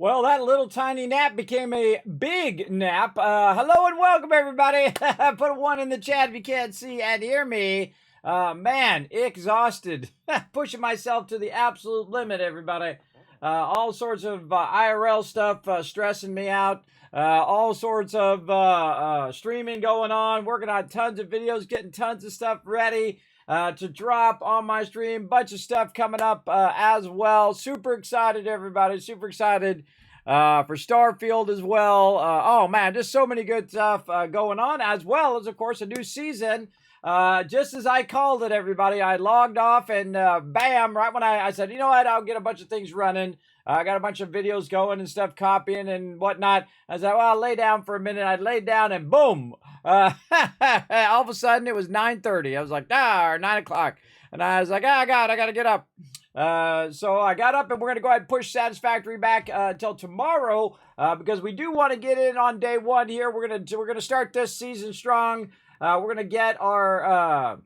Well, that little tiny nap became a big nap. Hello and welcome, everybody. Put a 1 in the chat if you can't see and hear me. Man, exhausted. Pushing myself to the absolute limit, everybody. All sorts of IRL stuff stressing me out. All sorts of streaming going on. Working on tons of videos, getting tons of stuff ready to drop on my stream. Bunch of stuff coming up as well. Super excited, everybody. Super excited for Starfield as well. Oh, man, just so many good stuff going on, as well as, of course, a new season. Just as I called it, everybody, I logged off and bam, right when I said, you know what, I'll get a bunch of things running. I got a bunch of videos going and stuff, copying and whatnot. I said, well, I'll lay down for a minute. I laid down and boom. All of a sudden, it was 9:30. I was like, or 9 o'clock. And I was like, oh, God, I got to get up. So I got up and we're going to go ahead and push Satisfactory back until tomorrow because we do want to get in on day one here. We're going to start this season strong. We're going to get our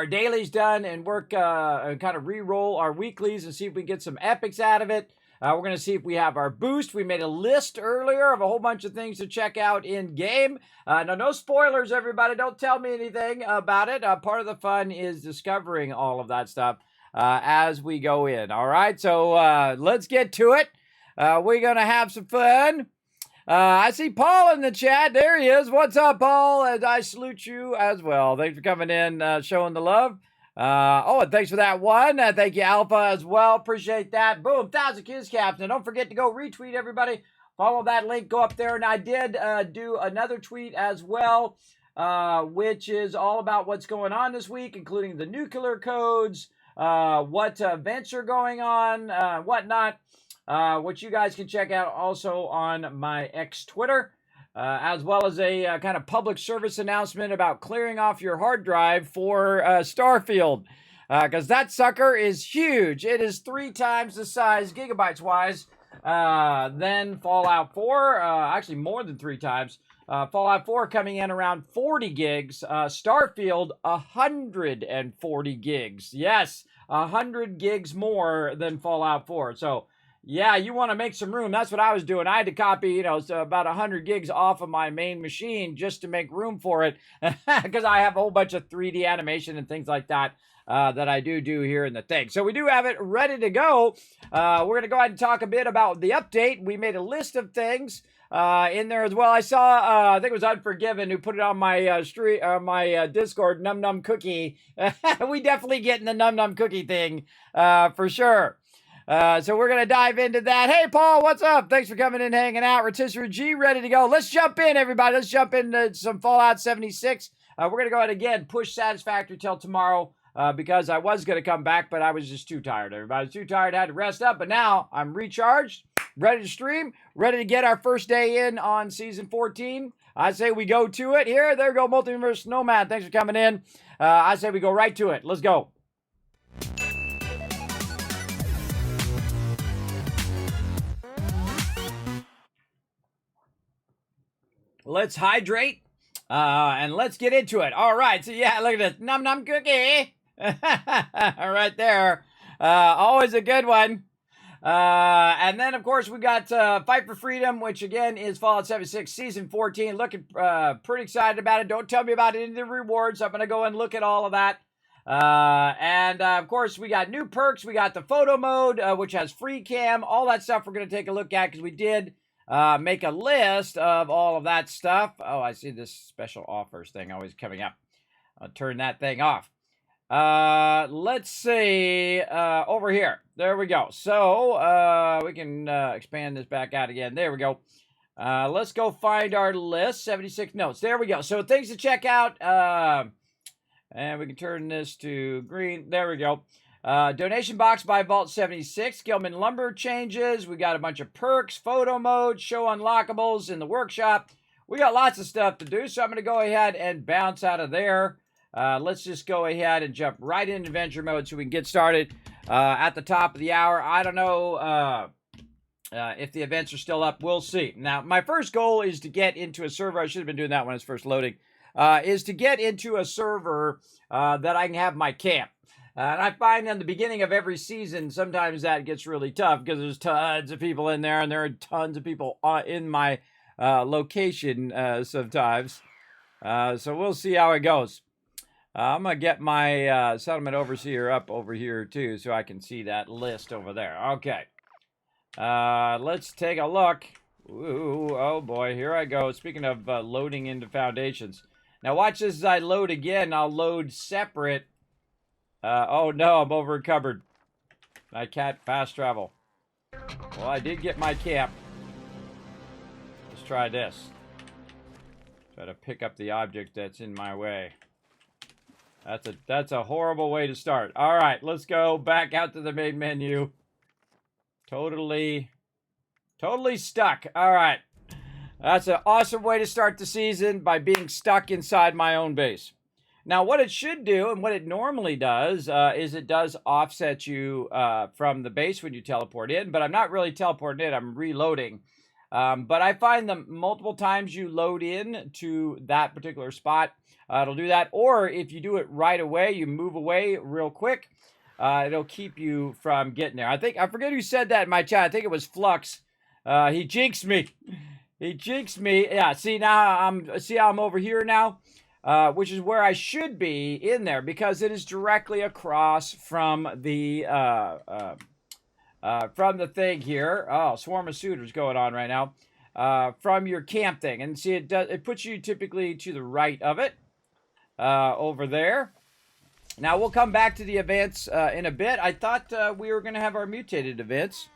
dailies done and work and kind of re-roll our weeklies and see if we can get some epics out of it. We're going to see if we have our boost. We made a list earlier of a whole bunch of things to check out in game. Now, no spoilers, everybody. Don't tell me anything about it. Part of the fun is discovering all of that stuff as we go in. All right, so let's get to it. We're going to have some fun. I see Paul in the chat. There he is. What's up, Paul? And I salute you as well. Thanks for coming in, showing the love. And thanks for that one. Thank you, Alpha, as well. Appreciate that. Boom, 1,000 kids caps. Now, don't forget to go retweet, everybody. Follow that link. Go up there. And I did do another tweet as well, which is all about what's going on this week, including the nuclear codes, what events are going on, whatnot. Which you guys can check out also on my X Twitter, as well as a kind of public service announcement about clearing off your hard drive for Starfield, because that sucker is huge. It is 3 times the size, gigabytes-wise, than Fallout 4, actually more than 3 times. Fallout 4 coming in around 40 gigs, Starfield 140 gigs. Yes, 100 gigs more than Fallout 4. So, yeah, you want to make some room. That's what I was doing. I had to copy, about 100 gigs off of my main machine just to make room for it because I have a whole bunch of 3D animation and things like that that I do here in the thing. So we do have it ready to go. We're going to go ahead and talk a bit about the update. We made a list of things in there as well. I saw, I think it was Unforgiven who put it on my Discord, Num Num Cookie. We definitely getting the Num Num Cookie thing for sure. So we're going to dive into that. Hey, Paul, what's up? Thanks for coming in, hanging out. Rotisserie G, ready to go. Let's jump in, everybody. Let's jump into some Fallout 76. We're going to go ahead again, push Satisfactory till tomorrow because I was going to come back, but I was just too tired. Everybody was too tired, had to rest up, but now I'm recharged, ready to stream, ready to get our first day in on Season 14. I say we go to it. Here, there go, Multiverse Nomad. Thanks for coming in. I say we go right to it. Let's go. Let's hydrate, and let's get into it. All right, so yeah, look at this. Num Num Cookie. Right there. Always a good one. And then, of course, we got Fight for Freedom, which, again, is Fallout 76 Season 14. Looking pretty excited about it. Don't tell me about any of the rewards. I'm going to go and look at all of that. Of course, we got new perks. We got the photo mode, which has free cam. All that stuff we're going to take a look at because we did make a list of all of that stuff. Oh, I see this special offers thing always coming up. I'll turn that thing off. Let's see, over here. There we go. So, we can expand this back out again. There we go. Let's go find our list. 76 notes. There we go. So, things to check out. And we can turn this to green. There we go. Donation box by Vault 76, Gilman Lumber changes. We got a bunch of perks, photo mode, show unlockables in the workshop. We got lots of stuff to do, so I'm going to go ahead and bounce out of there. Let's just go ahead and jump right into adventure mode so we can get started at the top of the hour. I don't know if the events are still up. We'll see. Now, my first goal is to get into a server. I should have been doing that when it's first loading. Is to get into a server that I can have my camp. And I find in the beginning of every season, sometimes that gets really tough because there's tons of people in there, and there are tons of people in my location sometimes. So we'll see how it goes. I'm going to get my settlement overseer up over here, too, so I can see that list over there. Okay. Let's take a look. Ooh, oh boy, here I go. Speaking of loading into foundations. Now watch this as I load again. I'll load separate. Oh no, I'm over encumbered. I can't fast travel. Well, I did get my camp. Let's try this. Try to pick up the object that's in my way. That's a horrible way to start. All right, let's go back out to the main menu. Totally stuck. All right. That's an awesome way to start the season, by being stuck inside my own base. Now, what it should do, and what it normally does, is it does offset you from the base when you teleport in, but I'm not really teleporting in, I'm reloading. But I find the multiple times you load in to that particular spot, it'll do that. Or if you do it right away, you move away real quick, it'll keep you from getting there. I forget who said that in my chat. I think it was Flux. He jinxed me. He jinxed me. Yeah, see how I'm over here now, which is where I should be in there, because it is directly across from the thing here. Oh, swarm of suitors going on right now. From your camp thing, and see it puts you typically to the right of it, over there. Now, we'll come back to the events in a bit. I thought we were going to have our mutated events.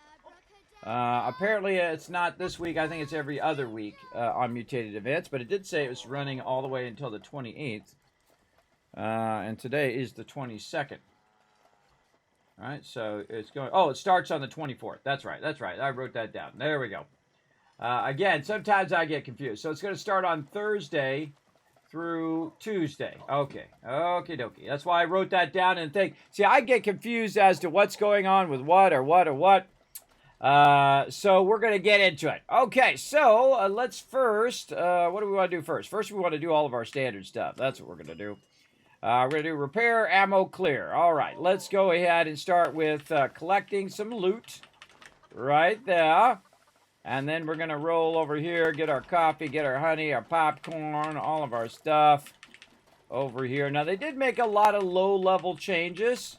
Apparently, it's not this week. I think it's every other week on mutated events. But it did say it was running all the way until the 28th. And today is the 22nd. All right, so it's going... Oh, it starts on the 24th. That's right. I wrote that down. There we go. Again, sometimes I get confused. So it's going to start on Thursday through Tuesday. Okay. Okie dokie. That's why I wrote that down and think. See, I get confused as to what's going on with what. So we're going to get into it. Okay, so let's first, what do we want to do first? First, we want to do all of our standard stuff. That's what we're going to do. We're going to do repair, ammo, clear. All right, let's go ahead and start with collecting some loot right there. And then we're going to roll over here, get our coffee, get our honey, our popcorn, all of our stuff over here. Now, they did make a lot of low-level changes.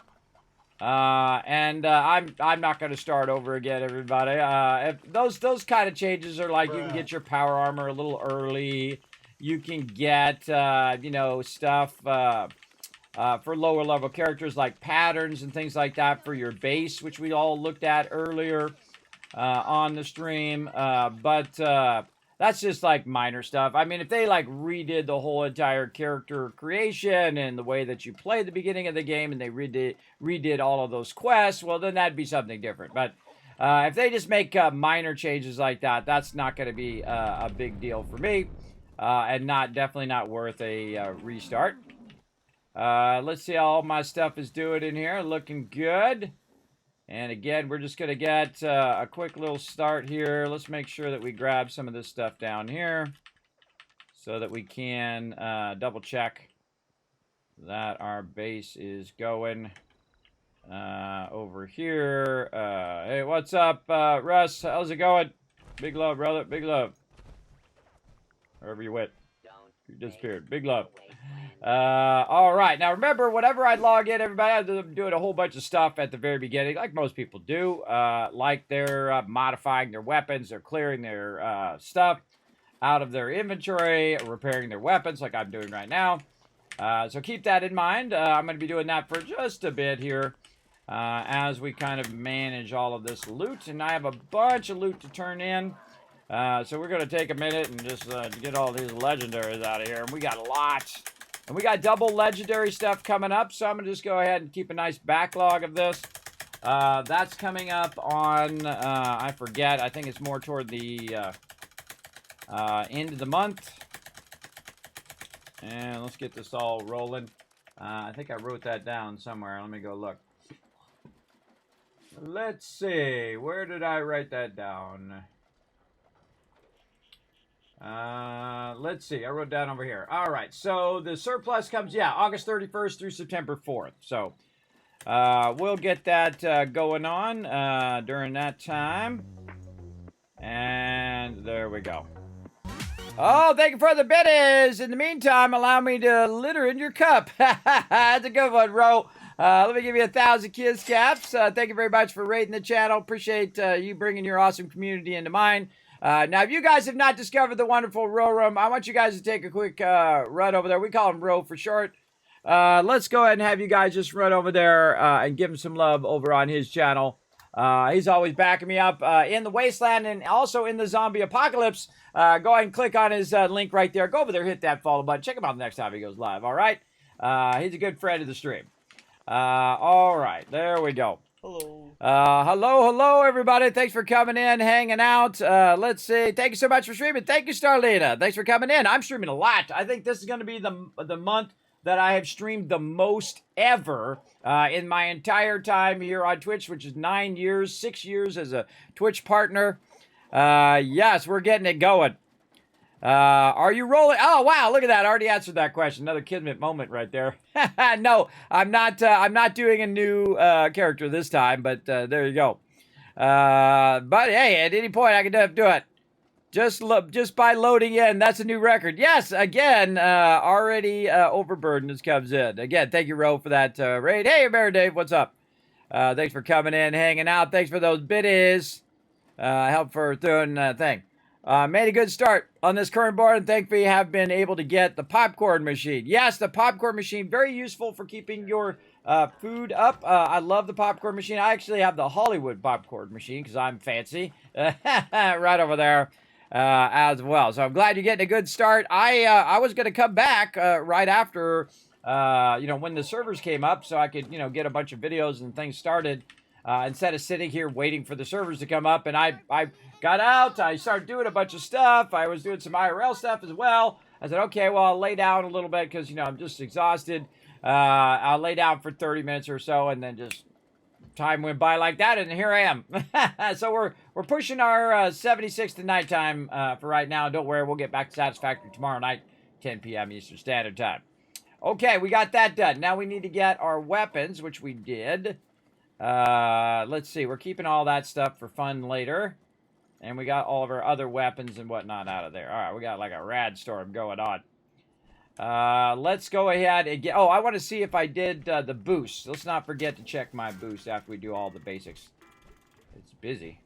I'm not going to start over again, everybody. If those kind of changes are like, you can get your power armor a little early. You can get, stuff for lower level characters, like patterns and things like that for your base, which we all looked at earlier on the stream. But that's just like minor stuff. I mean, if they like redid the whole entire character creation and the way that you play the beginning of the game, and they redid all of those quests, well, then that'd be something different. But if they just make minor changes like that, that's not going to be a big deal for me, and definitely not worth a restart. Let's see how all my stuff is doing in here. Looking good. And again, we're just going to get a quick little start here. Let's make sure that we grab some of this stuff down here so that we can double check that our base is going over here. Hey, what's up, Russ? How's it going? Big love, brother. Big love. Wherever you went. You disappeared. Big love. All right. Now, remember, whenever I log in, everybody, I'm doing a whole bunch of stuff at the very beginning, like most people do. Like they're modifying their weapons, they're clearing their stuff out of their inventory, repairing their weapons, like I'm doing right now. So keep that in mind. I'm going to be doing that for just a bit here as we kind of manage all of this loot. And I have a bunch of loot to turn in. So we're going to take a minute and just get all these legendaries out of here. And we got a lot. And we got double legendary stuff coming up. So I'm going to just go ahead and keep a nice backlog of this. That's coming up on, I forget, I think it's more toward the end of the month. And let's get this all rolling. I think I wrote that down somewhere. Let me go look. Let's see. Where did I write that down? Let's see. I wrote down over here. All right. So the surplus comes, August 31st through September 4th. So We'll get that going on during that time. And there we go. Oh, thank you for the biddies. In the meantime, allow me to litter in your cup. That's a good one, Ro. Let me give you 1,000 kids caps. Thank you very much for rating the channel. Appreciate you bringing your awesome community into mine. Now, if you guys have not discovered the wonderful Ro Room, I want you guys to take a quick run over there. We call him Ro for short. Let's go ahead and have you guys just run over there and give him some love over on his channel. He's always backing me up in the wasteland and also in the zombie apocalypse. Go ahead and click on his link right there. Go over there, hit that follow button. Check him out the next time he goes live, all right? He's a good friend of the stream. All right, there we go. Hello. Hello, everybody. Thanks for coming in, hanging out. Let's see. Thank you so much for streaming. Thank you, Starlita. Thanks for coming in. I'm streaming a lot. I think this is going to be the month that I have streamed the most ever in my entire time here on Twitch, which is 9 years, 6 years as a Twitch partner. Yes, we're getting it going. Are you rolling? Oh, wow, look at that. I already answered that question. Another Kismet moment right there. No, I'm not doing a new character this time, but there you go. But hey, at any point I can do it. Just by loading in, that's a new record. Yes, again, already overburdened as comes in. Again, thank you, Ro, for that raid. Hey, Bear Dave, what's up? Thanks for coming in, hanging out. Thanks for those biddies. Help for doing thing. Made a good start on this current board, and thankfully have been able to get the popcorn machine. Yes, the popcorn machine, very useful for keeping your food up. I love the popcorn machine. I actually have the Hollywood popcorn machine because I'm fancy. Right over there. As well. So I'm glad you're getting a good start. I was going to come back right after, when the servers came up so I could, get a bunch of videos and things started instead of sitting here waiting for the servers to come up. And I got out. I started doing a bunch of stuff. I was doing some IRL stuff as well. I said, okay, well, I'll lay down a little bit because, I'm just exhausted. I'll lay down for 30 minutes or so and then just time went by like that, and here I am. So we're pushing our 76 to nighttime for right now. Don't worry, we'll get back to Satisfactory tomorrow night, 10 p.m. Eastern Standard Time. Okay, we got that done. Now we need to get our weapons, which we did. Let's see, we're keeping all that stuff for fun later. And we got all of our other weapons and whatnot out of there. All right, we got like a rad storm going on. Let's go ahead and get... Oh, I want to see if I did the boost. Let's not forget to check my boost after we do all the basics. It's busy.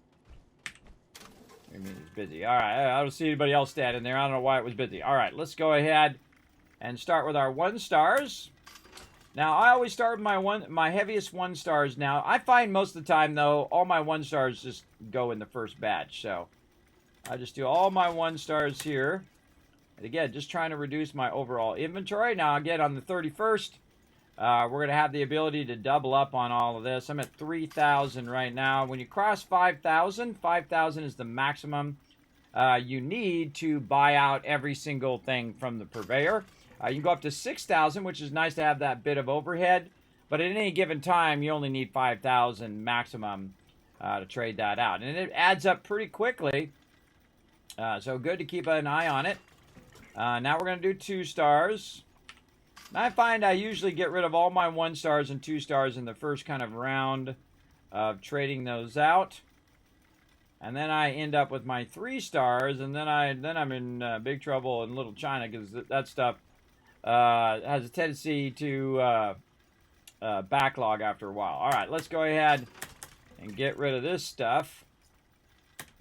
I mean, it's busy. All right, I don't see anybody else standing there. I don't know why it was busy. All right, let's go ahead and start with our 1 stars. Now, I always start with my heaviest 1 stars. Now, I find most of the time, though, all my 1 stars just go in the first batch. So, I just do all my 1 stars here. Again, just trying to reduce my overall inventory. Now, again, on the 31st, we're going to have the ability to double up on all of this. I'm at 3,000 right now. When you cross 5,000, 5,000 is the maximum you need to buy out every single thing from the purveyor. You can go up to 6,000, which is nice to have that bit of overhead. But at any given time, you only need 5,000 maximum to trade that out. And it adds up pretty quickly. So good to keep an eye on it. Now we're going to do 2 stars. I find I usually get rid of all my 1 stars and 2 stars in the first kind of round of trading those out. And then I end up with my 3 stars, and then I'm in big trouble in Little China because that stuff has a tendency to backlog after a while. All right, let's go ahead and get rid of this stuff.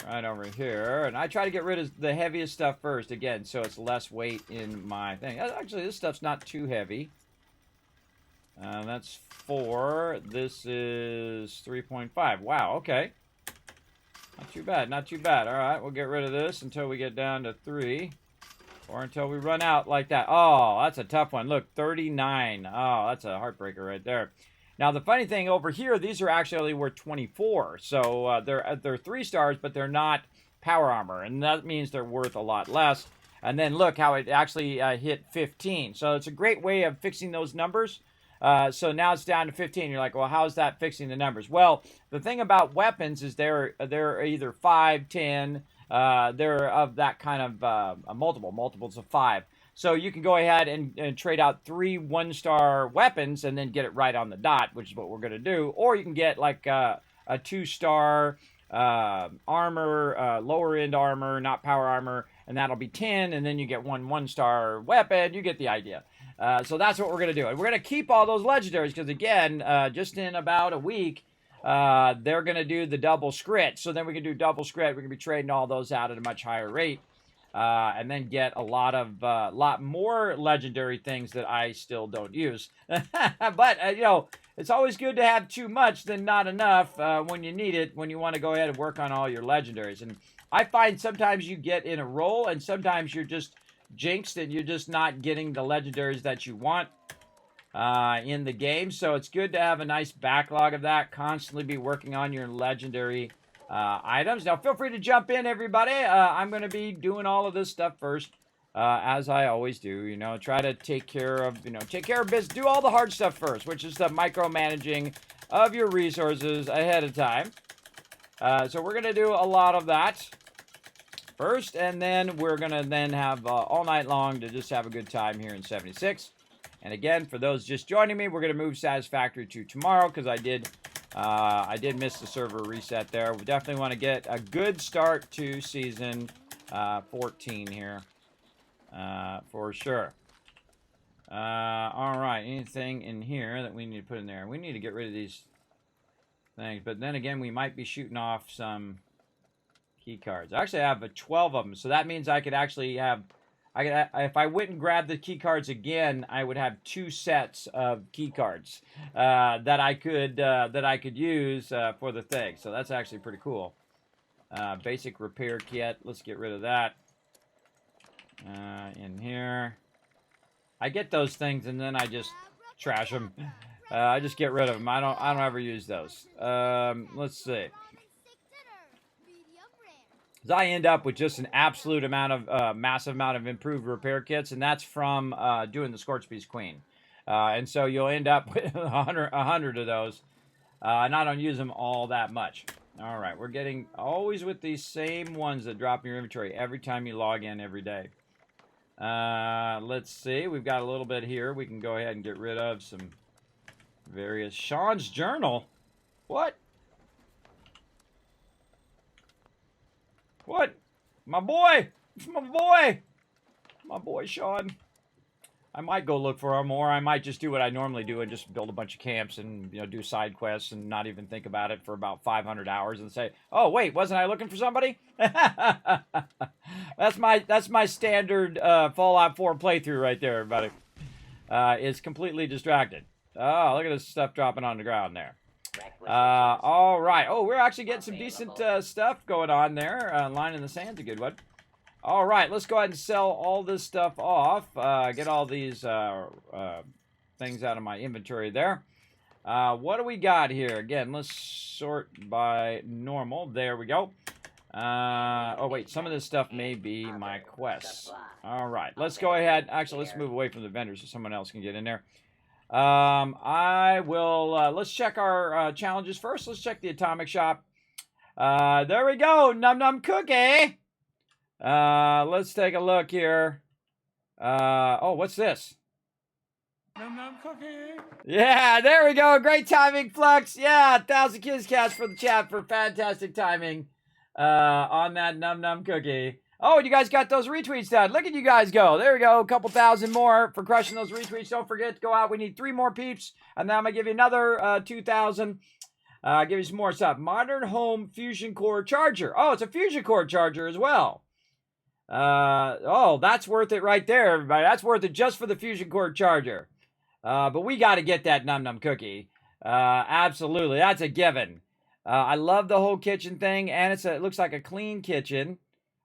Right over here, and I try to get rid of the heaviest stuff first, again, so it's less weight in my thing. Actually, this stuff's not too heavy. That's 4. This is 3.5. Wow, okay. Not too bad, not too bad. All right, we'll get rid of this until we get down to 3. Or until we run out like that. Oh, that's a tough one. Look, 39. Oh, that's a heartbreaker right there. Now, the funny thing over here, these are actually worth 24. So they're 3 stars, but they're not power armor. And that means they're worth a lot less. And then look how it actually hit 15. So it's a great way of fixing those numbers. So now it's down to 15. You're like, well, how's that fixing the numbers? Well, the thing about weapons is they're either 5, 10. They're of that kind of multiples of 5. So you can go ahead and trade out 3 1-star weapons and then get it right on the dot, which is what we're going to do. Or you can get like a 2-star armor, lower end armor, not power armor, and that'll be 10. And then you get 1-star weapon. You get the idea. So that's what we're going to do. And we're going to keep all those legendaries because, again, just in about a week, they're going to do the double scrit. So then we can do double scrit. We're going to be trading all those out at a much higher rate. And then get a lot more legendary things that I still don't use. But, you know, it's always good to have too much than not enough when you need it, when you want to go ahead and work on all your legendaries. And I find sometimes you get in a roll, and sometimes you're just jinxed, and you're just not getting the legendaries that you want in the game. So it's good to have a nice backlog of that, constantly be working on your legendary items. Now, feel free to jump in, everybody. I'm going to be doing all of this stuff first, as I always do. You know, try to take care of business. Do all the hard stuff first, which is the micromanaging of your resources ahead of time. So we're going to do a lot of that first, and then we're going to then have all night long to just have a good time here in 76. And again, for those just joining me, we're going to move Satisfactory to tomorrow because I did miss the server reset there. We definitely want to get a good start to season 14 here, for sure. All right, anything in here that we need to put in there? We need to get rid of these things, but then again, we might be shooting off some key cards. Actually, I have 12 of them, so that means I could actually have. If I went and grabbed the key cards again, I would have 2 sets of key cards that I could use for the thing. So that's actually pretty cool. Basic repair kit. Let's get rid of that. In here, I get those things and then I just trash them. I just get rid of them. I don't ever use those. Let's see. I end up with just an absolute amount of, massive amount of improved repair kits, and that's from doing the Scorchbeast Queen. And so you'll end up with 100 of those, and I don't use them all that much. All right, we're getting always with these same ones that drop in your inventory every time you log in every day. Let's see, we've got a little bit here. We can go ahead and get rid of some various. Sean's Journal? What? What? My boy! It's my boy! My boy, Sean. I might go look for him, or I might just do what I normally do and just build a bunch of camps and, you know, do side quests and not even think about it for about 500 hours and say, oh, wait, wasn't I looking for somebody? That's my standard Fallout 4 playthrough right there, everybody. Is completely distracted. Oh, look at this stuff dropping on the ground there. All right. Oh, we're actually getting some decent stuff going on there. Line in the sand's a good one. All right, let's go ahead and sell all this stuff off. Get all these things out of my inventory there. What do we got here? Again, let's sort by normal. There we go. Oh, wait, some of this stuff may be my quests. All right, let's go ahead. Actually, let's move away from the vendors so someone else can get in there. I will, let's check our challenges first. Let's check the Atomic Shop. There we go. Num Num Cookie. Let's take a look here. Oh, what's this? Num Num Cookie. Yeah, there we go. Great timing, Flux. Yeah, 1,000 Kids Cats for the chat for fantastic timing on that Num Num Cookie. Oh, you guys got those retweets done. Look at you guys go. There we go. A couple thousand more for crushing those retweets. Don't forget to go out. We need 3 more peeps. And then I'm going to give you another 2,000. Give you some more stuff. Modern Home Fusion Core Charger. Oh, it's a Fusion Core Charger as well. Oh, that's worth it right there, everybody. That's worth it just for the Fusion Core Charger. But we got to get that Num Num Cookie. Absolutely. That's a given. I love the whole kitchen thing. And it looks like a clean kitchen.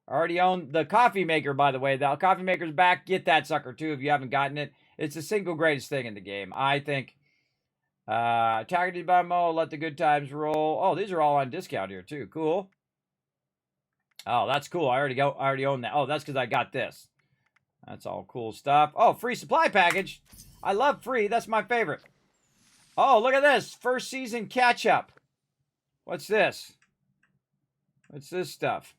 I already own the coffee maker, by the way. The coffee maker's back. Get that sucker, too, if you haven't gotten it. It's the single greatest thing in the game, I think. Targeted by Mo, let the good times roll. Oh, these are all on discount here, too. Cool. Oh, that's cool. I already own that. Oh, that's because I got this. That's all cool stuff. Oh, free supply package. I love free. That's my favorite. Oh, look at this. First season catch-up. What's this? What's this stuff?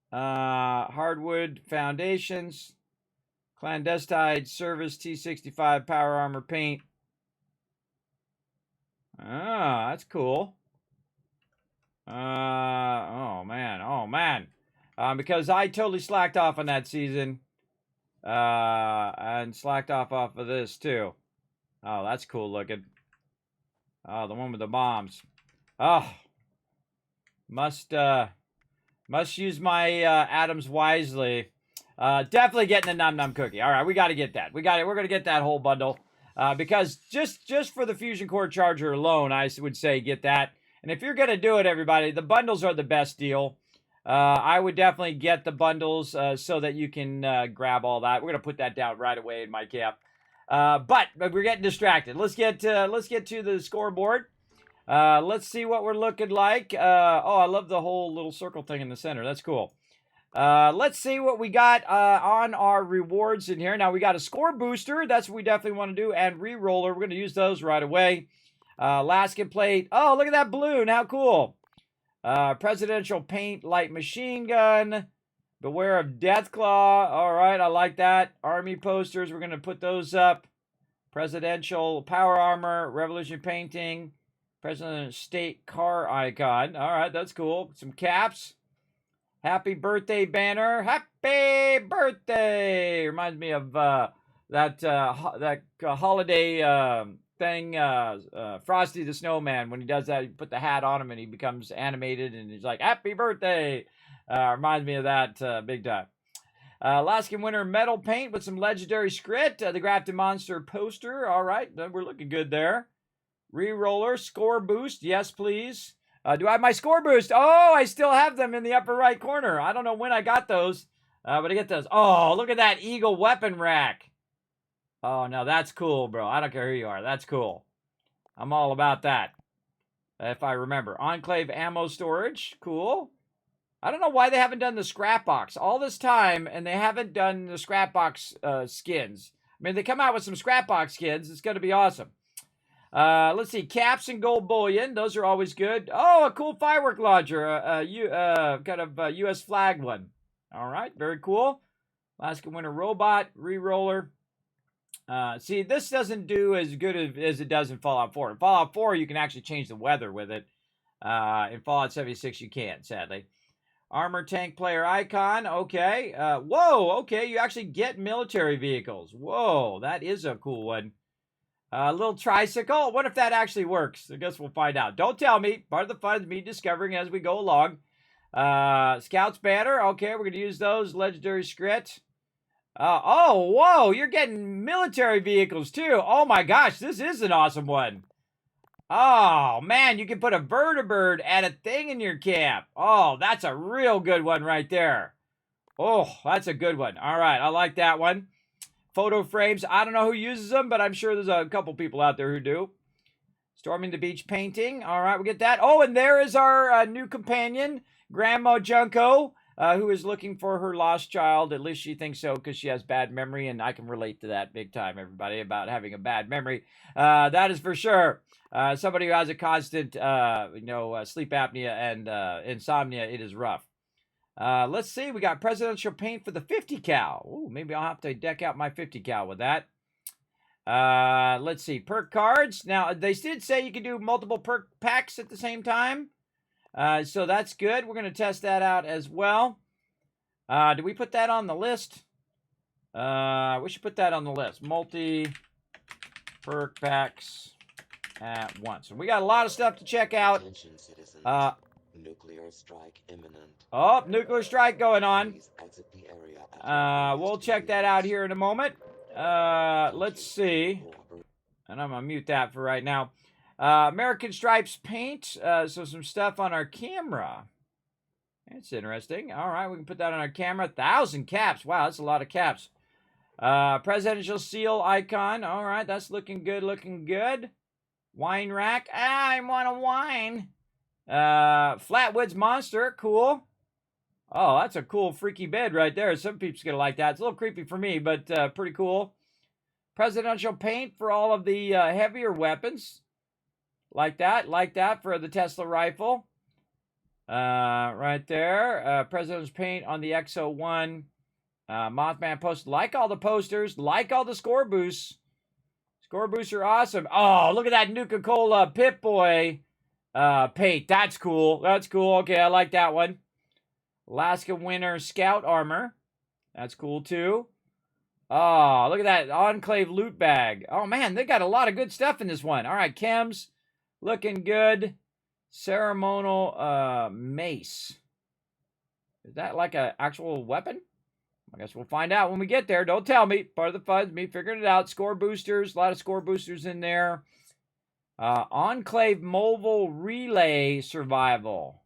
Hardwood foundations. Clandestine Service T65 Power Armor Paint. Ah, that's cool. Oh man. Because I totally slacked off on that season. And slacked off of this too. Oh, that's cool looking. Oh, the one with the bombs. Oh, must use my atoms wisely. Definitely getting the Num Num cookie. All right, we got to get that. We're gonna get that whole bundle. Because just for the fusion core charger alone, I would say get that. And if you're gonna do it, everybody, the bundles are the best deal. I would definitely get the bundles so that you can grab all that. We're gonna put that down right away in my cap. But we're getting distracted. Let's get to the scoreboard. Let's see what we're looking like. Oh, I love the whole little circle thing in the center. That's cool. Let's see what we got on our rewards in here. Now, we got a score booster. That's what we definitely want to do. And re-roller. We're going to use those right away. Alaskan plate. Oh, look at that balloon. How cool. Presidential paint light machine gun. Beware of Deathclaw. All right, I like that. Army posters. We're going to put those up. Presidential power armor. Revolution painting. President state car icon. All right, that's cool. Some caps. Happy birthday banner. Happy birthday. Reminds me of that holiday thing, Frosty the Snowman. When he does that, you put the hat on him and he becomes animated and he's like, happy birthday. Reminds me of that big time. Alaskan Winter metal paint with some legendary script. The Grafted Monster poster. All right, we're looking good there. Reroller, score boost. Yes, please. Do I have my score boost? Oh, I still have them in the upper right corner. I don't know when I got those, but I get those. Oh, look at that Eagle weapon rack. Oh, no, that's cool, bro. I don't care who you are. That's cool. I'm all about that. If I remember. Enclave ammo storage. Cool. I don't know why they haven't done the scrap box all this time, and they haven't done the scrap box skins. I mean, they come out with some scrap box skins. It's going to be awesome. Let's see, caps and gold bullion. Those are always good. Oh, a cool firework launcher. Kind of U.S. flag one. All right, very cool. Alaskan Winter robot, re-roller. See, this doesn't do as good as it does in Fallout 4. In Fallout 4, you can actually change the weather with it. In Fallout 76, you can't, sadly. Armor tank player icon. Okay. Whoa, okay, you actually get military vehicles. Whoa, that is a cool one. A little tricycle. What if that actually works? I guess we'll find out. Don't tell me. Part of the fun is me discovering as we go along. Scouts banner. Okay, we're going to use those. Legendary script. Oh, whoa. You're getting military vehicles too. Oh my gosh. This is an awesome one. Oh, man. You can put a vertibird and a thing in your cap. Oh, that's a real good one right there. Oh, that's a good one. All right. I like that one. Photo frames. I don't know who uses them, but I'm sure there's a couple people out there who do. Storming the beach painting. All right, we get that. Oh, and there is our new companion, Grandma Junko, who is looking for her lost child. At least she thinks so because she has bad memory, and I can relate to that big time, everybody, about having a bad memory. That is for sure. Somebody who has a constant, sleep apnea and insomnia, it is rough. Let's see. We got presidential paint for the 50 cal. Ooh, maybe I'll have to deck out my 50 cal with that. Let's see. Perk cards. Now, they did say you can do multiple perk packs at the same time. So that's good. We're going to test that out as well. Did we put that on the list? We should put that on the list. Multi perk packs at once. We got a lot of stuff to check out. Nuclear strike imminent. Oh, nuclear strike going on. We'll check that out here in a moment. Let's see. And I'm going to mute that for right now. American Stripes paint. So some stuff on our camera. That's interesting. All right, we can put that on our camera. 1,000 caps. Wow, that's a lot of caps. Presidential seal icon. All right, that's looking good, looking good. Wine rack. I want a wine. Flatwoods monster. Cool. Oh, that's a cool freaky bed right there. Some people's gonna like that. It's a little creepy for me, but pretty cool. Presidential paint for all of the heavier weapons. Like that for the Tesla rifle. Right there. President's paint on the XO1. Mothman post. Like all the posters. Like all the score boosts. Score boosts are awesome. Oh, look at that Nuka-Cola Pip-Boy paint. That's cool. That's cool. Okay, I like that one. Alaska Winter Scout Armor. That's cool, too. Oh, look at that Enclave loot bag. Oh, man, they got a lot of good stuff in this one. All right, chems. Looking good. Ceremonial mace. Is that like an actual weapon? I guess we'll find out when we get there. Don't tell me. Part of the fun is me figuring it out. Score boosters. A lot of score boosters in there. Enclave Mobile Relay Survival.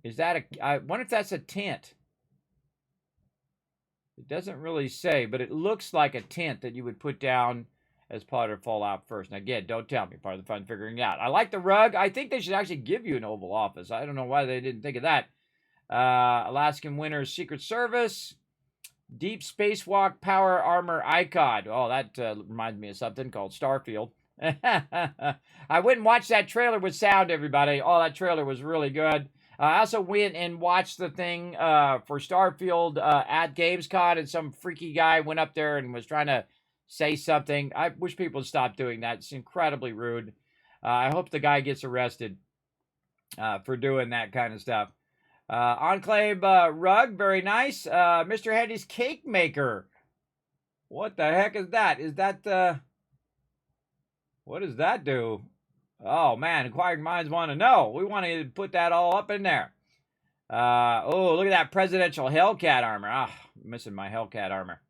Is that a... I wonder if that's a tent. It doesn't really say, but it looks like a tent that you would put down as part of Fallout First. And again, don't tell me. Part of the fun figuring it out. I like the rug. I think they should actually give you an Oval Office. I don't know why they didn't think of that. Alaskan Winter's Secret Service. Deep Spacewalk Power Armor Icon. Oh, that reminds me of something called Starfield. I went and watched that trailer with sound, everybody. Oh, that trailer was really good. I also went and watched the thing for Starfield at Gamescom, and some freaky guy went up there and was trying to say something. I wish people would stop doing that. It's incredibly rude. I hope the guy gets arrested for doing that kind of stuff. Enclave rug, very nice. Mr. Handy's Cake Maker. What the heck is that? Is that, what does that do? Oh, man, inquiring minds want to know. We want to put that all up in there. Oh, look at that presidential Hellcat armor. Ah, I'm missing my Hellcat armor.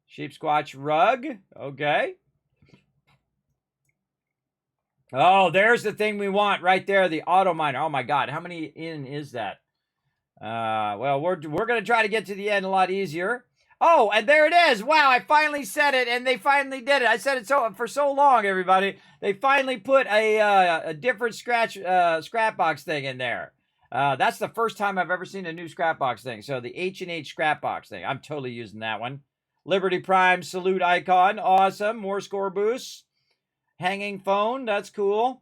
Sheep Squatch rug. Okay. Oh, there's the thing we want right there, the auto miner. Oh, my God. How many in is that? Well, we're going to try to get to the end a lot easier. Oh, and there it is. Wow, I finally said it, and they finally did it. I said it for so long, everybody. They finally put a different scrap box thing in there. That's the first time I've ever seen a new scrap box thing. So the H&H scrap box thing. I'm totally using that one. Liberty Prime salute icon. Awesome. More score boosts. Hanging phone. That's cool.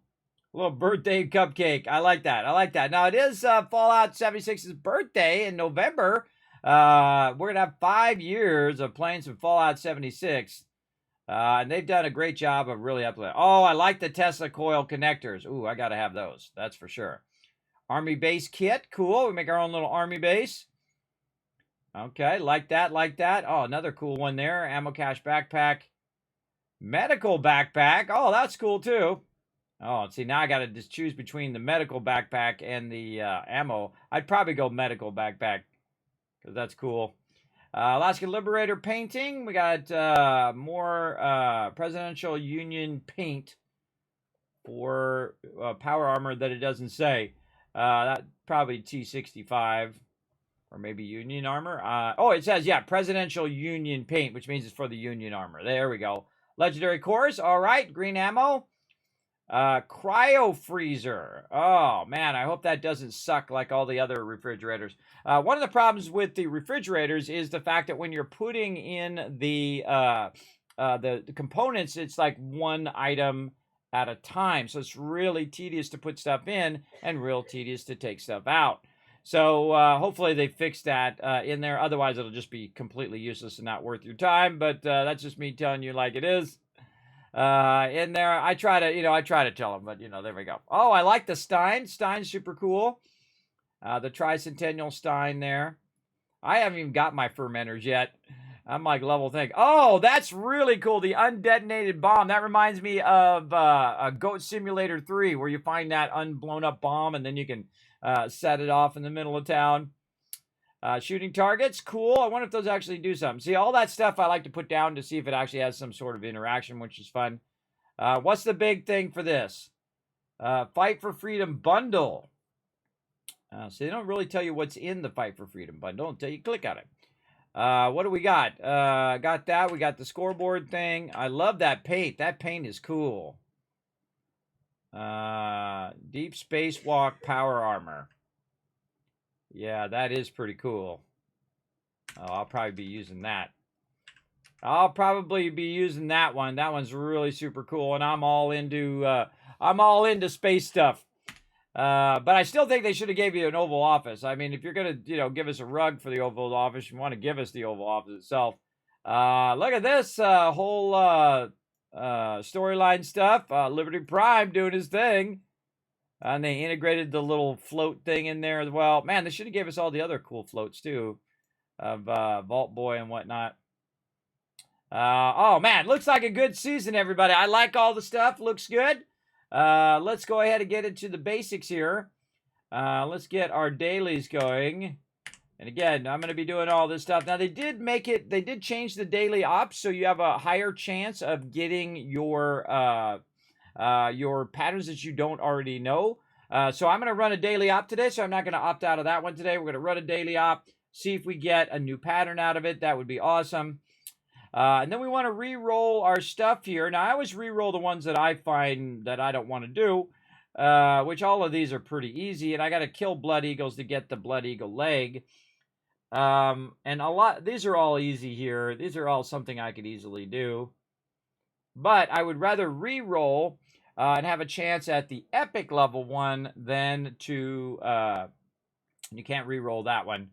A little birthday cupcake. I like that. I like that. Now, it is Fallout 76's birthday in November. We're going to have 5 years of playing some Fallout 76. And they've done a great job of really uploading. Oh, I like the Tesla coil connectors. Ooh, I got to have those. That's for sure. Army base kit. Cool. We make our own little army base. Okay, like that, like that. Oh, another cool one there. Ammo cache backpack. Medical backpack. Oh, that's cool too. Oh, see, now I got to just choose between the medical backpack and the ammo. I'd probably go medical backpack because that's cool. Alaska Liberator painting. We got more Presidential Union paint for power armor that it doesn't say. That probably T65 or maybe Union armor. Oh, it says, yeah, Presidential Union paint, which means it's for the Union armor. There we go. Legendary cores. All right. Green ammo. Cryo freezer. Oh, man, I hope that doesn't suck like all the other refrigerators. One of the problems with the refrigerators is the fact that when you're putting in the components, it's like one item at a time. So it's really tedious to put stuff in and real tedious to take stuff out. So hopefully they fix that in there. Otherwise, it'll just be completely useless and not worth your time. But that's just me telling you like it is. In there, I try to tell them, but there we go. Oh, I like the Stein. Stein's super cool. The Tricentennial Stein there. I haven't even got my fermenters yet. I'm like level thing. Oh, that's really cool. The undetonated bomb. That reminds me of Goat Simulator 3, where you find that unblown up bomb and then you can set it off in the middle of town. Shooting targets, cool. I wonder if those actually do something. See, all that stuff I like to put down to see if it actually has some sort of interaction, which is fun. What's the big thing for this? Fight for Freedom bundle. So they don't really tell you what's in the Fight for Freedom bundle until you click on it. What do we got? Got that. We got the scoreboard thing. I love that paint. That paint is cool. Deep Spacewalk Power Armor. Yeah, that is pretty cool. Oh, I'll probably be using that. I'll probably be using that one. That one's really super cool, and I'm all into space stuff. But I still think they should have gave you an Oval Office. I mean, if you're going to, give us a rug for the Oval Office, you want to give us the Oval Office itself. Look at this whole storyline stuff. Liberty Prime doing his thing. And they integrated the little float thing in there as well. Man, they should have gave us all the other cool floats, too. Of Vault Boy and whatnot. Oh, man, looks like a good season, everybody. I like all the stuff. Looks good. Let's go ahead and get into the basics here. Let's get our dailies going. And again, I'm going to be doing all this stuff. Now, they did change the daily ops, so you have a higher chance of getting your patterns that you don't already know. So I'm going to run a daily op today, so I'm not going to opt out of that one today. We're going to run a daily op, see if we get a new pattern out of it. That would be awesome. And then we want to re-roll our stuff here. Now, I always re-roll the ones that I find that I don't want to do, which all of these are pretty easy. And I got to kill Blood Eagles to get the Blood Eagle leg. And these are all easy here. These are all something I could easily do. But I would rather re-roll and have a chance at the epic level one than to, you can't re-roll that one.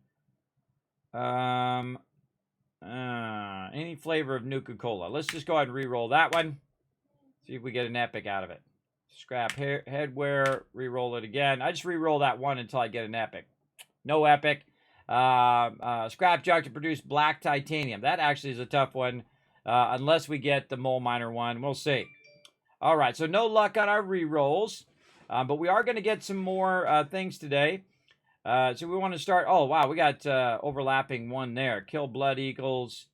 Any flavor of Nuka-Cola. Let's just go ahead and re-roll that one. See if we get an epic out of it. Scrap headwear, re-roll it again. I just re-roll that one until I get an epic. No epic. Scrap junk to produce black titanium. That actually is a tough one. Unless we get the mole miner one. We'll see. All right, so no luck on our re-rolls. But we are going to get some more things today. So we want to start. Oh, wow, we got overlapping one there. Kill Blood Eagles.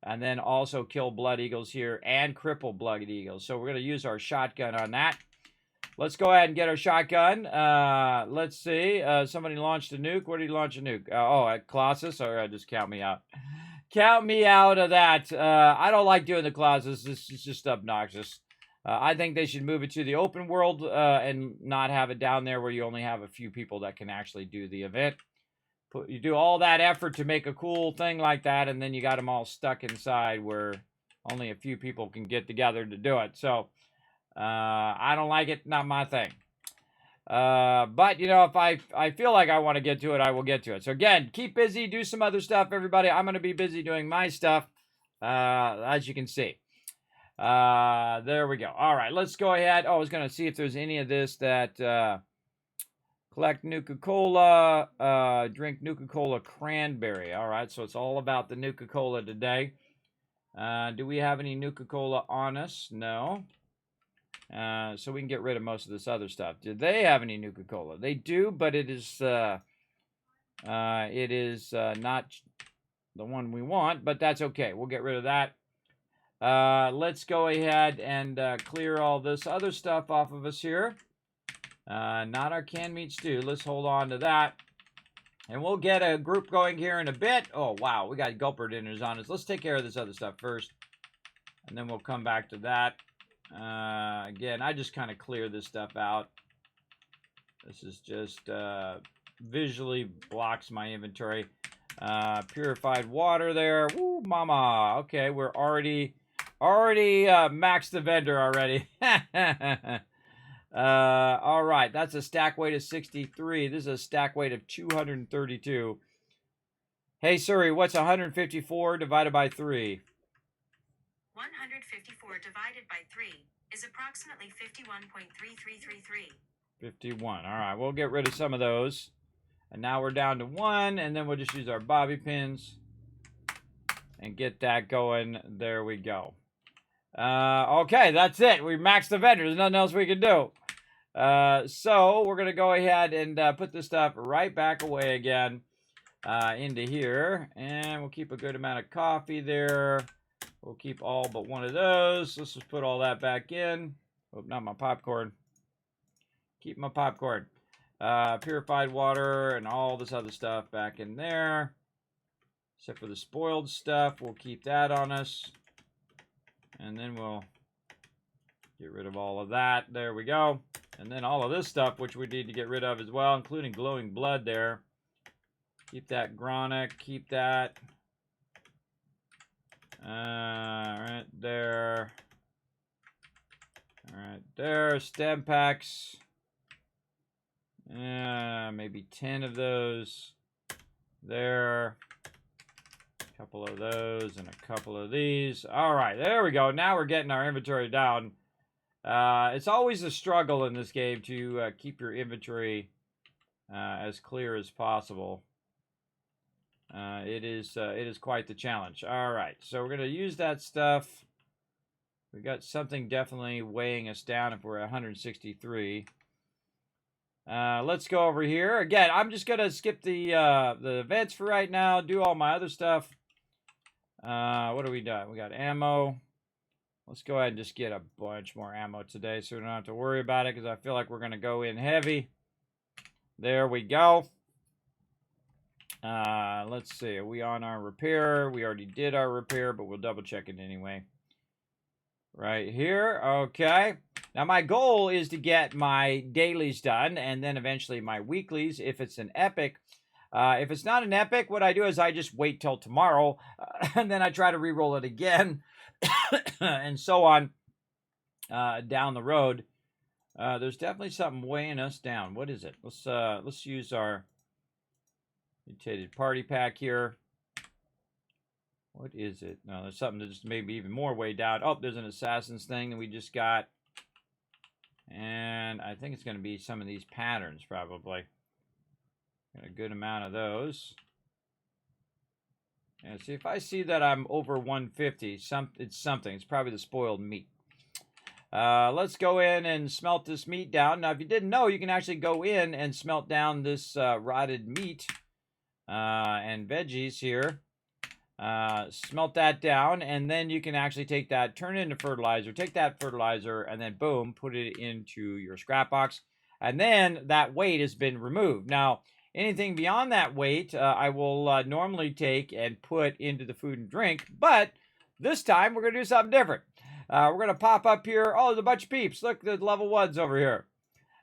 And then also kill Blood Eagles here and cripple Blood Eagles. So we're going to use our shotgun on that. Let's go ahead and get our shotgun. Let's see. Somebody launched a nuke. Where did he launch a nuke? At Colossus? Or just count me out. Count me out of that. I don't like doing the Colossus. This is just obnoxious. I think they should move it to the open world and not have it down there where you only have a few people that can actually do the event. You do all that effort to make a cool thing like that, and then you got them all stuck inside where only a few people can get together to do it. So, I don't like it. Not my thing. But, if I feel like I want to get to it, I will get to it. So, again, keep busy. Do some other stuff, everybody. I'm going to be busy doing my stuff, as you can see. There we go. All right, let's go ahead. I was going to see if there's any of this that... Collect Nuka-Cola, drink Nuka-Cola cranberry. All right, so it's all about the Nuka-Cola today. Do we have any Nuka-Cola on us? No. So we can get rid of most of this other stuff. Do they have any Nuka-Cola? They do, but it is not the one we want, but that's okay. We'll get rid of that. Let's go ahead and clear all this other stuff off of us here. Not our canned meat stew. Let's hold on to that. And we'll get a group going here in a bit. Oh, wow. We got gulper dinners on us. Let's take care of this other stuff first. And then we'll come back to that. Again, I just kind of clear this stuff out. This is just visually blocks my inventory. Purified water there. Woo, mama. Okay, we're already maxed the vendor already. All right, that's a stack weight of 63. This is a stack weight of 232. Hey, Siri, what's 154 divided by 3? 154 divided by 3 is approximately 51.3333. 51. All right, we'll get rid of some of those. And now we're down to 1, and then we'll just use our bobby pins and get that going. There we go. Okay, that's it. We maxed the vendor. There's nothing else we can do. So we're going to go ahead and put this stuff right back away again into here. And we'll keep a good amount of coffee there. We'll keep all but one of those. Let's just put all that back in. Oh, not my popcorn. Keep my popcorn. Purified water and all this other stuff back in there. Except for the spoiled stuff. We'll keep that on us. And then we'll get rid of all of that. There we go. And then all of this stuff, which we need to get rid of as well, including glowing blood there. Keep that Gronic. Keep that. Right there. All right there. Stem packs. Maybe 10 of those. There. A couple of those and a couple of these. All right, there we go. Now we're getting our inventory down. It's always a struggle in this game to keep your inventory as clear as possible. It is quite the challenge. All right, so we're going to use that stuff. We got something definitely weighing us down if we're at 163. Let's go over here. Again, I'm just going to skip the events for right now, do all my other stuff. What do we got? We got ammo. Let's go ahead and just get a bunch more ammo today so we don't have to worry about it because I feel like we're going to go in heavy. There we go. Let's see. Are we on our repair? We already did our repair, but we'll double check it anyway. Right here. Okay. Now, my goal is to get my dailies done and then eventually my weeklies if it's an epic. If it's not an epic, what I do is I just wait till tomorrow and then I try to re-roll it again and so on down the road. There's definitely something weighing us down. What is it? Let's use our mutated party pack here. What is it? No, there's something that just maybe even more way down. Oh, there's an assassin's thing that we just got. And I think it's going to be some of these patterns probably. Got a good amount of those. And see, if I see that I'm over 150, it's something. It's probably the spoiled meat. Let's go in and smelt this meat down. Now, if you didn't know, you can actually go in and smelt down this rotted meat and veggies here. Smelt that down, and then you can actually take that, turn it into fertilizer, take that fertilizer, and then boom, put it into your scrap box. And then that weight has been removed. Now, anything beyond that weight, I will normally take and put into the food and drink, but this time we're going to do something different. We're going to pop up here. Oh, there's a bunch of peeps. Look, there's level 1s over here.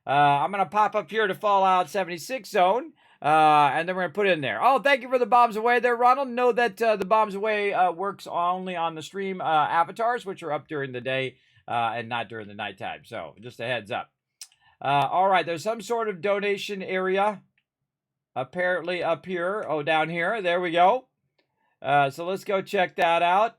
I'm going to pop up here to Fallout 76 zone. And then we're going to put it in there. Oh, thank you for the bombs away there, Ronald. Know that the bombs away works only on the stream avatars, which are up during the day and not during the nighttime. So just a heads up. All right, there's some sort of donation area apparently up here. Oh, down here. There we go. So let's go check that out.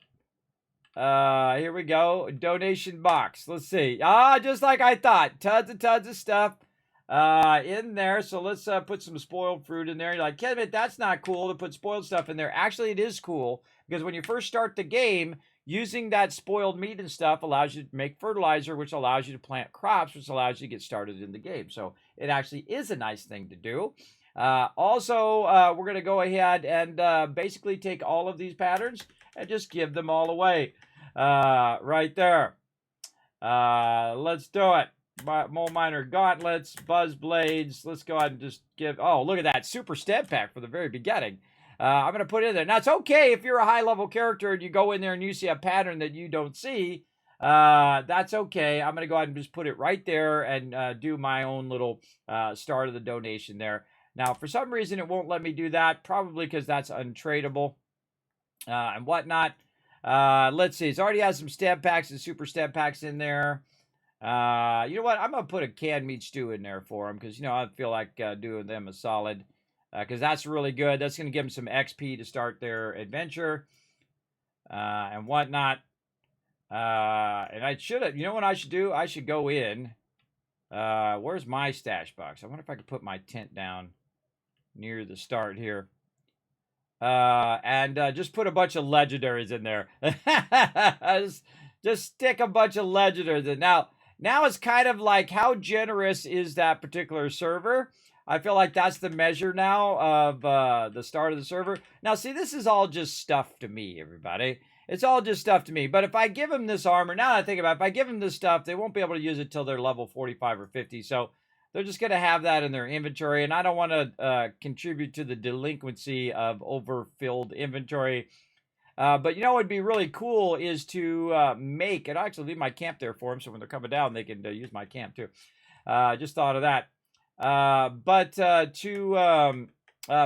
Here we go. Donation box. Let's see. Just like I thought. Tons of stuff. In there, so let's put some spoiled fruit in there. You're like, Kismet, that's not cool to put spoiled stuff in there. Actually, it is cool because when you first start the game, using that spoiled meat and stuff allows you to make fertilizer, which allows you to plant crops, which allows you to get started in the game. So it actually is a nice thing to do. Also, we're going to go ahead and basically take all of these patterns and just give them all away right there. Let's do it. Mole Miner Gauntlets, Buzz Blades. Let's go ahead and just give... Oh, look at that. Super Stem Pack for the very beginning. I'm going to put it in there. Now, it's okay if you're a high-level character and you go in there and you see a pattern that you don't see. That's okay. I'm going to go ahead and just put it right there and do my own little start of the donation there. Now, for some reason, it won't let me do that. Probably because that's untradeable and whatnot. Let's see. It's already has some Stem Packs and Super Stem Packs in there. You know what? I'm going to put a canned meat stew in there for them because, you know, I feel like doing them a solid because that's really good. That's going to give them some XP to start their adventure and whatnot. And I should have, you know what I should do? I should go in. Where's my stash box? I wonder if I could put my tent down near the start here. And just put a bunch of legendaries in there. just stick a bunch of legendaries in. Now it's kind of like how generous is that particular server? I feel like that's the measure now of the start of the server. Now, see, this is all just stuff to me, everybody. It's all just stuff to me. But if I give them this armor, now that I think about it, if I give them this stuff, they won't be able to use it till they're level 45 or 50. So they're just going to have that in their inventory. And I don't want to contribute to the delinquency of overfilled inventory. But you know what would be really cool is to make, and I actually leave my camp there for them, so when they're coming down, they can use my camp too. Just thought of that. To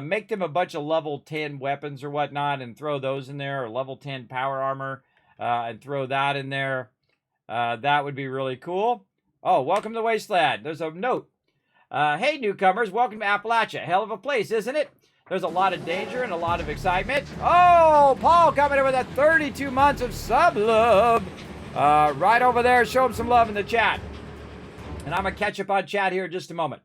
make them a bunch of level 10 weapons or whatnot and throw those in there, or level 10 power armor, and throw that in there. That would be really cool. Oh, welcome to Wasteland. There's a note. Hey, newcomers, welcome to Appalachia. Hell of a place, isn't it? There's a lot of danger and a lot of excitement. Oh, Paul coming in with a 32 months of sub love. Right over there, show him some love in the chat. And I'm going to catch up on chat here in just a moment.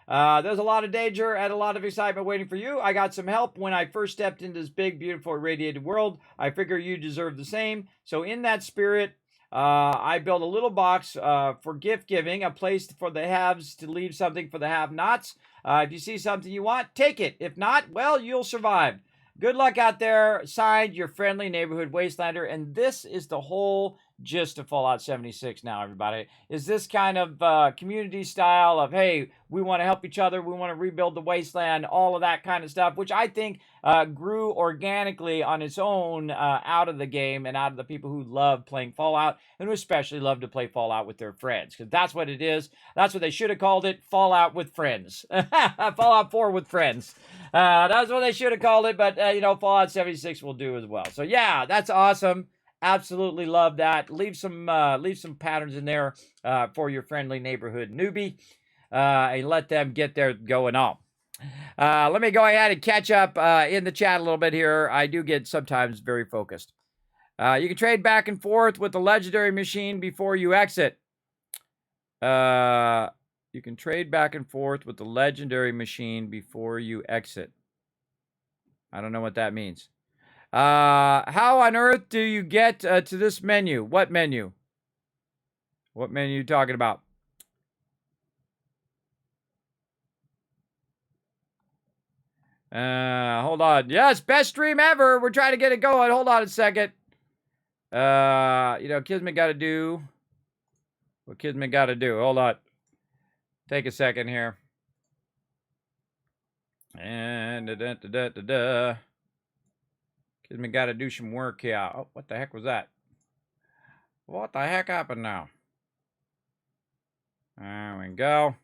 There's a lot of danger and a lot of excitement waiting for you. I got some help when I first stepped into this big, beautiful, irradiated world. I figure you deserve the same. So in that spirit, I built a little box for gift giving, a place for the haves to leave something for the have-nots. If you see something you want, take it. If not, well, you'll survive. Good luck out there. Signed, your friendly neighborhood wastelander. And this is the whole gist of Fallout 76 now, everybody. Is this kind of community style of, hey, we want to help each other, we want to rebuild the wasteland, all of that kind of stuff, which I think grew organically on its own out of the game and out of the people who love playing Fallout and who especially love to play Fallout with their friends, because that's what it is. That's what they should have called it, Fallout with friends. Fallout 4 with friends. That's what they should have called it, but, Fallout 76 will do as well. So, yeah, that's awesome. Absolutely love that. Leave some patterns in there for your friendly neighborhood newbie, and let them get their going on. Let me go ahead and catch up in the chat a little bit here. I do get sometimes very focused. You can trade back and forth with the legendary machine before you exit. You can trade back and forth with the legendary machine before you exit. I don't know what that means. How on earth do you get to this menu? What menu? What menu are you talking about? Hold on. Yes, best stream ever. We're trying to get it going. Hold on a second. Kismet got to do what Kismet got to do. Hold on. Take a second here. And Kismet got to do some work here. Oh, what the heck was that? What the heck happened now? There we go.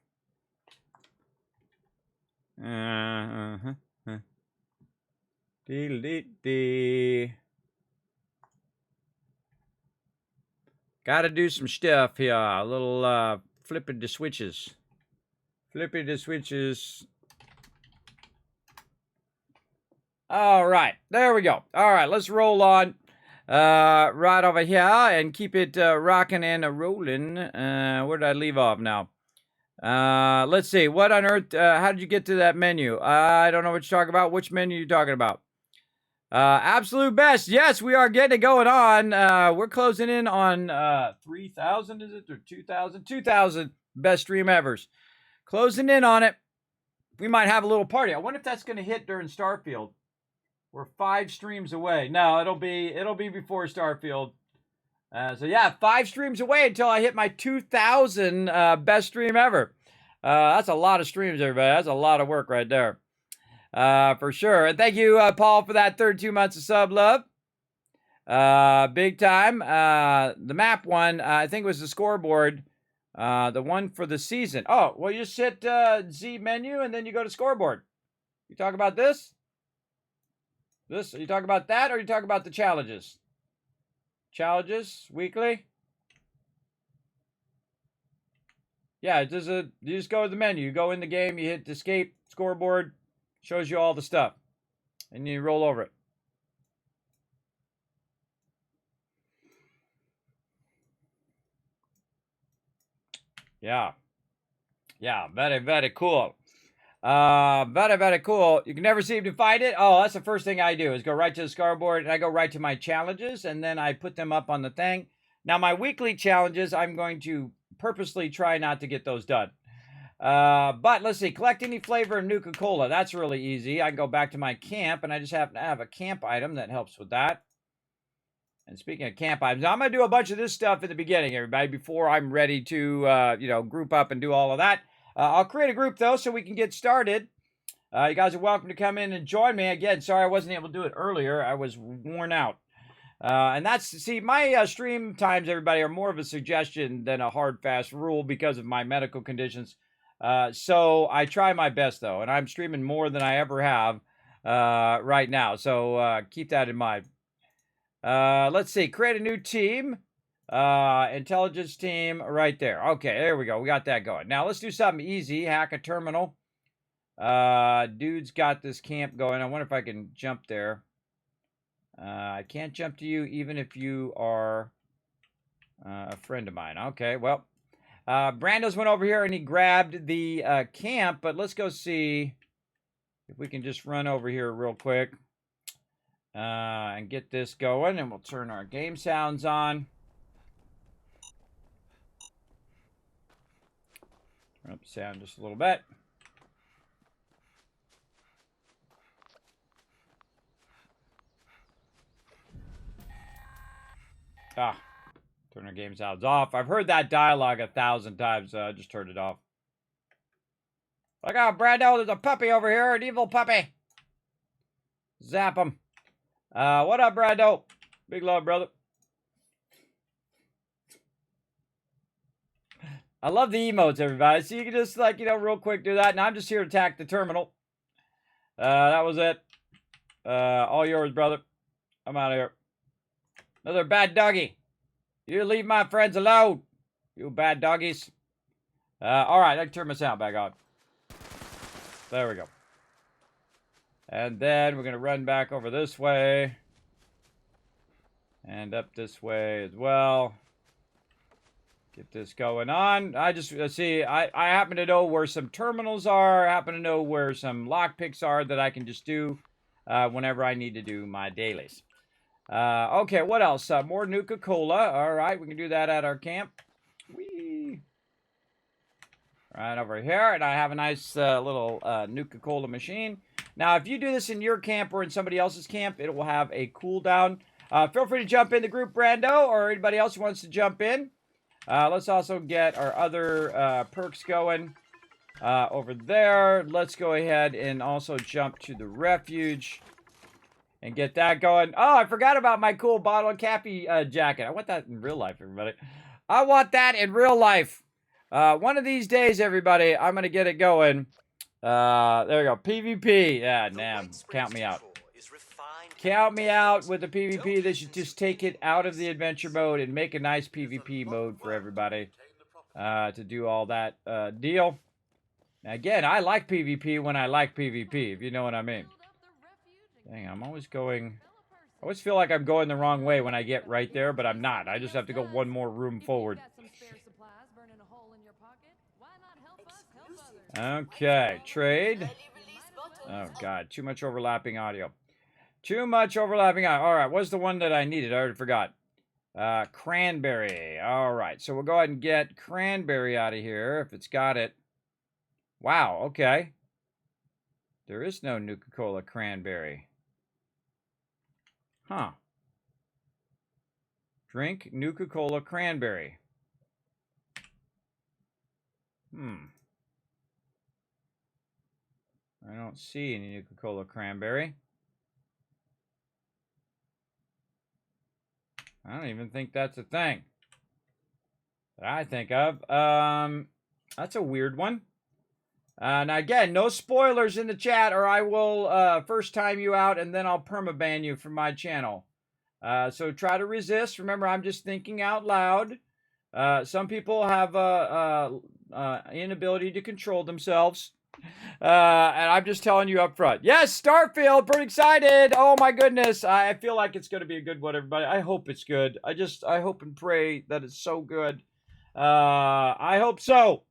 Got to do some stuff here. A little flipping the switches. Flipping the switches. All right, there we go. All right, let's roll on right over here and keep it rocking and rolling. Where did I leave off now? Let's see. What on earth? How did you get to that menu? I don't know what you're talking about. Which menu are you talking about? Absolute best. Yes, we are getting it going on. We're closing in on 3,000, is it? Or 2,000? 2,000 best stream evers. Closing in on it. We might have a little party. I wonder if that's going to hit during Starfield. We're 5 streams away. No, it'll be before Starfield. So yeah, 5 streams away until I hit my 2,000 best stream ever. That's a lot of streams, everybody. That's a lot of work right there. For sure. And thank you, Paul, for that 32 months of sub love. Big time. The map one, I think it was the scoreboard. The one for the season. Oh, well, you just hit Z menu and then you go to scoreboard. You talk about this? This? Are you talking about that, or are you talking about the challenges? Challenges weekly? Yeah, you just go to the menu. You go in the game, you hit escape, scoreboard, shows you all the stuff, and you roll over it. Yeah. Yeah, very, very cool. Very, very cool. You can never seem to find it. Oh, that's the first thing I do is go right to the scoreboard, and I go right to my challenges, and then I put them up on the thing. Now, my weekly challenges, I'm going to purposely try not to get those done. But let's see. Collect any flavor of Nuka-Cola. That's really easy. I can go back to my camp, and I just happen to have a camp item that helps with that. And speaking of camp items, now I'm going to do a bunch of this stuff at the beginning, everybody, before I'm ready to, group up and do all of that. I'll create a group, though, so we can get started. You guys are welcome to come in and join me. Again, sorry I wasn't able to do it earlier. I was worn out. And my stream times, everybody, are more of a suggestion than a hard, fast rule because of my medical conditions. So I try my best, though, and I'm streaming more than I ever have right now. So keep that in mind. Let's see. Create a new team. Intelligence team right there. Okay, there we go. We got that going. Now let's do something easy. Hack a terminal. Dude's got this camp going. I wonder if I can jump there. I can't jump to you even if you are a friend of mine. Okay, well, Brando's went over here and he grabbed the camp, but let's go see if we can just run over here real quick and get this going, and we'll turn our game sounds on. Turn up the sound just a little bit. Turn our game sounds off. I've heard that dialogue 1,000 times, so I just turned it off. Look out, Brando, there's a puppy over here, an evil puppy. Zap him. What up, Brando? Big love, brother. I love the emotes, everybody. So you can just, like, you know, real quick do that. Now I'm just here to attack the terminal. That was it. All yours, brother. I'm out of here. Another bad doggy. You leave my friends alone, you bad doggies. All right, I can turn my sound back on. There we go. And then we're going to run back over this way. And up this way as well. Get this going on. I just, see, I happen to know where some terminals are. I happen to know where some lockpicks are that I can just do whenever I need to do my dailies. Okay, what else? More Nuka-Cola. All right, we can do that at our camp. Whee! Right over here, and I have a nice little Nuka-Cola machine. Now, if you do this in your camp or in somebody else's camp, it will have a cooldown. Feel free to jump in the group, Brando, or anybody else who wants to jump in. Let's also get our other perks going over there. Let's go ahead and also jump to the refuge and get that going. Oh, I forgot about my cool bottle and cappy jacket. I want that in real life, everybody. I want that in real life. One of these days, everybody, I'm going to get it going. There we go. PvP. Yeah, damn. Count me out. Count me out with the PvP. They should just take it out of the adventure mode and make a nice PvP mode for everybody to do all that deal. Now, again, I like PvP when I like PvP, if you know what I mean. Dang, I'm always going... I always feel like I'm going the wrong way when I get right there, but I'm not. I just have to go one more room forward. Okay, trade. Oh, God, too much overlapping audio. Too much overlapping audio. All right, what's the one that I needed? I already forgot. Cranberry. All right, so we'll go ahead and get cranberry out of here if it's got it. Wow, okay. There is no Nuka-Cola cranberry. Huh. Drink Nuka-Cola cranberry. I don't see any Nuka-Cola cranberry. I don't even think that's a thing that I think of. That's a weird one. Now, again, no spoilers in the chat or I will first time you out and then I'll permaban you from my channel. So try to resist. Remember, I'm just thinking out loud. Some people have inability to control themselves. And I'm just telling you up front. Yes, Starfield, pretty excited. Oh my goodness. I feel like it's going to be a good one, everybody. I hope it's good. I hope and pray that it's so good. I hope so.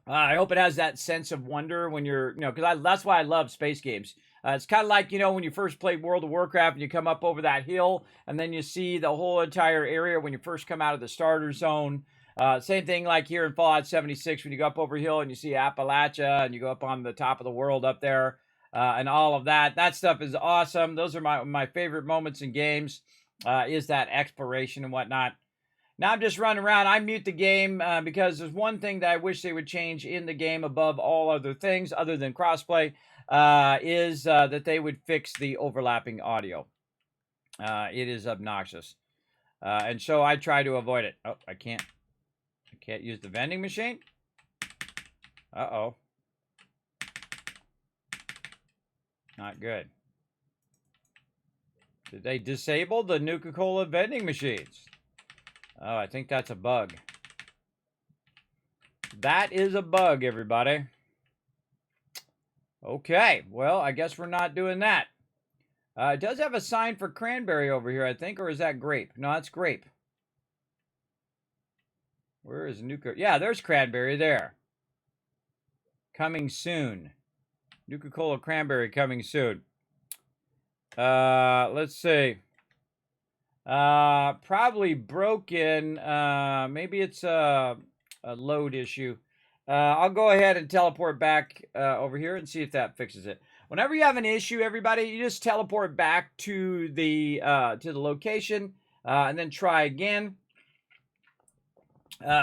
I hope it has that sense of wonder when you're, you know, because that's why I love space games. It's kind of like, you know, when you first played World of Warcraft and you come up over that hill and then you see the whole entire area when you first come out of the starter zone. Same thing like here in Fallout 76 when you go up over hill and you see Appalachia and you go up on the top of the world up there and all of that. That stuff is awesome. Those are my favorite moments in games is that exploration and whatnot. Now I'm just running around. I mute the game because there's one thing that I wish they would change in the game above all other things other than crossplay is that they would fix the overlapping audio. It is obnoxious. And so I try to avoid it. Oh, I can't use the vending machine. Uh-oh. Not good. Did they disable the Nuka-Cola vending machines? Oh, I think that's a bug. That is a bug, everybody. Okay, well, I guess we're not doing that. It does have a sign for cranberry over here, I think, or is that grape? No, that's grape. Where is Nuka? Yeah, there's cranberry there. Coming soon. Nuka-Cola cranberry coming soon. Let's see. Probably broken. Maybe it's a load issue. I'll go ahead and teleport back over here and see if that fixes it. Whenever you have an issue, everybody, you just teleport back to the location and then try again.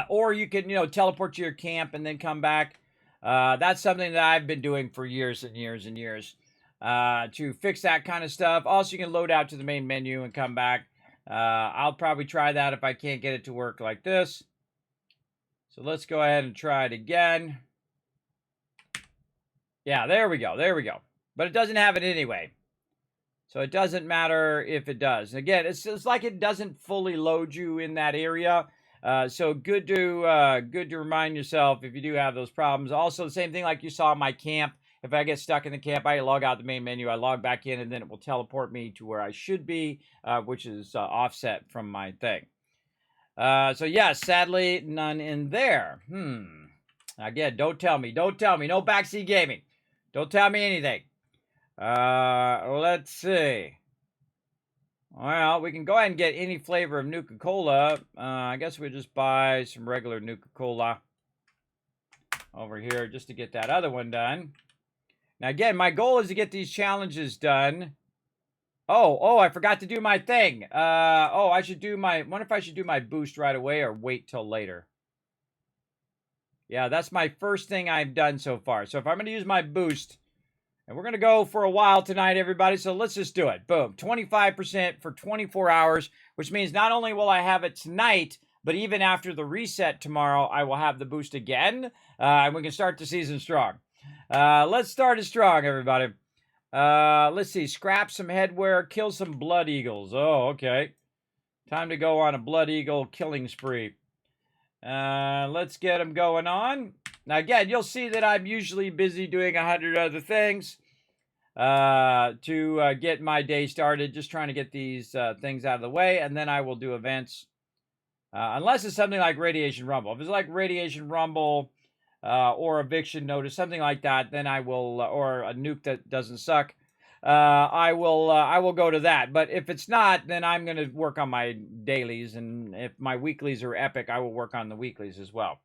Or you can, teleport to your camp and then come back. That's something that I've been doing for years and years and years to fix that kind of stuff. Also, you can load out to the main menu and come back. I'll probably try that if I can't get it to work like this. So let's go ahead and try it again. Yeah, there we go. There we go. But it doesn't have it anyway. So it doesn't matter if it does. Again, it's like it doesn't fully load you in that area. So good to remind yourself if you do have those problems. Also, the same thing like you saw in my camp. If I get stuck in the camp, I log out the main menu, I log back in, and then it will teleport me to where I should be, which is offset from my thing. So yes, sadly, none in there. Again, don't tell me. Don't tell me. No backseat gaming. Don't tell me anything. Let's see. Well, we can go ahead and get any flavor of Nuka-Cola. I guess we just buy some regular Nuka-Cola over here just to get that other one done. Now, again, my goal is to get these challenges done. Oh, I forgot to do my thing. I should do my... wonder if I should do my boost right away or wait till later. Yeah, that's my first thing I've done so far. So if I'm going to use my boost... and we're going to go for a while tonight, everybody, so let's just do it. Boom, 25% for 24 hours, which means not only will I have it tonight, but even after the reset tomorrow, I will have the boost again, and we can start the season strong. Let's start it strong, everybody. Let's see, scrap some headwear, kill some blood eagles. Oh, okay. Time to go on a blood eagle killing spree. Let's get them going on. Now, again, you'll see that I'm usually busy doing 100 other things to get my day started, just trying to get these things out of the way, and then I will do events. Unless it's something like Radiation Rumble. If it's like Radiation Rumble or Eviction Notice, something like that, then I will, or a nuke that doesn't suck, I will go to that. But if it's not, then I'm going to work on my dailies, and if my weeklies are epic, I will work on the weeklies as well.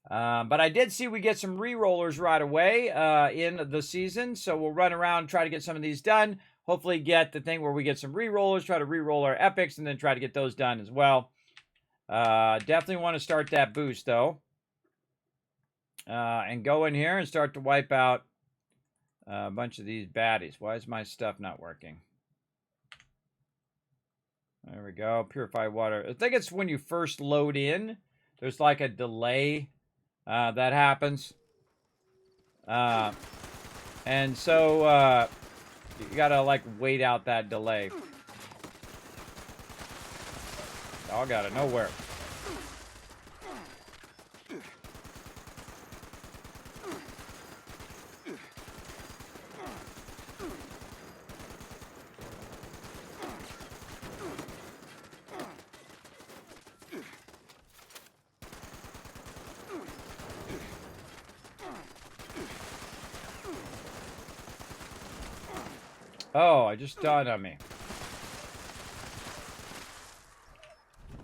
But I did see we get some re-rollers right away in the season, so we'll run around and try to get some of these done. Hopefully get the thing where we get some re-rollers, try to re-roll our epics, and then try to get those done as well. Definitely want to start that boost, though. And go in here and start to wipe out a bunch of these baddies. Why is my stuff not working? There we go. Purify water. I think it's when you first load in. There's like a delay that happens. And so you gotta like wait out that delay. Dog out of nowhere. Oh, it just dawned on me.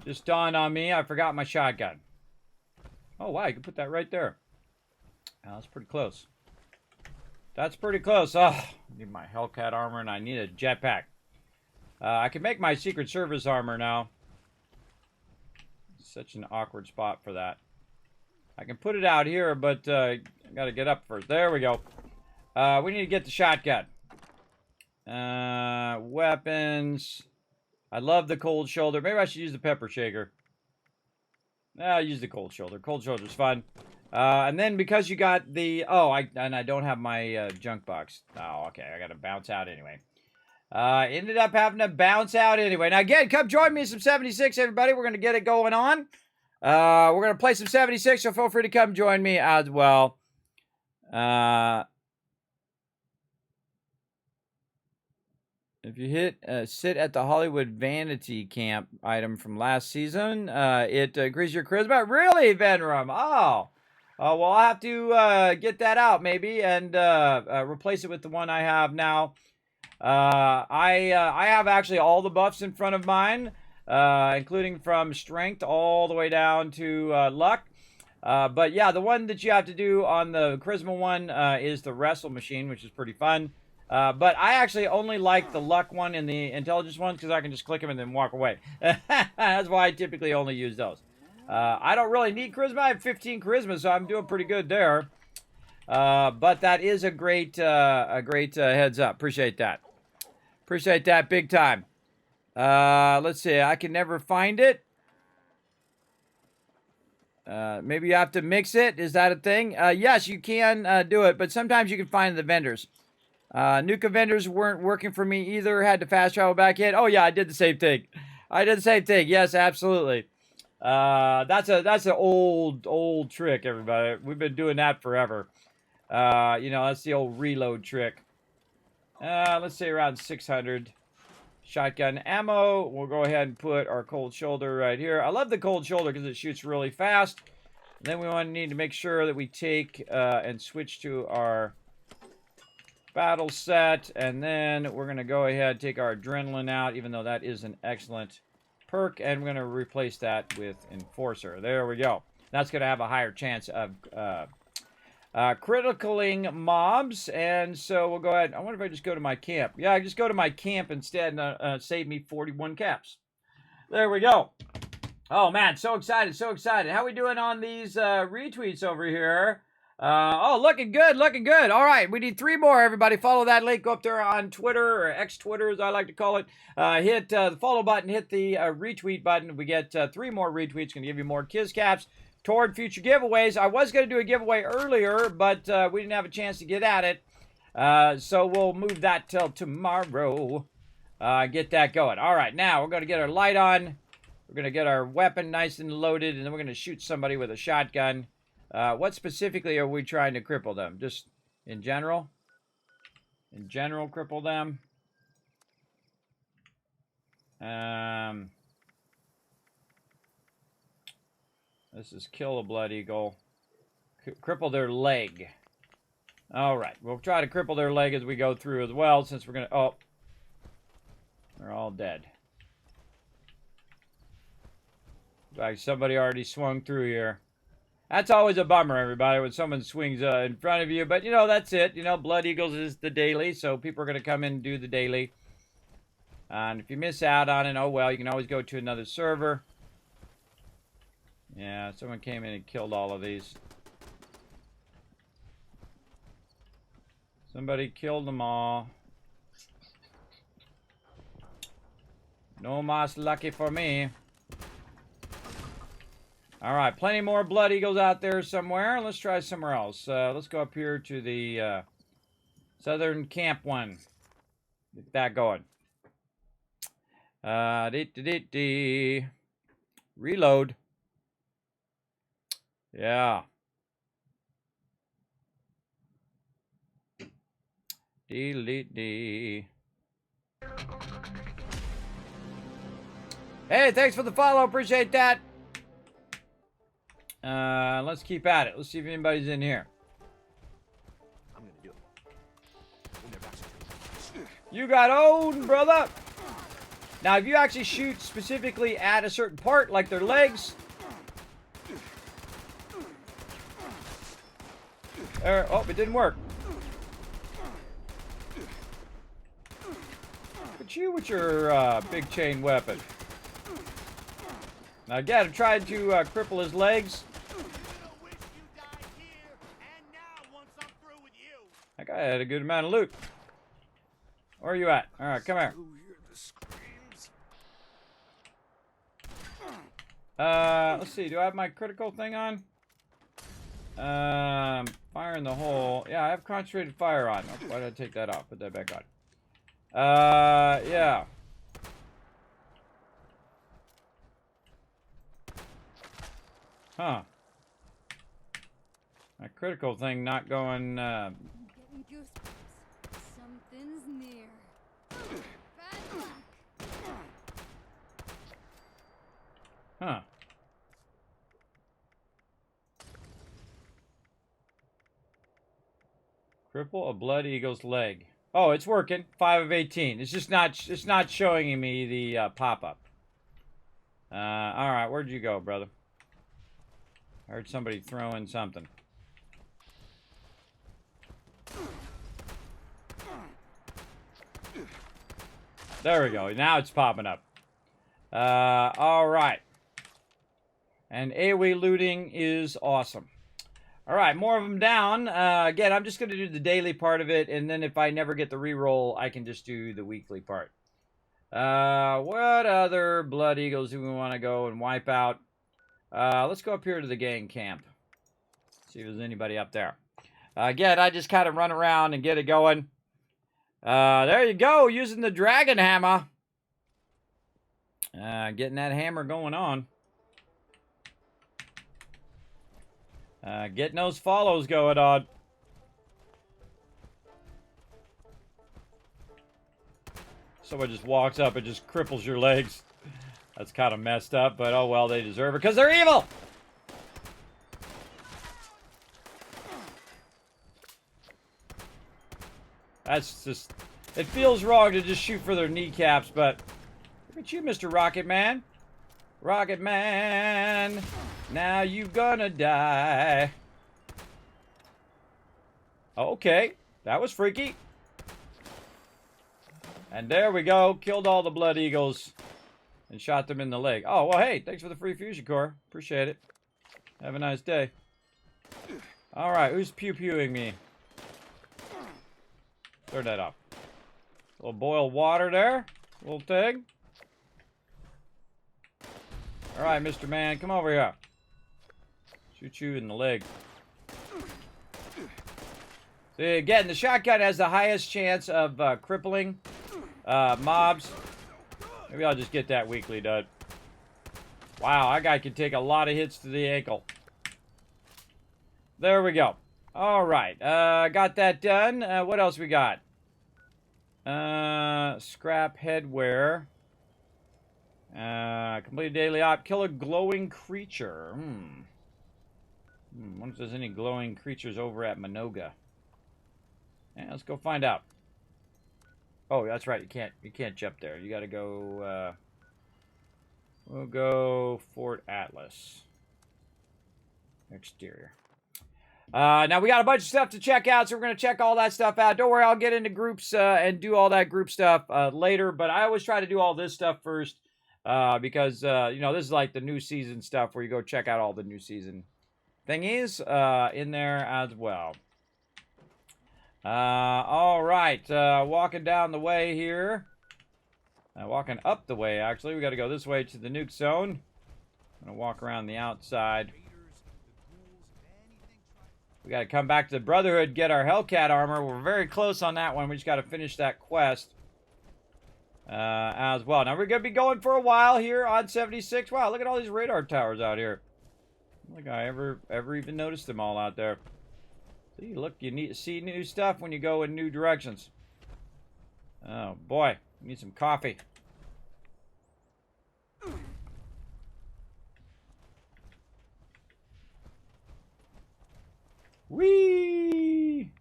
Just dawned on me, I forgot my shotgun. Oh, wow, you can put that right there. Oh, that's pretty close. That's pretty close. Oh, I need my Hellcat armor and I need a jetpack. I can make my Secret Service armor now. Such an awkward spot for that. I can put it out here, but I gotta get up first. There we go. We need to get the shotgun. Weapons. I love the cold shoulder. Maybe I should use the pepper shaker. I'll use the cold shoulder. Cold shoulder's fun. And then because you got the... I don't have my junk box. Oh, okay. I got to bounce out anyway. Ended up having to bounce out anyway. Now, again, come join me in some 76, everybody. We're going to get it going on. We're going to play some 76, so feel free to come join me as well. If you sit at the Hollywood Vanity Camp item from last season, it increases your charisma. Really, Venrum? Oh. Well, I'll have to get that out maybe and replace it with the one I have now. I have actually all the buffs in front of mine, including from strength all the way down to luck. But yeah, the one that you have to do on the charisma one is the wrestle machine, which is pretty fun. But I actually only like the luck one and the intelligence ones because I can just click them and then walk away. That's why I typically only use those. I don't really need charisma. I have 15 charisma, so I'm doing pretty good there. But that is a great heads up. Appreciate that. Appreciate that big time. Let's see. I can never find it. Maybe you have to mix it. Is that a thing? Yes, you can do it, but sometimes you can find the vendors. Nuke vendors weren't working for me either. Had to fast travel back in. Oh yeah, I did the same thing. Yes, absolutely. That's an old trick, everybody. We've been doing that forever. That's the old reload trick. Let's say around 600. Shotgun ammo. We'll go ahead and put our cold shoulder right here. I love the cold shoulder because it shoots really fast. And then we need to make sure that we take and switch to our battle set, and then we're going to go ahead and take our adrenaline out, even though that is an excellent perk, and we're going to replace that with Enforcer. There we go. That's going to have a higher chance of criticaling mobs, and so we'll go ahead. I wonder if I just go to my camp. Yeah, I just go to my camp instead and save me 41 caps. There we go. Oh, man, so excited, so excited. How we doing on these retweets over here? Oh, looking good, looking good. All right, we need 3 more, everybody. Follow that link. Go up there on Twitter, or X-Twitter, as I like to call it. Hit the follow button, hit the retweet button. We get 3 more retweets. Going to give you more Kiz Caps toward future giveaways. I was going to do a giveaway earlier, but we didn't have a chance to get at it. So we'll move that till tomorrow. Get that going. All right, now we're going to get our light on. We're going to get our weapon nice and loaded, and then we're going to shoot somebody with a shotgun. What specifically are we trying to cripple them? Just in general? In general, cripple them? This is kill a blood eagle. Cripple their leg. Alright, we'll try to cripple their leg as we go through as well, since we're going to... Oh. They're all dead. In fact, somebody already swung through here. That's always a bummer, everybody, when someone swings in front of you. But, that's it. Blood Eagles is the daily, so people are going to come in and do the daily. And if you miss out on it, oh well, you can always go to another server. Yeah, someone came in and killed all of these. Somebody killed them all. No mas lucky for me. All right, plenty more Blood Eagles out there somewhere. Let's try somewhere else. Let's go up here to the southern camp one. Get that going. Reload. Yeah. Delete. Hey, thanks for the follow. Appreciate that. Let's keep at it. Let's see if anybody's in here. I'm gonna do it. You got owned, brother. Now, if you actually shoot specifically at a certain part, like their legs. Oh, it didn't work. But you with your big chain weapon. Now, again, I'm trying to cripple his legs. That guy had a good amount of loot. Where are you at? All right, come here. Let's see. Do I have my critical thing on? Fire in the hole. Yeah, I have concentrated fire on. Oh, why did I take that off? Put that back Yeah. Huh. My critical thing not going, I'm getting goosebumps. Something's near. Bad luck. Huh. Cripple a blood eagle's leg. Oh, it's working. 5 of 18. It's not showing me the pop-up. Alright, where'd you go, brother? I heard somebody throwing something. There we go. Now it's popping up. Alright. And AoE looting is awesome. Alright, more of them down. Again, I'm just going to do the daily part of it, and then if I never get the reroll, I can just do the weekly part. What other Blood Eagles do we want to go and wipe out? Let's go up here to the gang camp. See if there's anybody up there. Again, I just kind of run around and get it going. There you go, using the dragon hammer. Getting that hammer going on. Getting those follows going on. Someone just walks up and just cripples your legs. That's kind of messed up, but oh well, they deserve it because they're evil! That's just... It feels wrong to just shoot for their kneecaps, but... Look at you, Mr. Rocket Man. Rocket Man, now you gonna die. Okay, that was freaky. And there we go, killed all the Blood Eagles and shot them in the leg. Oh, well, hey, thanks for the free fusion core. Appreciate it. Have a nice day. All right, who's pew-pewing me? Turn that off. A little boiled water there. Little thing. All right, Mr. Man, come over here. Shoot you in the leg. See, again, the shotgun has the highest chance of crippling mobs. Maybe I'll just get that weekly done. Wow, that guy can take a lot of hits to the ankle. There we go. All right, got that done. What else we got? Scrap headwear. Complete daily op. Kill a glowing creature. Wonder if there's any glowing creatures over at Minoga. Yeah, let's go find out. Oh, that's right. You can't jump there. You gotta go, we'll go Fort Atlas. Exterior. Now we got a bunch of stuff to check out, so we're going to check all that stuff out. Don't worry, I'll get into groups and do all that group stuff later, but I always try to do all this stuff first because, you know, this is like the new season stuff where you go check out all the new season thingies in there as well. All right, walking down the way here. Walking up the way, actually. We got to go this way to the nuke zone. I'm going to walk around the outside. We got to come back to the Brotherhood, get our Hellcat armor. We're very close on that one. We just got to finish that quest as well. Now, we're going to be going for a while here on 76. Wow, look at all these radar towers out here. I don't think I ever even noticed them all out there. See, look, you need to see new stuff when you go in new directions. Oh, boy. Need some coffee. Whee!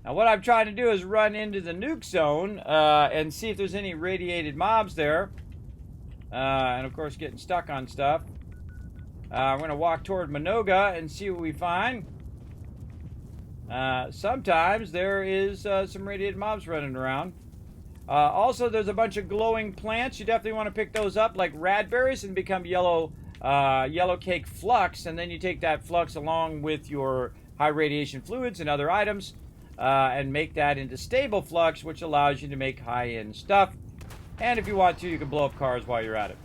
Now what I'm trying to do is run into the nuke zone and see if there's any radiated mobs there. And of course getting stuck on stuff. I'm going to walk toward Minoga and see what we find. Sometimes there is some radiated mobs running around. Also, there's a bunch of glowing plants. You definitely want to pick those up, like radberries, and become yellow cake flux, and then you take that flux along with your high radiation fluids and other items and make that into stable flux, which allows you to make high-end stuff. And if you want to, you can blow up cars while you're at it.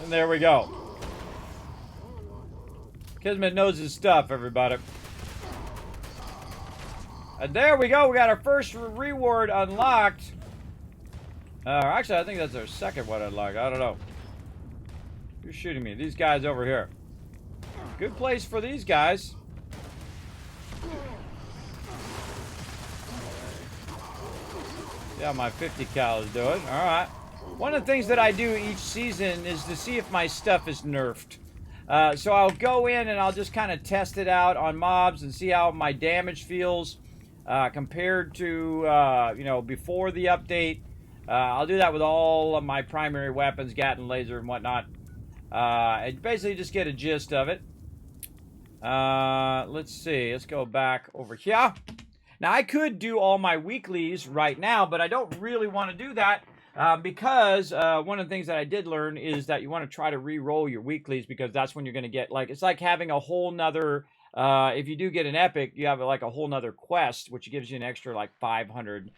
And there we go. Kismet knows his stuff, everybody. And there we go. We got our first reward unlocked. Actually, I think that's our second one unlocked. I don't know. Who's shooting me? These guys over here. Good place for these guys. See how my 50 cal is doing. Alright. One of the things that I do each season is to see if my stuff is nerfed. So I'll go in and I'll just kind of test it out on mobs and see how my damage feels compared to, you know, before the update. I'll do that with all of my primary weapons, Gatling laser and whatnot. And basically just get a gist of it. Let's see. Let's go back over here. Now, I could do all my weeklies right now, but I don't really want to do that because one of the things that I did learn is that you want to try to re-roll your weeklies because that's when you're going to get, like, it's like having a whole nother, if you do get an epic, you have, like, a whole nother quest, which gives you an extra, like, 500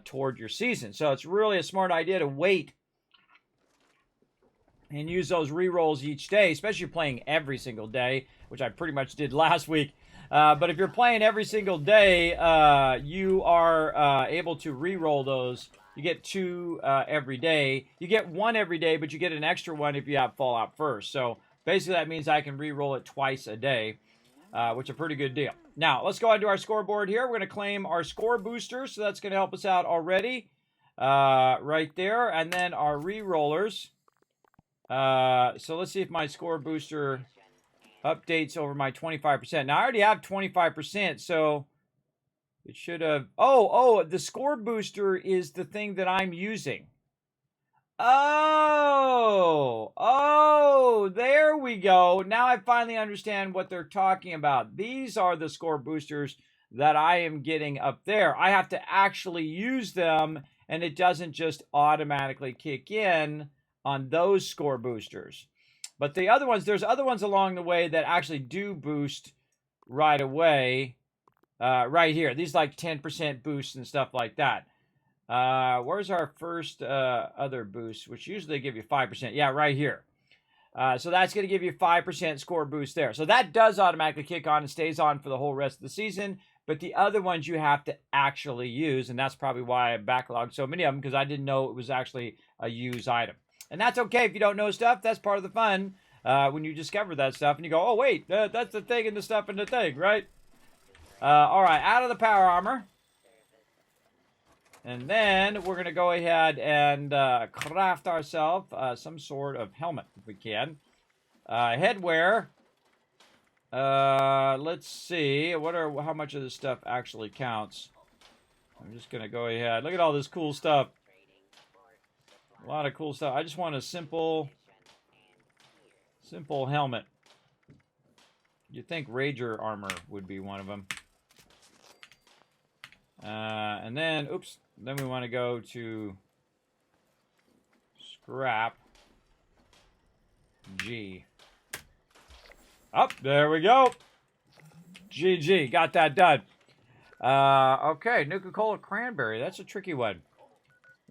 toward your season. So it's really a smart idea to wait and use those re-rolls each day, especially if you're playing every single day, which I pretty much did last week. But if you're playing every single day, you are able to re-roll those. You get 2 every day. You get 1 every day, but you get an extra one if you have Fallout first. So basically that means I can re-roll it twice a day, which is a pretty good deal. Now, let's go into our scoreboard here. We're going to claim our score booster, so that's going to help us out already. Right there. And then our re-rollers. So let's see if my score booster updates over my 25%. Now, I already have 25%, so it should have... Oh, the score booster is the thing that I'm using. Oh, there we go. Now I finally understand what they're talking about. These are the score boosters that I am getting up there. I have to actually use them, and it doesn't just automatically kick in on those score boosters. But the other ones, there's other ones along the way that actually do boost right away. Right here. These like 10% boosts and stuff like that. Where's our first other boost, which usually give you 5%? Yeah, right here. So that's going to give you 5% score boost there. So that does automatically kick on and stays on for the whole rest of the season. But the other ones you have to actually use, and that's probably why I backlogged so many of them, because I didn't know it was actually a use item. And that's okay if you don't know stuff. That's part of the fun when you discover that stuff and you go, oh, wait, that's the thing and the stuff and the thing, right? All right, out of the power armor. And then we're going to go ahead and craft ourselves some sort of helmet, if we can. Headwear. Let's see. How much of this stuff actually counts? I'm just going to go ahead. Look at all this cool stuff. A lot of cool stuff. I just want a simple helmet. You'd think Rager armor would be one of them. And then, oops, then we want to go to scrap G. Up, there we go. GG, got that done. Okay, Nuka-Cola Cranberry. That's a tricky one.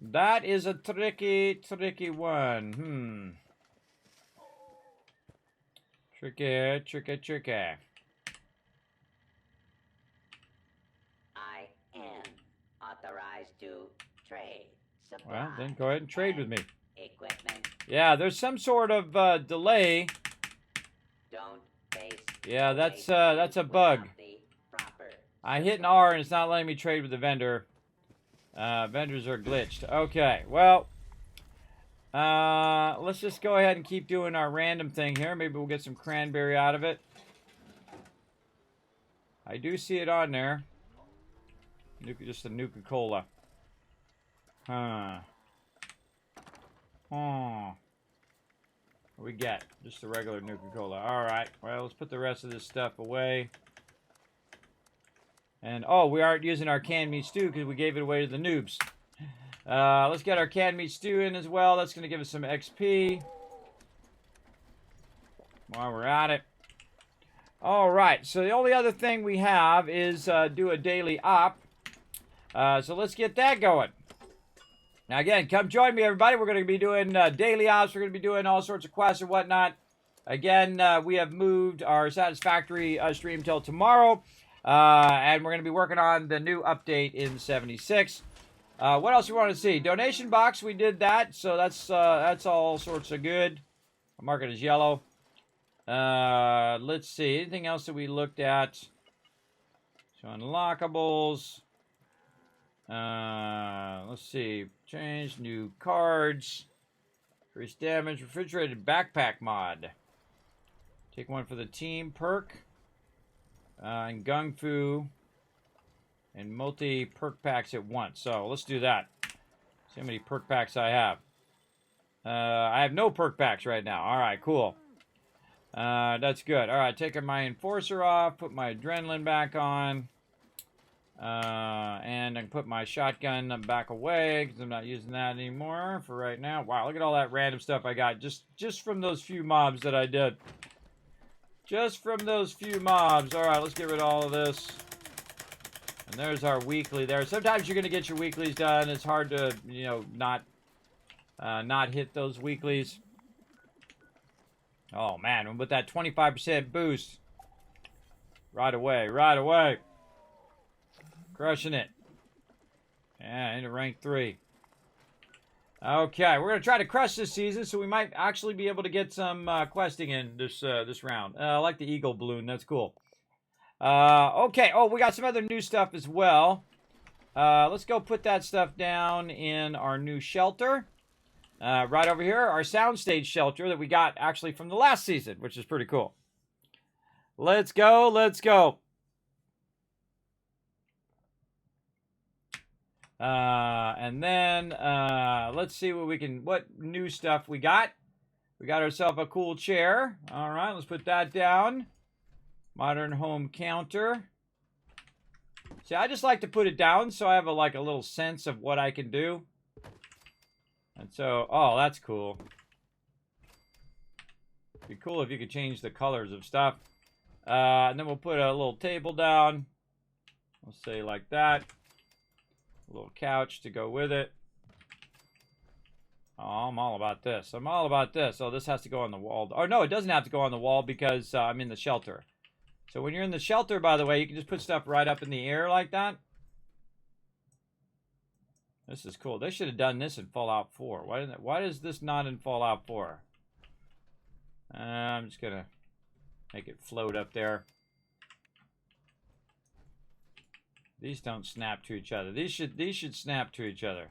That is a tricky one. Tricky. I am authorized to trade. Well, then go ahead and trade with me. Equipment. Yeah, there's some sort of delay. Don't face. Yeah, that's a bug. I hit an R and it's not letting me trade with the vendor. Vendors are glitched. Okay, well, let's just go ahead and keep doing our random thing here. Maybe we'll get some cranberry out of it. I do see it on there. Just a Nuka-Cola. Huh. What we got? Just a regular Nuka-Cola. Alright, well, let's put the rest of this stuff away. And, oh, we aren't using our canned meat stew because we gave it away to the noobs. Let's get our canned meat stew in as well. That's going to give us some XP. While we're at it. Alright, so the only other thing we have is do a daily op. So let's get that going. Now, again, come join me, everybody. We're going to be doing daily ops. We're going to be doing all sorts of quests and whatnot. Again, we have moved our Satisfactory stream till tomorrow. And we're going to be working on the new update in 76. What else you want to see? Donation box, we did that, so that's all sorts of good. I'll mark it as yellow. Let's see, anything else that we looked at? So unlockables. Let's see, change new cards. Increase damage, refrigerated backpack mod. Take one for the team perk. And Gung Fu. And multi perk packs at once. So let's do that. See how many perk packs I have. I have no perk packs right now. Alright, cool. That's good. Alright, taking my enforcer off. Put my adrenaline back on. And I can put my shotgun back away because I'm not using that anymore for right now. Wow, look at all that random stuff I got just from those few mobs that I did. Just from those few mobs. Alright, let's get rid of all of this. And there's our weekly there. Sometimes you're going to get your weeklies done. It's hard to, you know, not hit those weeklies. Oh, man. With that 25% boost. Right away. Right away. Crushing it. Yeah, into rank 3. Okay, we're going to try to crush this season, so we might actually be able to get some questing in this round. I like the eagle balloon. That's cool. Okay. Oh, we got some other new stuff as well. Let's go put that stuff down in our new shelter. Right over here, our soundstage shelter that we got actually from the last season, which is pretty cool. Let's go. Let's go. And then, let's see what new stuff we got. We got ourselves a cool chair. All right, let's put that down. Modern home counter. See, I just like to put it down so I have a little sense of what I can do. And so, oh, that's cool. It'd be cool if you could change the colors of stuff. And then we'll put a little table down. We'll say like that. A little couch to go with it. Oh, I'm all about this. I'm all about this. Oh, this has to go on the wall. Oh, no, it doesn't have to go on the wall because I'm in the shelter. So when you're in the shelter, by the way, you can just put stuff right up in the air like that. This is cool. They should have done this in Fallout 4. Why is this not in Fallout 4? I'm just going to make it float up there. These don't snap to each other. These should snap to each other.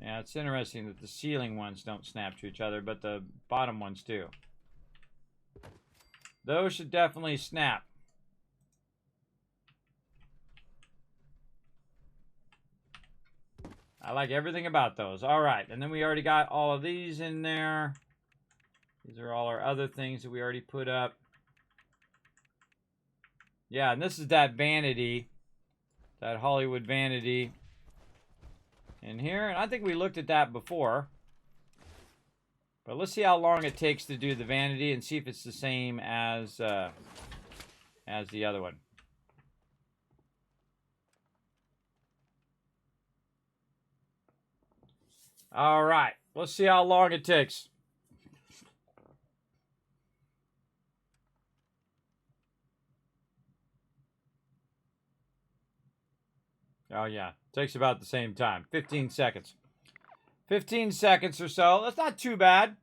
Yeah, it's interesting that the ceiling ones don't snap to each other, but the bottom ones do. Those should definitely snap. I like everything about those. All right, and then we already got all of these in there. These are all our other things that we already put up. Yeah, and this is that vanity. That Hollywood vanity in here. And I think we looked at that before. But let's see how long it takes to do the vanity and see if it's the same as the other one. All right, let's see how long it takes. Oh, yeah. Takes about the same time. 15 seconds. 15 seconds or so. That's not too bad.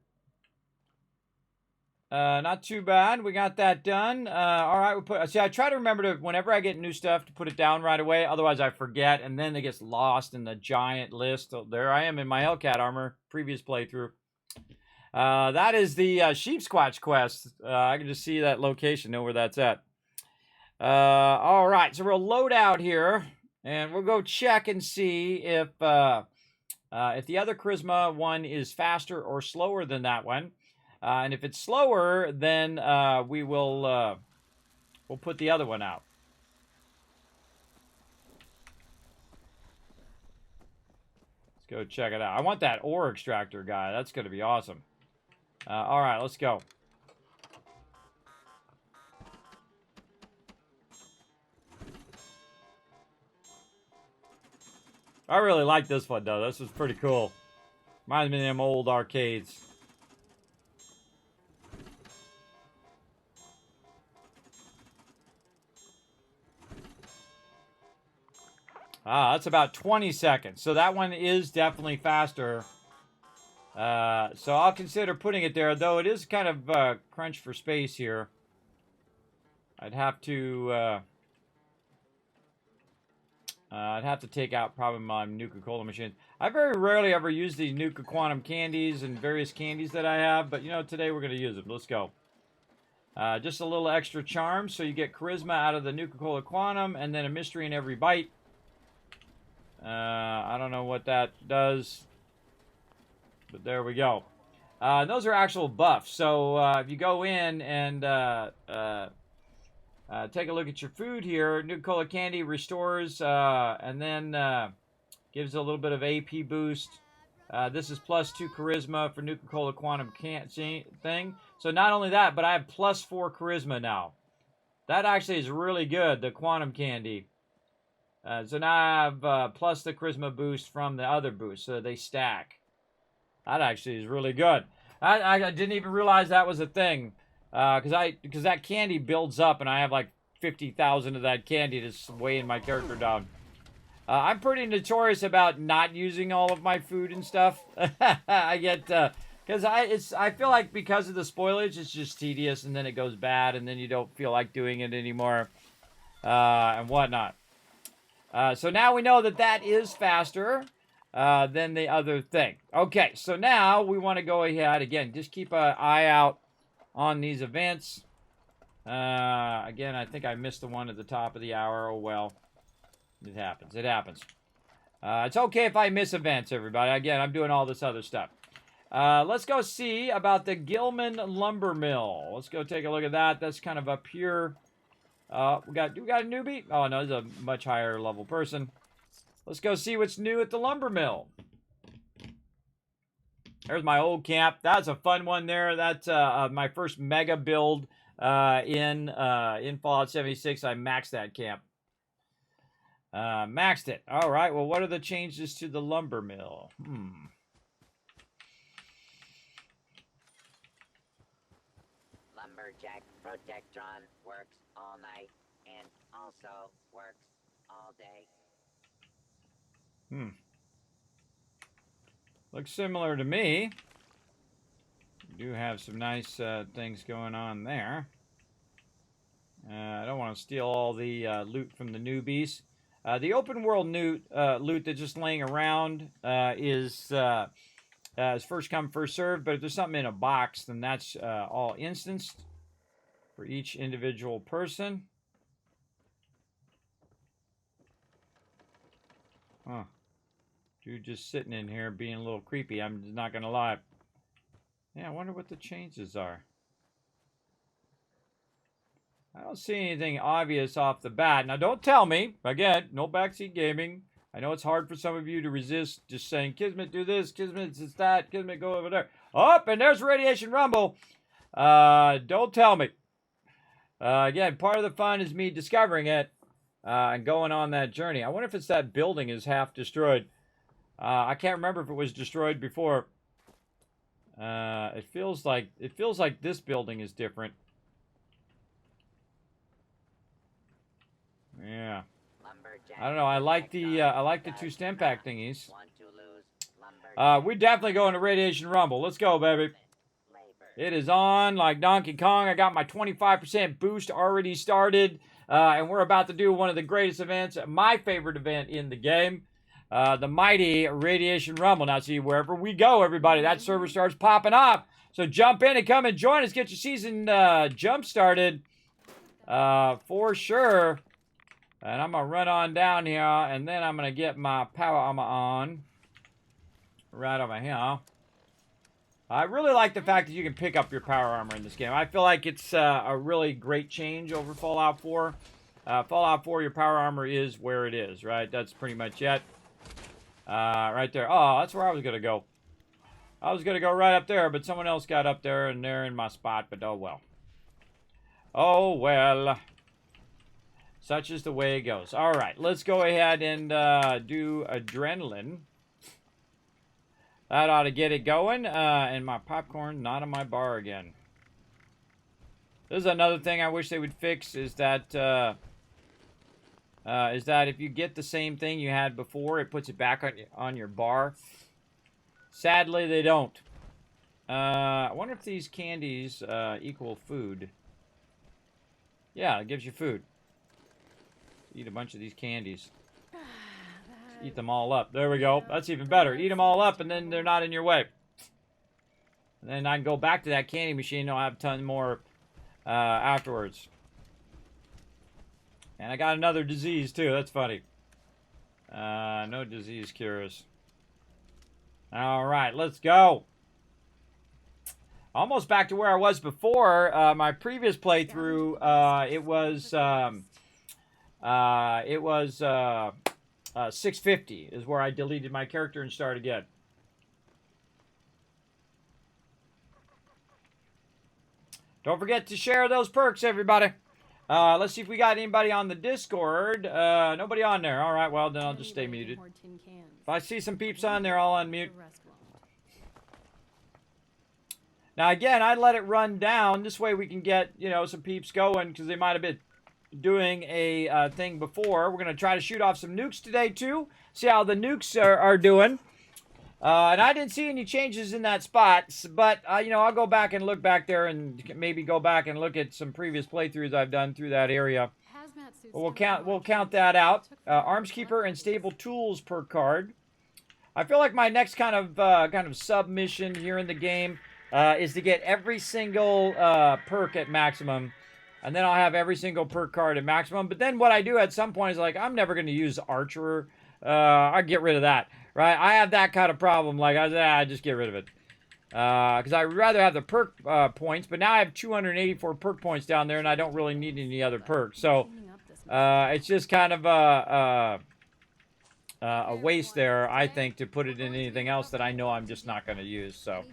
Not too bad. We got that done. All right. See, I try to remember to, whenever I get new stuff, to put it down right away. Otherwise, I forget, and then it gets lost in the giant list. So there I am in my Hellcat armor. Previous playthrough. That is the Sheep Squatch quest. I can just see that location, know where that's at. All right. So we'll load out here. And we'll go check and see if the other Charisma one is faster or slower than that one. And if it's slower, then we'll put the other one out. Let's go check it out. I want that ore extractor guy. That's going to be awesome. All right, let's go. I really like this one, though. This was pretty cool. Reminds me of them old arcades. Ah, that's about 20 seconds. So that one is definitely faster. So I'll consider putting it there, though it is kind of crunch for space here. I'd have to take out probably my Nuka-Cola machine. I very rarely ever use these Nuka Quantum candies and various candies that I have, but you know, today we're going to use them. Let's go. Just a little extra charm, so you get charisma out of the Nuka-Cola Quantum, and then a mystery in every bite. I don't know what that does, but there we go. Those are actual buffs, so if you go in and take a look at your food here, Nuka-Cola candy restores and then gives a little bit of AP boost. This is +2 charisma for Nuka-Cola Quantum thing. So not only that, but I have +4 charisma now. That actually is really good, the Quantum candy. So now I have plus the charisma boost from the other boost, so they stack. That actually is really good. I didn't even realize that was a thing, because that candy builds up, and I have like 50,000 of that candy that's weighing my character down. I'm pretty notorious about not using all of my food and stuff. I get because I feel like because of the spoilage, it's just tedious, and then it goes bad, and then you don't feel like doing it anymore, and whatnot. So now we know that that is faster than the other thing. Okay, so now we want to go ahead again. Just keep an eye out on these events. Again, I think I missed the one at the top of the hour. Oh well. It happens. It happens. It's okay if I miss events, everybody. Again, I'm doing all this other stuff. Let's go see about the Gilman Lumber Mill. Let's go take a look at that. That's kind of up here. We got a newbie? Oh, no, this is a much higher level person. Let's go see what's new at the lumber mill. There's my old camp. That's a fun one there. That's my first mega build in Fallout 76. I maxed that camp. Maxed it. All right. Well, what are the changes to the lumber mill? Lumberjack Protectron works all night and also works all day. Looks similar to me. Do have some nice things going on there. I don't want to steal all the loot from the newbies. The open world loot that's just laying around is first come, first served. But if there's something in a box, then that's all instanced for each individual person. Huh. Dude just sitting in here being a little creepy. I'm just not going to lie. Yeah, I wonder what the changes are. I don't see anything obvious off the bat. Now, don't tell me. Again, no backseat gaming. I know it's hard for some of you to resist just saying, Kismet, do this. Kismet, it's that. Kismet, go over there. Oh, and there's Radiation Rumble. Don't tell me. Again, part of the fun is me discovering it and going on that journey. I wonder if it's that building is half destroyed. I can't remember if it was destroyed before. It feels like this building is different. Yeah. I don't know. I like the two stem pack thingies. We're definitely going to Radiation Rumble. Let's go, baby. It is on like Donkey Kong. I got my 25% boost already started. And we're about to do one of the greatest events, my favorite event in the game. The mighty Radiation Rumble. Now, see, wherever we go, everybody, that server starts popping up. So jump in and come and join us. Get your season jump started for sure. And I'm going to run on down here, and then I'm going to get my power armor on right over here. I really like the fact that you can pick up your power armor in this game. I feel like it's a really great change over Fallout 4. Fallout 4, your power armor is where it is, right? That's pretty much it. Right there. Oh, that's where I was going to go. I was going to go right up there, but someone else got up there, and they're in my spot, but oh well. Oh well. Such is the way it goes. All right, let's go ahead and do adrenaline. That ought to get it going. And my popcorn not on my bar again. This is another thing I wish they would fix is that is that if you get the same thing you had before, it puts it back on your bar. Sadly, they don't. I wonder if these candies equal food. Yeah, it gives you food. Eat a bunch of these candies. Eat them all up. There we go. That's even better. Eat them all up, and then they're not in your way. And then I can go back to that candy machine. I'll have a ton more afterwards. And I got another disease, too. That's funny. No disease cures. All right, let's go. Almost back to where I was before. My previous playthrough, it was 650 is where I deleted my character and started again. Don't forget to share those perks, everybody. Let's see if we got anybody on the Discord. Nobody on there. All right, well, then I'll just stay muted. If I see some peeps on there, I'll unmute. Now, again, I let it run down. This way we can get, you know, some peeps going because they might have been doing a thing before. We're going to try to shoot off some nukes today, too. See how the nukes are doing. And I didn't see any changes in that spot. But, you know, I'll go back and look back there and maybe go back and look at some previous playthroughs I've done through that area. But we'll count that out. Armskeeper and stable tools per card. I feel like my next kind of submission here in the game is to get every single perk at maximum. And then I'll have every single perk card at maximum. But then what I do at some point is like, I'm never going to use Archer. I'll get rid of that. Right? I have that kind of problem. Like, I just get rid of it. Because I'd rather have the perk points. But now I have 284 perk points down there. And I don't really need any other perks. So, it's just kind of a waste there, I think, to put it in anything else that I know I'm just not going to use. So.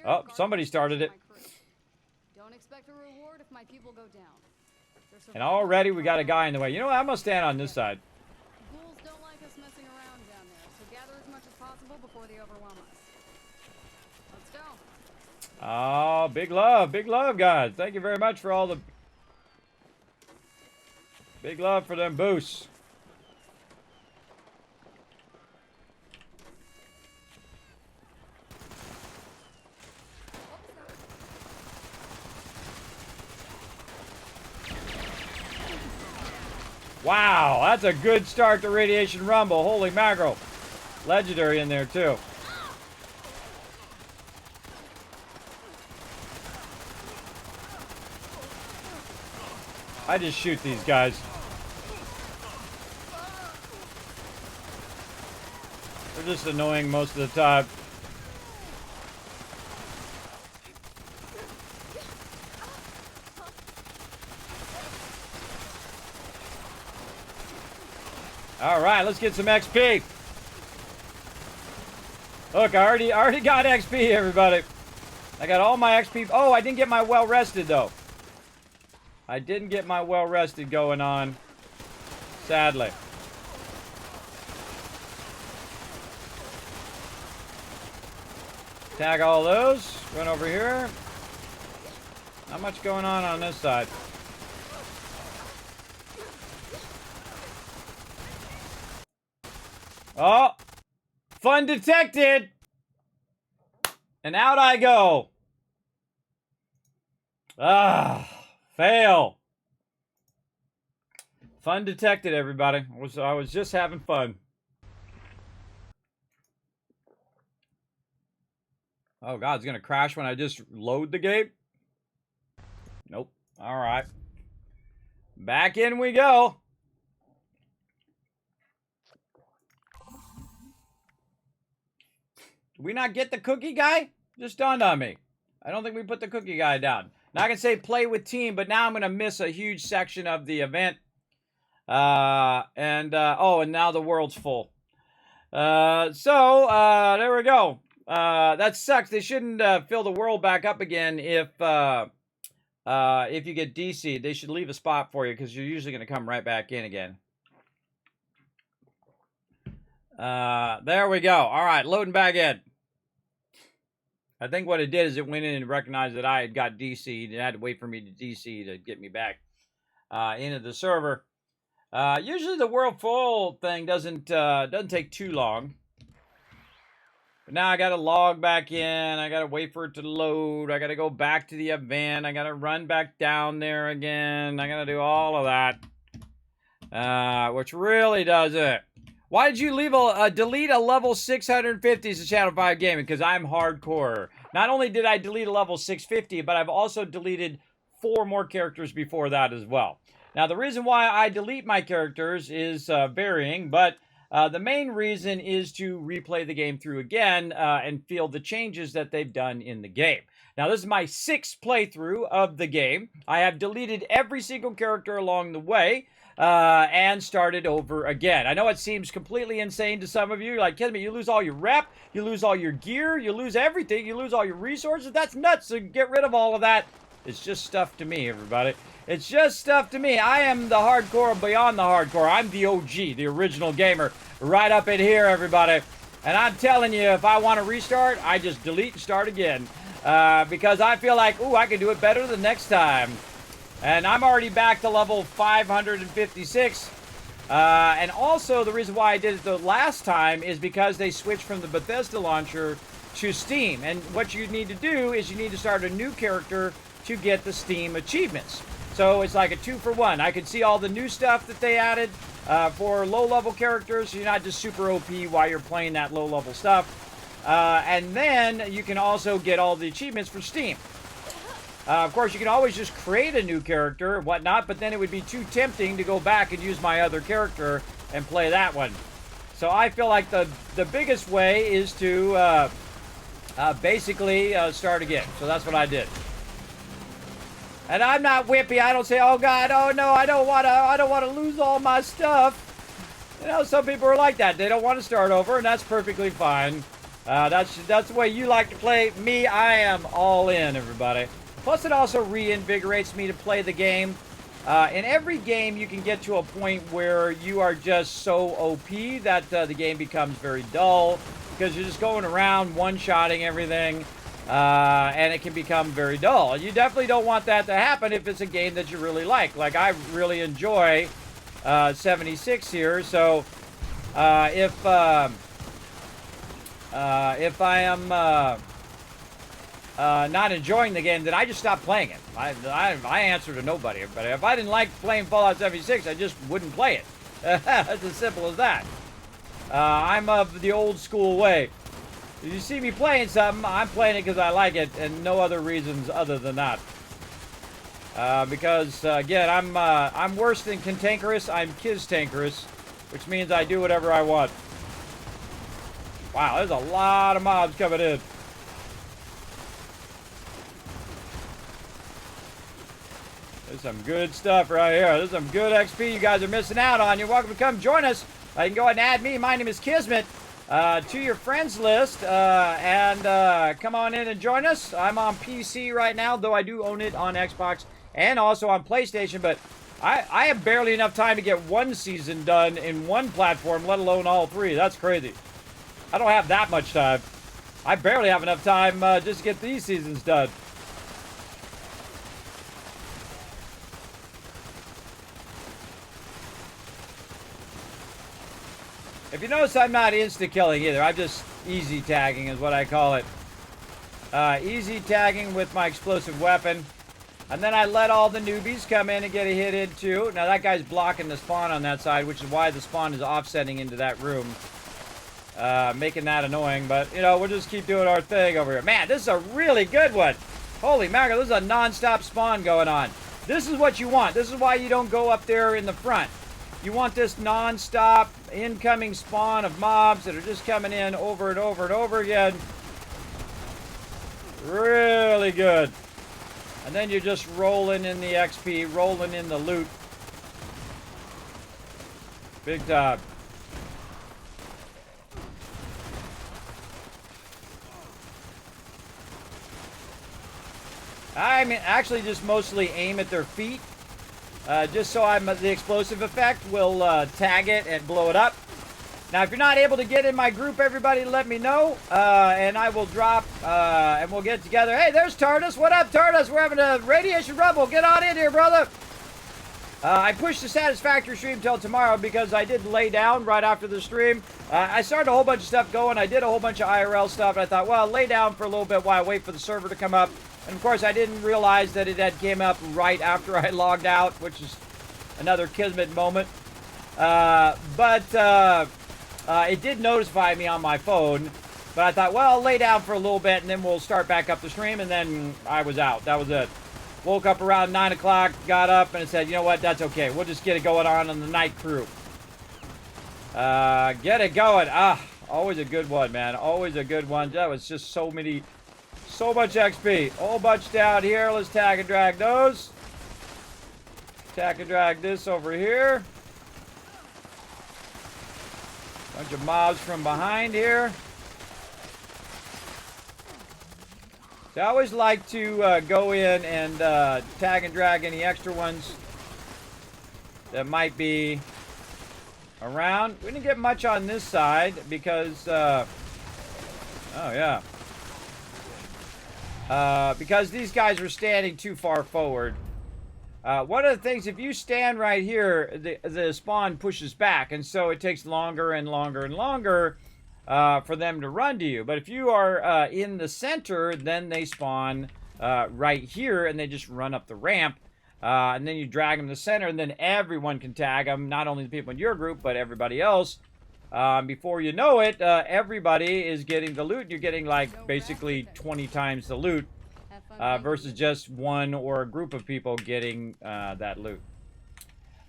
Oh, somebody started it. Don't expect a reward if my people go down. And already we got a guy in the way. You know what? I'm going to stand on this side. Ghouls don't like us messing around down there, so gather as much as possible before they overwhelm us. Let's go. Oh, big love, guys. Thank you very much for all the big love for them boosts. Wow, that's a good start to Radiation Rumble. Holy mackerel. Legendary in there, too. I just shoot these guys. They're just annoying most of the time. All right, let's get some XP. Look, I already got XP, everybody. I got all my XP. Oh, I didn't get my well-rested, though. I didn't get my well-rested going on, sadly. Tag all those. Run over here. Not much going on this side. Oh, fun detected. And out I go. Ah, fail. Fun detected, everybody. I was just having fun. Oh, God, it's going to crash when I just load the game? Nope. All right. Back in we go. Did we not get the cookie guy? Just dawned on me. I don't think we put the cookie guy down. Now I can say play with team, but now I'm going to miss a huge section of the event. Oh, and now the world's full. There we go. That sucks. They shouldn't fill the world back up again if you get DC'd. They should leave a spot for you because you're usually going to come right back in again. There we go. All right, loading back in. I think what it did is it went in and recognized that I had got DC'd and had to wait for me to DC to get me back. into the server. Usually the world full thing doesn't take too long. But now I got to log back in. I got to wait for it to load. I got to go back to the event. I got to run back down there again. I got to do all of that. Which really does it. Why did you delete a level 650 as a Channel 5 Gaming? Because I'm hardcore. Not only did I delete a level 650, but I've also deleted 4 more characters before that as well. Now, the reason why I delete my characters is varying, but the main reason is to replay the game through again and feel the changes that they've done in the game. Now, this is my 6th playthrough of the game. I have deleted every single character along the way and started over again. I know it seems completely insane to some of you. Like, Kismet, you lose all your rep, you lose all your gear, you lose everything, you lose all your resources. That's nuts, so get rid of all of that. It's just stuff to me, everybody. It's just stuff to me. I am the hardcore beyond the hardcore. I'm the OG, the original gamer, right up in here, everybody. And I'm telling you, if I want to restart, I just delete and start again. Because I feel like, ooh, I can do it better the next time. And I'm already back to level 556. And also, the reason why I did it the last time is because they switched from the Bethesda launcher to Steam. And what you need to do is you need to start a new character to get the Steam achievements. So it's like a 2-for-1. I can see all the new stuff that they added for low-level characters, so you're not just super OP while you're playing that low-level stuff. And then you can also get all the achievements for Steam. Of course, you can always just create a new character and whatnot, but then it would be too tempting to go back and use my other character and play that one. So I feel like the biggest way is to basically start again. So that's what I did. And I'm not whippy. I don't say, "Oh God, oh no, I don't want to lose all my stuff." You know, some people are like that. They don't want to start over, and that's perfectly fine. That's the way you like to play. Me, I am all in, everybody. Plus, it also reinvigorates me to play the game. In every game, you can get to a point where you are just so OP that the game becomes very dull because you're just going around one-shotting everything. And it can become very dull. You definitely don't want that to happen if it's a game that you really like. Like, I really enjoy 76 here, so if I am not enjoying the game, then I just stop playing it. I answer to nobody. But if I didn't like playing Fallout 76, I just wouldn't play it. That's as simple as that. I'm of the old school way. If you see me playing something, I'm playing it because I like it, and no other reasons other than that. Because again, I'm worse than cantankerous. I'm kiz-tankerous, which means I do whatever I want. Wow, there's a lot of mobs coming in. There's some good stuff right here. There's some good XP you guys are missing out on. You're welcome to come join us. You can go ahead and add me. My name is Kismet. To your friends list and come on in and join us. I'm on PC right now, though I do own it on Xbox and also on PlayStation, but I have barely enough time to get one season done in one platform, let alone all 3. That's crazy. I don't have that much time. I barely have enough time just to get these seasons done. If you notice, I'm not insta-killing either. I'm just easy tagging is what I call it. Easy tagging with my explosive weapon. And then I let all the newbies come in and get a hit in too. Now that guy's blocking the spawn on that side, which is why the spawn is offsetting into that room. Making that annoying, but you know, we'll just keep doing our thing over here. Man, this is a really good one. Holy mackerel, this is a non-stop spawn going on. This is what you want. This is why you don't go up there in the front. You want this non-stop incoming spawn of mobs that are just coming in over and over and over again. Really good. And then you're just rolling in the XP, rolling in the loot. Big time. I mean, actually just mostly aim at their feet. Just so the explosive effect will tag it and blow it up. Now, if you're not able to get in my group, everybody let me know, and I will drop, and we'll get together. Hey, there's Tardis. What up, Tardis? We're having a radiation rumble. Get on in here, brother. I pushed the satisfactory stream till tomorrow because I did lay down right after the stream. I started a whole bunch of stuff going. I did a whole bunch of IRL stuff. And I thought, well, I'll lay down for a little bit while I wait for the server to come up. And of course, I didn't realize that it had came up right after I logged out, which is another Kismet moment. It did notify me on my phone. But I thought, well, I'll lay down for a little bit and then we'll start back up the stream. And then I was out. That was it. Woke up around 9 o'clock, got up, and it said, you know what, that's okay. We'll just get it going on the night crew. Get it going. Always a good one, man. Always a good one. That was just so much XP. Whole bunch down here. Let's tag and drag those. Tag and drag this over here. Bunch of mobs from behind here. I always like to go in and tag and drag any extra ones that might be around. We didn't get much on this side because, because these guys were standing too far forward. One of the things, if you stand right here, the spawn pushes back, and so it takes longer and longer and longer for them to run to you. But if you are in the center, then they spawn right here, and they just run up the ramp. And then you drag them to the center, and then everyone can tag them, not only the people in your group, but everybody else. Before you know it, everybody is getting the loot. You're getting, like, basically 20 times the loot versus just one or a group of people getting that loot.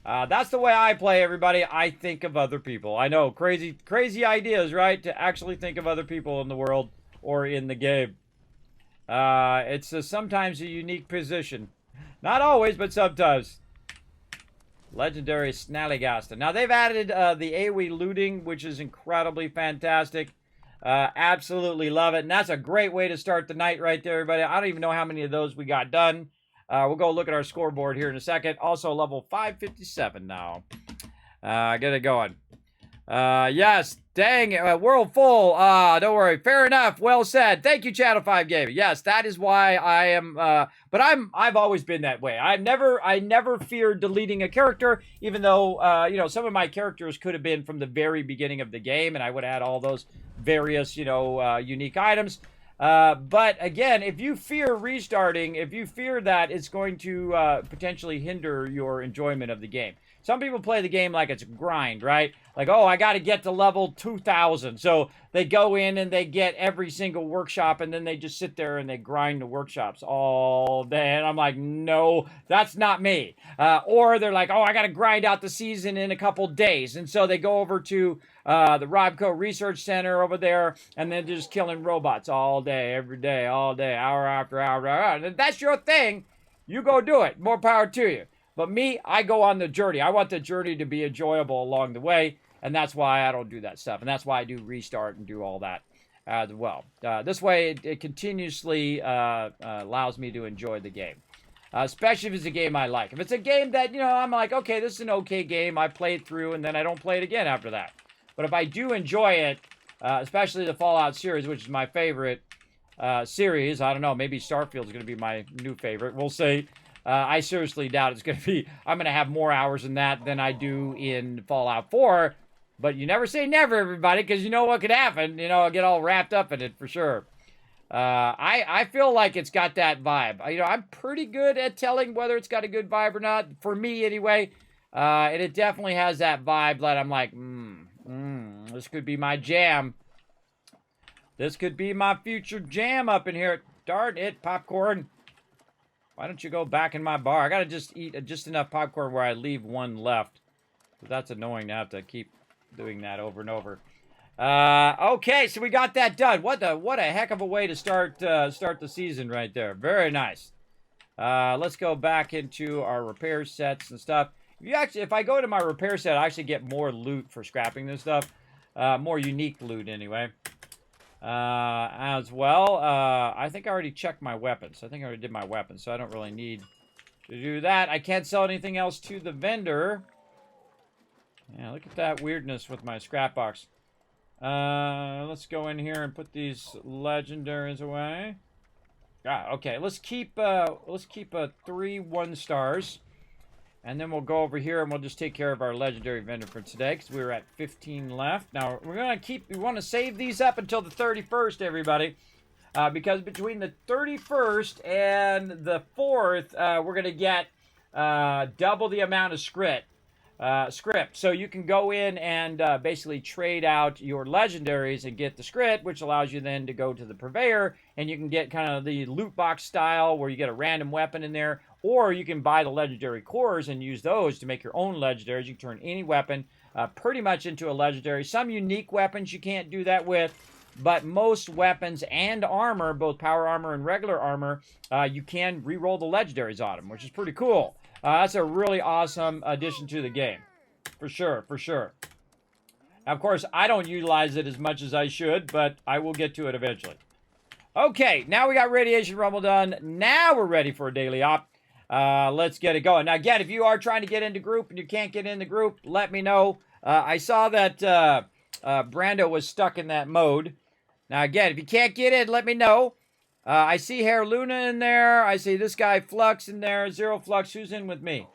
That's the way I play, everybody. I think of other people. I know, crazy ideas, right? To actually think of other people in the world or in the game. It's sometimes a unique position. Not always, but sometimes. Legendary Snallygaster. Now, they've added the AoE looting, which is incredibly fantastic. Absolutely love it. And that's a great way to start the night right there, everybody. I don't even know how many of those we got done. We'll go look at our scoreboard here in a second. Also, level 557 now. Get it going. Yes, dang it. World full. Don't worry. Fair enough. Well said. Thank you, Channel 5 Gaming. Yes, that is why I am, but I've always been that way. I never feared deleting a character, even though, you know, some of my characters could have been from the very beginning of the game, and I would have had all those various, you know, unique items. But again, if you fear restarting, if you fear that it's going to potentially hinder your enjoyment of the game. Some people play the game like it's a grind, right? Like, oh, I got to get to level 2000. So they go in and they get every single workshop, and then they just sit there and they grind the workshops all day. And I'm like, no, that's not me. Or they're like, oh, I got to grind out the season in a couple days. And so they go over to the Robco Research Center over there, and then just killing robots all day, every day, all day, hour after hour after hour. And if that's your thing, you go do it. More power to you. But me, I go on the journey. I want the journey to be enjoyable along the way, and that's why I don't do that stuff. And that's why I do restart and do all that as well. This way, it continuously allows me to enjoy the game, especially if it's a game I like. If it's a game that, you know, I'm like, okay, this is an okay game. I play it through, and then I don't play it again after that. But if I do enjoy it, especially the Fallout series, which is my favorite series, I don't know, maybe Starfield is going to be my new favorite. We'll see. I seriously doubt it's going to be, I'm going to have more hours in that than I do in Fallout 4. But you never say never, everybody, because you know what could happen. You know, I'll get all wrapped up in it for sure. I feel like it's got that vibe. You know, I'm pretty good at telling whether it's got a good vibe or not, for me anyway. And it definitely has that vibe that I'm like, this could be my jam. This could be my future jam up in here. Darn it, popcorn. Why don't you go back in my bar? I gotta just eat just enough popcorn where I leave one left. That's annoying to have to keep doing that over and over. Okay, so we got that done. What a heck of a way to start the season right there. Very nice. Let's go back into our repair sets and stuff. If I go to my repair set, I actually get more loot for scrapping this stuff. More unique loot anyway. As well, I think I already checked my weapons. I think I already did my weapons, so I don't really need to do that. I can't sell anything else to the vendor. Yeah, look at that weirdness with my scrap box. Let's go in here and put these legendaries away. Okay, let's keep 3 1 stars. And then we'll go over here and we'll just take care of our legendary vendor for today because we were at 15 left. Now, we're going to we want to save these up until the 31st, everybody. Because between the 31st and the 4th, we're going to get double the amount of script. So you can go in and basically trade out your legendaries and get the script, which allows you then to go to the purveyor and you can get kind of the loot box style where you get a random weapon in there, or you can buy the legendary cores and use those to make your own legendaries. You can turn any weapon pretty much into a legendary. Some unique weapons you can't do that with, but most weapons and armor, both power armor and regular armor, you can re-roll the legendaries on them, which is pretty cool. That's a really awesome addition to the game. For sure, for sure. Now, of course, I don't utilize it as much as I should, but I will get to it eventually. Okay, now we got Radiation Rumble done. Now we're ready for a daily op. Let's get it going. Now, again, if you are trying to get into group and you can't get in the group, let me know. I saw that Brando was stuck in that mode. Now, again, if you can't get in, let me know. I see Hair Luna in there. I see this guy Flux in there. Zero Flux. Who's in with me?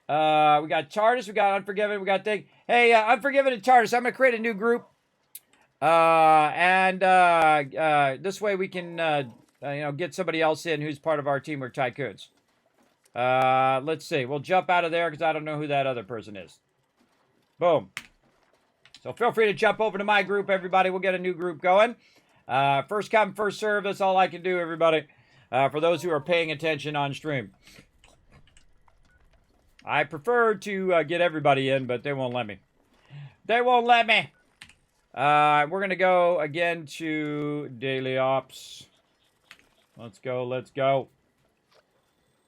We got Tardis. We got Unforgiven. We got Thing. Hey, Unforgiven and Tardis. I'm going to create a new group. This way we can, get somebody else in who's part of our Teamwork Tycoons. Let's see. We'll jump out of there because I don't know who that other person is. Boom. So feel free to jump over to my group, everybody. We'll get a new group going. First come, first serve. That's all I can do, everybody. For those who are paying attention on stream. I prefer to get everybody in, but they won't let me. They won't let me. We're going to go again to Daily Ops. Let's go, let's go.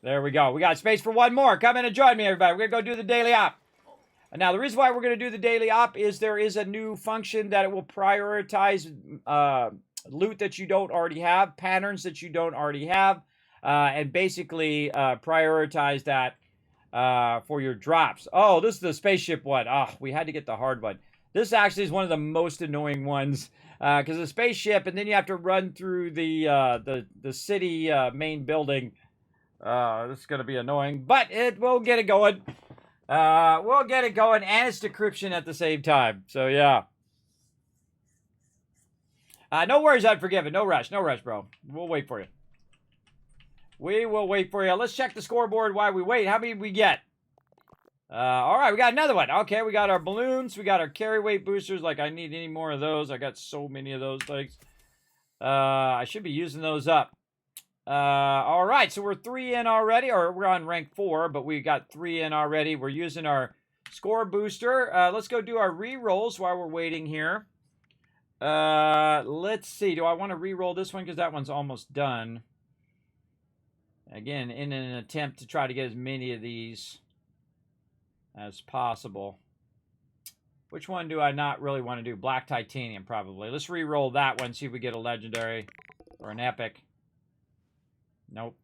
There we go. We got space for one more. Come in and join me, everybody. We're going to go do the Daily Op. Now, the reason why we're going to do the Daily Op is there is a new function that it will prioritize loot that you don't already have, patterns that you don't already have, and basically prioritize that for your drops. Oh, this is the spaceship one. Oh, we had to get the hard one. This actually is one of the most annoying ones because the spaceship, and then you have to run through the city main building. This is going to be annoying, but we'll get it going. We'll get it going, and it's decryption at the same time. So, yeah. No worries, Unforgiven. No rush, bro. We'll wait for you. We will wait for you. Let's check the scoreboard while we wait. How many did we get? All right, we got another one. Okay, we got our balloons. We got our carry weight boosters. Like, I need any more of those. I got so many of those things. I should be using those up. All right, so we're 3 in already, or we're on rank 4, but we got 3 in already. We're using our score booster. Let's go do our re-rolls while we're waiting here. Let's see. Do I want to re-roll this one? Because that one's almost done. Again, in an attempt to try to get as many of these as possible. Which one do I not really want to do? Black Titanium, probably. Let's re-roll that one, see if we get a legendary or an epic. Nope.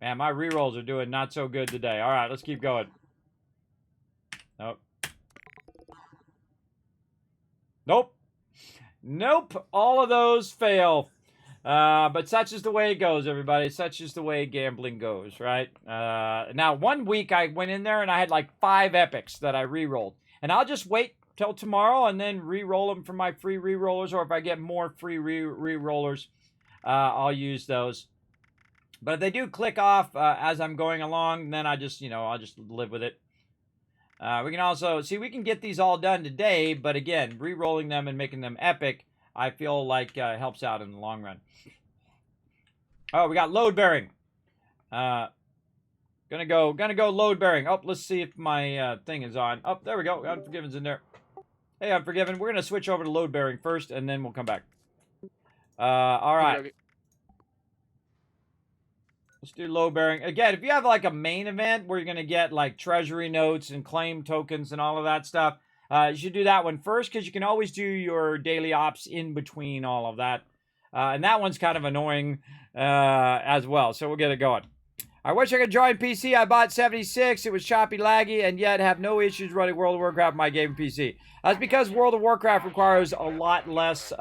Man, my re-rolls are doing not so good today. All right, let's keep going. Nope. Nope. Nope. All of those fail. But such is the way it goes, everybody. Such is the way gambling goes, right? Now, one week I went in there and I had like 5 epics that I re-rolled. And I'll just wait till tomorrow and then re-roll them for my free re-rollers. Or if I get more free re-rollers, I'll use those. But if they do click off as I'm going along, then I just, I'll just live with it. We can also, see, we can get these all done today, but again, re-rolling them and making them epic, I feel like helps out in the long run. Oh, we got load bearing. Gonna go load bearing. Oh, let's see if my thing is on. Oh, there we go. Unforgiven's in there. Hey, Unforgiven. We're gonna switch over to load bearing first, and then we'll come back. All right. Okay. Let's do load bearing. Again, if you have like a main event where you're going to get like treasury notes and claim tokens and all of that stuff, you should do that one first because you can always do your daily ops in between all of that. And that one's kind of annoying as well. So we'll get it going. I wish I could join PC. I bought 76. It was choppy, laggy, and yet have no issues running World of Warcraft on my game PC. That's because World of Warcraft requires a lot less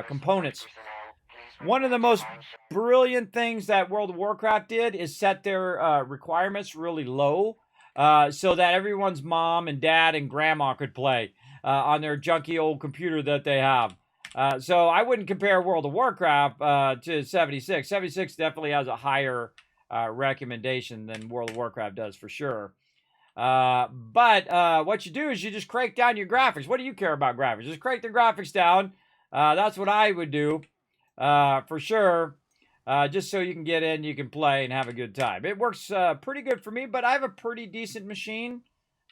components. One of the most brilliant things that World of Warcraft did is set their requirements really low, so that everyone's mom and dad and grandma could play on their junky old computer that they have. So I wouldn't compare World of Warcraft to 76. 76 definitely has a higher recommendation than World of Warcraft does for sure. But what you do is you just crank down your graphics. What do you care about graphics? Just crank the graphics down. That's what I would do for sure. Just so you can get in, you can play and have a good time. It works pretty good for me, but I have a pretty decent machine.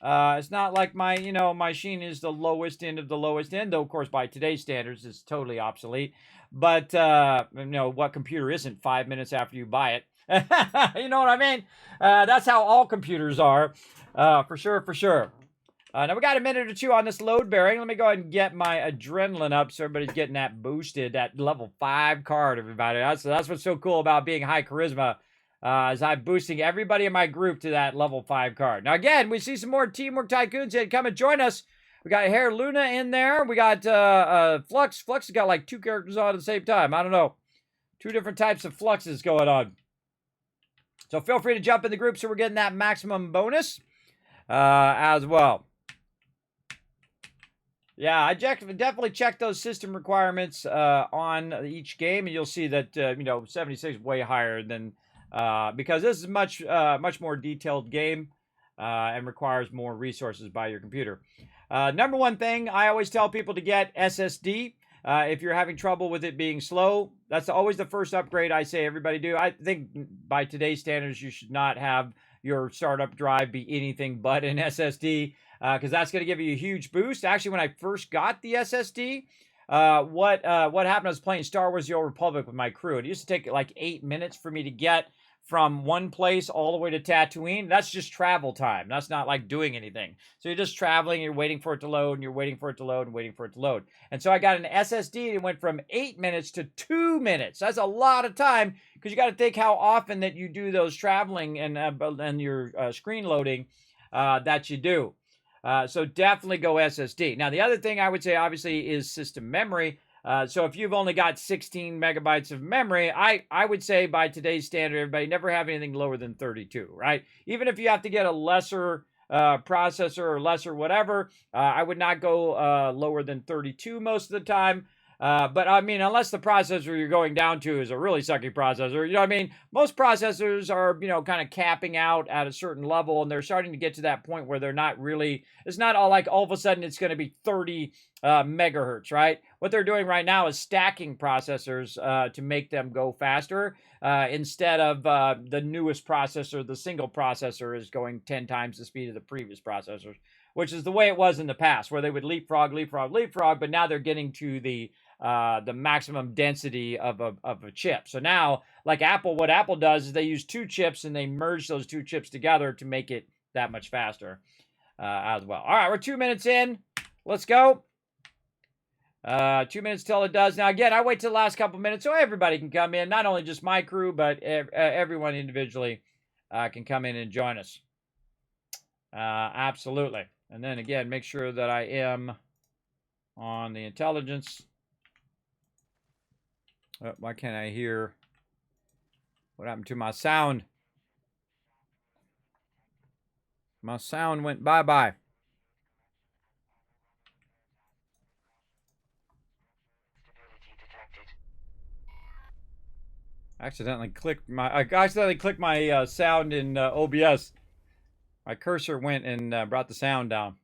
It's not like my machine is the lowest end of the lowest end, though, of course, by today's standards, it's totally obsolete. But, what computer isn't 5 minutes after you buy it? You know what I mean? That's how all computers are, for sure, for sure. Now, we got a minute or two on this load bearing. Let me go ahead and get my adrenaline up so everybody's getting that boosted, that level 5 card, everybody. That's what's so cool about being high charisma. As I'm boosting everybody in my group to that level 5 card. Now, again, we see some more Teamwork Tycoons in. Come and join us. We got Hair Luna in there. We got Flux. Flux has got like 2 characters on at the same time. I don't know. 2 different types of Fluxes going on. So feel free to jump in the group so we're getting that maximum bonus as well. Yeah, I definitely check those system requirements on each game, and you'll see that 76 is way higher than because this is much more detailed game and requires more resources by your computer. Number one thing, I always tell people to get SSD. If you're having trouble with it being slow, that's always the first upgrade I say everybody do. I think by today's standards, you should not have your startup drive be anything but an SSD because that's going to give you a huge boost. Actually, when I first got the SSD, what happened, I was playing Star Wars The Old Republic with my crew. It used to take like 8 minutes for me to get from one place all the way to Tatooine. That's just travel time. That's not like doing anything. So you're just traveling, you're waiting for it to load, and you're waiting for it to load, and waiting for it to load. And so I got an SSD, and it went from 8 minutes to 2 minutes. That's a lot of time, because you got to think how often that you do those traveling and your screen loading that you do. So definitely go SSD. Now, the other thing I would say, obviously, is system memory. So if you've only got 16 megabytes of memory, I would say by today's standard, everybody never have anything lower than 32, right? Even if you have to get a lesser processor or lesser whatever, I would not go lower than 32 most of the time. But I mean, unless the processor you're going down to is a really sucky processor, you know what I mean? Most processors are, kind of capping out at a certain level, and they're starting to get to that point where they're not really, it's not all like all of a sudden it's going to be 30 megahertz, right? What they're doing right now is stacking processors to make them go faster instead of the newest processor. The single processor is going 10 times the speed of the previous processors, which is the way it was in the past, where they would leapfrog, but now they're getting to the maximum density of a chip. So now, like Apple, what Apple does is they use 2 chips and they merge those 2 chips together to make it that much faster as well. All right, we're 2 minutes in. Let's go. 2 minutes till it does. Now, again, I wait till the last couple minutes so everybody can come in. Not only just my crew, but everyone individually can come in and join us. Absolutely. And then, again, make sure that I am on the intelligence. Oh, why can't I hear? What happened to my sound? My sound went bye-bye. I accidentally clicked my sound in OBS. My cursor went and brought the sound down.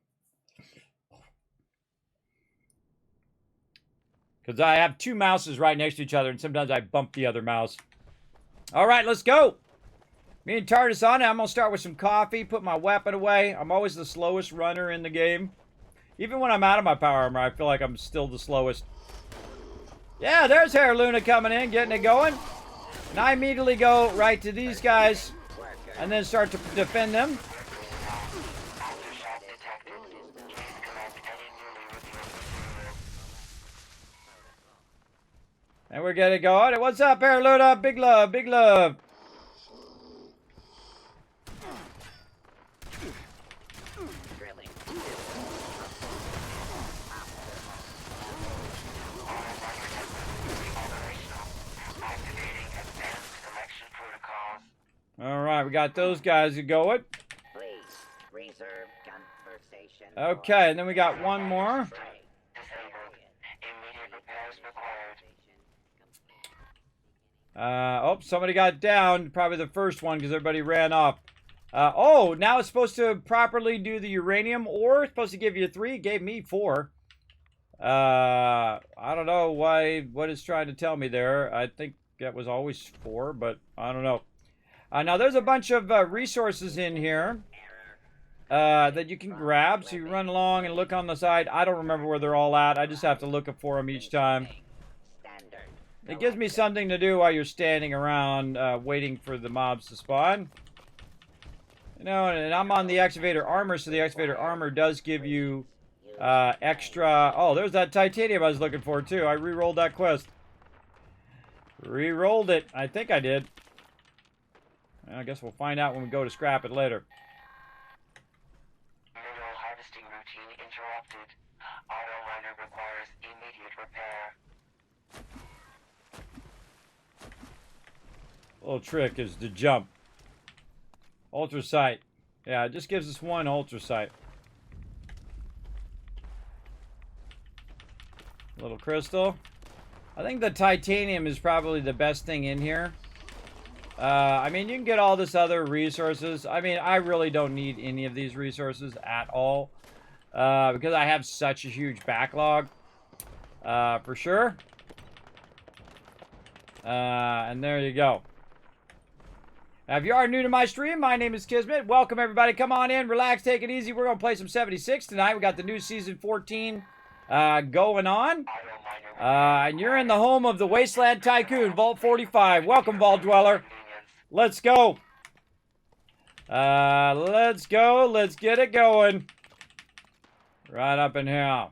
Because I have 2 mouses right next to each other, and sometimes I bump the other mouse. All right, let's go. Me and TARDIS on it. I'm going to start with some coffee, put my weapon away. I'm always the slowest runner in the game. Even when I'm out of my power armor, I feel like I'm still the slowest. Yeah, there's Hair Luna coming in, getting it going. And I immediately go right to these guys and then start to defend them. And we're getting going. What's up, Hair Luna? Big love, big love. we got those guys going. Please reserve conversation. Okay, and then we got one more. Immediate repairs required. Oh, somebody got down. Probably the first one because everybody ran off. Oh, now it's supposed to properly do the uranium ore. It's supposed to give you 3. It gave me 4. I don't know what it's trying to tell me there. I think that was always 4, but I don't know. Now, there's a bunch of resources in here that you can grab. So you run along and look on the side. I don't remember where they're all at. I just have to look for them each time. It gives me something to do while you're standing around waiting for the mobs to spawn. You know, and I'm on the excavator armor, so the excavator armor does give you extra... Oh, there's that titanium I was looking for, too. I re-rolled that quest. Re-rolled it. I think I did. I guess we'll find out when we go to scrap it later. Mineral harvesting routine interrupted. Auto miner requires immediate repair. Little trick is to jump. Ultra sight. Yeah, it just gives us 1 ultra sight. Little crystal. I think the titanium is probably the best thing in here. I mean, you can get all this other resources. I mean, I really don't need any of these resources at all. Because I have such a huge backlog. For sure. And there you go. Now, if you are new to my stream, my name is Kismet. Welcome, everybody. Come on in, relax, take it easy. We're going to play some 76 tonight. We got the new Season 14 going on. And you're in the home of the Wasteland Tycoon, Vault 45. Welcome, Vault Dweller. Let's go. Let's go. Let's get it going. Right up in here.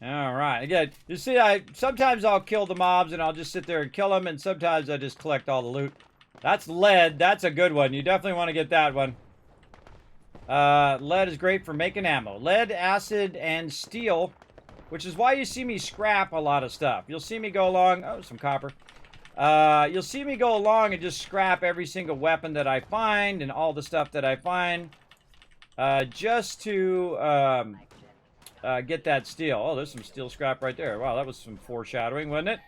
All right. Again, you see, sometimes I'll kill the mobs and I'll just sit there and kill them, and sometimes I just collect all the loot. That's lead. That's a good one. You definitely want to get that one. Lead is great for making ammo. Lead, acid, and steel, which is why you see me scrap a lot of stuff. You'll see me go along. Oh, some copper. You'll see me go along and just scrap every single weapon that I find and all the stuff that I find, just to get that steel. Oh, there's some steel scrap right there. Wow, that was some foreshadowing, wasn't it?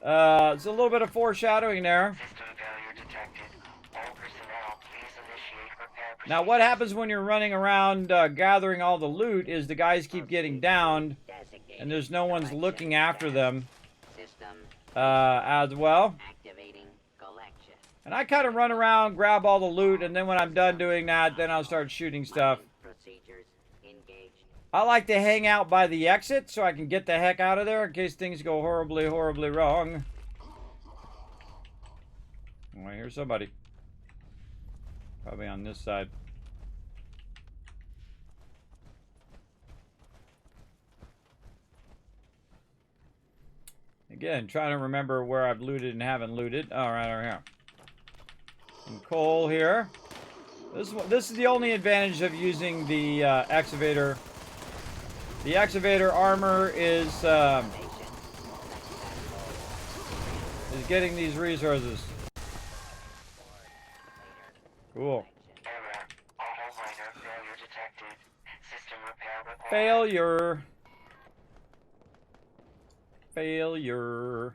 It's a little bit of foreshadowing there. System failure detected. All personnel, please initiate repair procedures. Now, what happens when you're running around gathering all the loot is the guys keep getting downed, and there's no one's looking after them as well. And I kind of run around, grab all the loot, and then when I'm done doing that, then I'll start shooting stuff. I like to hang out by the exit so I can get the heck out of there in case things go horribly, horribly wrong. Oh, I hear somebody. Probably on this side. Again, trying to remember where I've looted and haven't looted. All right, over here. Some coal here. This is the only advantage of using the excavator. The excavator armor is getting these resources. Cool. Error. Auto miner failure detected. System repair required. Failure. Failure.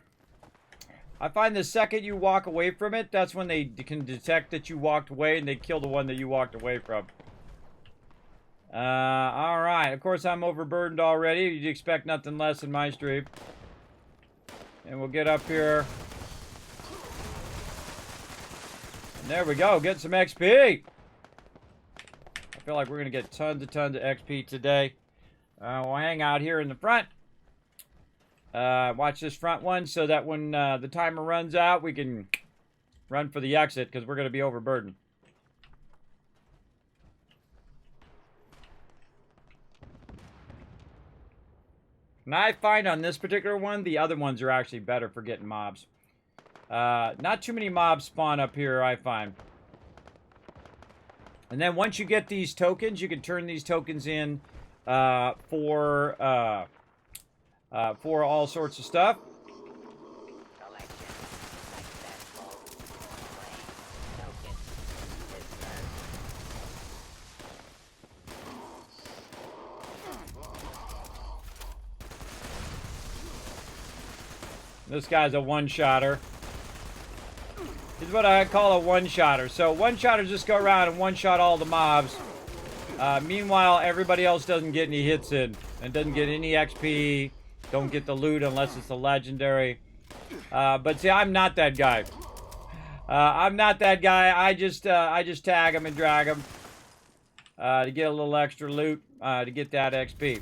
I find the second you walk away from it, that's when they can detect that you walked away and they kill the one that you walked away from. Alright. Of course, I'm overburdened already. You'd expect nothing less in my stream. And we'll get up here. And there we go. Get some XP. I feel like we're going to get tons of XP today. We'll hang out here in the front. Watch this front one so that when the timer runs out, we can run for the exit because we're going to be overburdened. And I find on this particular one, the other ones are actually better for getting mobs. Not too many mobs spawn up here, I find. And then once you get these tokens, you can turn these tokens in for all sorts of stuff. Collection successful. Claim token dispersed. This guy's a one-shotter. He's what I call a one-shotter. So one-shotters just go around and one-shot all the mobs. Meanwhile, everybody else doesn't get any hits in and doesn't get any XP. Don't get the loot unless it's a legendary. But see, I'm not that guy. I'm not that guy. I just tag him and drag him to get a little extra loot to get that XP.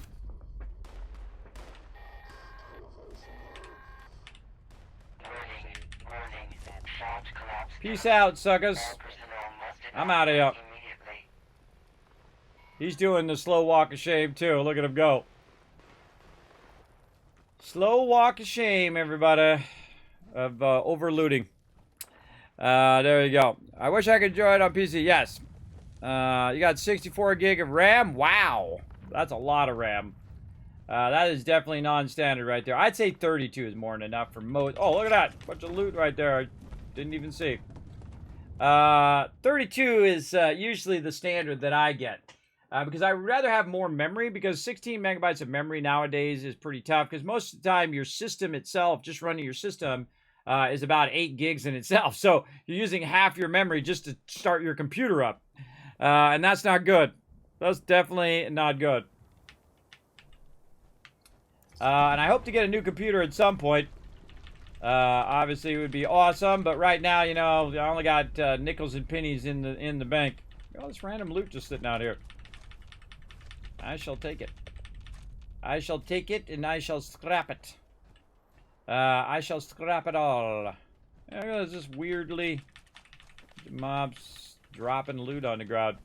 Peace out, suckers. I'm out of here. He's doing the slow walk of shame, too. Look at him go. Slow walk of shame, everybody, of overlooting. There you go. I wish I could enjoy it on PC. Yes. You got 64 gig of RAM. Wow. That's a lot of RAM. That is definitely non-standard right there. I'd say 32 is more than enough for most. Oh, look at that. Bunch of loot right there. I didn't even see. 32 is usually the standard that I get. Because I would rather have more memory, because 16 megabytes of memory nowadays is pretty tough, because most of the time your system itself, just running your system, is about 8 gigs in itself. So you're using half your memory just to start your computer up. And that's not good. That's definitely not good. And I hope to get a new computer at some point. Obviously it would be awesome, but right now, you know, I only got nickels and pennies in the bank. Oh, this random loot just sitting out here. I shall take it. I shall take it and I shall scrap it. I shall scrap it all. There's just weirdly mobs dropping loot on the ground.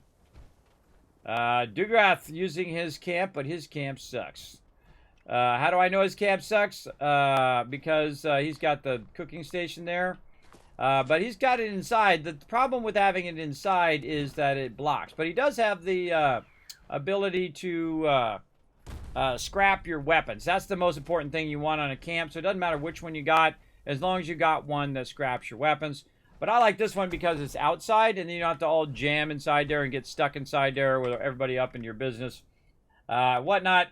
Dugrath using his camp, but his camp sucks. How do I know his camp sucks? Because he's got the cooking station there. But he's got it inside. The problem with having it inside is that it blocks. But he does have the ability to scrap your weapons. That's the most important thing you want on a camp. So it doesn't matter which one you got, as long as you got one that scraps your weapons. But I like this one because it's outside, and you don't have to all jam inside there and get stuck inside there with everybody up in your business. Whatnot.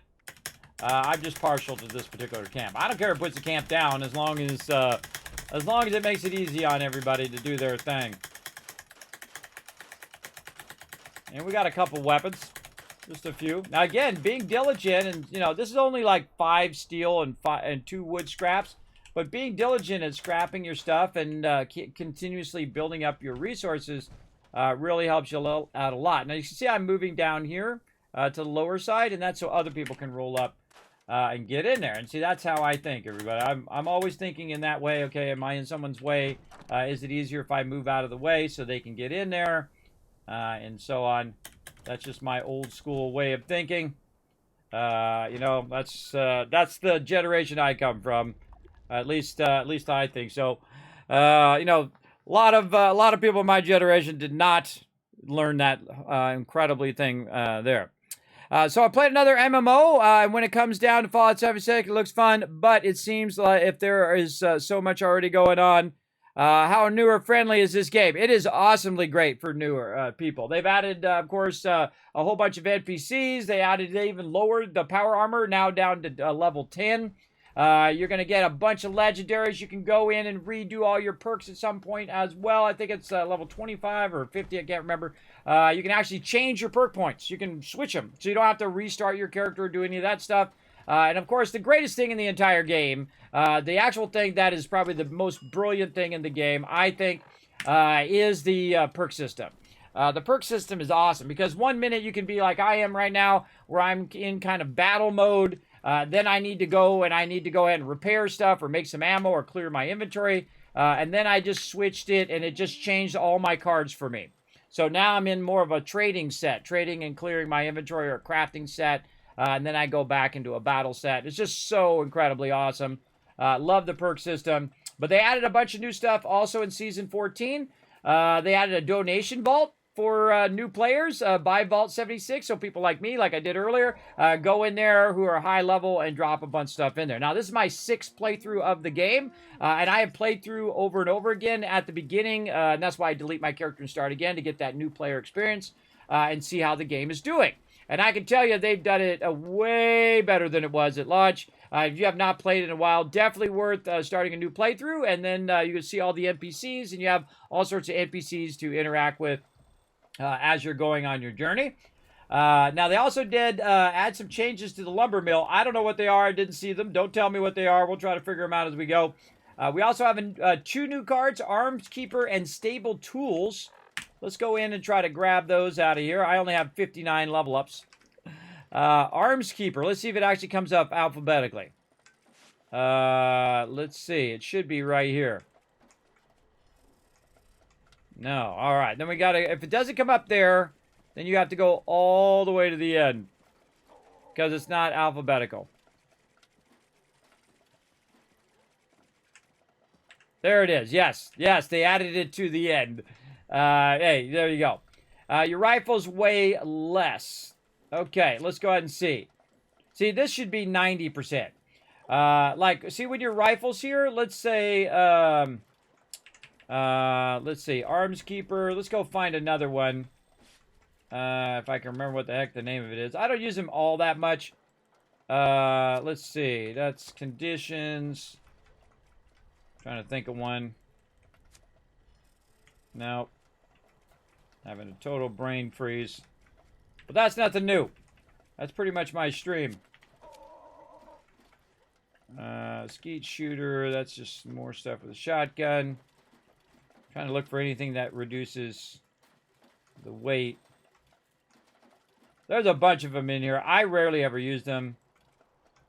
I'm just partial to this particular camp. I don't care if it puts the camp down, as long as it makes it easy on everybody to do their thing. And we got a couple weapons. Just a few. Now again, being diligent, and you know, this is only like 5 steel and 2 wood scraps, but being diligent at scrapping your stuff and continuously building up your resources really helps you out a lot. Now you can see I'm moving down here to the lower side, and that's so other people can roll up and get in there. And see, that's how I think, everybody. I'm always thinking in that way. Okay, am I in someone's way? Is it easier if I move out of the way so they can get in there, and so on? That's just my old school way of thinking. You know, that's the generation I come from. At least I think so. You know, a lot of people in my generation did not learn that incredibly thing there. So I played another MMO, and when it comes down to Fallout 76, it looks fun, but it seems like if there is so much already going on, how newer friendly is this game? It is awesomely great for newer people. They've added, of course, a whole bunch of NPCs. They even lowered the power armor, now down to level 10. You're going to get a bunch of legendaries. You can go in and redo all your perks at some point as well. I think it's level 25 or 50, I can't remember. You can actually change your perk points. You can switch them, so you don't have to restart your character or do any of that stuff. And of course, the greatest thing in the entire game, the actual thing that is probably the most brilliant thing in the game, I think, is the perk system. The perk system is awesome because 1 minute you can be like I am right now, where I'm in kind of battle mode. Then I need to go ahead and repair stuff or make some ammo or clear my inventory. And then I just switched it, and it just changed all my cards for me. So now I'm in more of a trading set, trading and clearing my inventory, or a crafting set. And then I go back into a battle set. It's just so incredibly awesome. Love the perk system. But they added a bunch of new stuff also in Season 14. They added a donation vault for new players, buy Vault 76. So people like me, like I did earlier, go in there who are high level and drop a bunch of stuff in there. Now, this is my 6th playthrough of the game, and I have played through over and over again at the beginning, and that's why I delete my character and start again to get that new player experience and see how the game is doing. And I can tell you they've done it way better than it was at launch. If you have not played in a while, definitely worth starting a new playthrough. And then you can see all the NPCs, and you have all sorts of NPCs to interact with as you're going on your journey. Now, they also did add some changes to the lumber mill. I don't know what they are. I didn't see them. Don't tell me what they are. We'll try to figure them out as we go. We also have 2 new cards, Arms Keeper and Stable Tools. Let's go in and try to grab those out of here. I only have 59 level ups. Arms Keeper. Let's see if it actually comes up alphabetically. Let's see. It should be right here. No. All right. Then we got to... If it doesn't come up there, then you have to go all the way to the end. Because it's not alphabetical. There it is. Yes. Yes, they added it to the end. Hey, there you go. Your rifles weigh less. Okay, let's go ahead and see. See, this should be 90%. Like, see with your rifles here, let's say, let's see, Arms Keeper. Let's go find another one. If I can remember what the heck the name of it is. I don't use them all that much. Let's see, that's conditions. Trying to think of one. No. Having a total brain freeze. But that's nothing new. That's pretty much my stream. Skeet shooter. That's just more stuff with a shotgun. Trying to look for anything that reduces the weight. There's a bunch of them in here. I rarely ever use them.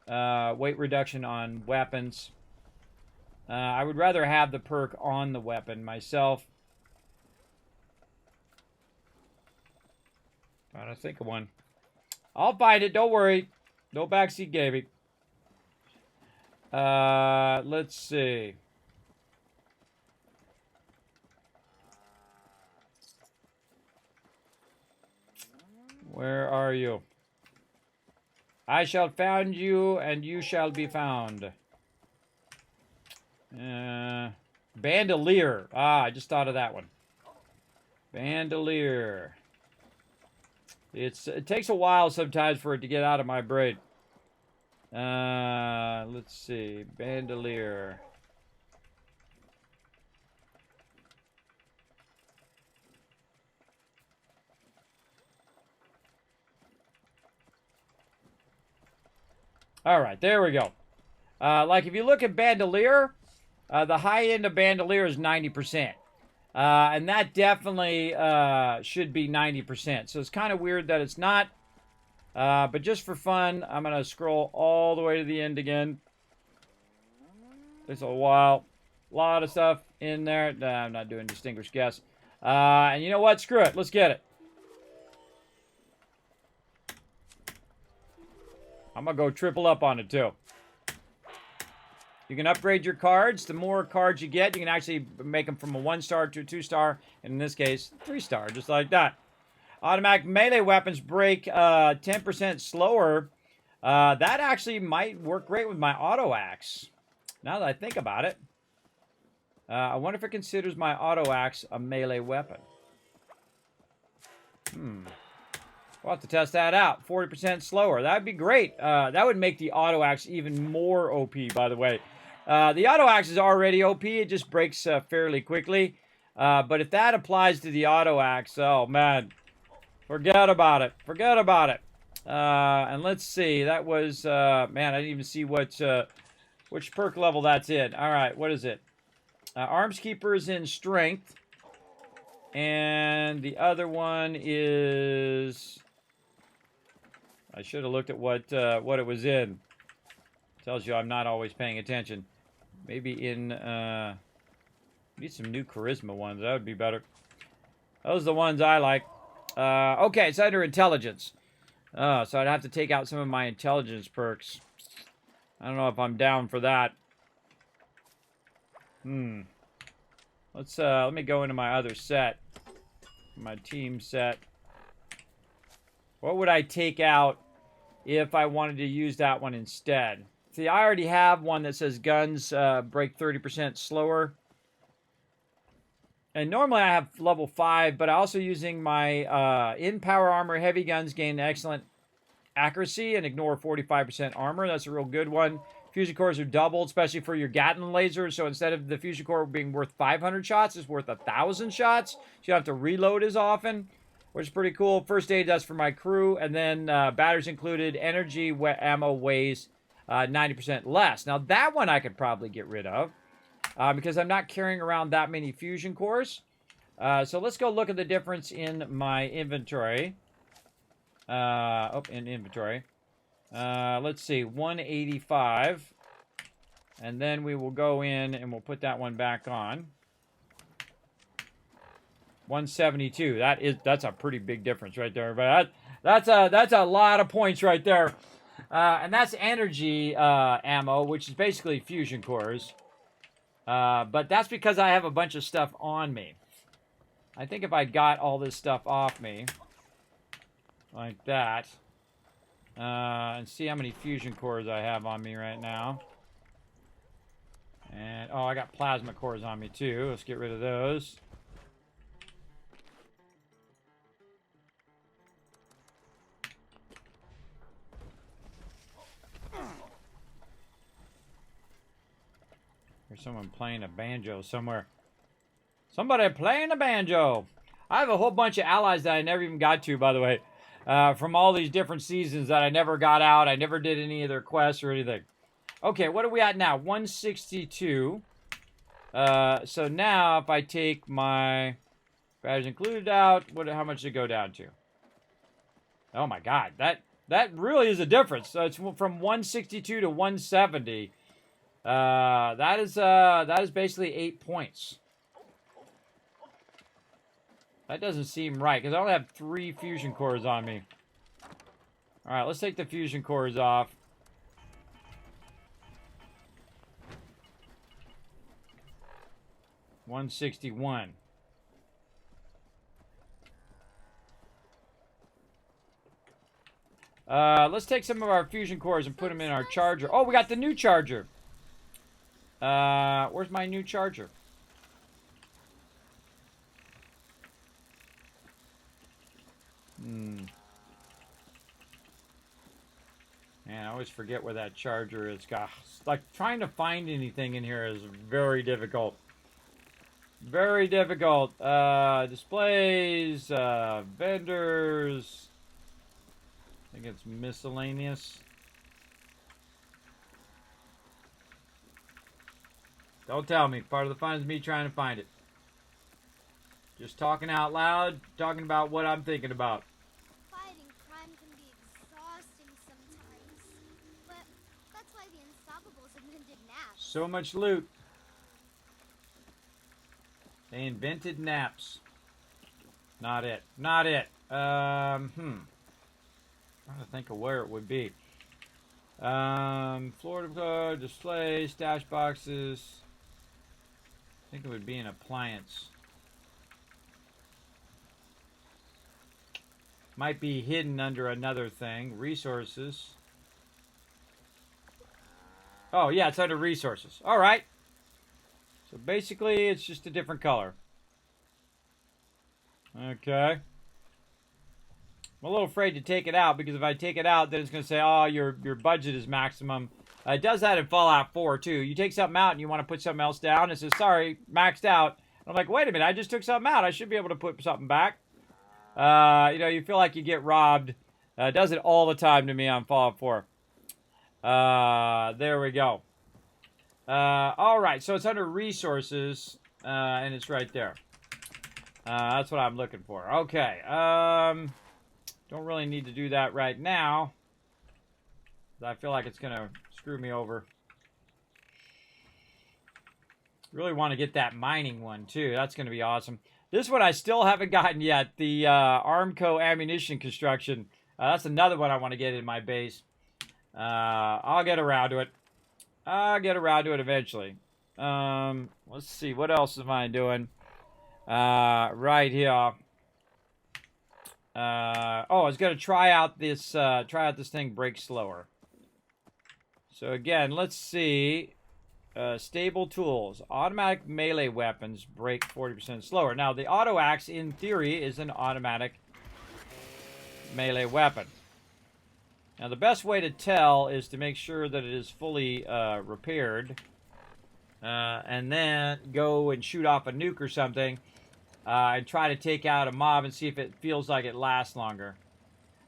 Weight reduction on weapons. I would rather have the perk on the weapon myself. Trying to think of one. I'll find it. Don't worry. No backseat gaming. Let's see. Where are you? I shall find you, and you shall be found. Bandolier. Ah, I just thought of that one. Bandolier. It takes a while sometimes for it to get out of my brain. Let's see. Bandolier. All right, there we go. Like if you look at Bandolier, the high end of Bandolier is 90%. And that definitely should be 90%. So it's kind of weird that it's not. But just for fun, I'm going to scroll all the way to the end again. There's a lot of stuff in there. Nah, I'm not doing distinguished guess. And you know what? Screw it. Let's get it. I'm going to go triple up on it, too. You can upgrade your cards. The more cards you get, you can actually make them from a 1-star to a 2-star. And in this case, 3-star, just like that. Automatic melee weapons break 10% slower. That actually might work great with my auto axe. Now that I think about it. I wonder if it considers my auto axe a melee weapon. We'll have to test that out. 40% slower. That would be great. That would make the auto axe even more OP, by the way. The auto axe is already OP. It just breaks fairly quickly. But if that applies to the auto axe, oh, man. Forget about it. Forget about it. And let's see. That was, man, I didn't even see which perk level that's in. All right, what is it? Arms Keeper is in Strength. And the other one is... I should have looked at what it was in. Tells you I'm not always paying attention. Maybe in... need some new Charisma ones. That would be better. Those are the ones I like. Okay, it's under Intelligence. So I'd have to take out some of my Intelligence perks. I don't know if I'm down for that. Let me go into my other set. my team set. What would I take out if I wanted to use that one instead? See, I already have one that says guns break 30% slower. And normally I have level 5, but I'm also using my in power armor heavy guns gain excellent accuracy and ignore 45% armor. That's a real good one. Fusion cores are doubled, especially for your Gatling lasers. So instead of the fusion core being worth 500 shots, it's worth 1,000 shots. So you don't have to reload as often, which is pretty cool. First aid, that's for my crew. And then batteries included. Energy ammo weighs 90% less. Now that one I could probably get rid of because I'm not carrying around that many fusion cores. So let's go look at the difference in my inventory. In inventory. Let's see, 185. And then we will go in and we'll put that one back on. 172. That's a pretty big difference right there. But that's a lot of points right there. And that's energy ammo, which is basically fusion cores. But that's because I have a bunch of stuff on me. I think if I got all this stuff off me, like that, and see how many fusion cores I have on me right now. And, oh, I got plasma cores on me too. Let's get rid of those. There's someone playing a banjo somewhere. Somebody playing a banjo. I have a whole bunch of allies that I never even got to, by the way. From all these different seasons that I never got out. I never did any of their quests or anything. Okay, what are we at now? 162. So now, if I take my batteries included out, how much did it go down to? Oh my God, that really is a difference. So it's from 162 to 170. That is basically 8 points. That doesn't seem right, because I only have 3 fusion cores on me. Alright, let's take the fusion cores off. $161. Let's take some of our fusion cores and put them in our charger. Oh, we got the new charger. Where's my new charger? Man, I always forget where that charger is. Gosh, like trying to find anything in here is very difficult. Very difficult. Displays, vendors. I think it's miscellaneous. Don't tell me. Part of the fun is me trying to find it. Just talking out loud, talking about what I'm thinking about. Fighting crime can be exhausting sometimes, but that's why the Unstoppables invented naps. So much loot. They invented naps. Not it. Not it. Trying to think of where it would be. Florida display, stash boxes. I think it would be an appliance. Might be hidden under another thing. Resources. Oh, yeah, it's under resources. All right. So basically, it's just a different color. Okay. I'm a little afraid to take it out, because if I take it out, then it's going to say, oh, your budget is maximum. It does that in Fallout 4, too. You take something out and you want to put something else down. It says, sorry, maxed out. I'm like, wait a minute, I just took something out. I should be able to put something back. You know, you feel like you get robbed. It does it all the time to me on Fallout 4. There we go. All right, so it's under resources, and it's right there. That's what I'm looking for. Okay. Don't really need to do that right now. I feel like it's going to screw me over. Really want to get that mining one, too. That's going to be awesome. This one I still haven't gotten yet. The Armco ammunition construction. That's another one I want to get in my base. I'll get around to it. I'll get around to it eventually. Let's see. What else am I doing? Right here. I was gonna try out this thing, break slower. So again, let's see. Stable tools. Automatic melee weapons break 40% slower. Now, the auto axe, in theory, is an automatic melee weapon. Now, the best way to tell is to make sure that it is fully repaired. And then go and shoot off a nuke or something. And try to take out a mob and see if it feels like it lasts longer.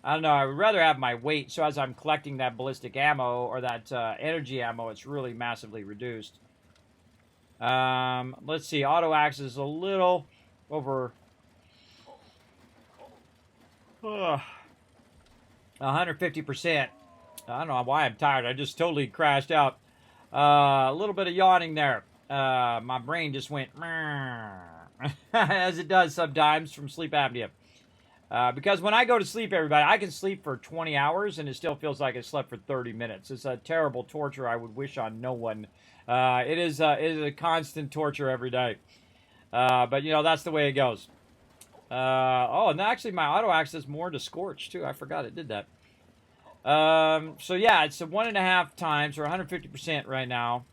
I don't know. I would rather have my weight, so as I'm collecting that ballistic ammo or that energy ammo, it's really massively reduced. Let's see. Auto axe is a little over 150%. I don't know why I'm tired. I just totally crashed out. A little bit of yawning there. My brain just went as it does sometimes from sleep apnea. Because when I go to sleep, everybody, I can sleep for 20 hours and it still feels like I slept for 30 minutes. It's a terrible torture I would wish on no one. It is a constant torture every day. But, you know, that's the way it goes. And actually my auto axe does more to Scorch, too. I forgot it did that. So, yeah, it's a 1.5 times, or 150% right now.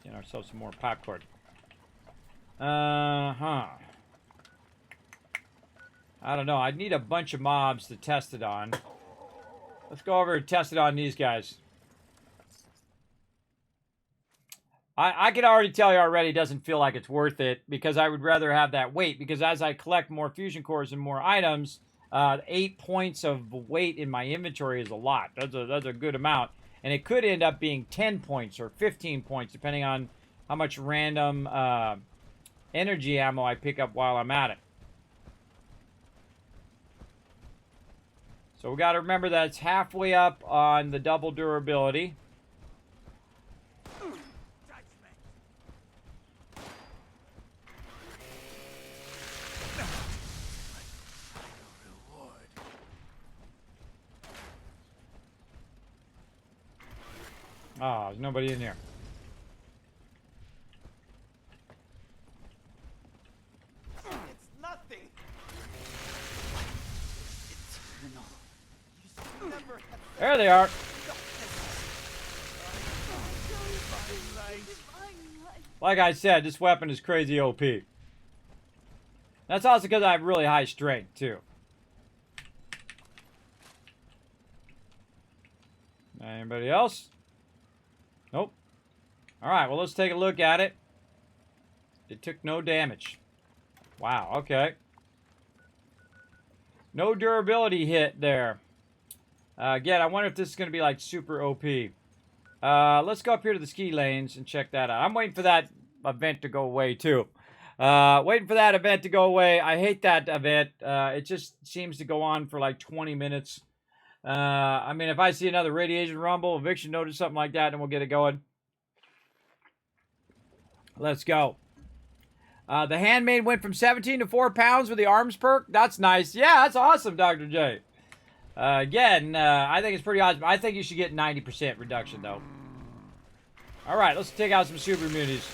Get ourselves some more popcorn. I don't know. I'd need a bunch of mobs to test it on. Let's go over and test it on these guys. I can already tell you already it doesn't feel like it's worth it because I would rather have that weight. Because as I collect more fusion cores and more items, 8 points of weight in my inventory is a lot. That's a good amount. And it could end up being 10 points or 15 points depending on how much random energy ammo I pick up while I'm at it. So we got to remember that it's halfway up on the double durability. Oh, there's nobody in here. It's nothing. Eternal. You never have There they are. Like I said, this weapon is crazy OP. That's also because I have really high strength, too. Anybody else? Nope. Alright, well, let's take a look at it. It took no damage. Wow, okay. No durability hit there. Again, I wonder if this is going to be, like, super OP. Let's go up here to the ski lanes and check that out. I'm waiting for that event to go away, too. Waiting for that event to go away. I hate that event. It just seems to go on for, like, 20 minutes. I mean, if I see another radiation rumble, eviction notice, something like that, then we'll get it going. Let's go. The handmaid went from 17 to 4 pounds with the arms perk. That's nice. Yeah, that's awesome, Dr. J. Again, I think it's pretty awesome. I think you should get 90% reduction, though. All right, let's take out some super immunities.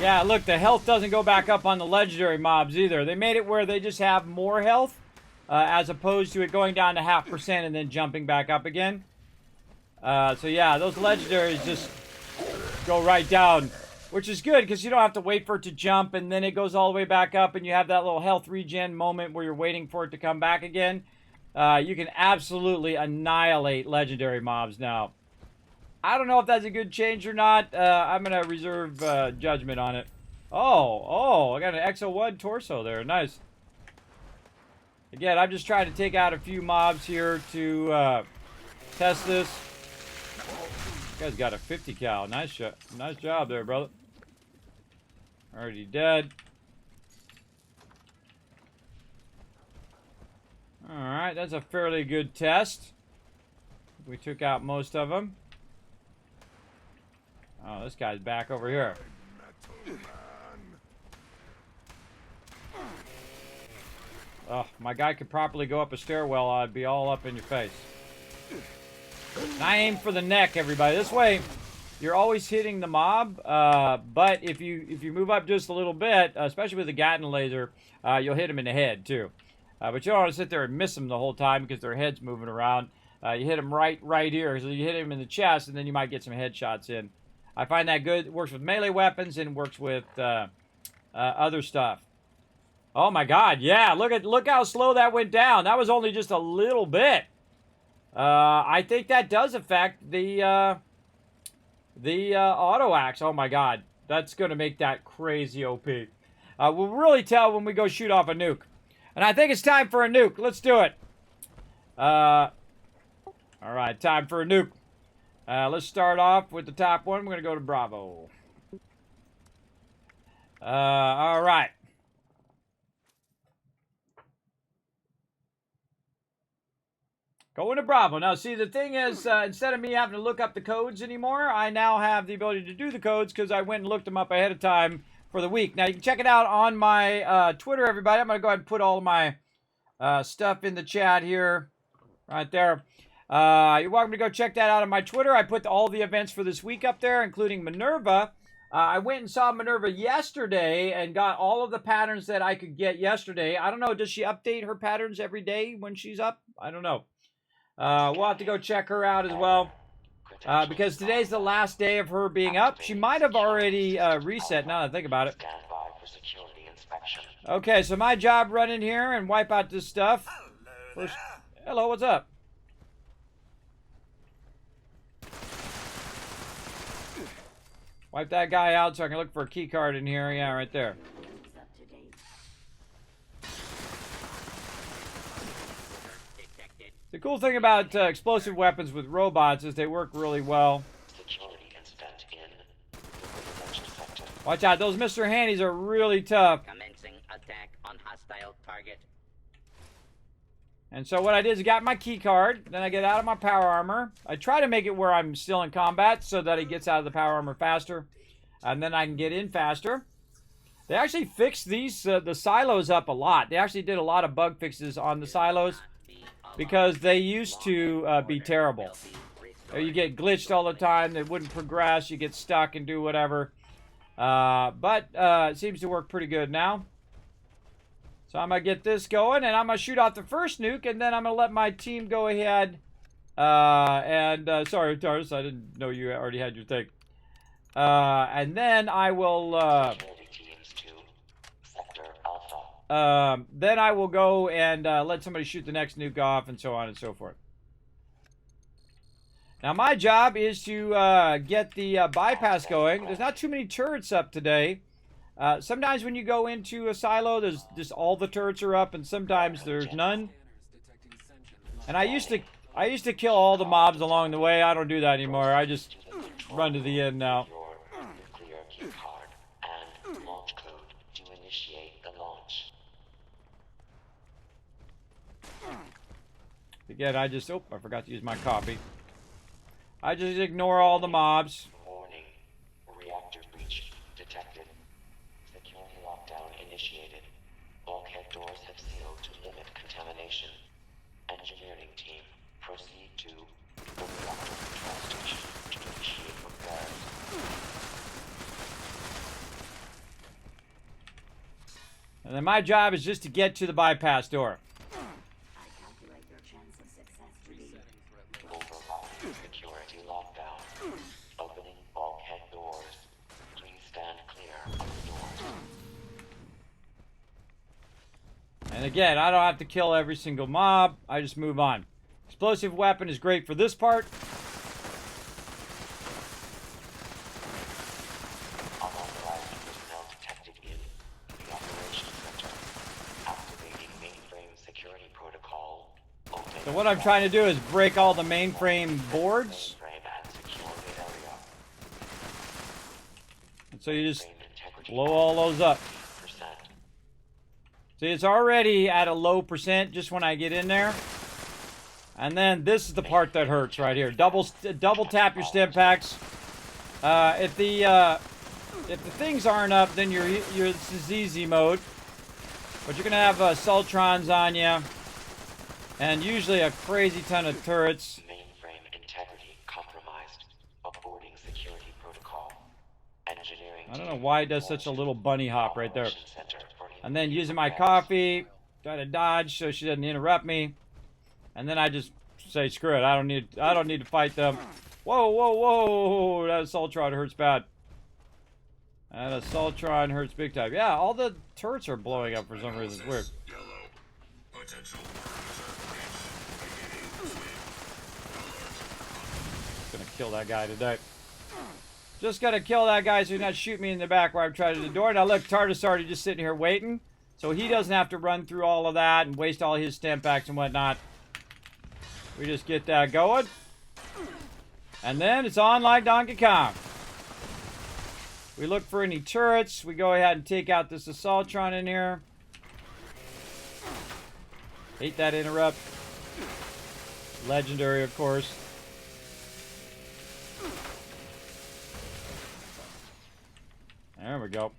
Yeah, look, the health doesn't go back up on the legendary mobs either. They made it where they just have more health, as opposed to it going down to 0.5% and then jumping back up again. So yeah, those legendaries just go right down, which is good because you don't have to wait for it to jump and then it goes all the way back up and you have that little health regen moment where you're waiting for it to come back again. You can absolutely annihilate legendary mobs now. I don't know if that's a good change or not. I'm going to reserve judgment on it. Oh, I got an XO1 torso there. Nice. Again, I'm just trying to take out a few mobs here to test this. You guys got a 50 cal. Nice job there, brother. Already dead. Alright, that's a fairly good test. We took out most of them. Oh, this guy's back over here. Oh, my guy could properly go up a stairwell, I'd be all up in your face. And I aim for the neck, everybody. This way, you're always hitting the mob, but if you move up just a little bit, especially with the Gatling laser, you'll hit them in the head, too. But you don't want to sit there and miss them the whole time because their head's moving around. You hit them right here, so you hit them in the chest, and then you might get some headshots in. I find that good. It works with melee weapons and works with other stuff. Oh my God! Yeah, look how slow that went down. That was only just a little bit. I think that does affect the auto axe. Oh my God, that's gonna make that crazy OP. We'll really tell when we go shoot off a nuke. And I think it's time for a nuke. Let's do it. All right, time for a nuke. Let's start off with the top one. We're gonna go to Bravo. All right. Going to Bravo. Now, see, the thing is, instead of me having to look up the codes anymore, I now have the ability to do the codes because I went and looked them up ahead of time for the week. Now, you can check it out on my Twitter, everybody. I'm going to go ahead and put all of my stuff in the chat here, right there. You're welcome to go check that out on my Twitter. I put all the events for this week up there, including Minerva. I went and saw Minerva yesterday and got all of the patterns that I could get yesterday. I don't know, does she update her patterns every day when she's up? I don't know. We'll have to go check her out as well. Because today's the last day of her being up. She might have already reset now that I think about it. Okay, so my job run in here and wipe out this stuff. First, hello, what's up? Wipe that guy out so I can look for a key card in here. Yeah, right there. The cool thing about explosive weapons with robots is they work really well. Watch out, those Mr. Handies are really tough. Commencing attack on hostile target. And so what I did is I got my key card, then I get out of my power armor. I try to make it where I'm still in combat so that he gets out of the power armor faster. And then I can get in faster. They actually fixed these the silos up a lot. They actually did a lot of bug fixes on the silos because they used to be terrible. You get glitched all the time. They wouldn't progress. You get stuck and do whatever. But it seems to work pretty good now. So I'm going to get this going, and I'm going to shoot off the first nuke, and then I'm going to let my team go ahead. Sorry, Tars, I didn't know you already had your thing. And then I will, then I will go and let somebody shoot the next nuke off, and so on and so forth. Now, my job is to get the bypass going. There's not too many turrets up today. Sometimes when you go into a silo, there's just all the turrets are up, and sometimes there's none. And I used to kill all the mobs along the way. I don't do that anymore. I just run to the end now. Again, I forgot to use my copy. I just ignore all the mobs. Warning. Reactor breach detected. Security lockdown initiated. Bulkhead doors have sealed to limit contamination. Engineering team, proceed to the reactor control station to initiate repairs. And then my job is just to get to the bypass door. Security lockdown. Opening bulkhead doors. Please stand clear of the doors. And again, I don't have to kill every single mob. I just move on. Explosive weapon is great for this part. Unauthorized personnel detected in the operations center. Activating mainframe security protocol. So what I'm trying to do is break all the mainframe boards. And so you just blow all those up. See, it's already at a low percent just when I get in there. And then this is the part that hurts right here. Double tap your stim packs. If the things aren't up, then this is easy mode. But you're gonna have Sultrons on you, and usually a crazy ton of turrets. Mainframe integrity compromised. Aborting security protocol. Engineering. I don't know why it does such a little bunny hop right there. And then using my coffee, try to dodge so she doesn't interrupt me. And then I just say, screw it. I don't need to fight them. Whoa, whoa, whoa! That Sultron hurts bad. That Sultron hurts big time. Yeah, all the turrets are blowing up for some reason. It's weird. Gonna kill that guy today. Just gotta kill that guy so he's not shooting me in the back where I'm trying to do the door. Now look, Tartar's already just sitting here waiting. So he doesn't have to run through all of that and waste all his stamp packs and whatnot. We just get that going. And then it's on like Donkey Kong. We look for any turrets. We go ahead and take out this Assaultron in here. Hate that interrupt. Legendary, of course. There we go.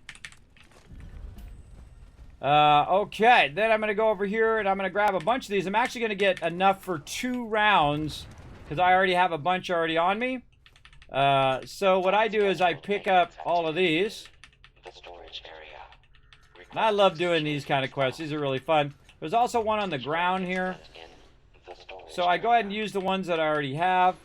Okay, then I'm going to go over here and I'm going to grab a bunch of these. I'm actually going to get enough for 2 rounds because I already have a bunch already on me. So what I do is I pick up all of these. The storage area. And I love doing these kind of quests. These are really fun. There's also one on the ground here. So I go ahead and use the ones that I already have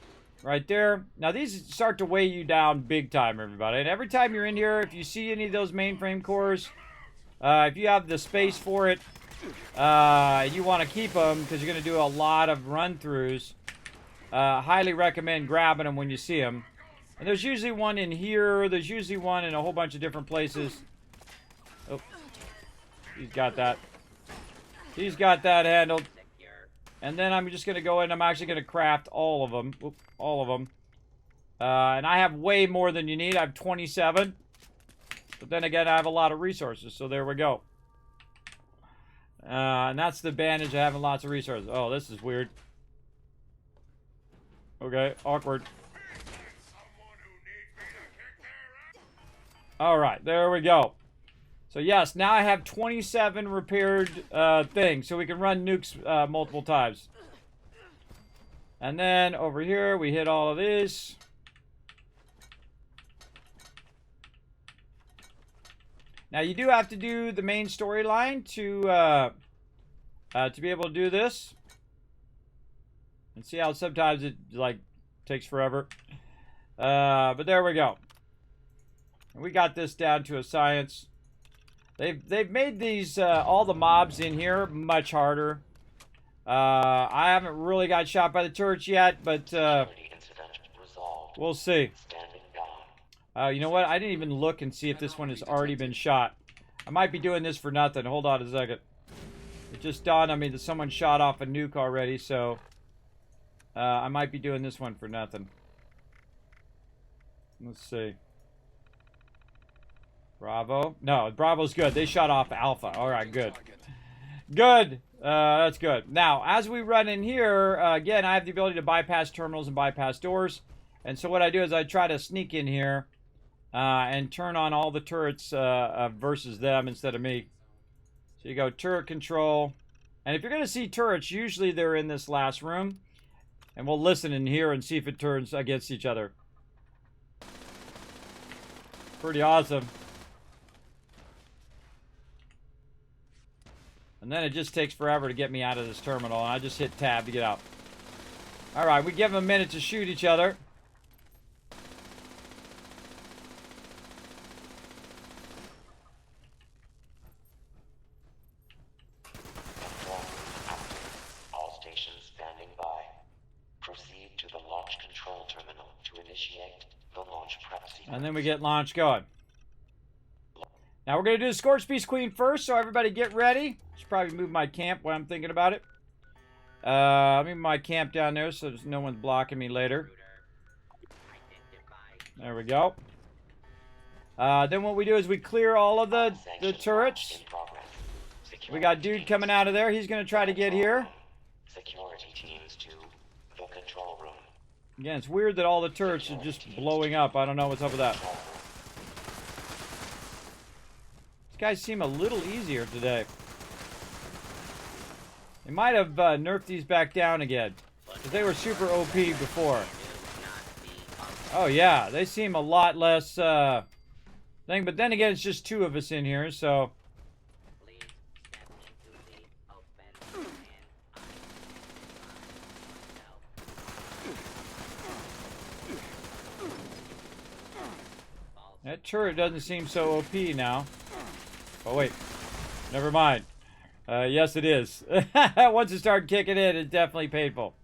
right there. Now these start to weigh you down big time, everybody. And every time you're in here, if you see any of those mainframe cores, if you have the space for it, you want to keep them because you're going to do a lot of run-throughs. Highly recommend grabbing them when you see them. And there's usually one in here. There's usually one in a whole bunch of different places. Oh, he's got that. He's got that handled. And then I'm just going to go in. I'm actually going to craft all of them. Oop, all of them. And I have way more than you need. I have 27. But then again, I have a lot of resources. So there we go. And that's the advantage of having lots of resources. Oh, this is weird. Okay, awkward. Alright, there we go. So yes, now I have 27 repaired things. So we can run nukes multiple times. And then over here, we hit all of these. Now you do have to do the main storyline to be able to do this. And see how sometimes it like takes forever. But there we go. We got this down to a science. They've made these all the mobs in here much harder. I haven't really got shot by the turrets yet, but we'll see. You know what? I didn't even look and see if this one has already been shot. I might be doing this for nothing. Hold on a second. It just dawned on me that someone shot off a nuke already, so I might be doing this one for nothing. Let's see. Bravo. No, Bravo's good. They shot off Alpha. All right, good. Good. That's good. Now, as we run in here, again, I have the ability to bypass terminals and bypass doors. And so what I do is I try to sneak in here and turn on all the turrets versus them instead of me. So you go turret control. And if you're going to see turrets, usually they're in this last room. And we'll listen in here and see if it turns against each other. Pretty awesome. And then it just takes forever to get me out of this terminal. And I just hit tab to get out. Alright, we give them a minute to shoot each other. All stations standing by. Proceed to the launch control terminal to initiate the launch prep sequence. And then we get launch going. Now we're going to do the Scorchbeast Queen first, so everybody get ready. Should probably move my camp while I'm thinking about it. Let me move my camp down there so there's no one's blocking me later. There we go. Then what we do is we clear all of the turrets. We got dude coming out of there. He's going to try to get here. Security teams to Again, it's weird that all the turrets are just blowing up. I don't know what's up with that. These guys seem a little easier today. They might have nerfed these back down again. Because they were super OP before. Oh yeah, they seem a lot less thing. But then again, it's just two of us in here, so... That turret doesn't seem so OP now. Oh wait, never mind. Yes it is. Once it started kicking in, it's definitely painful.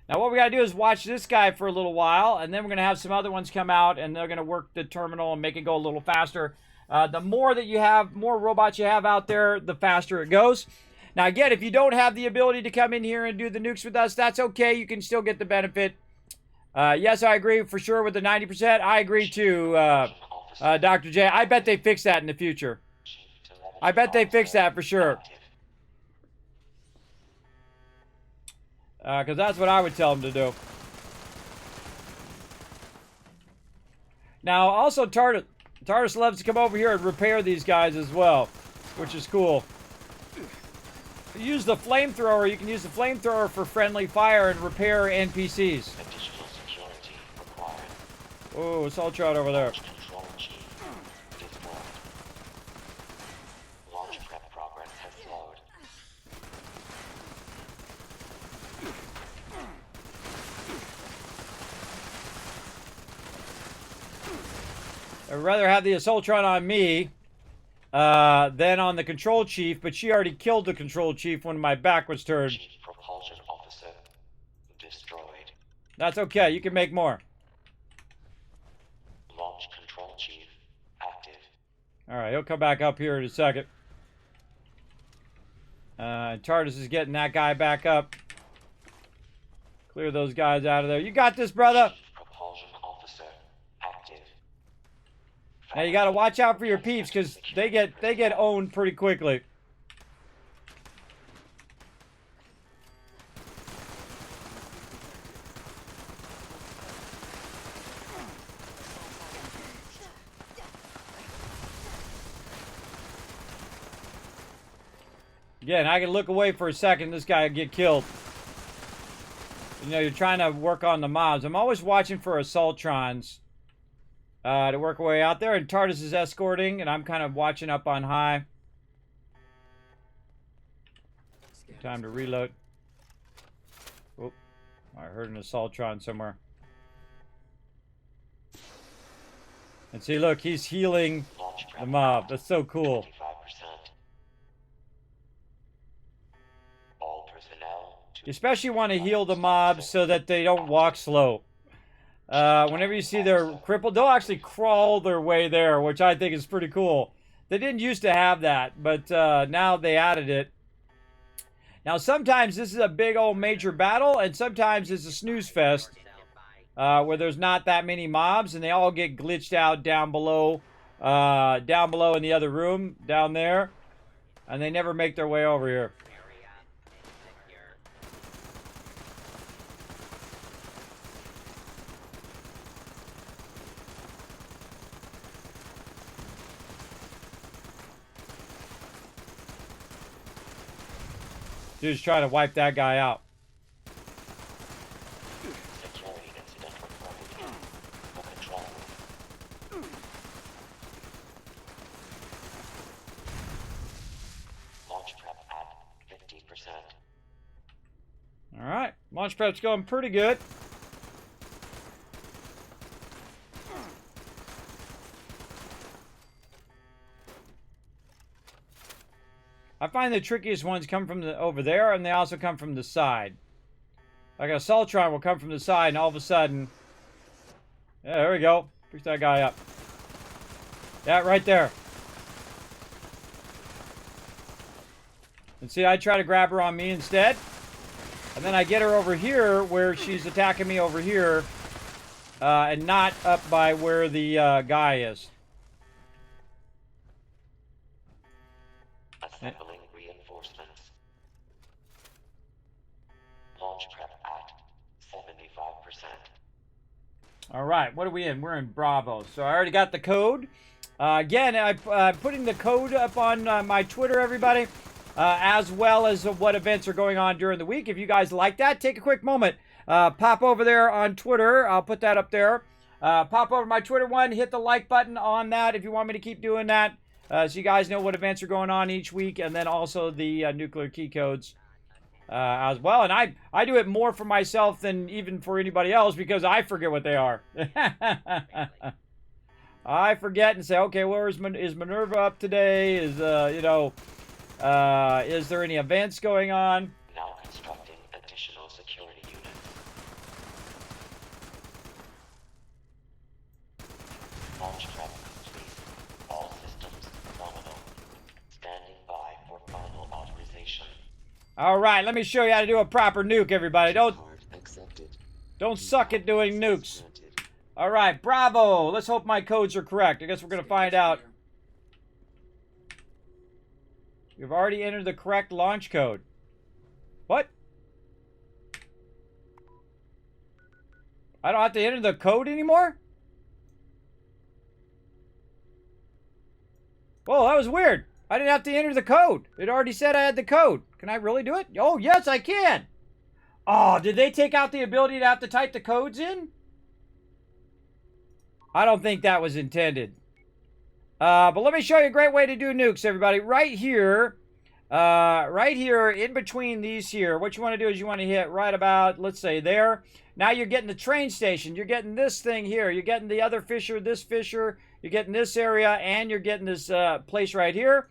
Now what we gotta do is watch this guy for a little while, and then we're gonna have some other ones come out, and they're gonna work the terminal and make it go a little faster. The more that you have, more robots you have out there, the faster it goes. Now again, if you don't have the ability to come in here and do the nukes with us, that's okay. You can still get the benefit. Yes, I agree for sure with the 90%. I agree too, Dr. J. I bet they fix that in the future. I bet they fix that for sure. Because that's what I would tell them to do. Now, also, TARDIS loves to come over here and repair these guys as well, which is cool. Use the flamethrower. You can use the flamethrower for friendly fire and repair NPCs. Additional security required. Oh, Assaultron over there. Control chief destroyed. Launch prep progress has slowed. I'd rather have the Assaultron on me than on the Control Chief, but she already killed the Control Chief when my back was turned. Chief propulsion officer destroyed. That's okay, you can make more. Launch control chief active. Alright, he'll come back up here in a second. TARDIS is getting that guy back up. Clear those guys out of there. You got this, brother! Chief propulsion officer active. Now you gotta watch out for your peeps, because they get owned pretty quickly. Again, I can look away for a second, this guy will get killed. You know, you're trying to work on the mobs. I'm always watching for Assaultrons to work our way out there, and TARDIS is escorting, and I'm kind of watching up on high. Time to reload. Oh, I heard an Assaultron somewhere. And see, look, he's healing the mob. That's so cool. 25%. All personnel to You especially want to heal the mobs so that they don't walk slow. Whenever you see they're crippled, they'll actually crawl their way there, which I think is pretty cool. They didn't used to have that, but now they added it. Now, sometimes this is a big old major battle, and sometimes it's a snooze fest where there's not that many mobs, and they all get glitched out down below in the other room, down there, and they never make their way over here. Area insecure. Dude's trying to wipe that guy out. security incident reported for control. Launch prep at 50%. All right, launch prep's going pretty good. I find the trickiest ones come from over there, and they also come from the side. Like a Assaultron will come from the side, and all of a sudden... Yeah, there we go. Push that guy up. Yeah, right there. And see, I try to grab her on me instead. And then I get her over here, where she's attacking me over here. And not up by where the guy is. Assembling reinforcements. Launch prep at 75%. All right, what are we in? We're in Bravo. So I already got the code. Again, I'm putting the code up on my Twitter, everybody, as well as what events are going on during the week. If you guys like that, take a quick moment. Pop over there on Twitter. I'll put that up there. Pop over my Twitter one. Hit the like button on that if you want me to keep doing that. So you guys know what events are going on each week. And then also the nuclear key codes. As well, and I do it more for myself than even for anybody else because I forget what they are. I forget and say, okay, where is Minerva up today? Is is there any events going on? Now constructing additional security units. Launch prep complete. All systems nominal. Standing by for final authorization. All right, let me show you how to do a proper nuke, everybody. Don't suck at doing nukes. All right, bravo. Let's hope my codes are correct. I guess we're going to find out. You've already entered the correct launch code. What? I don't have to enter the code anymore? Whoa, that was weird. I didn't have to enter the code. It already said I had the code. Can I really do it? Oh, yes, I can. Oh, did they take out the ability to have to type the codes in? I don't think that was intended. But let me show you a great way to do nukes, everybody. Right here in between these here, what you want to do is you want to hit right about, let's say, there. Now you're getting the train station. You're getting this thing here. You're getting the other fissure, this fissure. You're getting this area, and you're getting this place right here.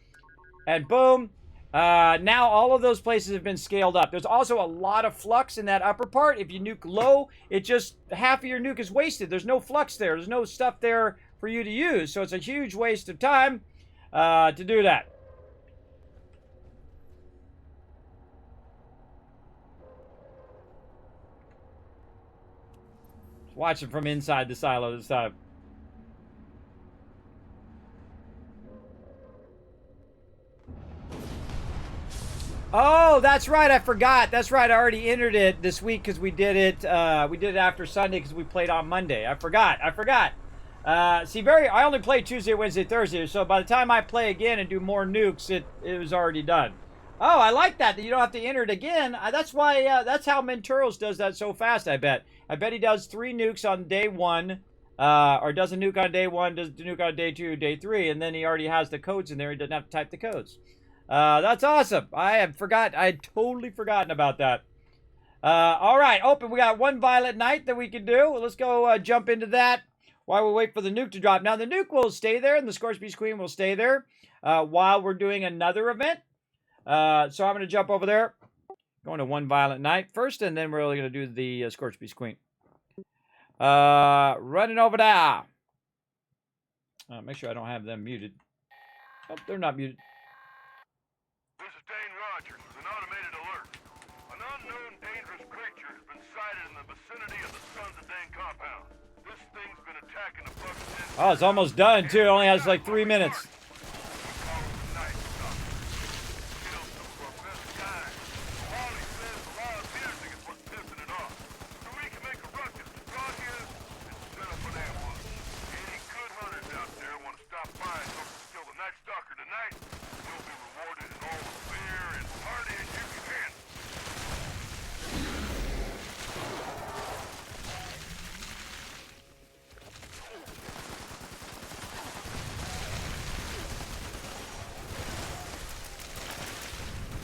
And boom. Now all of those places have been scaled up. There's also a lot of flux in that upper part. If you nuke low, it just, half of your nuke is wasted. There's no flux there. There's no stuff there for you to use. So it's a huge waste of time to do that. Watch it from inside the silo this time. Oh, that's right. I forgot. That's right. I already entered it this week because we did it. We did it after Sunday because we played on Monday. I forgot. I only play Tuesday, Wednesday, Thursday. So by the time I play again and do more nukes, it was already done. Oh, I like that you don't have to enter it again. That's why. That's how Menturos does that so fast. I bet he does 3 nukes on day 1, or does a nuke on day 1, does a nuke on day 2, day 3, and then he already has the codes in there. He doesn't have to type the codes. That's awesome. I had totally forgotten about that. All right, open. We got 1 Violet Knight that we can do. Let's go jump into that while we wait for the nuke to drop. Now, the nuke will stay there, and the Scorchbeast Queen will stay there while we're doing another event. So I'm going to jump over there. Going to 1 Violet Knight first, and then we're really going to do the Scorchbeast Queen. Running over there. Make sure I don't have them muted. Oh, they're not muted. This is Dane Rogers with an automated alert. An unknown dangerous creature has been sighted in the vicinity of the Sons of Dane compound. This thing's been attacking the bugs. Oh, it's almost done, too. It only has like 3 minutes.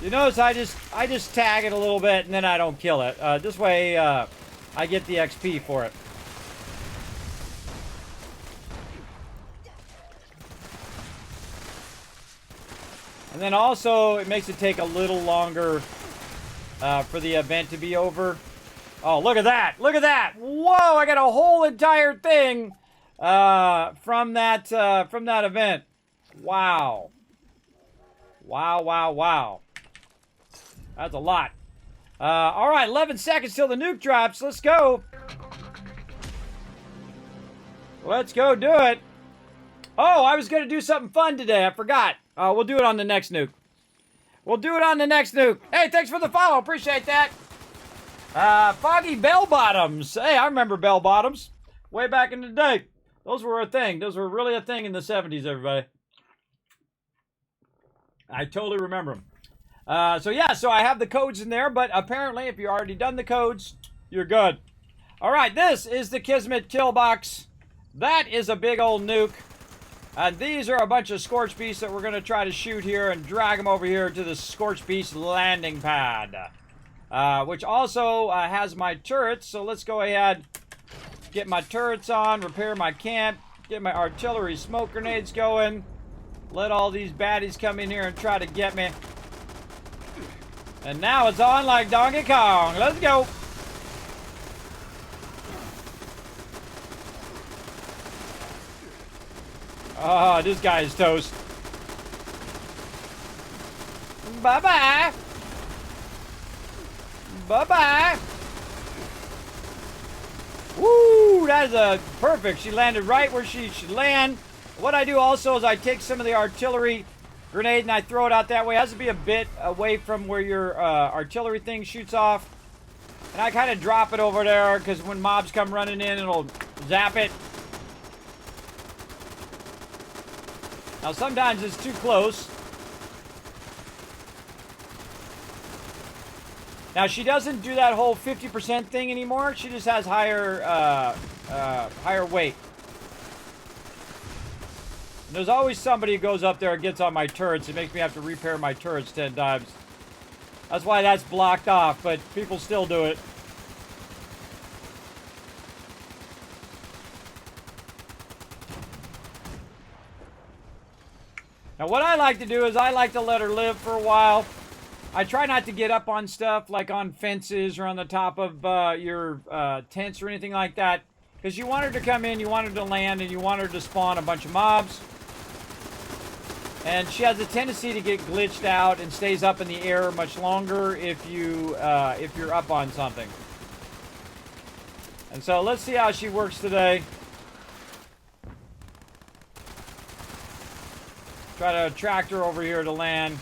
You notice I just tag it a little bit and then I don't kill it. This way I get the XP for it. And then also it makes it take a little longer for the event to be over. Oh, look at that! Look at that! Whoa! I got a whole entire thing from that event. Wow! Wow! Wow! Wow! That's a lot. All right, 11 seconds till the nuke drops. Let's go. Let's go do it. Oh, I was going to do something fun today. I forgot. We'll do it on the next nuke. We'll do it on the next nuke. Hey, thanks for the follow. Appreciate that. Foggy bell bottoms. Hey, I remember bell bottoms. Way back in the day. Those were a thing. Those were really a thing in the 70s, everybody. I totally remember them. So I have the codes in there, but apparently if you already done the codes, you're good. All right, this is the Kismet kill box. That is a big old nuke. And these are a bunch of Scorchbeasts that we're going to try to shoot here and drag them over here to the Scorchbeast landing pad. Which also has my turrets, so let's go ahead, get my turrets on, repair my camp, get my artillery smoke grenades going, let all these baddies come in here and try to get me. And now it's on like Donkey Kong. Let's go. Oh, this guy is toast. Bye-bye. Bye-bye. Woo, that is a perfect. She landed right where she should land. What I do also is I take some of the artillery grenade and I throw it out that way. It has to be a bit away from where your artillery thing shoots off. And I kind of drop it over there because when mobs come running in, it'll zap it. Now sometimes it's too close. Now she doesn't do that whole 50% thing anymore. She just has higher weight. And there's always somebody who goes up there and gets on my turrets. It makes me have to repair my turrets 10 times. That's why that's blocked off, but people still do it. Now what I like to do is I like to let her live for a while. I try not to get up on stuff like on fences or on the top of your tents or anything like that. Because you want her to come in, you want her to land, and you want her to spawn a bunch of mobs. And she has a tendency to get glitched out and stays up in the air much longer if you're up on something. And so let's see how she works today. Try to attract her over here to land.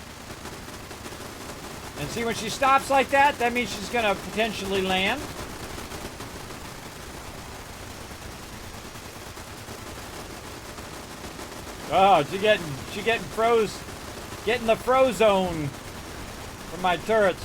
And see, when she stops like that, that means she's going to potentially land. Oh, she getting froze. Getting the froze zone from my turrets.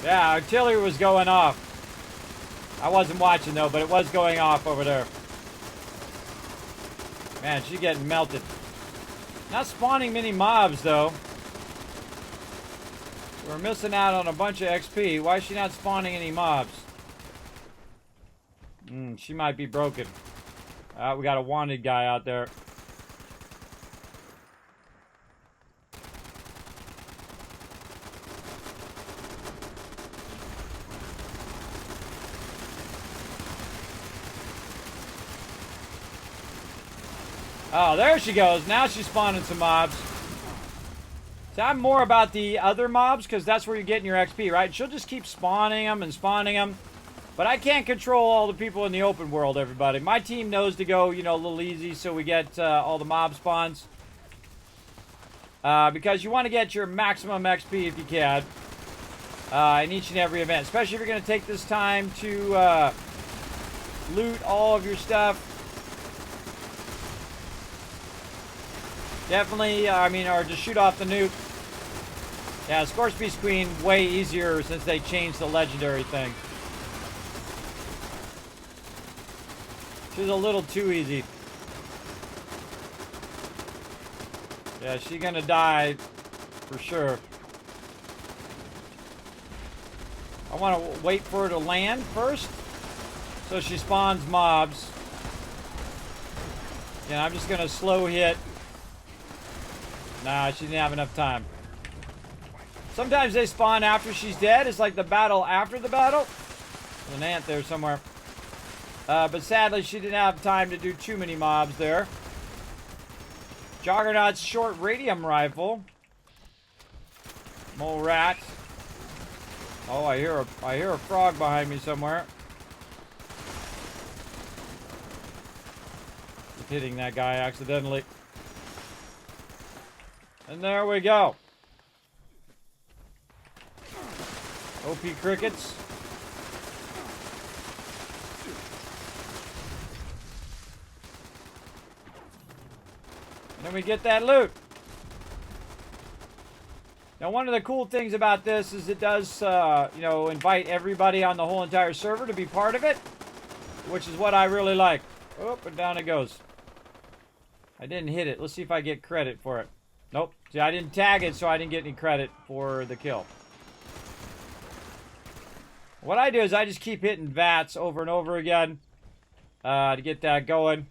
Yeah, artillery was going off. I wasn't watching though, but it was going off over there. Man, she's getting melted. Not spawning many mobs though. We're missing out on a bunch of XP. Why is she not spawning any mobs? She might be broken. We got a wanted guy out there. Oh, there she goes. Now she's spawning some mobs. So I'm more about the other mobs because that's where you're getting your XP, right? She'll just keep spawning them and spawning them. But I can't control all the people in the open world, everybody. My team knows to go, you know, a little easy so we get all the mob spawns. Because you want to get your maximum XP if you can. In each and every event. Especially if you're going to take this time to loot all of your stuff. Definitely, or just shoot off the nuke. Yeah, Scorchbeast Queen, way easier since they changed the legendary thing. She's a little too easy. Yeah, she's gonna die for sure. I want to wait for her to land first, so she spawns mobs. Yeah, I'm just gonna slow hit. Nah, she didn't have enough time. Sometimes they spawn after she's dead. It's like the battle after the battle. There's an ant there somewhere. But sadly, she didn't have time to do too many mobs there. Juggernaut's short radium rifle. Mole rat. Oh, I hear a frog behind me somewhere. Just hitting that guy accidentally. And there we go. OP crickets. And then we get that loot. Now, one of the cool things about this is it does, you know, invite everybody on the whole entire server to be part of it, which is what I really like. Oh, and down it goes. I didn't hit it. Let's see if I get credit for it. Nope. See, I didn't tag it, so I didn't get any credit for the kill. What I do is I just keep hitting VATS over and over again to get that going.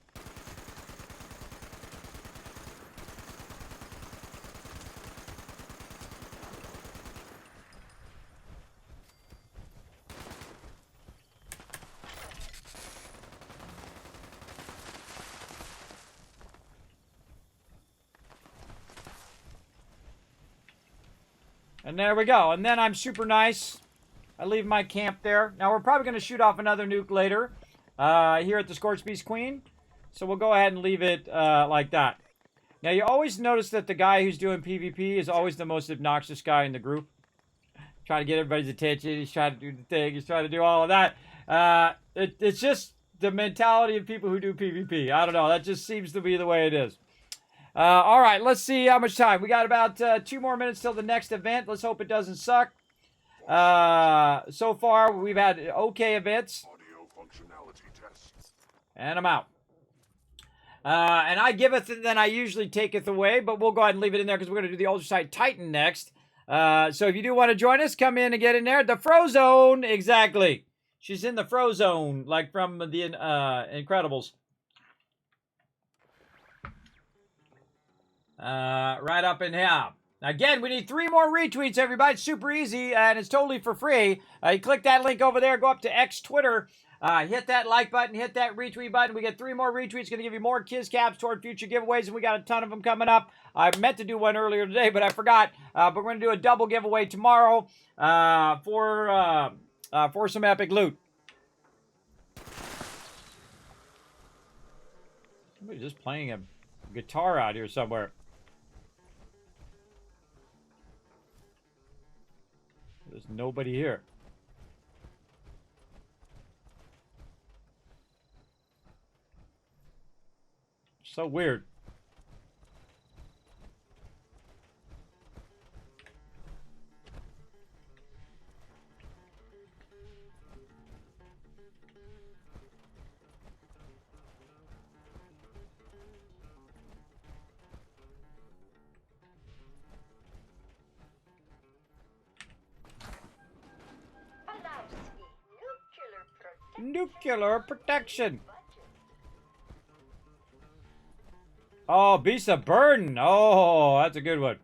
And there we go. And then I'm super nice. I leave my camp there. Now, we're probably going to shoot off another nuke later here at the Scorchbeast Queen. So we'll go ahead and leave it like that. Now, you always notice that the guy who's doing PvP is always the most obnoxious guy in the group. Trying to get everybody's attention. He's trying to do the thing. He's trying to do all of that. It's just the mentality of people who do PvP. I don't know. That just seems to be the way it is. All right, let's see how much time. We got about 2 more minutes till the next event. Let's hope it doesn't suck. So far, we've had okay events. Audio functionality tests. And I'm out. And I giveth and then I usually taketh away, but we'll go ahead and leave it in there because we're going to do the Ultrasight Titan next. So if you do want to join us, come in and get in there. The Frozone, exactly. She's in the Frozone, like from the Incredibles. Right up in here. Again, we need 3 more retweets, everybody. It's super easy, and it's totally for free. You click that link over there, go up to X Twitter, hit that like button, hit that retweet button. We get 3 more retweets, going to give you more Kiz Caps toward future giveaways, and we got a ton of them coming up. I meant to do one earlier today, but I forgot. But we're going to do a double giveaway tomorrow for some epic loot. Somebody's just playing a guitar out here somewhere. There's nobody here. So weird. Nuclear protection. Oh, Beast of Burden. Oh, that's a good one.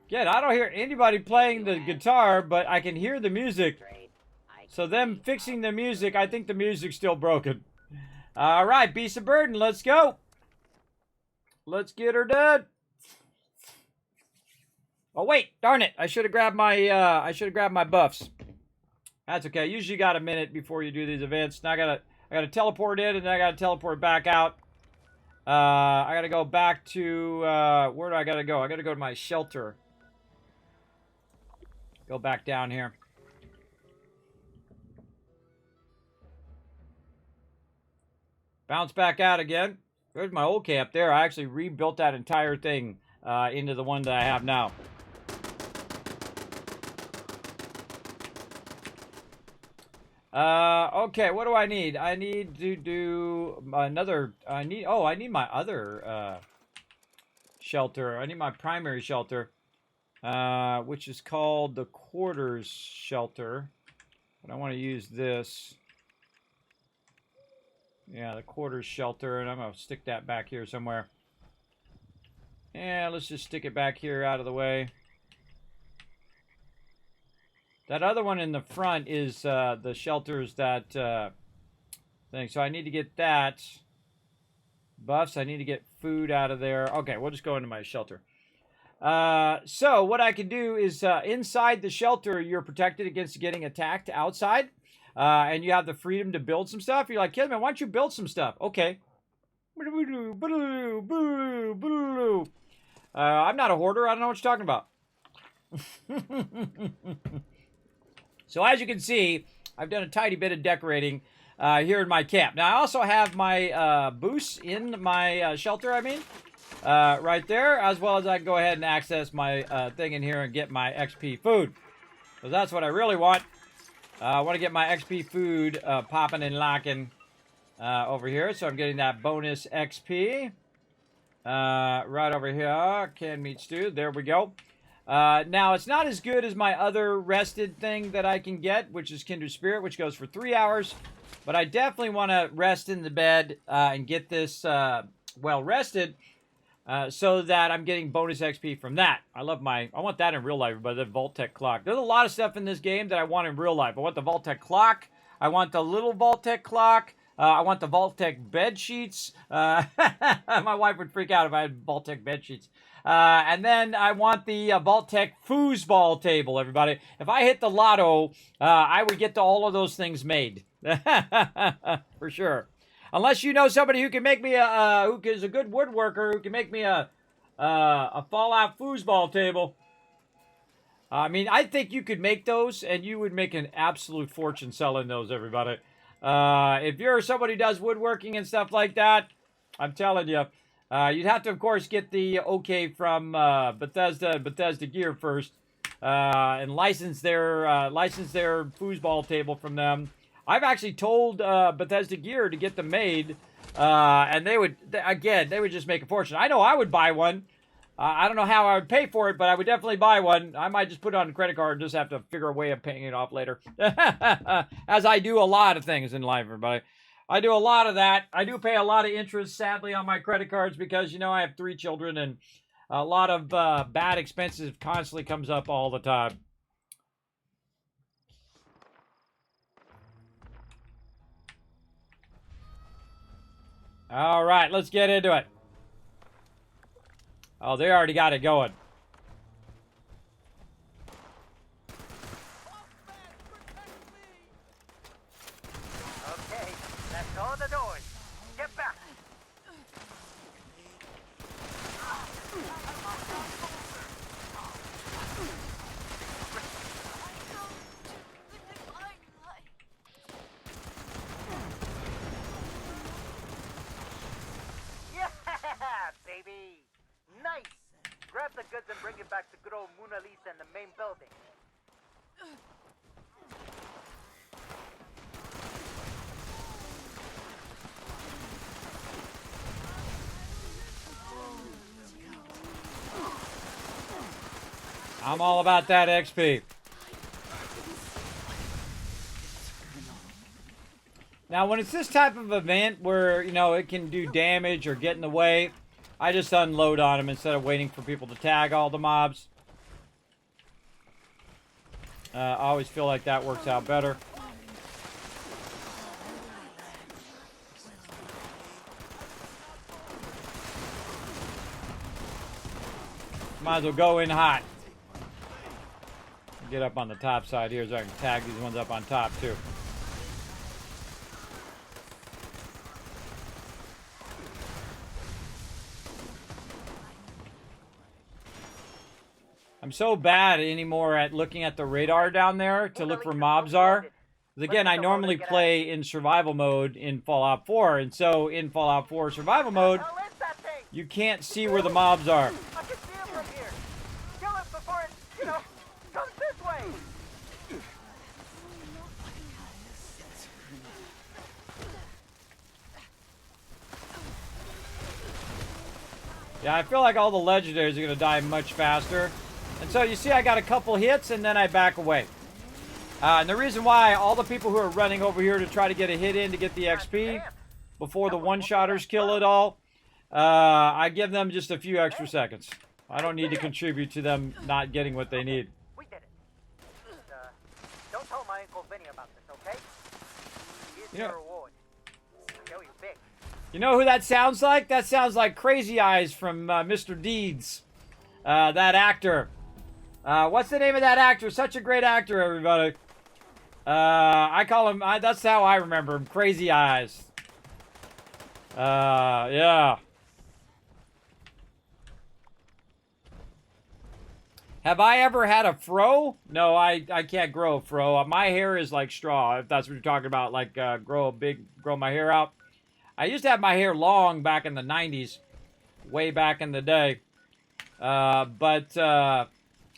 Again, I don't hear anybody playing the guitar, but I can hear the music. So them fixing the music, I think the music's still broken. All right, Beast of Burden, let's go. Let's get her done. Oh wait, darn it! I should have grabbed my buffs. That's okay. Usually you got a minute before you do these events. Now I gotta teleport in and then I gotta teleport back out. I gotta go back to where do I gotta go? I gotta go to my shelter. Go back down here. Bounce back out again. There's my old camp there. I actually rebuilt that entire thing into the one that I have now. Okay, what do I need? I need to do another, I need my other, shelter. I need my primary shelter, which is called the quarters shelter. But I want to use this. Yeah, the quarters shelter, and I'm going to stick that back here somewhere. Yeah, let's just stick it back here out of the way. That other one in the front is the shelters that thing. So I need to get that. Buffs, I need to get food out of there. Okay, we'll just go into my shelter. So what I can do is inside the shelter, you're protected against getting attacked outside. And you have the freedom to build some stuff. You're like, Kismet, why don't you build some stuff? Okay. I'm not a hoarder. I don't know what you're talking about. So as you can see, I've done a tiny bit of decorating here in my camp. Now, I also have my boosts in my shelter, right there, as well as I can go ahead and access my thing in here and get my XP food. So that's what I really want. I want to get my XP food popping and locking over here. So I'm getting that bonus XP right over here. Canned meat stew. There we go. Now, it's not as good as my other rested thing that I can get, which is Kindred Spirit, which goes for 3 hours. But I definitely want to rest in the bed and get this well rested so that I'm getting bonus XP from that. I want that in real life, by the Vault-Tec clock. There's a lot of stuff in this game that I want in real life. I want the Vault-Tec clock. I want the little Vault-Tec clock. I want the Vault-Tec bed sheets. My wife would freak out if I had Vault-Tec bed sheets. And then I want the Vault-Tec foosball table, everybody. If I hit the lotto, I would get all of those things made. For sure. Unless you know somebody who can make me who is a good woodworker, who can make me a Fallout foosball table. I mean, I think you could make those, and you would make an absolute fortune selling those, everybody. If you're somebody who does woodworking and stuff like that, I'm telling you, you'd have to, of course, get the okay from Bethesda Gear first, and license their foosball table from them. I've actually told Bethesda Gear to get them made, and they would just make a fortune. I know I would buy one. I don't know how I would pay for it, but I would definitely buy one. I might just put it on a credit card and just have to figure a way of paying it off later. As I do a lot of things in life, everybody. I do a lot of that. I do pay a lot of interest, sadly, on my credit cards because, you know, I have 3 children and a lot of bad expenses constantly comes up all the time. All right, let's get into it. Oh, they already got it going. Okay, let's go the doors. Get back. Yeah, baby. Nice. Grab the goods and bring it back to good old Mona Lisa in the main building. I'm all about that XP. Now, when it's this type of event where, you know, it can do damage or get in the way, I just unload on them instead of waiting for people to tag all the mobs. I always feel like that works out better. Might as well go in hot. Get up on the top side here so I can tag these ones up on top too. I'm so bad anymore at looking at the radar down there to look for mobs are. Again, I normally play in survival mode in Fallout 4, and so in Fallout 4 survival mode, you can't see where the mobs are. I can see him from here. Kill it before it, you know, comes this way. Yeah, I feel like all the legendaries are going to die much faster. And so you see I got a couple hits and then I back away. And the reason why all the people who are running over here to try to get a hit in to get the XP before the one-shotters kill it all, I give them just a few extra seconds. I don't need to contribute to them not getting what they need. We did it. Don't tell my Uncle Vinny about this, okay? Here's your reward. Show you big. You know who that sounds like? That sounds like Crazy Eyes from Mr. Deeds. That actor. What's the name of that actor? Such a great actor, everybody. I call him, that's how I remember him. Crazy Eyes. Yeah. Have I ever had a fro? No, I can't grow a fro. My hair is like straw, if that's what you're talking about. Like, grow my hair out. I used to have my hair long back in the 90s. Way back in the day. But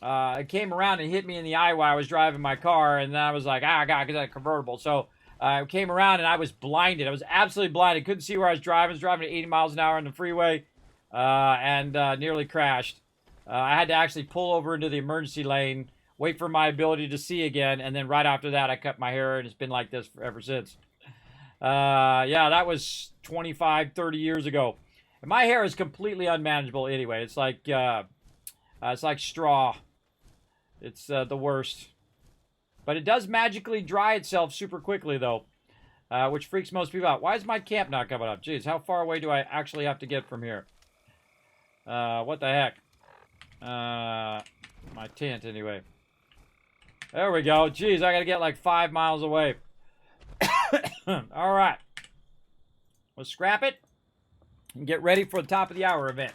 it came around and hit me in the eye while I was driving my car. And then I was like, I got a convertible. So it came around and I was blinded. I was absolutely blinded. Couldn't see where I was driving. I was driving at 80 miles an hour on the freeway. And nearly crashed. I had to actually pull over into the emergency lane, wait for my ability to see again, and then right after that, I cut my hair, and it's been like this ever since. Yeah, that was 25, 30 years ago. And my hair is completely unmanageable anyway. It's like straw. It's the worst. But it does magically dry itself super quickly, though, which freaks most people out. Why is my camp not coming up? Jeez, how far away do I actually have to get from here? What the heck? My tent, anyway. There we go. Jeez, I gotta get like 5 miles away. Alright. Let's scrap it and get ready for the top of the hour event.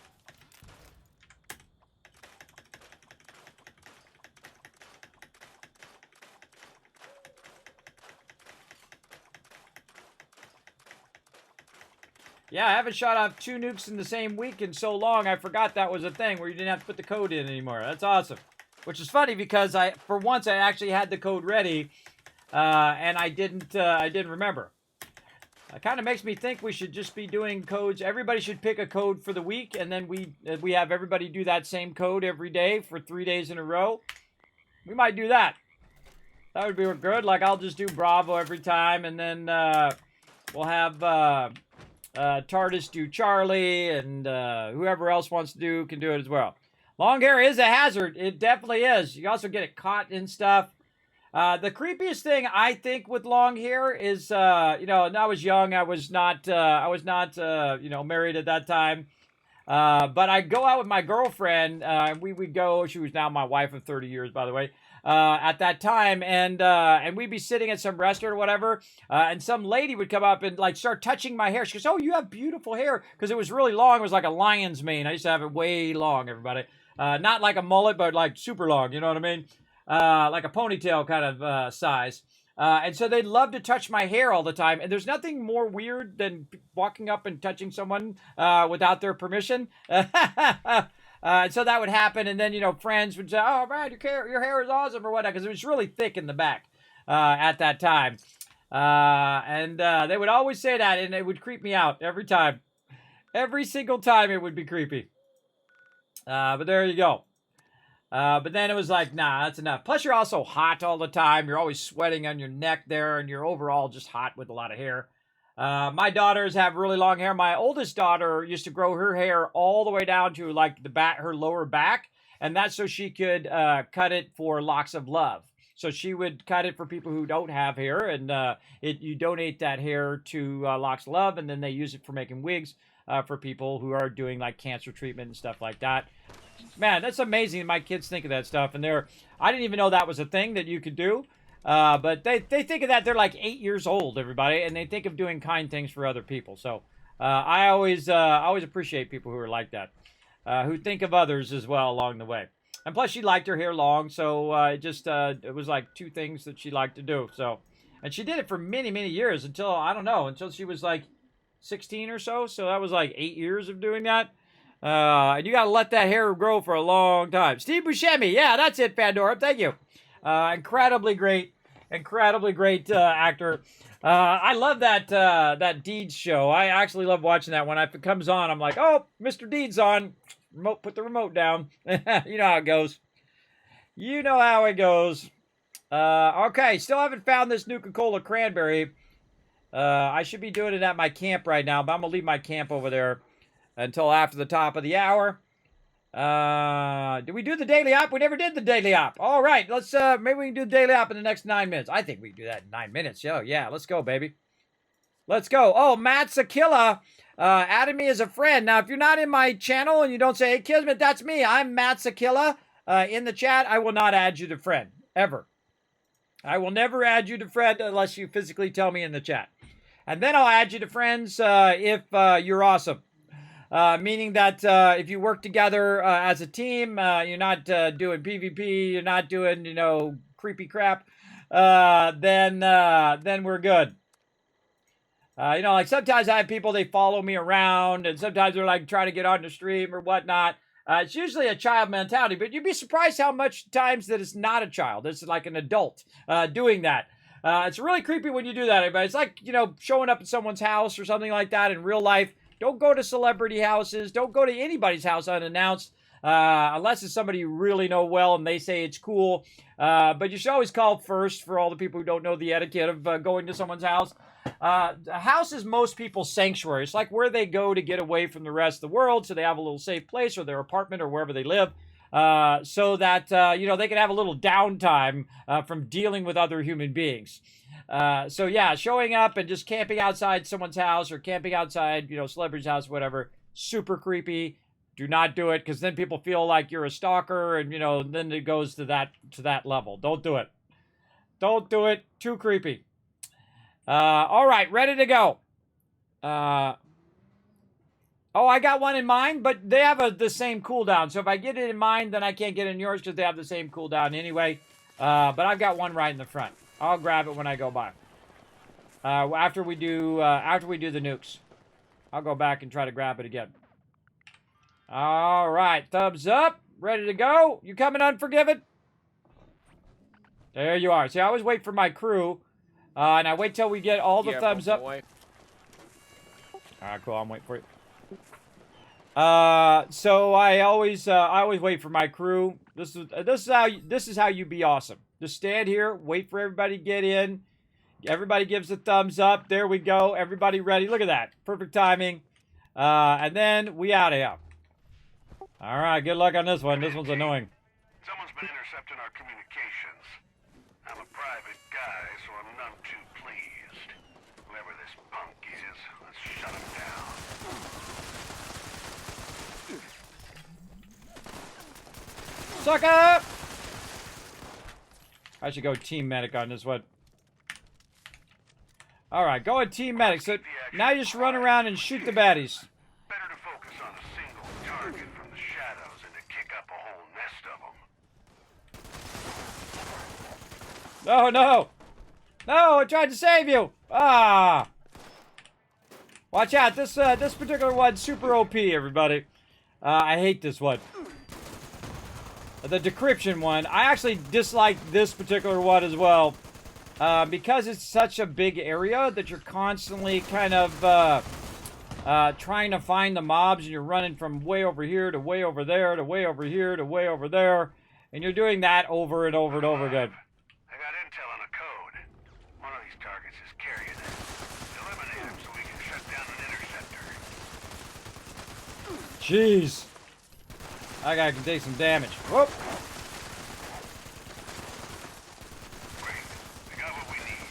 Yeah, I haven't shot off 2 nukes in the same week in so long, I forgot that was a thing where you didn't have to put the code in anymore. That's awesome. Which is funny because for once, I actually had the code ready, and I didn't remember. It kind of makes me think we should just be doing codes. Everybody should pick a code for the week, and then we have everybody do that same code every day for 3 days in a row. We might do that. That would be good. Like, I'll just do Bravo every time, and then we'll have... TARDIS do Charlie, and whoever else wants to can do it as well. Long hair is a hazard. It definitely is. You also get it caught in stuff. The creepiest thing I think with long hair is, when I was young, I was not married at that time. But I'd go out with my girlfriend. We would go. She was now my wife of 30 years, by the way. At that time, and we'd be sitting at some restaurant or whatever, and some lady would come up and like start touching my hair. She goes, "Oh, you have beautiful hair," because it was really long. It was like a lion's mane. I used to have it way long, everybody. Not like a mullet, but like super long. You know what I mean? Like a ponytail kind of size. And so they'd love to touch my hair all the time. And there's nothing more weird than walking up and touching someone without their permission. And so that would happen, and then, friends would say, "Oh, man, your hair is awesome," or whatever, because it was really thick in the back at that time. And they would always say that, and it would creep me out every time. Every single time it would be creepy. But there you go. But then it was like, nah, that's enough. Plus, you're also hot all the time. You're always sweating on your neck there, and you're overall just hot with a lot of hair. My daughters have really long hair. My oldest daughter used to grow her hair all the way down to like her lower back, and that's so she could cut it for Locks of Love. So she would cut it for people who don't have hair, and you donate that hair to Locks of Love, and then they use it for making wigs for people who are doing like cancer treatment and stuff like that. Man, that's amazing. My kids think of that stuff, and I didn't even know that was a thing that you could do. But they think of that. They're like 8 years old, everybody, and they think of doing kind things for other people. So I always appreciate people who are like that, who think of others as well along the way. And plus, she liked her hair long, so it was like 2 things that she liked to do. So, and she did it for many, many years until she was like 16 or so. So that was like 8 years of doing that. And you got to let that hair grow for a long time. Steve Buscemi, yeah, that's it, Pandora. Thank you. Incredibly great actor. I love that Deeds show. I actually love watching that. When it comes on, I'm like, oh, Mr. Deeds on. Put the remote down. You know how it goes. Okay, still haven't found this Nuka-Cola cranberry. I should be doing it at my camp right now, but I'm going to leave my camp over there until after the top of the hour. Did we do the daily op? We never did the daily op. All right, let's maybe we can do the daily op in the next 9 minutes. I think we can do that in 9 minutes. Yeah, let's go, baby. Let's go. Oh, Matt Sakilla adding me as a friend. Now, if you're not in my channel and you don't say, hey, Kismet, that's me. I'm Matt Sakilla. In the chat, I will not add you to friend. Ever. I will never add you to friend unless you physically tell me in the chat. And then I'll add you to friends if you're awesome. Meaning that if you work together as a team, you're not doing PvP, you're not doing, you know, creepy crap, then we're good. You know, like sometimes I have people, they follow me around, and sometimes they're like trying to get on the stream or whatnot. It's usually a child mentality, but you'd be surprised how much times that it's not a child. It's like an adult doing that. It's really creepy when you do that, everybody. It's like, you know, showing up at someone's house or something like that in real life. Don't go to celebrity houses. Don't go to anybody's house unannounced, unless it's somebody you really know well and they say it's cool. But you should always call first for all the people who don't know the etiquette of going to someone's house. A house is most people's sanctuary. It's like where they go to get away from the rest of the world, so they have a little safe place or their apartment or wherever they live, so that, you know, they can have a little downtime from dealing with other human beings. So yeah, showing up and just camping outside someone's house or camping outside, you know, celebrity's house, whatever, super creepy. Do not do it, because then people feel like you're a stalker, and, you know, then it goes to that level. Don't do it. Don't do it. Too creepy. All right, ready to go. Oh, I got one in mind, but they have the same cooldown. So if I get it in mine, then I can't get it in yours because they have the same cooldown anyway. But I've got one right in the front. I'll grab it when I go by. After we do the nukes, I'll go back and try to grab it again. All right, thumbs up, ready to go. You coming, Unforgiven? There you are. See, I always wait for my crew. And I wait till we get all the thumbs up. All right, cool. I'm waiting for you. So I always wait for my crew. This is how you be awesome. Just stand here, wait for everybody to get in. Everybody gives a thumbs up. There we go. Everybody ready. Look at that. Perfect timing. And then we out of here. All right. Good luck on this one. This one's annoying. Someone's been intercepting our communications. I'm a private guy, so I'm none too pleased. Whoever this punk is, let's shut him down. Sucker! I should go Team Medic on this one. Alright, go with Team Medic. So now you just run around and shoot the baddies. Better to focus on a single target from the shadows than to kick up a whole nest of them. No, no! No, I tried to save you! Ah! Watch out, this particular one's super OP, everybody. I hate this one. The decryption one. I actually dislike this particular one as well. Because it's such a big area that you're constantly kind of trying to find the mobs, and you're running from way over here to way over there to way over here to way over there. And you're doing that over and over and over again. I got intel on a code. One of these targets is carrying it. Eliminate him so we can shut down an interceptor. Jeez. That guy can take some damage. Whoop. Great. We got what we need.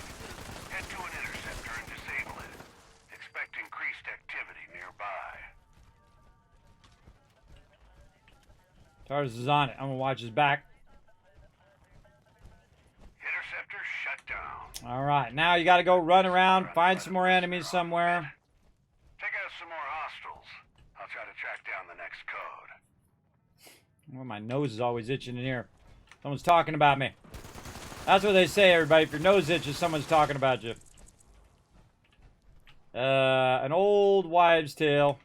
Head to an interceptor and disable it. Expect increased activity nearby. Tars is on it. I'm gonna watch his back. Interceptor shut down. Alright, now you gotta go run around, find some more enemies somewhere. Take out some more hostiles. I'll try to track down the next code. Well, my nose is always itching in here. Someone's talking about me. That's what they say, everybody. If your nose itches, someone's talking about you. An old wives' tale.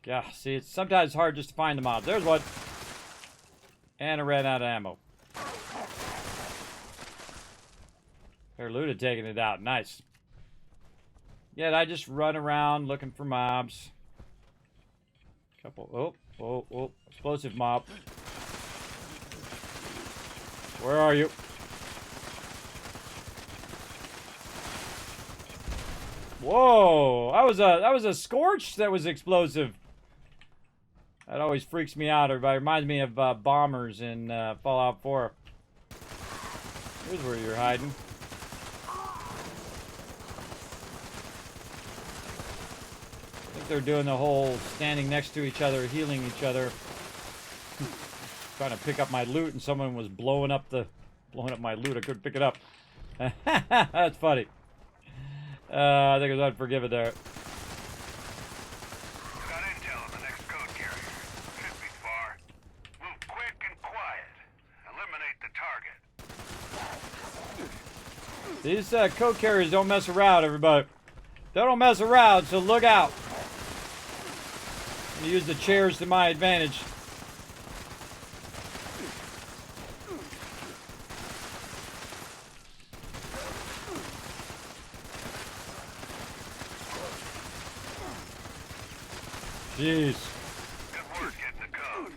Yeah, see, it's sometimes hard just to find the mobs. There's one. And I ran out of ammo. Their loot had taken it out. Nice. Yeah, I just run around looking for mobs. Couple. Oh, explosive mob. Where are you? Whoa, that was a Scorch that was explosive. That always freaks me out. Everybody reminds me of bombers in Fallout 4. Here's where you're hiding. think they're doing the whole standing next to each other, healing each other. Trying to pick up my loot, and someone was blowing up my loot. I couldn't pick it up. That's funny. I think it was Unforgiven there. Got intel on the next code carrier. Should be far. Move quick and quiet. Eliminate the target. These code carriers don't mess around, everybody. They don't mess around, so look out. I'm gonna use the chairs to my advantage. Jeez. Good work getting the code.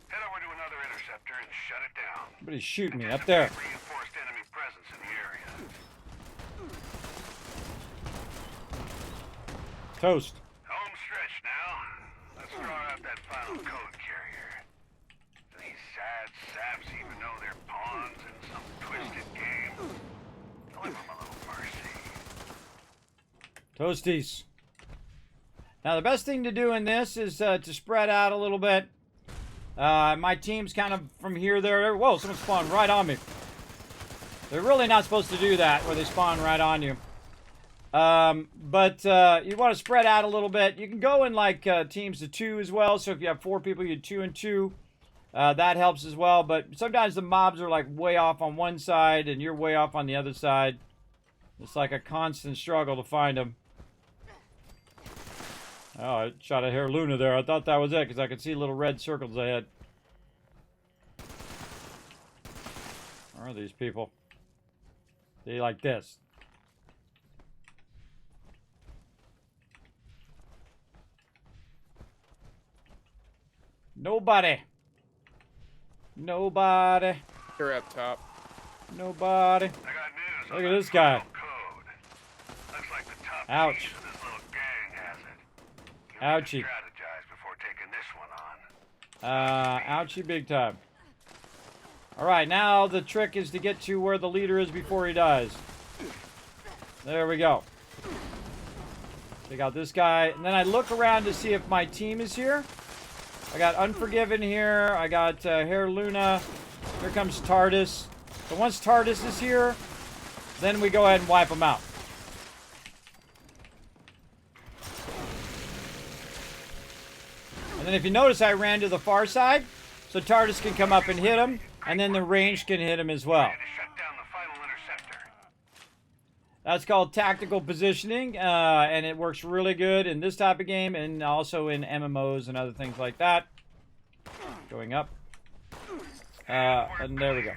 Head over to another interceptor and shut it down. Somebody's shooting me up there. Reinforced enemy presence in the area. Toast. Home stretch now. Let's draw out that final code carrier. Do these sad saps even know they're pawns in some twisted game? I'll give them a little mercy. Toasties. Now, the best thing to do in this is to spread out a little bit. My team's kind of from here, there. Whoa, someone spawned right on me. They're really not supposed to do that, where they spawn right on you. But you want to spread out a little bit. You can go in, like, teams of 2 as well. So if you have 4 people, you do 2 and 2. That helps as well. But sometimes the mobs are, like, way off on one side, and you're way off on the other side. It's like a constant struggle to find them. Oh, I shot a Hair Luna there. I thought that was it because I could see little red circles ahead. Where are these people? They like this. Nobody. Nobody. You're up top. Nobody. I got news. Look at this guy. Code. Looks like the top Ouch. piece of this little gang has it. You'll Ouchie. need to strategize before taking this one on. Ouchie big time. Alright, now the trick is to get to where the leader is before he dies. There we go. Take out this guy. And then I look around to see if my team is here. I got Unforgiven here. I got Hair Luna. Here comes TARDIS. So once TARDIS is here, then we go ahead and wipe them out. And then if you notice, I ran to the far side, so TARDIS can come up and hit him, and then the range can hit him as well. To shut down the final interceptor. That's called tactical positioning, and it works really good in this type of game, and also in MMOs and other things like that. Going up. And there we go.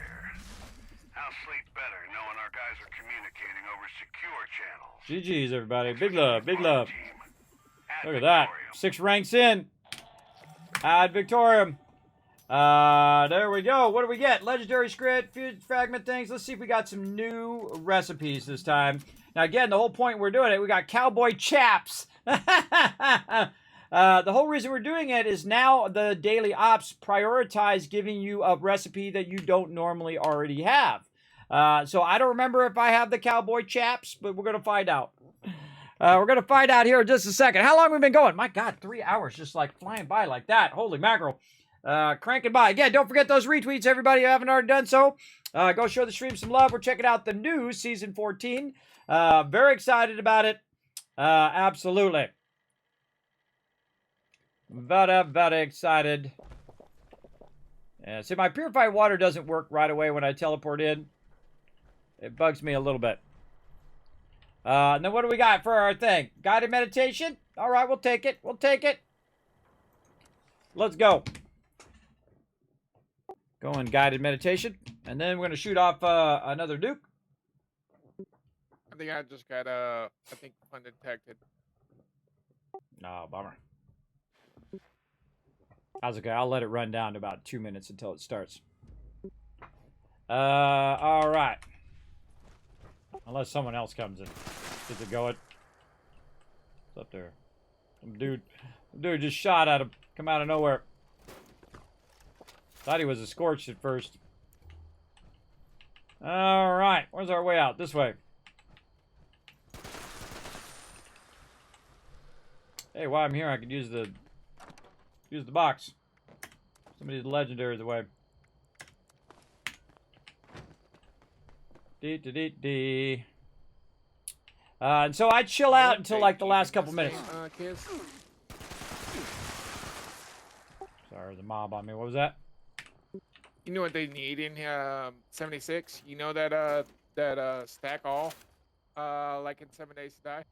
I'll sleep better knowing our guys are communicating over secure channels. GG's, everybody. Big love, big love. Look at that. 6 ranks in. Ad Victorium. There we go. What do we get? Legendary script, fused fragment things. Let's see if we got some new recipes this time. Now, again, the whole point we're doing it, we got cowboy chaps. The whole reason we're doing it is now the daily ops prioritize giving you a recipe that you don't normally already have. So I don't remember if I have the cowboy chaps, but we're going to find out. We're going to find out here in just a second. How long have we been going? My God, 3 hours just like flying by like that. Holy mackerel. Cranking by. Again, don't forget those retweets, everybody who haven't already done so. Go show the stream some love. We're checking out the new Season 14. Very excited about it. Absolutely. Very excited. Yeah, see, my purified water doesn't work right away when I teleport in. It bugs me a little bit. And then what do we got for our thing? Guided meditation? All right, we'll take it. We'll take it. Let's go. Going guided meditation. And then we're going to shoot off another nuke. I think I just got I think undetected. Oh, bummer. That's okay. I'll let it run down to about 2 minutes until it starts. All right. Unless someone else comes in. Get it going. What's up there? Some dude just shot at him. Come out of nowhere. Thought he was a Scorched at first. All right. Where's our way out? This way. Hey, while I'm here, I could use the box. Somebody's legendaries away. Dee. And so I chill out until like the last couple minutes. Kids. Sorry, there's a mob on me. What was that? You know what they need in 76? You know that stack all, like in 7 Days to Die.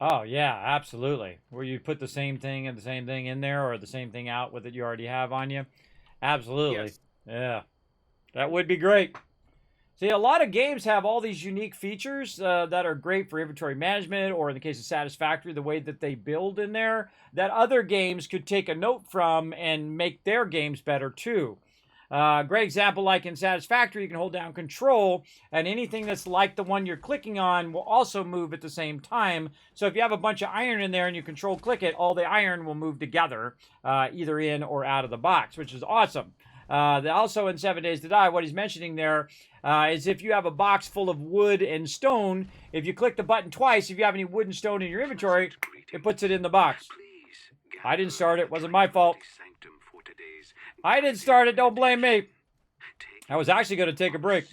Oh yeah, absolutely. Where you put the same thing and the same thing in there, or the same thing out with it you already have on you. Absolutely. Yes. Yeah, that would be great. See, a lot of games have all these unique features that are great for inventory management, or in the case of Satisfactory, the way that they build in there, that other games could take a note from and make their games better too. Great example, like in Satisfactory, you can hold down Control, and anything that's like the one you're clicking on will also move at the same time. So if you have a bunch of iron in there and you Control click it, all the iron will move together, either in or out of the box, which is awesome. Also in 7 Days to Die, what he's mentioning there is if you have a box full of wood and stone, if you click the button twice, if you have any wood and stone in your inventory, it puts it in the box. I didn't start it. Wasn't my fault. I didn't start it. Don't blame me. I was actually going to take a break.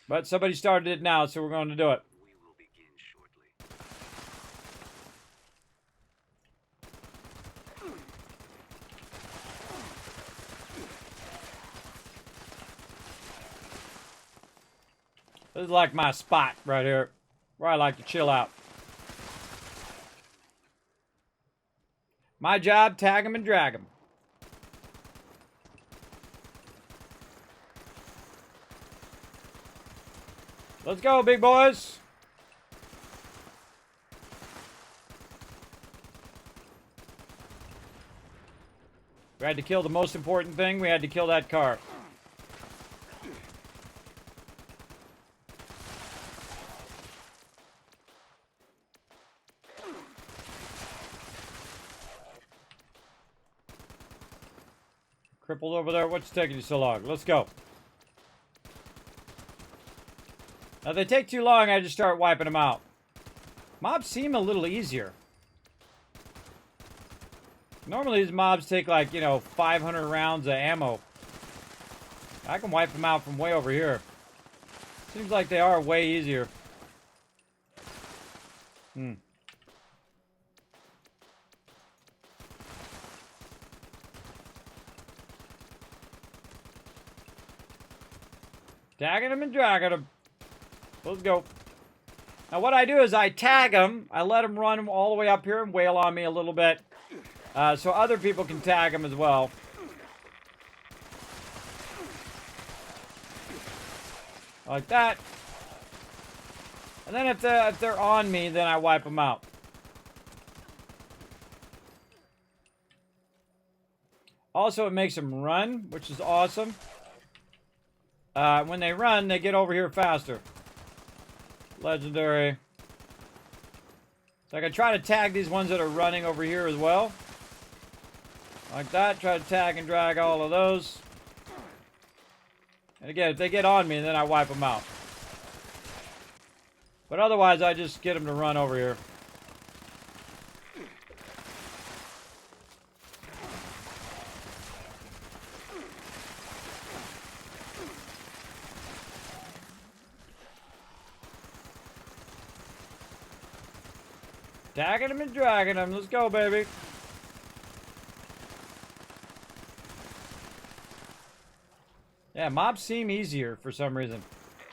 But somebody started it now, so we're going to do it. This is like my spot right here, where I like to chill out. My job, tag 'em and drag 'em. Let's go, big boys. We had to kill the most important thing. We had to kill that car. Crippled over there. What's taking you so long? Let's go. Now, if they take too long, I just start wiping them out. Mobs seem a little easier. Normally, these mobs take like, 500 rounds of ammo. I can wipe them out from way over here. Seems like they are way easier. Tagging them and dragging them. Let's go. Now what I do is I tag them. I let them run all the way up here and wail on me a little bit. So other people can tag them as well. Like that. And then if they're on me, then I wipe them out. Also, it makes them run, which is awesome. When they run, they get over here faster. Legendary. So I can try to tag these ones that are running over here as well. Like that. Try to tag and drag all of those. And again, if they get on me, then I wipe them out. But otherwise, I just get them to run over here. Tagging them and dragging them. Let's go, baby. Yeah, mobs seem easier for some reason.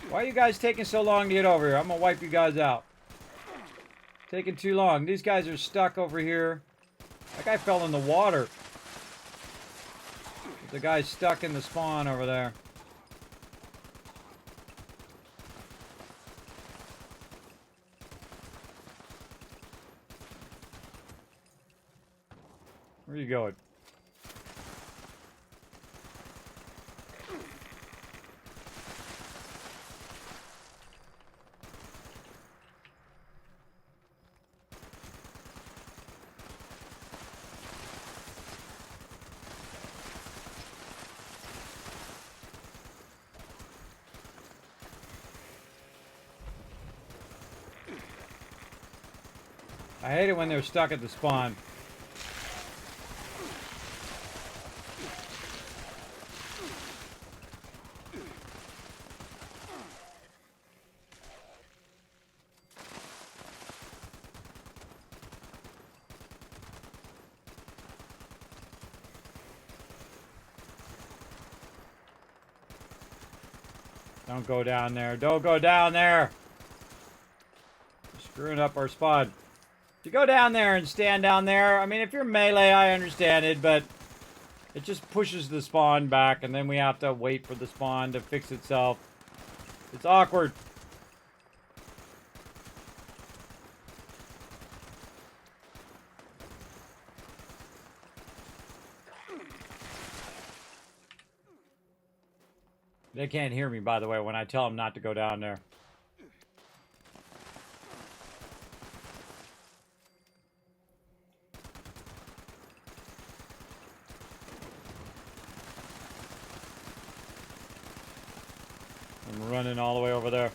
Why are you guys taking so long to get over here? I'm gonna wipe you guys out. Taking too long. These guys are stuck over here. That guy fell in the water. The guy's stuck in the spawn over there. Where are you going? I hate it when they're stuck at the spawn. Don't go down there. Don't go down there. You're screwing up our spawn. If you go down there and stand down there, I mean, if you're melee, I understand it, but it just pushes the spawn back, and then we have to wait for the spawn to fix itself. It's awkward. They can't hear me, by the way, when I tell them not to go down there. I'm running all the way over there.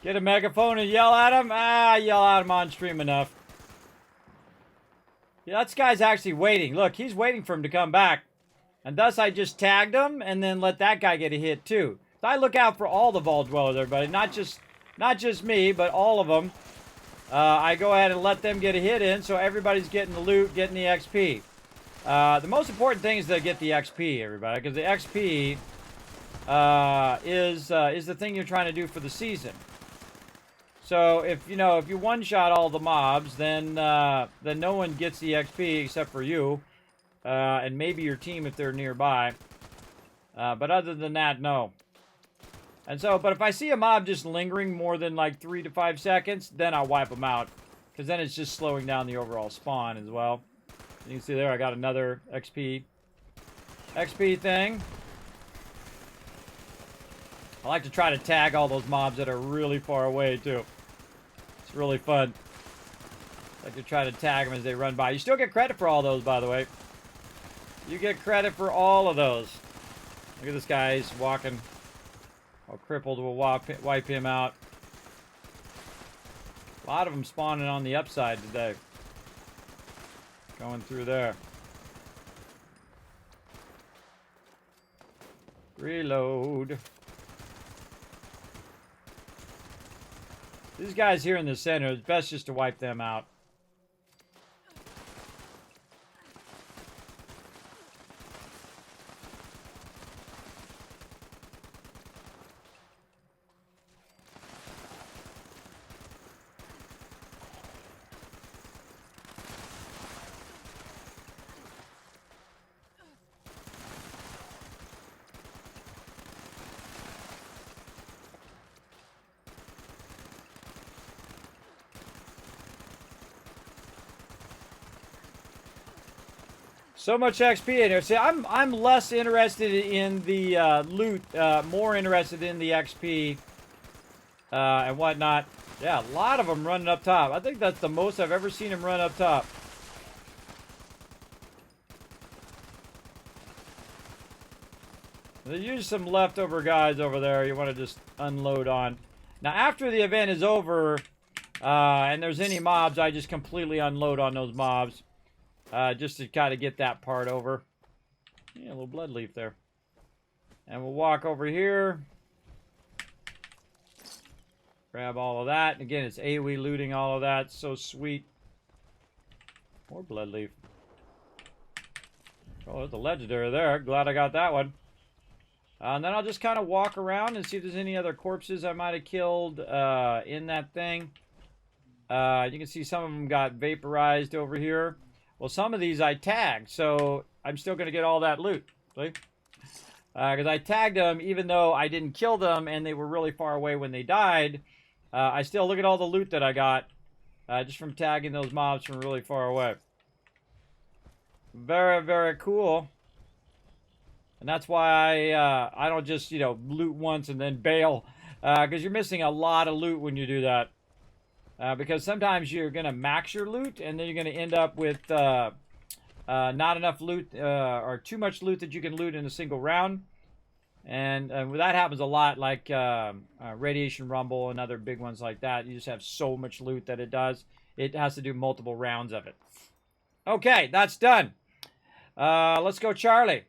Get a megaphone and yell at him? Yell at him on stream enough. Yeah, that guy's actually waiting. Look, he's waiting for him to come back. And thus I just tagged him and then let that guy get a hit too. So I look out for all the vault dwellers, everybody. Not just me, but all of them. I go ahead and let them get a hit in so everybody's getting the loot, getting the XP. The most important thing is to get the XP, everybody, because the XP is the thing you're trying to do for the season. So if you one-shot all the mobs, then no one gets the XP except for you, and maybe your team if they're nearby. But other than that, no. And so, but if I see a mob just lingering more than like 3 to 5 seconds, then I'll wipe them out, because then it's just slowing down the overall spawn as well. You can see there, I got another XP thing. I like to try to tag all those mobs that are really far away too. It's really fun. I like to try to tag them as they run by. You still get credit for all those, by the way. You get credit for all of those. Look at this guy, he's walking all crippled. We'll wipe him out. A lot of them spawning on the upside today. Going through there. Reload. These guys here in the center, it's best just to wipe them out. So much XP in here. See, I'm less interested in the loot, more interested in the XP and whatnot. Yeah, a lot of them running up top. I think that's the most I've ever seen them run up top. There's usually some leftover guys over there you want to just unload on. Now, after the event is over and there's any mobs, I just completely unload on those mobs. Just to kind of get that part over. Yeah, a little blood leaf there. And we'll walk over here. Grab all of that. And again, it's AoE looting all of that. So sweet. More blood leaf. Oh, there's a legendary there. Glad I got that one. And then I'll just kind of walk around and see if there's any other corpses I might have killed in that thing. You can see some of them got vaporized over here. Well, some of these I tagged, so I'm still going to get all that loot. See? Because I tagged them even though I didn't kill them and they were really far away when they died. I still look at all the loot that I got just from tagging those mobs from really far away. Very, very cool. And that's why I don't just, you know, loot once and then bail. Because you're missing a lot of loot when you do that. Because sometimes you're going to max your loot and then you're going to end up with not enough loot or too much loot that you can loot in a single round. And that happens a lot, like Radiation Rumble and other big ones like that. You just have so much loot that it has to do multiple rounds of it. Okay, that's done. Let's go Charlie.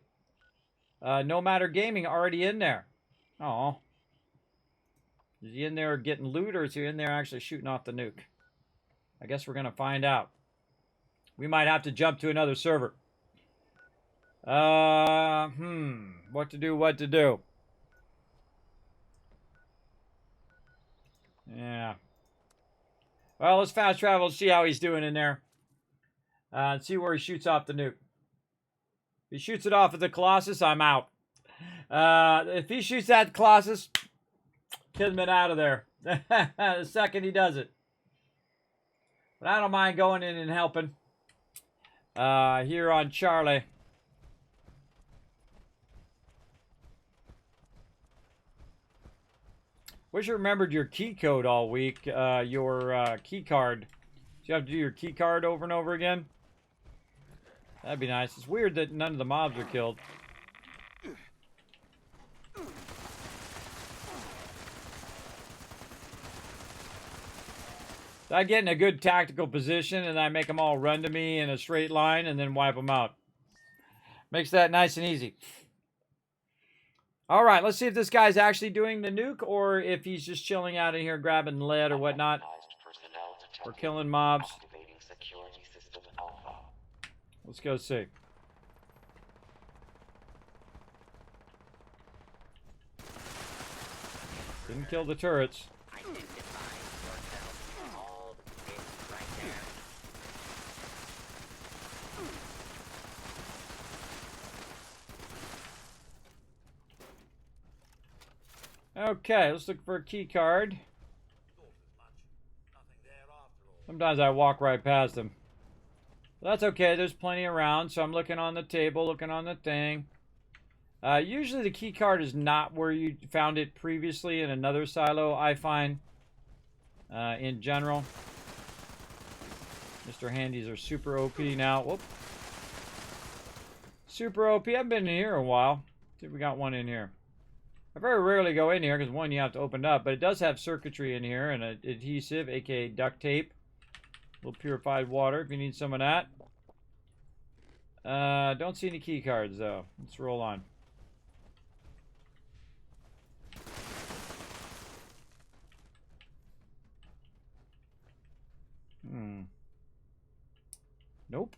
No Matter Gaming already in there. Oh, is he in there getting loot, or is he in there actually shooting off the nuke? I guess we're gonna find out. We might have to jump to another server. What to do? Yeah. Well, let's fast travel and see how he's doing in there. And see where he shoots off the nuke. If he shoots it off at the Colossus, I'm out. If he shoots at the Colossus, Kismet out of there. The second he does it. But I don't mind going in and helping. Here on Charlie. Wish you remembered your key code all week. Your key card. Do you have to do your key card over and over again? That'd be nice. It's weird that none of the mobs are killed. So I get in a good tactical position and I make them all run to me in a straight line and then wipe them out. Makes that nice and easy. All right, let's see if this guy's actually doing the nuke or if he's just chilling out in here grabbing lead or whatnot. Or killing mobs. Let's go see. Didn't kill the turrets. Okay, let's look for a key card. Sometimes I walk right past them. That's okay, there's plenty around, so I'm looking on the table, looking on the thing. Usually the key card is not where you found it previously in another silo, I find. In general. Mr. Handies are super OP now. Whoop. Super OP. I've been in here a while. See if we got one in here. I very rarely go in here because one, you have to open it up, but it does have circuitry in here and an adhesive, aka duct tape. A little purified water if you need some of that. Don't see any key cards though. Let's roll on. Nope.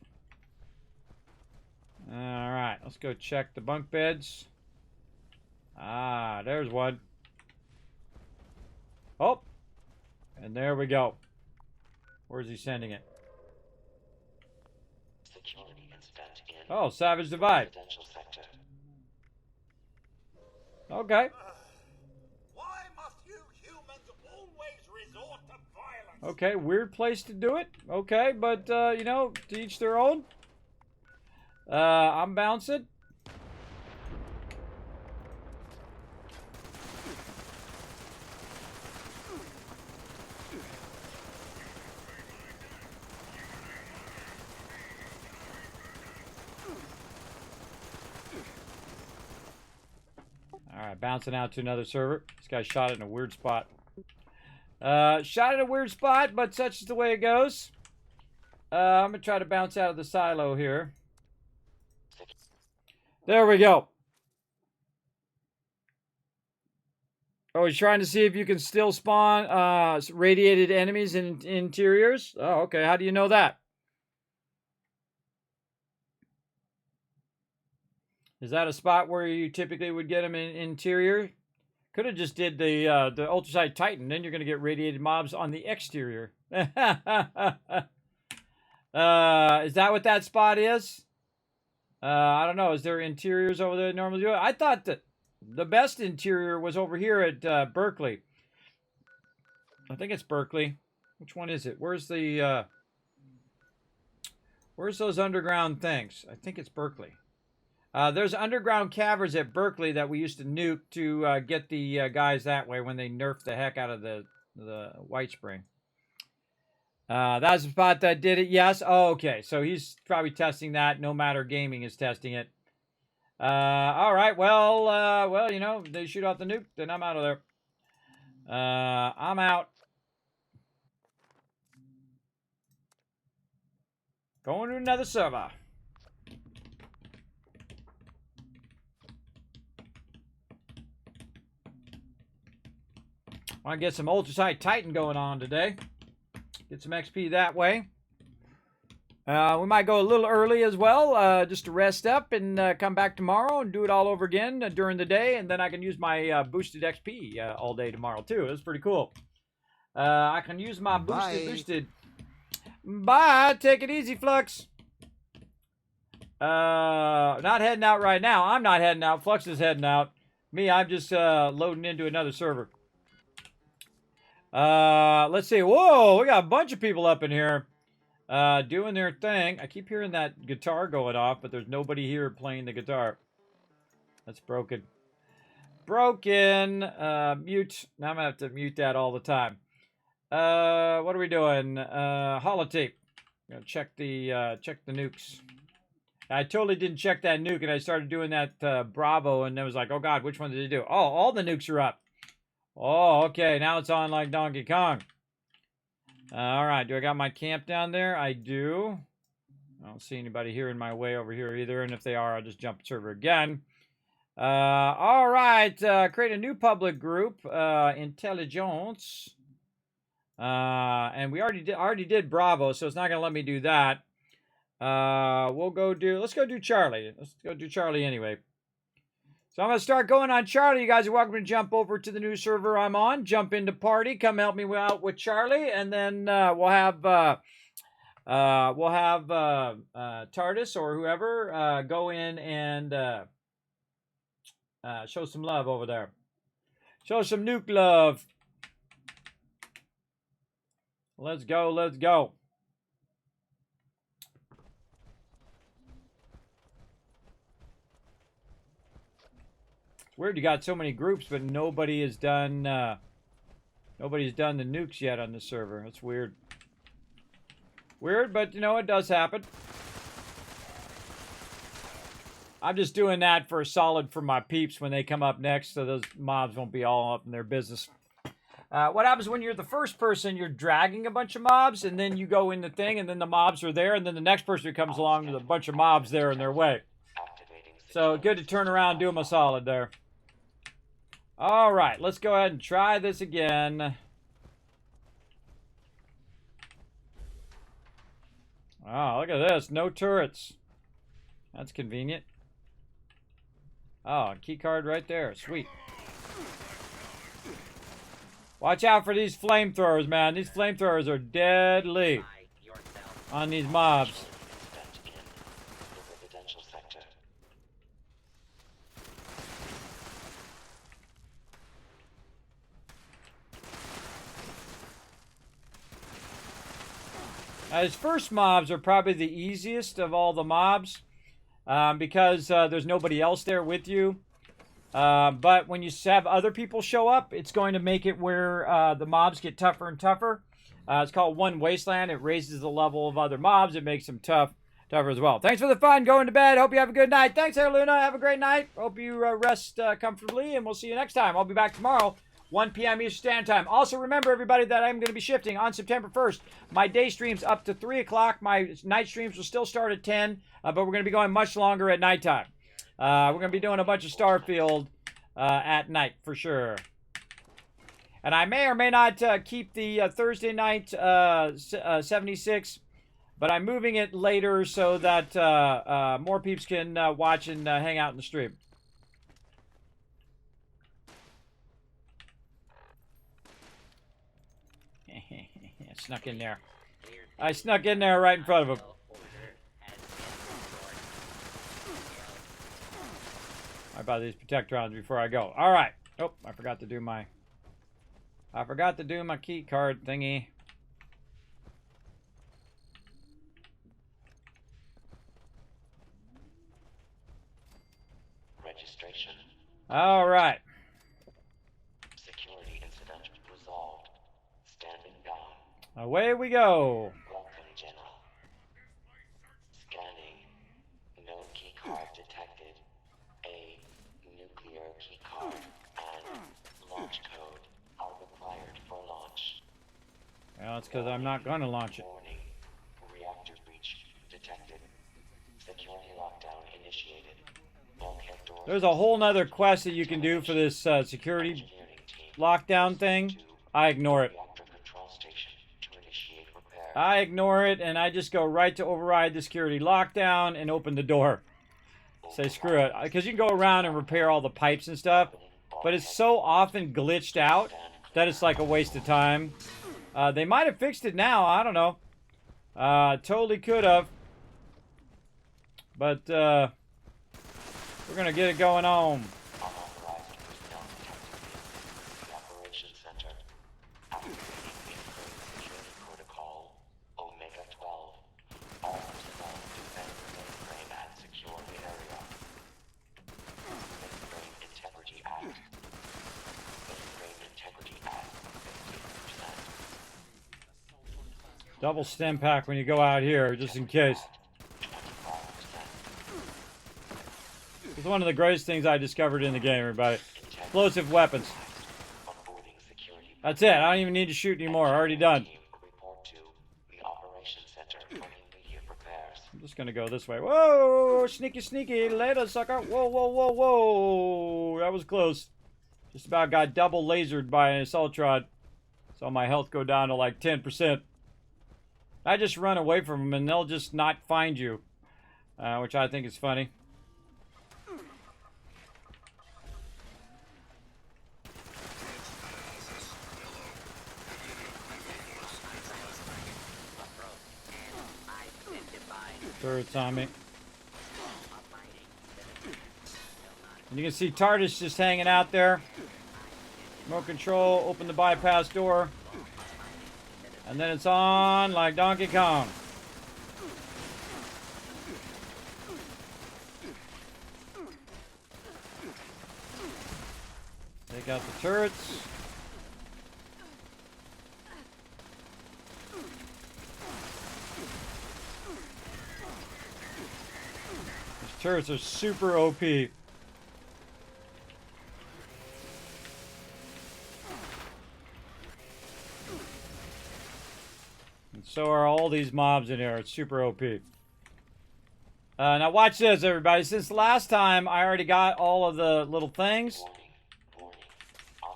Alright, let's go check the bunk beds. Ah, there's one. Oh! And there we go. Where's he sending it? Security incident in Oh, Savage Divide. residential sector. Okay. Why must you humans always resort to violence? Okay, weird place to do it. Okay, but, you know, to each their own. I'm bouncing. Alright, bouncing out to another server. This guy shot it in a weird spot. Shot in a weird spot, but such is the way it goes. I'm going to try to bounce out of the silo here. There we go. Oh, he's trying to see if you can still spawn radiated enemies in interiors? Oh, okay. How do you know that? Is that a spot where you typically would get them in interior? Could have just did the Ultraside Titan. Then you're going to get radiated mobs on the exterior. Is that what that spot is? I don't know. Is there interiors over there that normally do it? I thought that the best interior was over here at Berkeley. I think it's Berkeley. Which one is it? Where's the where's those underground things? I think it's Berkeley. There's underground caverns at Berkeley that we used to nuke to get the guys that way when they nerfed the heck out of the White Spring. That's the spot that did it. Yes. Oh, okay. So he's probably testing that. No Matter Gaming is testing it. All right. Well, well, you know, they shoot off the nuke, then I'm out of there. I'm out. Going to another server. Want to get some Ultrasite Titan going on today. Get some XP that way. We might go a little early as well, just to rest up and come back tomorrow and do it all over again during the day. And then I can use my boosted XP all day tomorrow, too. That's pretty cool. I can use my boosted. Bye. Take it easy, Flux. Not heading out right now. I'm not heading out. Flux is heading out. Me, I'm just loading into another server. Let's see. Whoa, we got a bunch of people up in here doing their thing. I keep hearing that guitar going off, but there's nobody here playing the guitar. That's broken. Broken. Mute. Now I'm gonna have to mute that all the time. What are we doing? Holotape. Gonna check the nukes. I totally didn't check that nuke, and I started doing that Bravo, and I was like, oh god, which one did it do? Oh, all the nukes are up. Oh, okay. Now it's on like Donkey Kong. All right. Do I got my camp down there? I do. I don't see anybody here in my way over here either. And if they are, I'll just jump server again. All right. Create a new public group. Intelligence. And we already did Bravo, so it's not going to let me do that. Let's go do Charlie. Let's go do Charlie anyway. So I'm going to start going on Charlie. You guys are welcome to jump over to the new server I'm on. Jump into party. Come help me out with Charlie. And then we'll have TARDIS or whoever go in and show some love over there. Show some nuke love. Let's go. Let's go. Weird, you got so many groups, but nobody has done nobody's done the nukes yet on the server. That's weird. Weird, but you know, it does happen. I'm just doing that for a solid for my peeps when they come up next, so those mobs won't be all up in their business. What happens when you're the first person, you're dragging a bunch of mobs, and then you go in the thing, and then the mobs are there, and then the next person who comes along with a bunch of mobs there in their way. So good to turn around and do them a solid there. All right, let's go ahead and try this again. Oh, look at this. No turrets. That's convenient. Oh, key card right there. Sweet. Watch out for these flamethrowers, man. These flamethrowers are deadly on these mobs. His first mobs are probably the easiest of all the mobs because there's nobody else there with you. But when you have other people show up, it's going to make it where the mobs get tougher and tougher. It's called One Wasteland. It raises the level of other mobs. It makes them tougher as well. Thanks for the fun. Going to bed. Hope you have a good night. Thanks, Luna. Have a great night. Hope you rest comfortably, and we'll see you next time. I'll be back tomorrow. 1 p.m. Eastern Standard Time. Also, remember, everybody, that I'm going to be shifting on September 1st. My day streams up to 3 o'clock. My night streams will still start at 10, but we're going to be going much longer at nighttime. We're going to be doing a bunch of Starfield at night, for sure. And I may or may not keep the Thursday night 76, but I'm moving it later so that more peeps can watch and hang out in the stream. Snuck in there. I snuck in there right in front of him. I buy these protectrons before I go. All right. Oh, I forgot to do my key card thingy. Registration. All right. Security incident resolved. Standing down. Away we go. Welcome, General. Scanning. No key card detected. A nuclear key card and launch code are required for launch. Well, it's because I'm not going to launch it. Warning. Reactor breach detected. Security lockdown initiated. Bulkhead doors. There's a whole nother quest that you can do for this security Engineering team. lockdown thing. I ignore it. Reactor control station to initiate repair. I ignore it, and I just go right to override the security lockdown and open the door. Say screw it, because you can go around and repair all the pipes and stuff, but it's so often glitched out that it's like a waste of time. They might have fixed it now, I don't know. Totally could have. But we're gonna get it going on. Unauthorized personnel detected in the operations center. Activating mainframe security protocol Omega 12. All personnel defend the mainframe and secure the area. Mainframe Integrity Act. Mainframe Integrity Act 15%. Double stem pack when you go out here, just in case. 25%. It's one of the greatest things I discovered in the game, everybody. Explosive weapons. Onboarding security. That's it. I don't even need to shoot anymore. Already done. Team report to the operations center for immediate repairs. I'm just gonna go this way. Whoa! Sneaky, sneaky. Later, sucker. Whoa, whoa, whoa, whoa. That was close. Just about got double lasered by an assaultron. Saw my health go down to like 10%. I just run away from them and they'll just not find you. Which I think is funny. Turrets on me. And you can see TARDIS just hanging out there. Remote control, open the bypass door. And then it's on like Donkey Kong. Take out the turrets. These turrets are super OP. And so are all these mobs in here. It's super OP. Now watch this, everybody. Since last time, I already got all of the little things. Warning.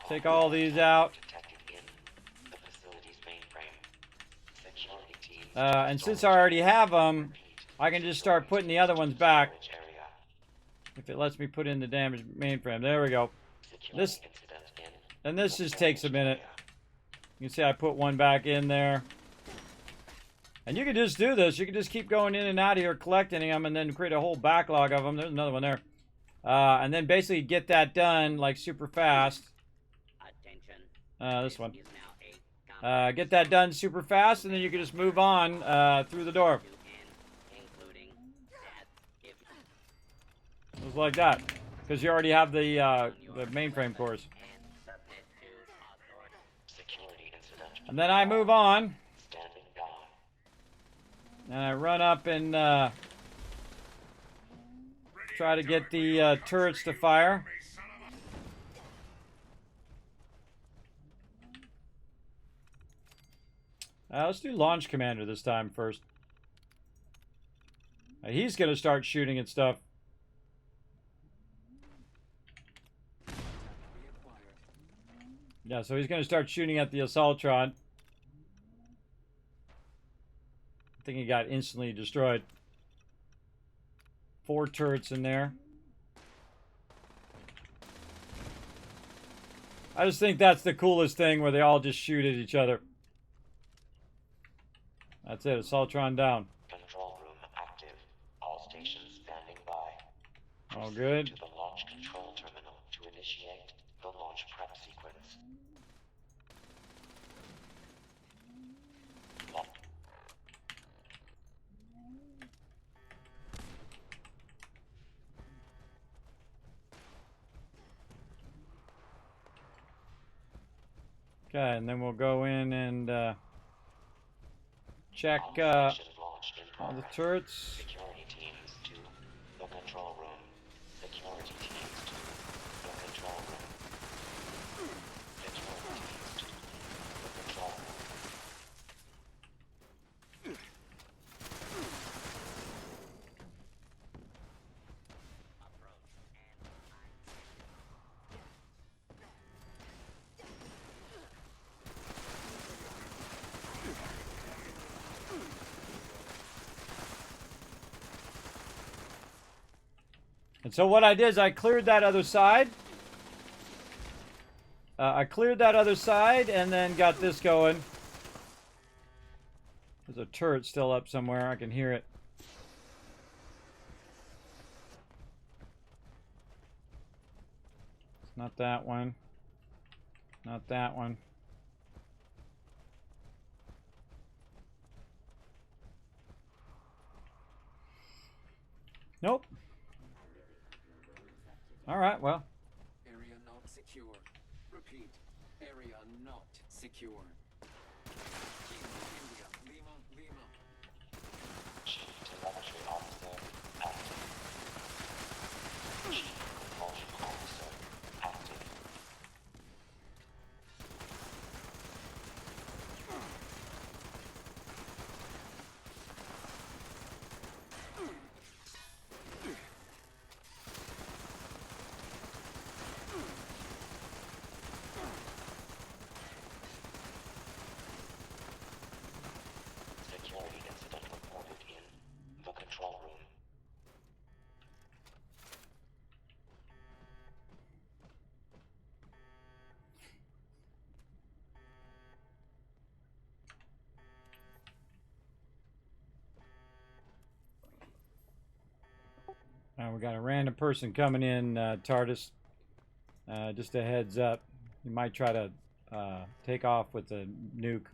Take all these out. Detected in the facility's mainframe. Security teams. And since I already have them, I can just start putting the other ones back. Storage area. If it lets me put in the damaged mainframe. There we go. Security This- incident in And this just takes a minute. area. You can see I put one back in there. And you can just do this. You can just keep going in and out of here collecting them and then create a whole backlog of them. There's another one there. And then basically get that done like super fast. This one. Get that done super fast and then you can just move on through the door. Just like that. Because you already have the mainframe cores. Security incident. And then I move on. Standing down. And I run up and try to get the turrets to fire. Let's do Launch Commander this time first. He's going to start shooting at stuff. Yeah, so he's going to start shooting at the Assaultron. I think he got instantly destroyed. 4 turrets in there. I just think that's the coolest thing where they all just shoot at each other. That's it. Assaultron down. Control room active. All stations standing by. All Proceed good. to the launch control terminal to initiate the launch prep sequence. Okay, and then we'll go in and check Station launch in all the progress. turrets. Security teams to the control room. Security teams to the control room. Security teams to the control room. And so what I did is I cleared that other side. I cleared that other side and then got this going. There's a turret still up somewhere. I can hear it. It's not that one. Not that one. Nope. All right, well. Area not secure. Repeat. Area not secure. Kilo India. Lima, Lima. Chief telemetry officer active. Chief propulsion officer active. Security incident reported in the control room. We got a random person coming in, TARDIS. Just a heads up. You might try to take off with the nuke.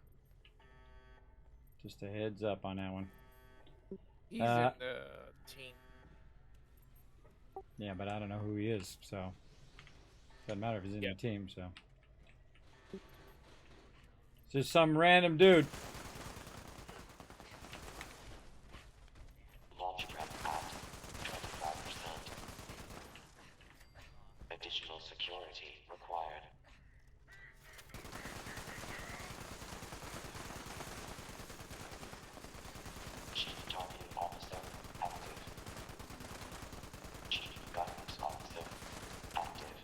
Just a heads up on that one. He's in the team. Yeah, but I don't know who he is, so doesn't matter if he's in the team. So it's just some random dude. Launch prep at 25%. Additional security required. Chief targeting officer active. Chief guidance officer active.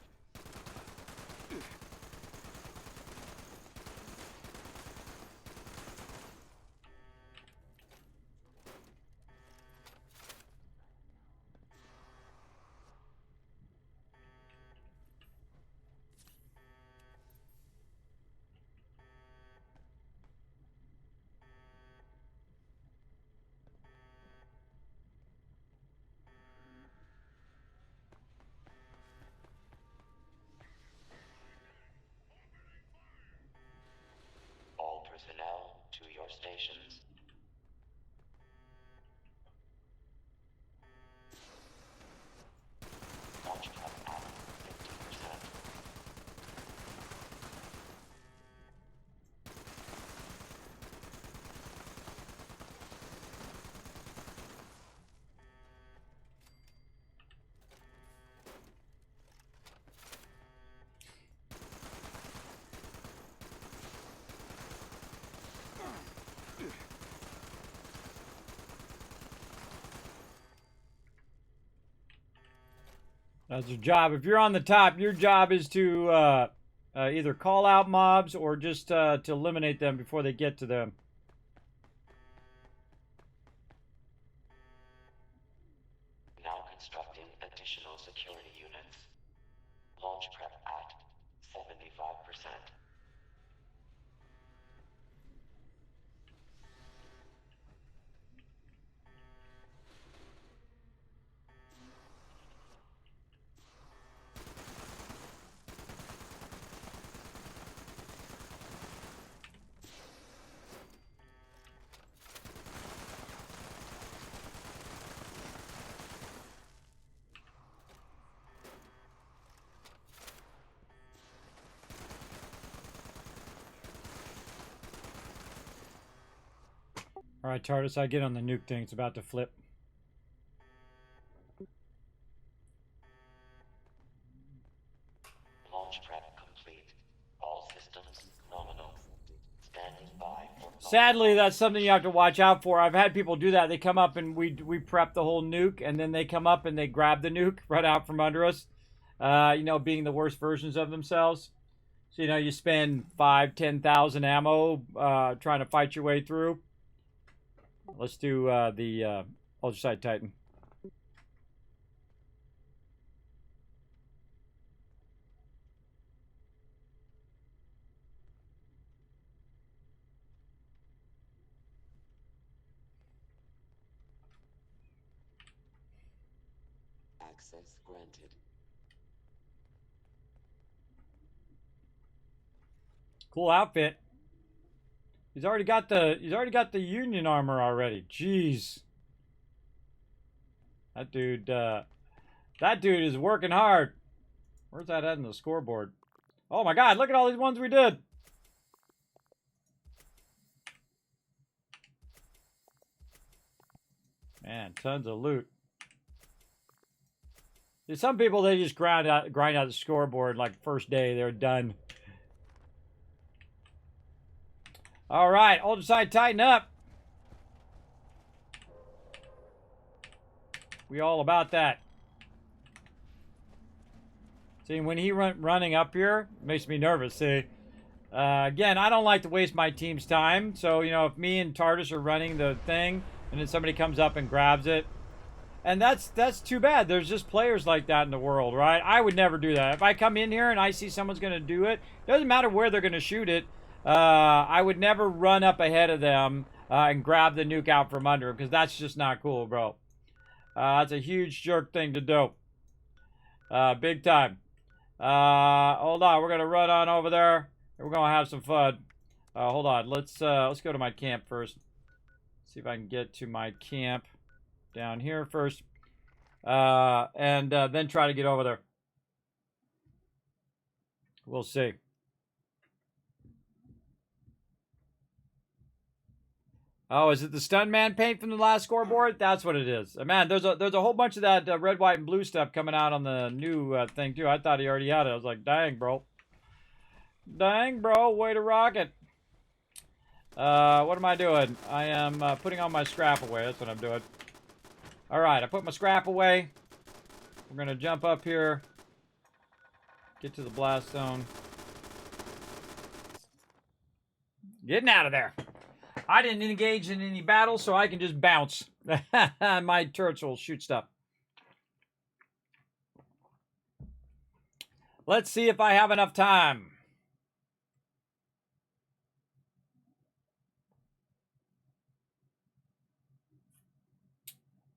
All personnel to your stations. Launch prep at 50%. That's your job. If you're on the top, your job is to either call out mobs or just to eliminate them before they get to them. Now constructing additional security units. Launch prep at 75%. All right, TARDIS, I get on the nuke thing. It's about to flip. Launch prep complete. All systems nominal. Standing by for... Sadly, that's something you have to watch out for. I've had people do that. They come up and we prep the whole nuke, and then they come up and they grab the nuke right out from under us. You know, being the worst versions of themselves. So, you know, you spend 5,000-10,000 ammo trying to fight your way through. Let's do the Ultraside Titan. Access granted. Cool outfit. He's already got the Union armor already. Jeez. That dude is working hard. Where's that at in the scoreboard? Oh my god, look at all these ones we did. Man, tons of loot. There's some people, they just grind out the scoreboard like first day, they're done. All right, Ultraside Tighten up. We all about that. See, when he running up here, it makes me nervous. See, again, I don't like to waste my team's time. So, you know, if me and TARDIS are running the thing, and then somebody comes up and grabs it, and that's too bad. There's just players like that in the world, right? I would never do that. If I come in here and I see someone's going to do it, doesn't matter where they're going to shoot it. I would never run up ahead of them and grab the nuke out from under them, because that's just not cool, bro. That's a huge jerk thing to do. Big time. Hold on, we're gonna run on over there. We're gonna have some fun. Hold on, let's go to my camp first. See if I can get to my camp down here first, and then try to get over there. We'll see. Oh, is it the Stuntman paint from the last scoreboard? That's what it is. Man, there's a whole bunch of that red, white, and blue stuff coming out on the new thing, too. I thought he already had it. I was like, dang, bro. Dang, bro. Way to rock it. What am I doing? I am putting on my scrap away. That's what I'm doing. All right, I put my scrap away. We're going to jump up here. Get to the blast zone. Getting out of there. I didn't engage in any battle, so I can just bounce. My turrets will shoot stuff. Let's see if I have enough time.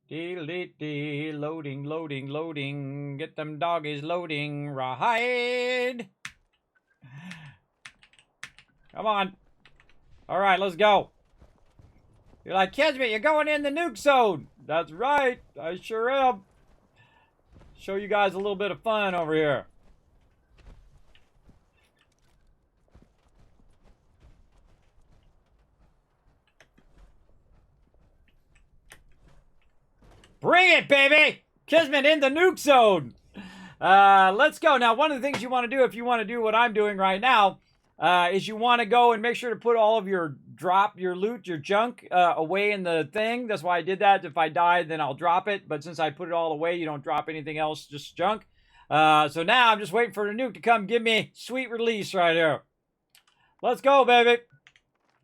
Dee-lee-dee, loading, loading, loading. Get them doggies loading. Ride. Come on. All right, let's go. You're like, Kismet, you're going in the nuke zone. That's right. I sure am. Show you guys a little bit of fun over here. Bring it, baby! Kismet in the nuke zone. Let's go. Now, one of the things you want to do if you want to do what I'm doing right now is you want to go and make sure to put all of your your loot, your junk away in the thing. That's why I did that. If I die, then I'll drop it. But since I put it all away, you don't drop anything else, just junk. So now I'm just waiting for the nuke to come give me sweet release right here. Let's go, baby.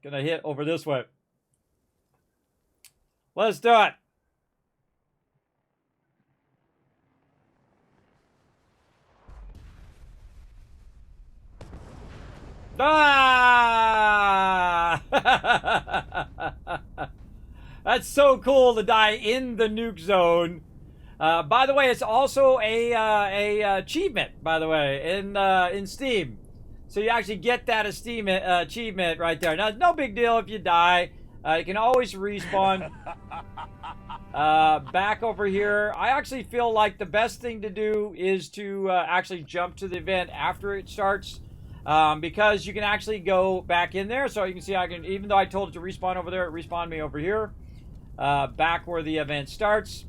Gonna hit over this way. Let's do it. Ah! That's so cool to die in the nuke zone. By the way, it's also a achievement. By the way, in Steam, so you actually get that achievement right there. Now, it's no big deal if you die. You can always respawn. Back over here, I actually feel like the best thing to do is to actually jump to the event after it starts. because you can actually go back in there. So you can see I can, even though I told it to respawn over there, it respawned me over here, back where the event starts.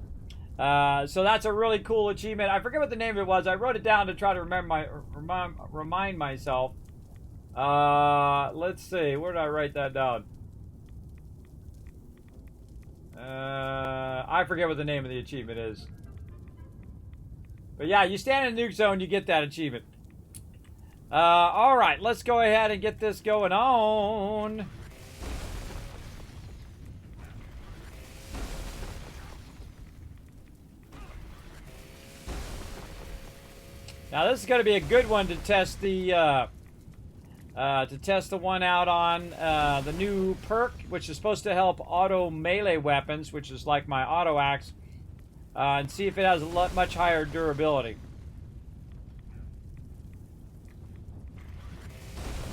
So that's a really cool achievement. I forget what the name of it was. I wrote it down to try to remind myself. Let's see. Where did I write that down? I forget what the name of the achievement is. But yeah, you stand in a nuke zone, you get that achievement. Alright, let's go ahead and get this going on. Now this is going to be a good one to test the one out on the new perk, which is supposed to help auto melee weapons, which is like my auto axe, and see if it has a much higher durability.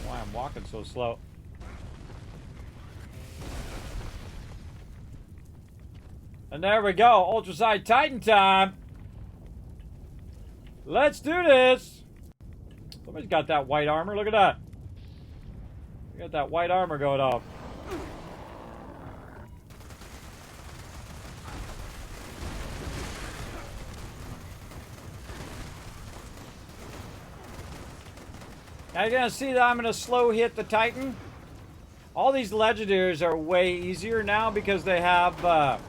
Why I'm walking so slow. And there we go, Ultraside Titan time. Let's do this. Somebody's got that white armor. Look at that. We got that white armor going off. Now you're going to see that I'm going to slow hit the Titan. All these legendaries are way easier now because they have a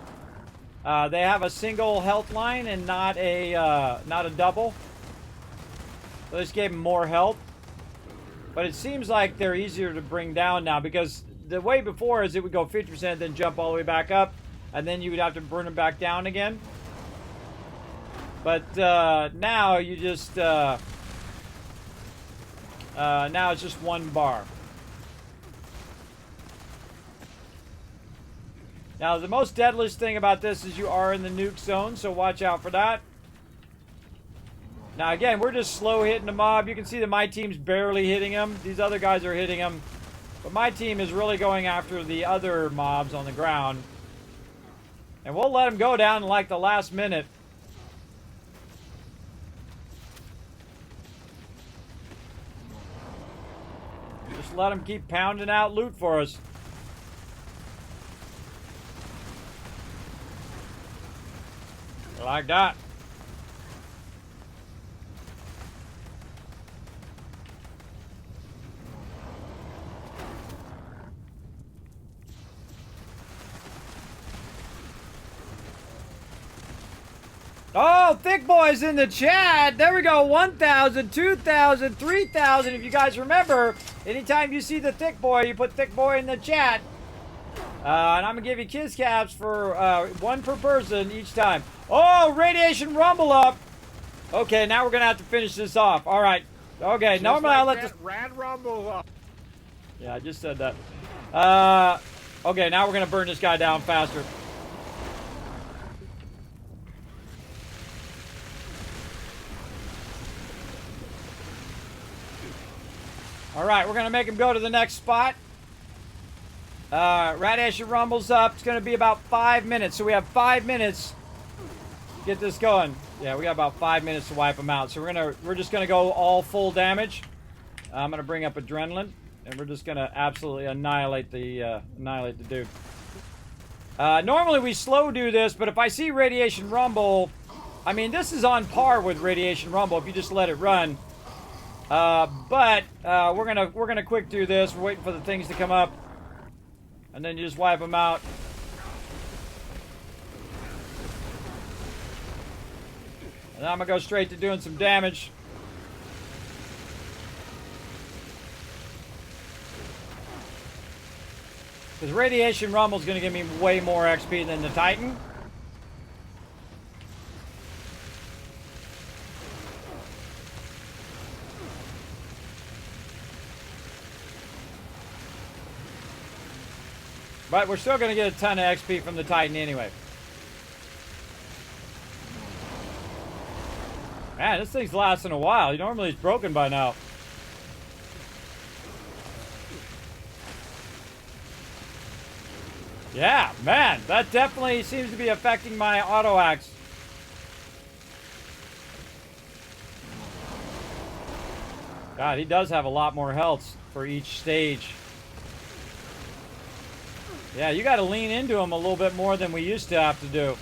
single health line and not a double. So this gave him more health. But it seems like they're easier to bring down now because the way before is it would go 50%, then jump all the way back up, and then you would have to burn them back down again. But now you just now it's just one bar. Now the most deadliest thing about this is you are in the nuke zone, so watch out for that. Now again, we're just slow hitting the mob. You can see that my team's barely hitting him. These other guys are hitting him. But my team is really going after the other mobs on the ground. And we'll let them go down in like the last minute. Just let them keep pounding out loot for us. Like that. Oh, Thick Boy's in the chat. There we go. 1,000, 2,000, 3,000. If you guys remember, anytime you see the Thick Boy, you put Thick Boy in the chat. And I'm going to give you kiss caps for one per person each time. Oh, Radiation Rumble up. Okay, now we're going to have to finish this off. All right. Okay, Just normally like I'll let that this... Rad Rumble up. Yeah, I just said that. Okay, now we're going to burn this guy down faster. All right, we're going to make him go to the next spot. Radiation Rumble's up. It's going to be about 5 minutes. So we have 5 minutes to get this going. Yeah, we got about 5 minutes to wipe him out. So we're just going to go all full damage. I'm going to bring up Adrenaline, and we're just going to absolutely annihilate the dude. Normally we slow do this, but if I see Radiation Rumble, I mean, this is on par with Radiation Rumble if you just let it run. But we're gonna quick do this. We're waiting for the things to come up, and then you just wipe them out. And I'm gonna go straight to doing some damage. Because Radiation Rumble is gonna give me way more XP than the Titan. But we're still going to get a ton of XP from the Titan anyway. Man, this thing's lasting a while. Normally it's broken by now. Yeah, man, that definitely seems to be affecting my auto axe. God, he does have a lot more health for each stage. Yeah, you got to lean into him a little bit more than we used to have to do.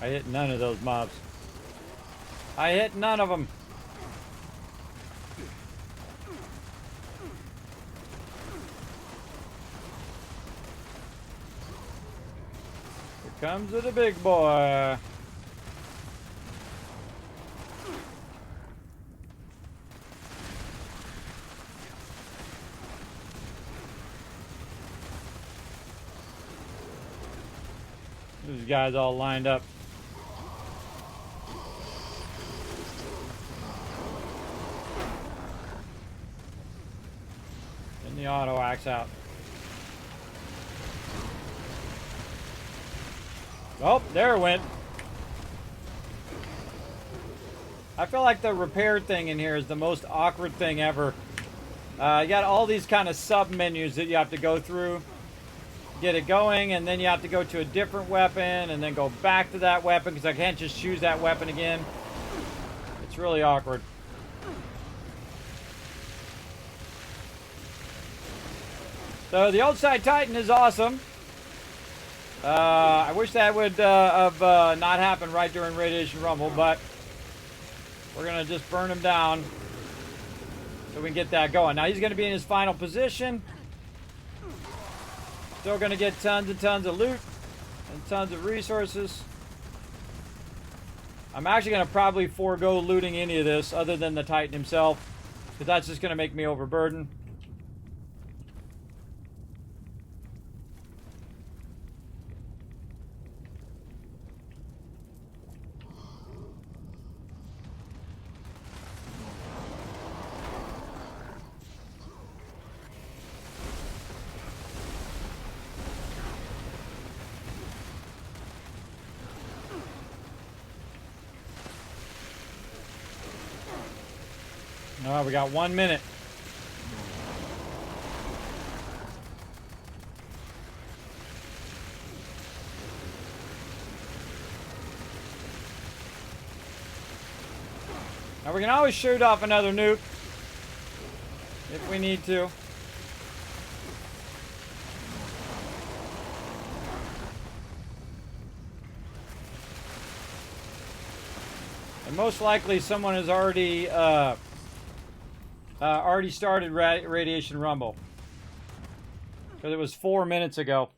I hit none of those mobs. I hit none of them. Here comes the big boy. These guys all lined up. The auto axe out. Oh, there it went. I feel like the repair thing in here is the most awkward thing ever. You got all these kind of sub menus that you have to go through, get it going, and then you have to go to a different weapon and then go back to that weapon because I can't just choose that weapon again. It's really awkward. So the Outside Titan is awesome. I wish that would have not happened right during Radiation Rumble, but we're going to just burn him down so we can get that going. Now he's going to be in his final position. Still going to get tons and tons of loot and tons of resources. I'm actually going to probably forego looting any of this other than the Titan himself, because that's just going to make me overburden. Oh, we got 1 minute. Now we can always shoot off another nuke if we need to. And most likely someone has already started Radiation Rumble. Because it was 4 minutes ago.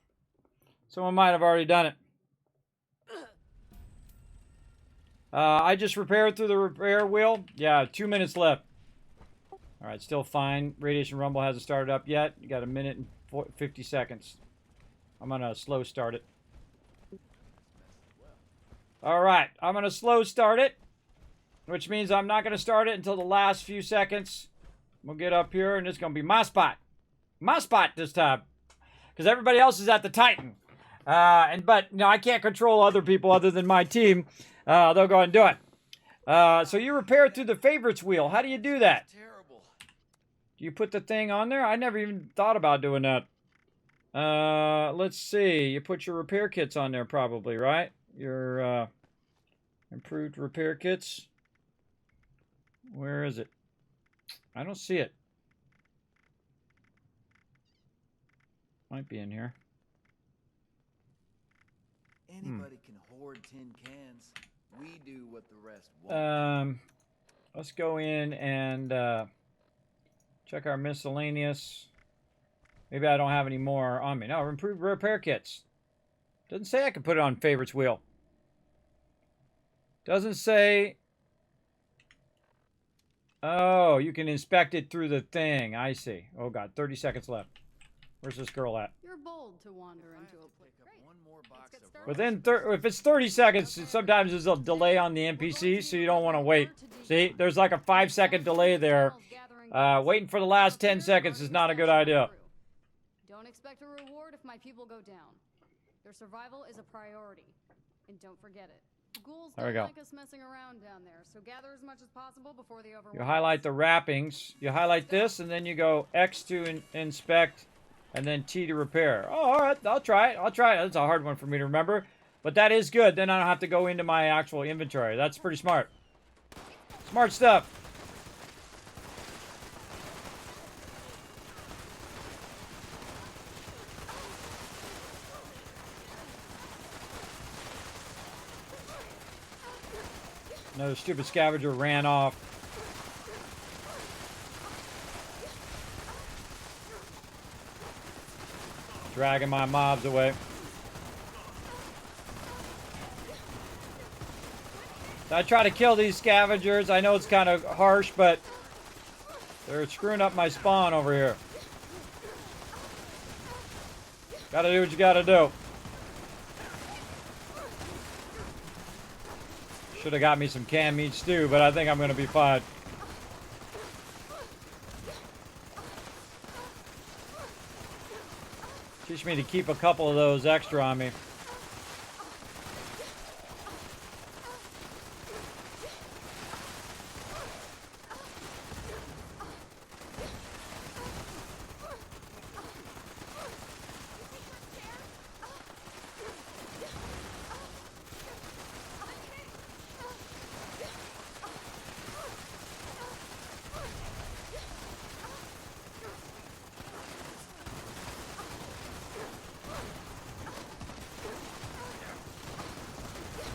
Someone might have already done it. I just repaired through the repair wheel. Yeah, 2 minutes left. Alright, still fine. Radiation Rumble hasn't started up yet. You got 1 minute and 50 seconds. I'm going to slow start it. Alright, I'm going to slow start it. Which means I'm not going to start it until the last few seconds. We'll get up here, and it's going to be my spot. My spot this time. Because everybody else is at the Titan. But, you know, I can't control other people other than my team. They'll go ahead and do it. So you repair through the favorites wheel. How do you do that? Terrible. Do you put the thing on there? I never even thought about doing that. Let's see. You put your repair kits on there probably, right? Your improved repair kits. Where is it? I don't see it. Might be in here. Anybody can hoard tin cans. We do what the rest won't. Let's go in and check our miscellaneous. Maybe I don't have any more on me. No, improved repair kits. Doesn't say I can put it on favorites wheel. Doesn't say. Oh, you can inspect it through the thing. I see. Oh god, 30 seconds left. Where's this girl at? You're bold to wander into a place. Great. One more box Let's get of started. If it's 30 seconds, sometimes there's a delay on the NPC, so you don't want to wait. See, there's like a 5-second delay there. Waiting for the last 10 seconds is not a good idea. Don't expect a reward if my people go down. Their survival is a priority. And don't forget it. ghouls There we don't go. like us messing around down there, so gather as much as possible before the overwhelm. You highlight the wrappings. You highlight this, and then you go X to inspect, and then T to repair. Oh, all right. I'll try it. I'll try it. That's a hard one for me to remember. But that is good. Then I don't have to go into my actual inventory. That's pretty smart. Smart stuff. Another stupid scavenger ran off. Dragging my mobs away. I try to kill these scavengers. I know it's kind of harsh, but they're screwing up my spawn over here. Gotta do what you gotta do. Should have got me some canned meat stew, but I think I'm gonna be fine. Teach me to keep a couple of those extra on me.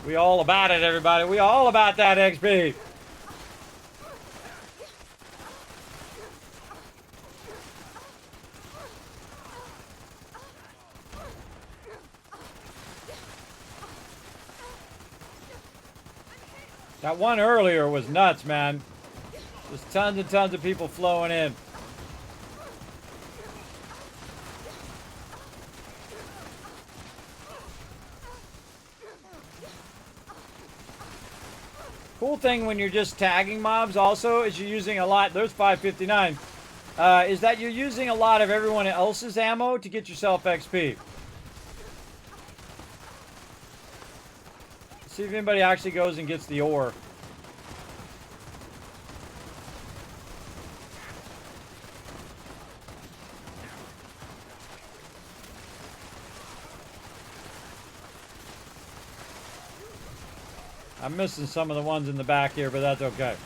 We all about it, everybody. We all about that XP. That one earlier was nuts, man. There's tons and tons of people flowing in. Cool thing when you're just tagging mobs also is you're using a lot, there's 559, is that you're using a lot of everyone else's ammo to get yourself XP. See if anybody actually goes and gets the ore. I'm missing some of the ones in the back here, but that's okay.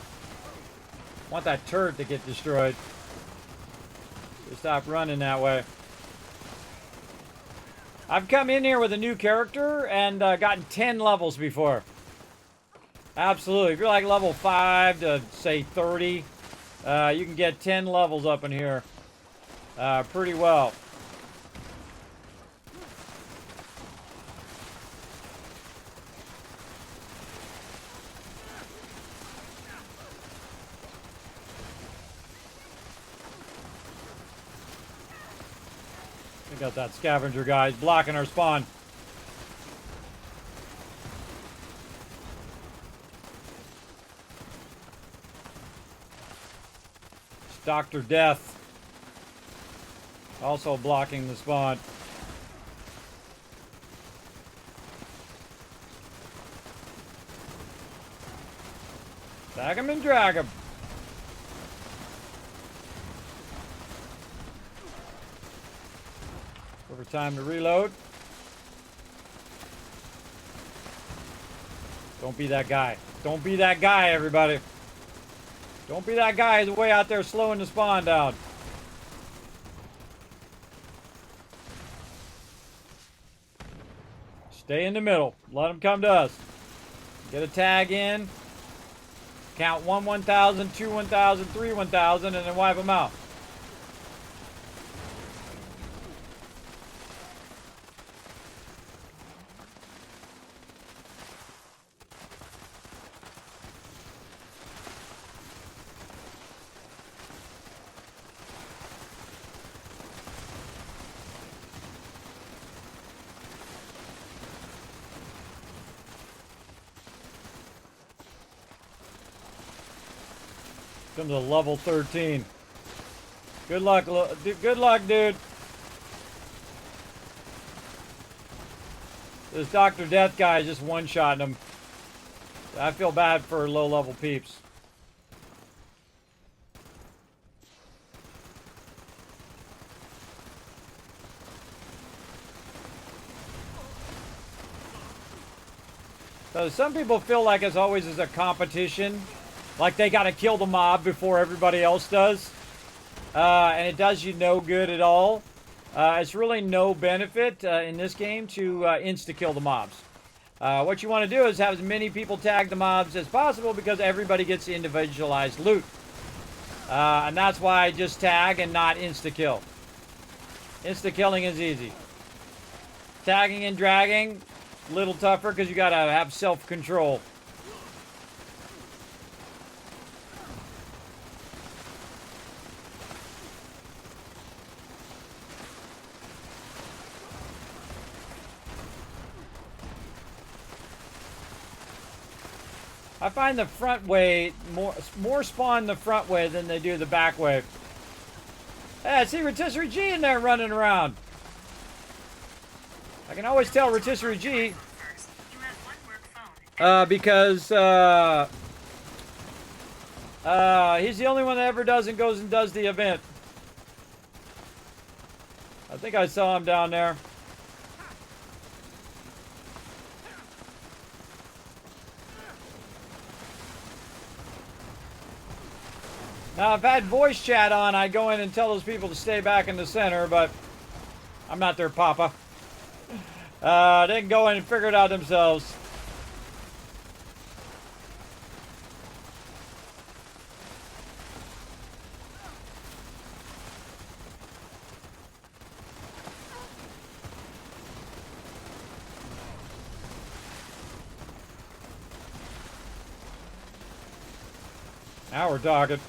Want that turret to get destroyed. So stop running that way. I've come in here with a new character and gotten 10 levels before. Absolutely. If you're like level 5 to, say, 30, you can get 10 levels up in here pretty well. We got that scavenger guy blocking our spawn. It's Dr. Death. Also blocking the spawn. Tag him and drag him. Over time to reload. Don't be that guy. Don't be that guy, everybody. Don't be that guy who's way out there slowing the spawn down. Stay in the middle. Let them come to us. Get a tag in. Count 1 1,000, 2 1,000, 3 1,000, and then wipe them out. Comes to level 13. Good luck, good luck, dude. This Dr. Death guy is just one-shotting him. I feel bad for low-level peeps. So some people feel like it's always is a competition, like they got to kill the mob before everybody else does, and it does you no good at all. It's really no benefit in this game to insta-kill the mobs. What you want to do is have as many people tag the mobs as possible because everybody gets individualized loot. And that's why I just tag and not insta-kill. Insta-killing is easy. Tagging and dragging, a little tougher because you got to have self-control. I find the front way, more spawn the front way than they do the back way. Hey, I see Rotisserie G in there running around. I can always tell Rotisserie G because he's the only one that ever does and goes and does the event. I think I saw him down there. Now, if I had voice chat on, I'd go in and tell those people to stay back in the center, but I'm not their papa. They can go in and figure it out themselves. Now we're talking.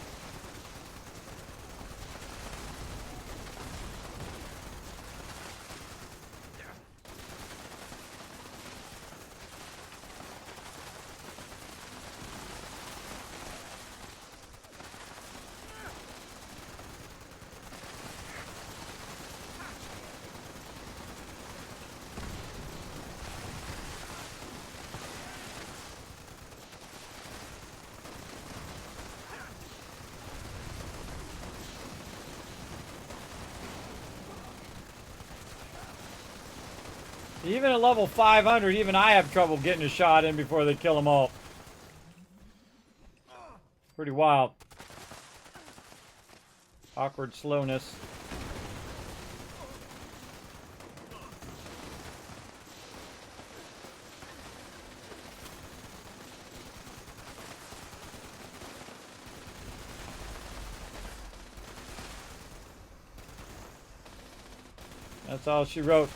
Even at level 500, even I have trouble getting a shot in before they kill them all. Pretty wild. Awkward slowness. That's all she wrote.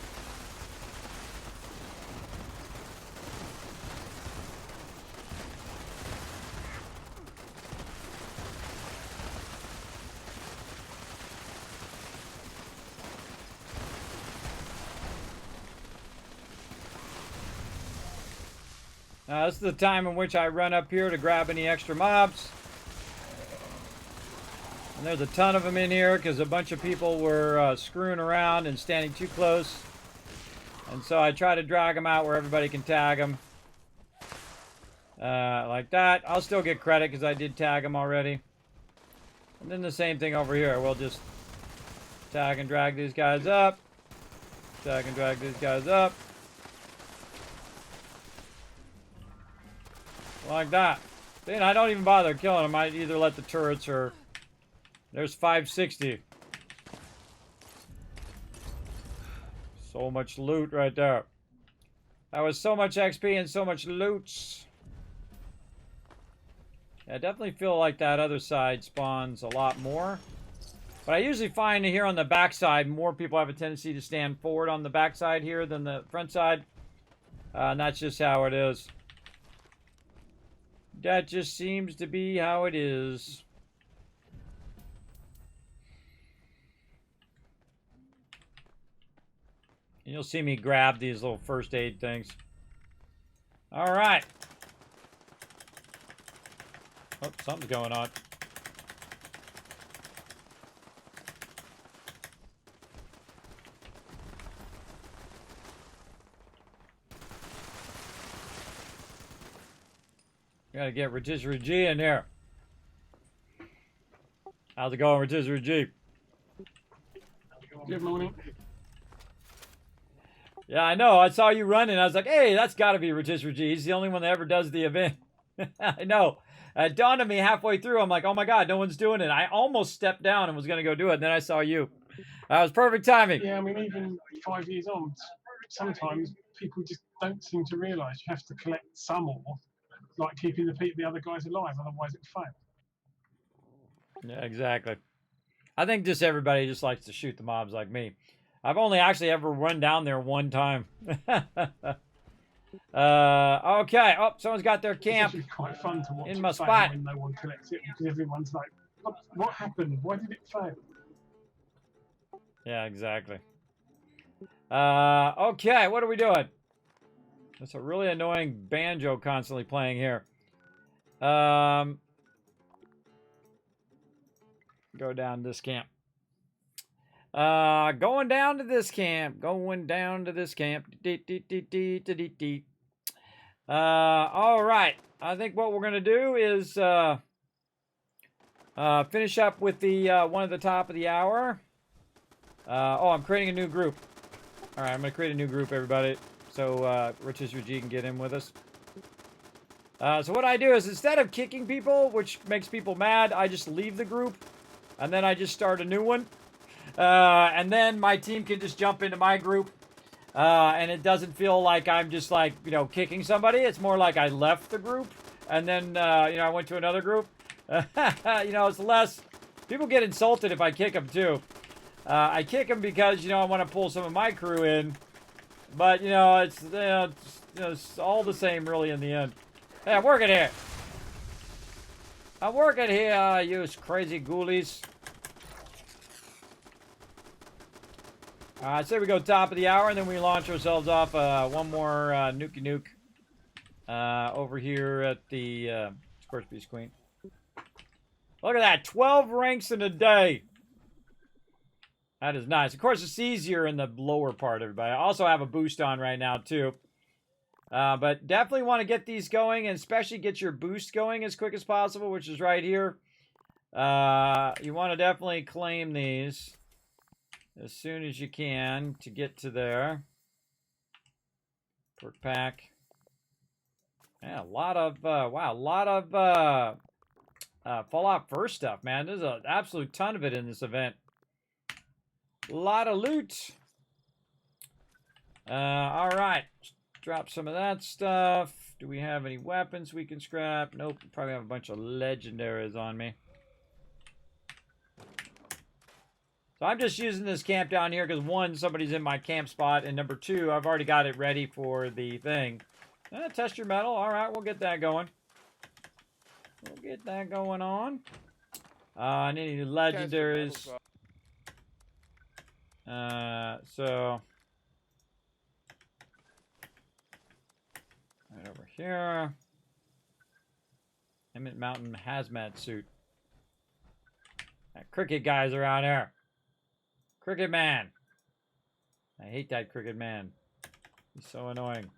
Now, this is the time in which I run up here to grab any extra mobs. And there's a ton of them in here because a bunch of people were screwing around and standing too close. And so I try to drag them out where everybody can tag them. Like that. I'll still get credit because I did tag them already. And then the same thing over here. We'll just tag and drag these guys up. Tag and drag these guys up. Like that. Then I don't even bother killing them. I either let the turrets or... There's 560. So much loot right there. That was so much XP and so much loot. I definitely feel like that other side spawns a lot more. But I usually find here on the back side, more people have a tendency to stand forward on the back side here than the front side. And that's just how it is. That just seems to be how it is. And you'll see me grab these little first aid things. All right. Oh, something's going on. Gotta get Rotisserie G in here. How's it going, Rotisserie G? Good morning. Yeah, I know. I saw you running. I was like, hey, that's got to be Rotisserie G. He's the only one that ever does the event. I know. It dawned on me halfway through. I'm like, oh my God, no one's doing it. I almost stepped down and was going to go do it. And then I saw you. That was perfect timing. Yeah, I mean, even 5 years on, sometimes people just don't seem to realise you have to collect some more, like keeping the other guys alive, otherwise it fails. Yeah, exactly. I think just everybody just likes to shoot the mobs like me. I've only actually ever run down there one time. Okay. Oh, someone's got their camp It's quite fun to watch in my it fail spot. when no one collects it, because everyone's like, what happened? Why did it fail? Yeah, exactly. Okay, what are we doing? That's a really annoying banjo constantly playing here. Go down to this camp. Going down to this camp. Going down to this camp. All right. I think what we're gonna do is finish up with the one at the top of the hour. Oh, I'm creating a new group. All right, I'm gonna create a new group, everybody, so Rotisserie G can get in with us. So what I do is instead of kicking people, which makes people mad, I just leave the group, and then I just start a new one. And then my team can just jump into my group. And it doesn't feel like I'm just like, you know, kicking somebody. It's more like I left the group and then, you know, I went to another group. You know, it's less, people get insulted if I kick them too. I kick them because, you know, I want to pull some of my crew in. But, you know, it's all the same really in the end. Hey, I'm working here. I'm working here, you crazy ghoulies. I say we go top of the hour, and then we launch ourselves off one more Nuke over here at the Scorchbeast Queen. Look at that, 12 ranks in a day. That is nice. Of course, it's easier in the lower part, everybody. I also have a boost on right now, too. But definitely want to get these going, and especially get your boost going as quick as possible, which is right here. You want to definitely claim these as soon as you can to get to there. Perk pack. Yeah, a lot of, wow, a lot of Fallout 1 stuff, man. There's an absolute ton of it in this event. A lot of loot. All right. Drop some of that stuff. Do we have any weapons we can scrap? Nope. Probably have a bunch of legendaries on me. So I'm just using this camp down here because, one, somebody's in my camp spot, and number two, I've already got it ready for the thing. Test your metal. All right, we'll get that going. We'll get that going on. I need any legendaries. So right over here. Emmett Mountain hazmat suit. That cricket guy's around here. Cricket man. I hate that cricket man. He's so annoying.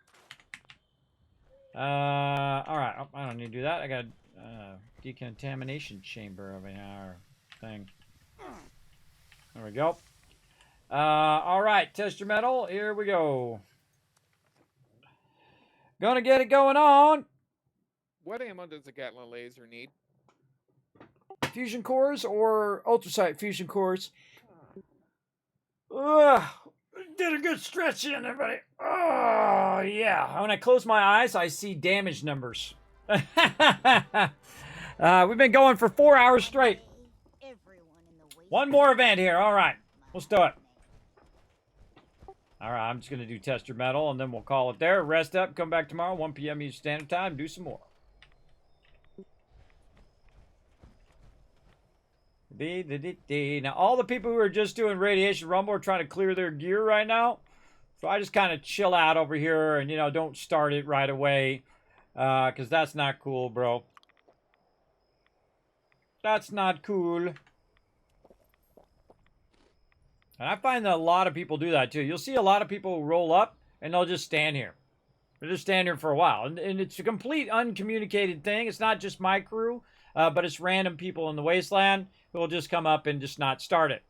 Alright. Oh, I don't need to do that. I got decontamination chamber over here. Thing. There we go. Alright. Test your metal. Here we go. Gonna get it going on. What ammo does a Gatling laser need? Fusion cores or ultrasight fusion cores? Ugh, did a good stretch in, everybody. Oh, yeah. When I close my eyes, I see damage numbers. We've been going for 4 hours straight. One more event here. All right. Let's do it. All right. I'm just going to do test your metal, and then we'll call it there. Rest up. Come back tomorrow, 1 p.m. Eastern Standard Time. Do some more. Now, all the people who are just doing Radiation Rumble are trying to clear their gear right now. So I just kind of chill out over here and, you know, don't start it right away. Because that's not cool, bro. That's not cool. And I find that a lot of people do that, too. You'll see a lot of people roll up, and they'll just stand here. They're just standing here for a while. And it's a complete uncommunicated thing. It's not just my crew, but it's random people in the wasteland who will just come up and just not start it.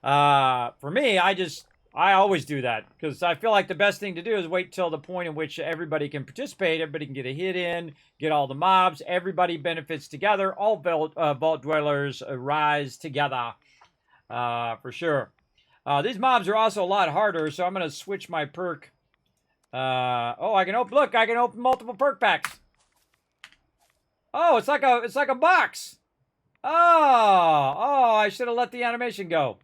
For me, I always do that because I feel like the best thing to do is wait till the point in which everybody can participate, everybody can get a hit in, get all the mobs, everybody benefits together, all vault dwellers rise together, for sure. These mobs are also a lot harder, so I'm going to switch my perk. Oh, I can open multiple perk packs. Oh, it's like a box. Oh, I should have let the animation go.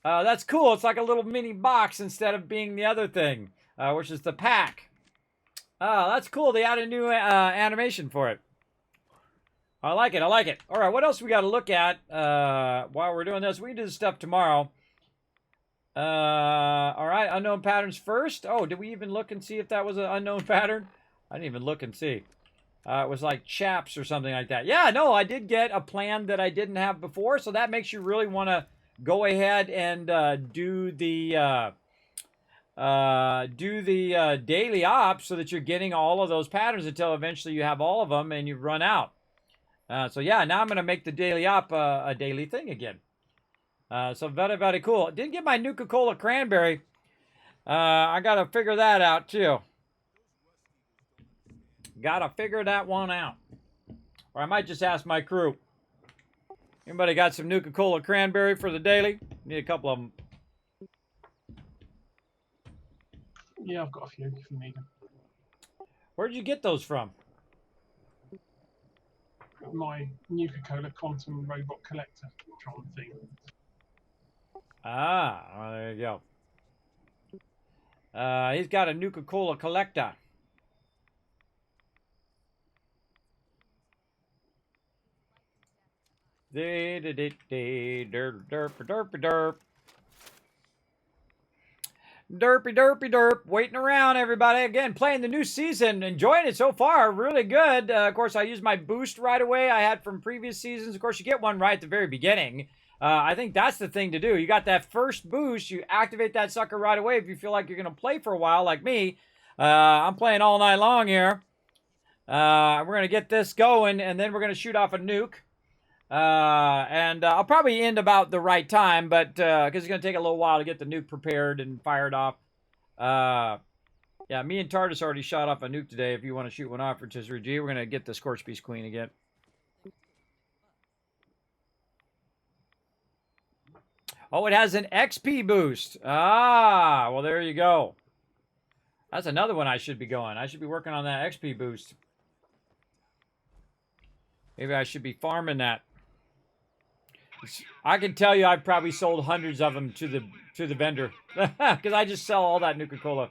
That's cool. It's like a little mini box instead of being the other thing, which is the pack. Oh, that's cool. They added a new animation for it. I like it. I like it. All right, what else we got to look at while we're doing this? We can do this stuff tomorrow. All right, unknown patterns first. Oh, did we even look and see if that was an unknown pattern? I didn't even look and see. It was like chaps or something like that. Yeah, no, I did get a plan that I didn't have before, so that makes you really want to go ahead and do the daily ops so that you're getting all of those patterns until eventually you have all of them and you run out. So yeah, now I'm going to make the daily op a daily thing again. So very, very cool. Didn't get my Nuka-Cola cranberry. I got to figure that out too. Got to figure that one out. Or I might just ask my crew. Anybody got some Nuka-Cola cranberry for the daily? Need a couple of them. Yeah, I've got a few if you need them. Where'd you get those from? My Nuka-Cola Quantum Robot Collector Tron thing. Ah, well, there you go. He's got a Nuka-Cola collector. Derp, derp. Derpy, derpy, derp. Waiting around, everybody. Again, playing the new season. Enjoying it so far. Really good. Of course, I used my boost right away I had from previous seasons. Of course, you get one right at the very beginning. I think that's the thing to do. You got that first boost. You activate that sucker right away if you feel like you're going to play for a while like me. I'm playing all night long here. We're going to get this going, and then we're going to shoot off a nuke. And I'll probably end about the right time, but because it's going to take a little while to get the nuke prepared and fired off. Yeah, me and Tardis already shot off a nuke today. If you want to shoot one off for Tisserie G, we're going to get the Scorchbeast Queen again. Oh, it has an XP boost. Ah, well, there you go. That's another one I should be going. I should be working on that XP boost. Maybe I should be farming that. I can tell you I've probably sold hundreds of them to the vendor. Because I just sell all that Nuka-Cola.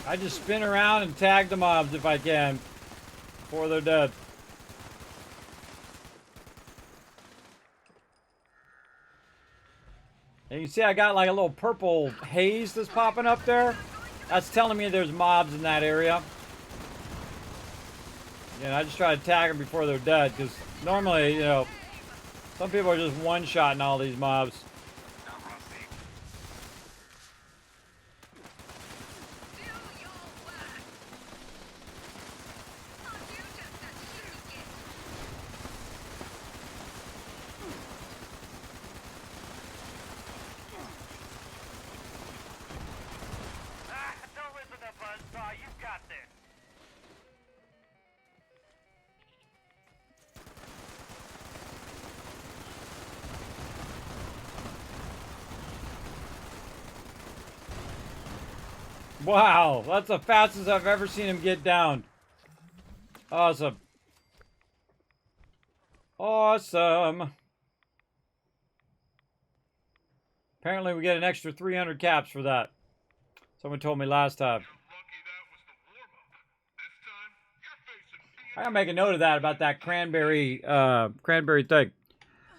I just spin around and tag the mobs if I can before they're dead. And you see I got like a little purple haze that's popping up there. That's telling me there's mobs in that area. And I just try to tag them before they're dead because normally, you know, some people are just one-shotting all these mobs. Wow, that's the fastest I've ever seen him get down. Awesome. Awesome. Apparently we get an extra 300 caps for that. Someone told me last time. I gotta make a note of that about that cranberry thing.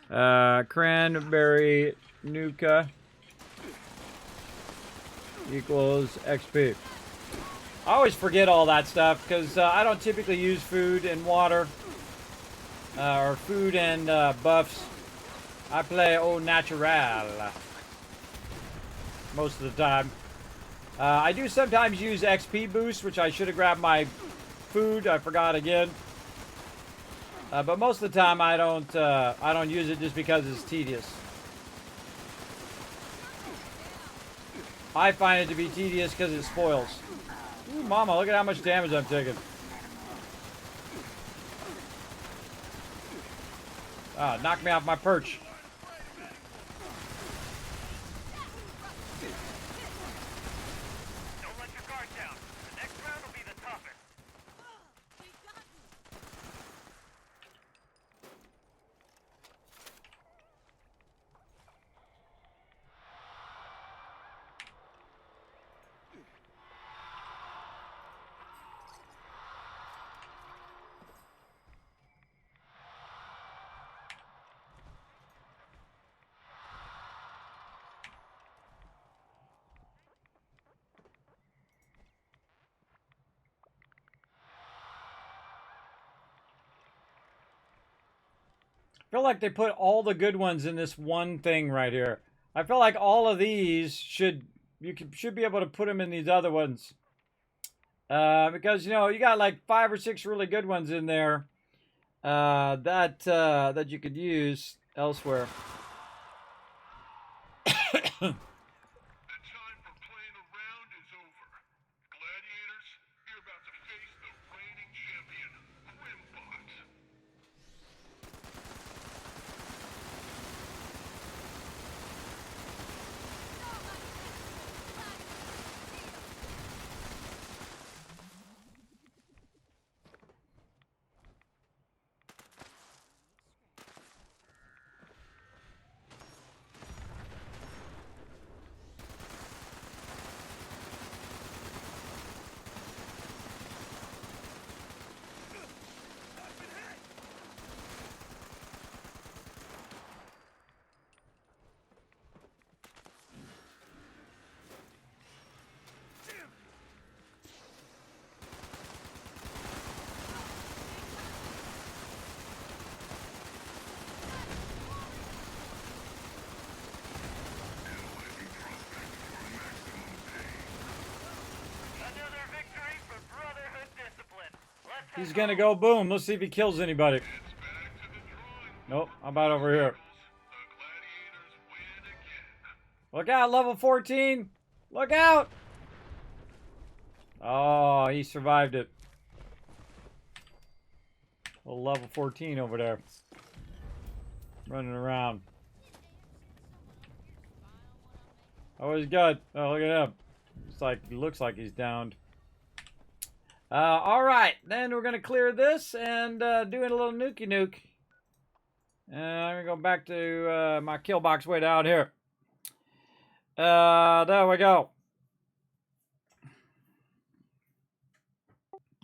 Cranberry Nuke equals XP. I always forget all that stuff because I don't typically use food and water or food and buffs. I play au natural most of the time. I do sometimes use XP boost, which I should have grabbed my food. I forgot again. But most of the time I don't use it just because it's tedious. I find it to be tedious because it spoils. Ooh, mama, look at how much damage I'm taking. Ah, knock me off my perch. Don't let your guard down. The next round will be the toughest. I feel like they put all the good ones in this one thing right here. I feel like all of these should be able to put them in these other ones. Because, you know, you got like 5 or 6 really good ones in there that you could use elsewhere. He's gonna go boom. Let's see if he kills anybody. Nope, I'm about over here. Look out, level 14. Look out. Oh, he survived it. Little level 14 over there. Running around. Oh, he's good. Oh, look at him. Looks like he's downed. All right, then we're gonna clear this and doing a little nuke. I'm gonna go back to my kill box way down here. There we go.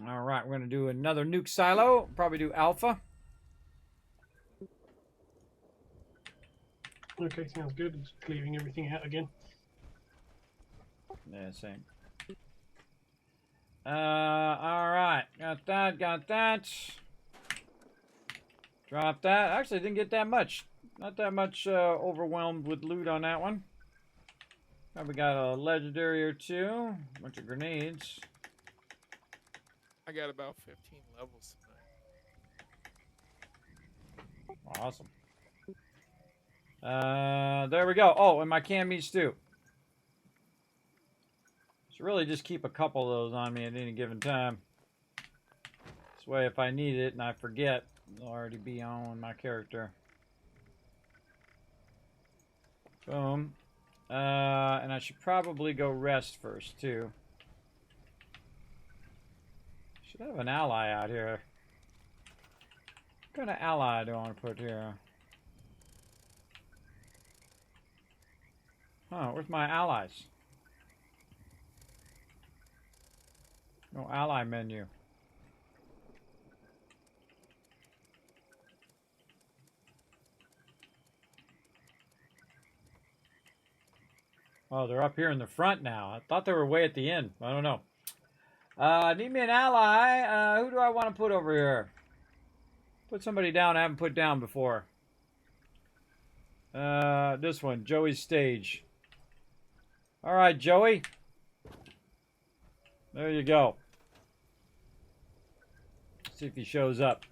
All right, we're gonna do another nuke silo. Probably do alpha. Okay, sounds good. Just clearing everything out again. Yeah, same. All right. Got that. Drop that. Actually, didn't get that much. Not that much overwhelmed with loot on that one. Probably got a legendary or 2. A bunch of grenades. I got about 15 levels tonight. Awesome. There we go. Oh, and my canned meats too. So really just keep a couple of those on me at any given time. This way if I need it and I forget, it'll already be on my character. Boom. And I should probably go rest first too. Should have an ally out here. What kind of ally do I want to put here? Huh, where's my allies? No ally menu. Oh, they're up here in the front now. I thought they were way at the end. I don't know. Need me an ally. Who do I want to put over here? Put somebody down I haven't put down before. This one, Joey's stage. All right, Joey. There you go. See if he shows up.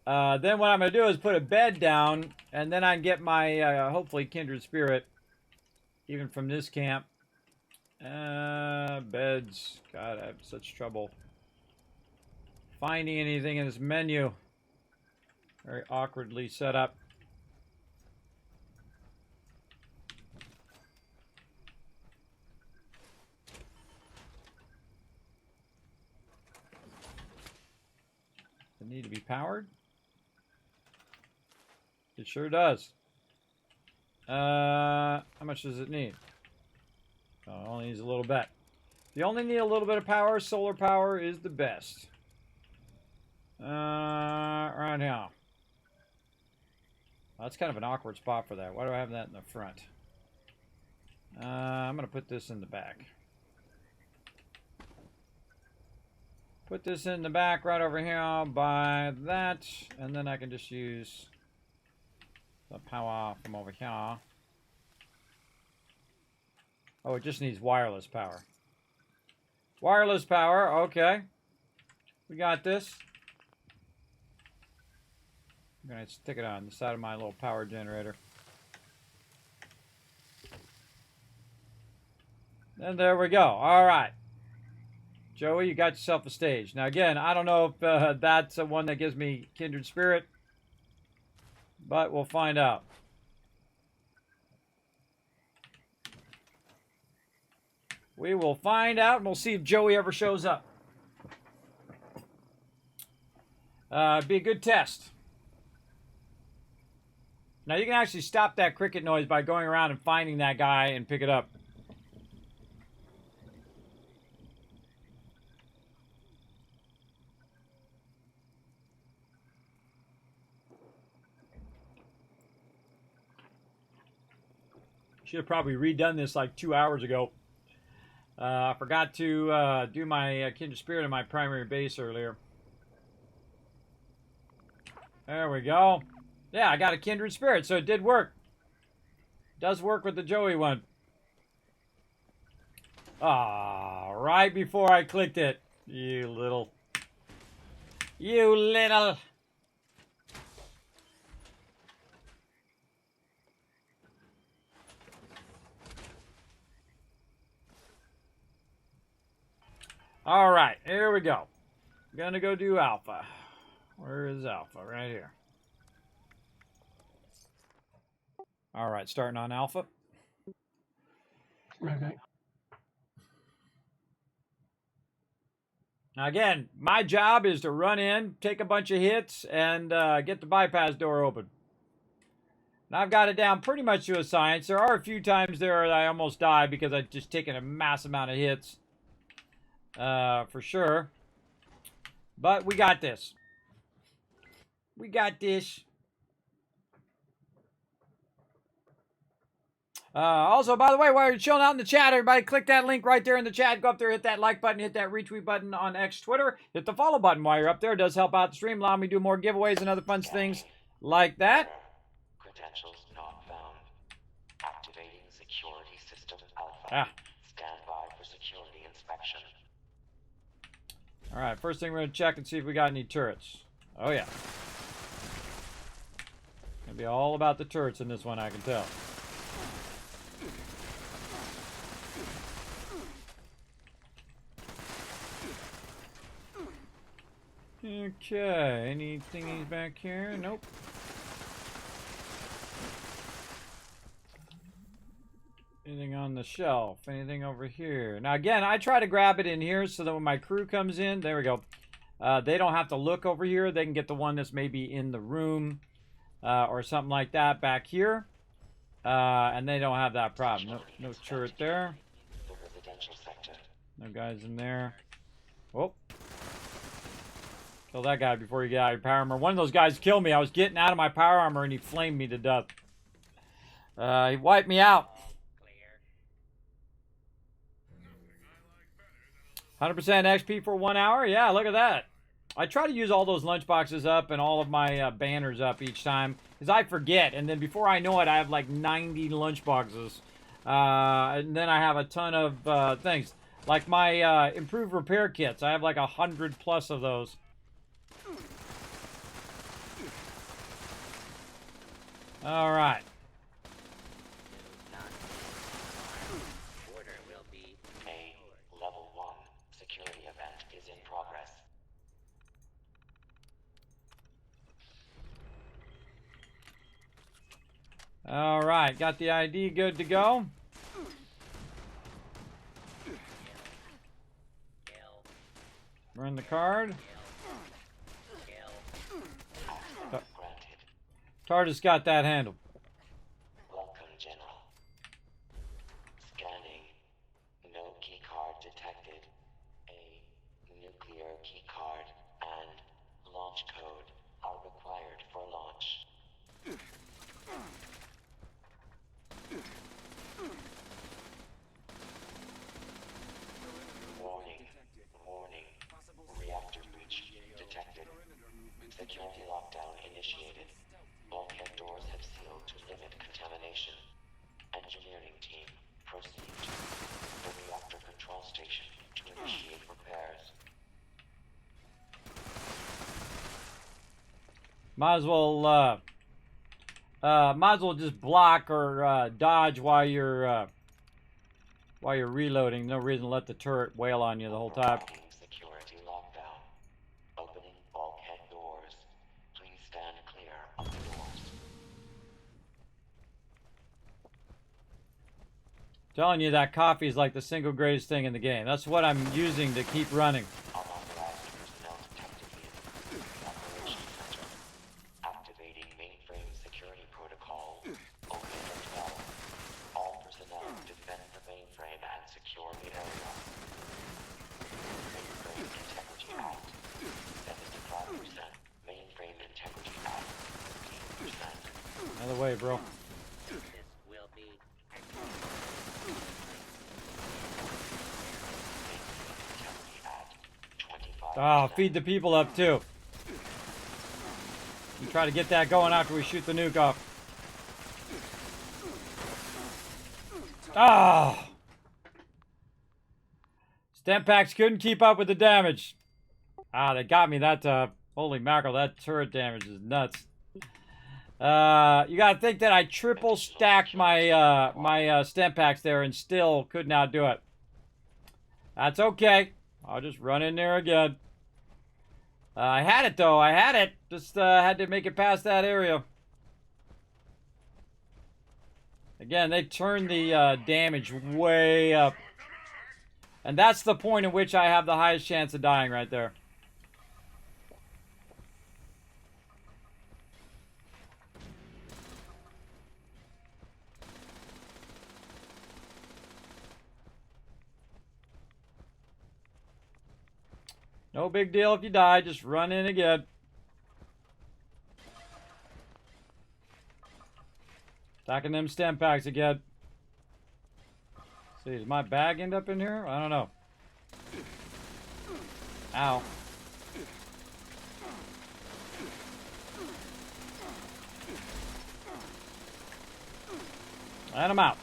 Then what I'm going to do is put a bed down, and then I can get my, hopefully, kindred spirit, even from this camp. Beds. God, I have such trouble finding anything in this menu. Very awkwardly set up. Does it need to be powered? It sure does. How much does it need? Oh, it only needs a little bit. If you only need a little bit of power, solar power is the best. Right now. Well, that's kind of an awkward spot for that. Why do I have that in the front? I'm going to put this in the back. Put this in the back right over here by that. And then I can just use the power from over here. Oh, it just needs wireless power. Wireless power, okay. We got this. I'm going to stick it on the side of my little power generator. And there we go. All right. Joey, you got yourself a stage. Now, again, I don't know if that's the one that gives me kindred spirit. But we'll find out. We will find out, and we'll see if Joey ever shows up. Be a good test. Now, you can actually stop that cricket noise by going around and finding that guy and pick it up. Should have probably redone this like 2 hours ago. I forgot to do my kindred spirit in my primary base earlier. There we go. Yeah, I got a kindred spirit, so it did work. Does work with the Joey one. Ah, right before I clicked it. You little. You little. All right, here we go. Gonna go do alpha. Where is alpha? Right here. All right, starting on alpha. Okay. Now again, my job is to run in, take a bunch of hits, and get the bypass door open. And I've got it down pretty much to a science. There are a few times there that I almost die because I've just taken a mass amount of hits. For sure. But we got this. We got this. Also, by the way, while you're chilling out in the chat, everybody click that link right there in the chat. Go up there, hit that like button, hit that retweet button on X, Twitter. Hit the follow button while you're up there. It does help out the stream, allow me to do more giveaways and other fun things like that. Credentials not found. Activating security system alpha. Ah. Stand by for security inspection. All right, first thing we're going to check and see if we got any turrets. Oh, yeah. Going to be all about the turrets in this one, I can tell. Okay, any thingies back here? Nope. Anything on the shelf? Anything over here? Now again, I try to grab it in here so that when my crew comes in, there we go. they don't have to look over here. They can get the one that's maybe in the room or something like that back here. And they don't have that problem. No turret there. The residential sector. No guys in there. Oh. Kill that guy before you get out of your power armor. One of those guys killed me. I was getting out of my power armor and he flamed me to death. He wiped me out. 100% XP for 1 hour? Yeah, look at that. I try to use all those lunchboxes up and all of my banners up each time. Because I forget. And then before I know it, I have like 90 lunchboxes. And then I have a ton of things. Like my improved repair kits. I have like 100 plus of those. All right. Order will be a level 1 security event is in progress. All right, got the ID good to go. Run the card. TARDIS got that handled. Welcome, General. Scanning. No key card detected. A nuclear key card and launch code are required for launch. Warning. Warning. Reactor breach detected. Security lockdown initiated. Bulkhead doors have sealed to limit contamination. Engineering team, proceed to the reactor control station to initiate repairs. Might as well just block or dodge while you're reloading. No reason to let the turret wail on you the whole time. Security lockdown. Opening bulkhead doors. Please stand clear of the doors. Telling you that coffee is like the single greatest thing in the game. That's what I'm using to keep running. Unauthorized personnel detected in Operation Center. Activating mainframe security protocol. Open at 12. All personnel defend the mainframe and secure the area. Mainframe Integrity Act. 75%. Mainframe Integrity Act. 15%. Another way, bro. This will be Ah, feed the people up too. We try to get that going after we shoot the nuke off. Ah! Stem packs couldn't keep up with the damage. Ah, they got me that time. Holy mackerel, that turret damage is nuts. You gotta think that I triple stacked my my stem packs there and still couldn't outdo it. That's okay. I'll just run in there again. I had it though. I had it. Just had to make it past that area. Again, they turned the damage way up. And that's the point at which I have the highest chance of dying right there. No big deal if you die, just run in again. Stacking them stem packs again. See, does my bag end up in here? I don't know. Ow. Let him out.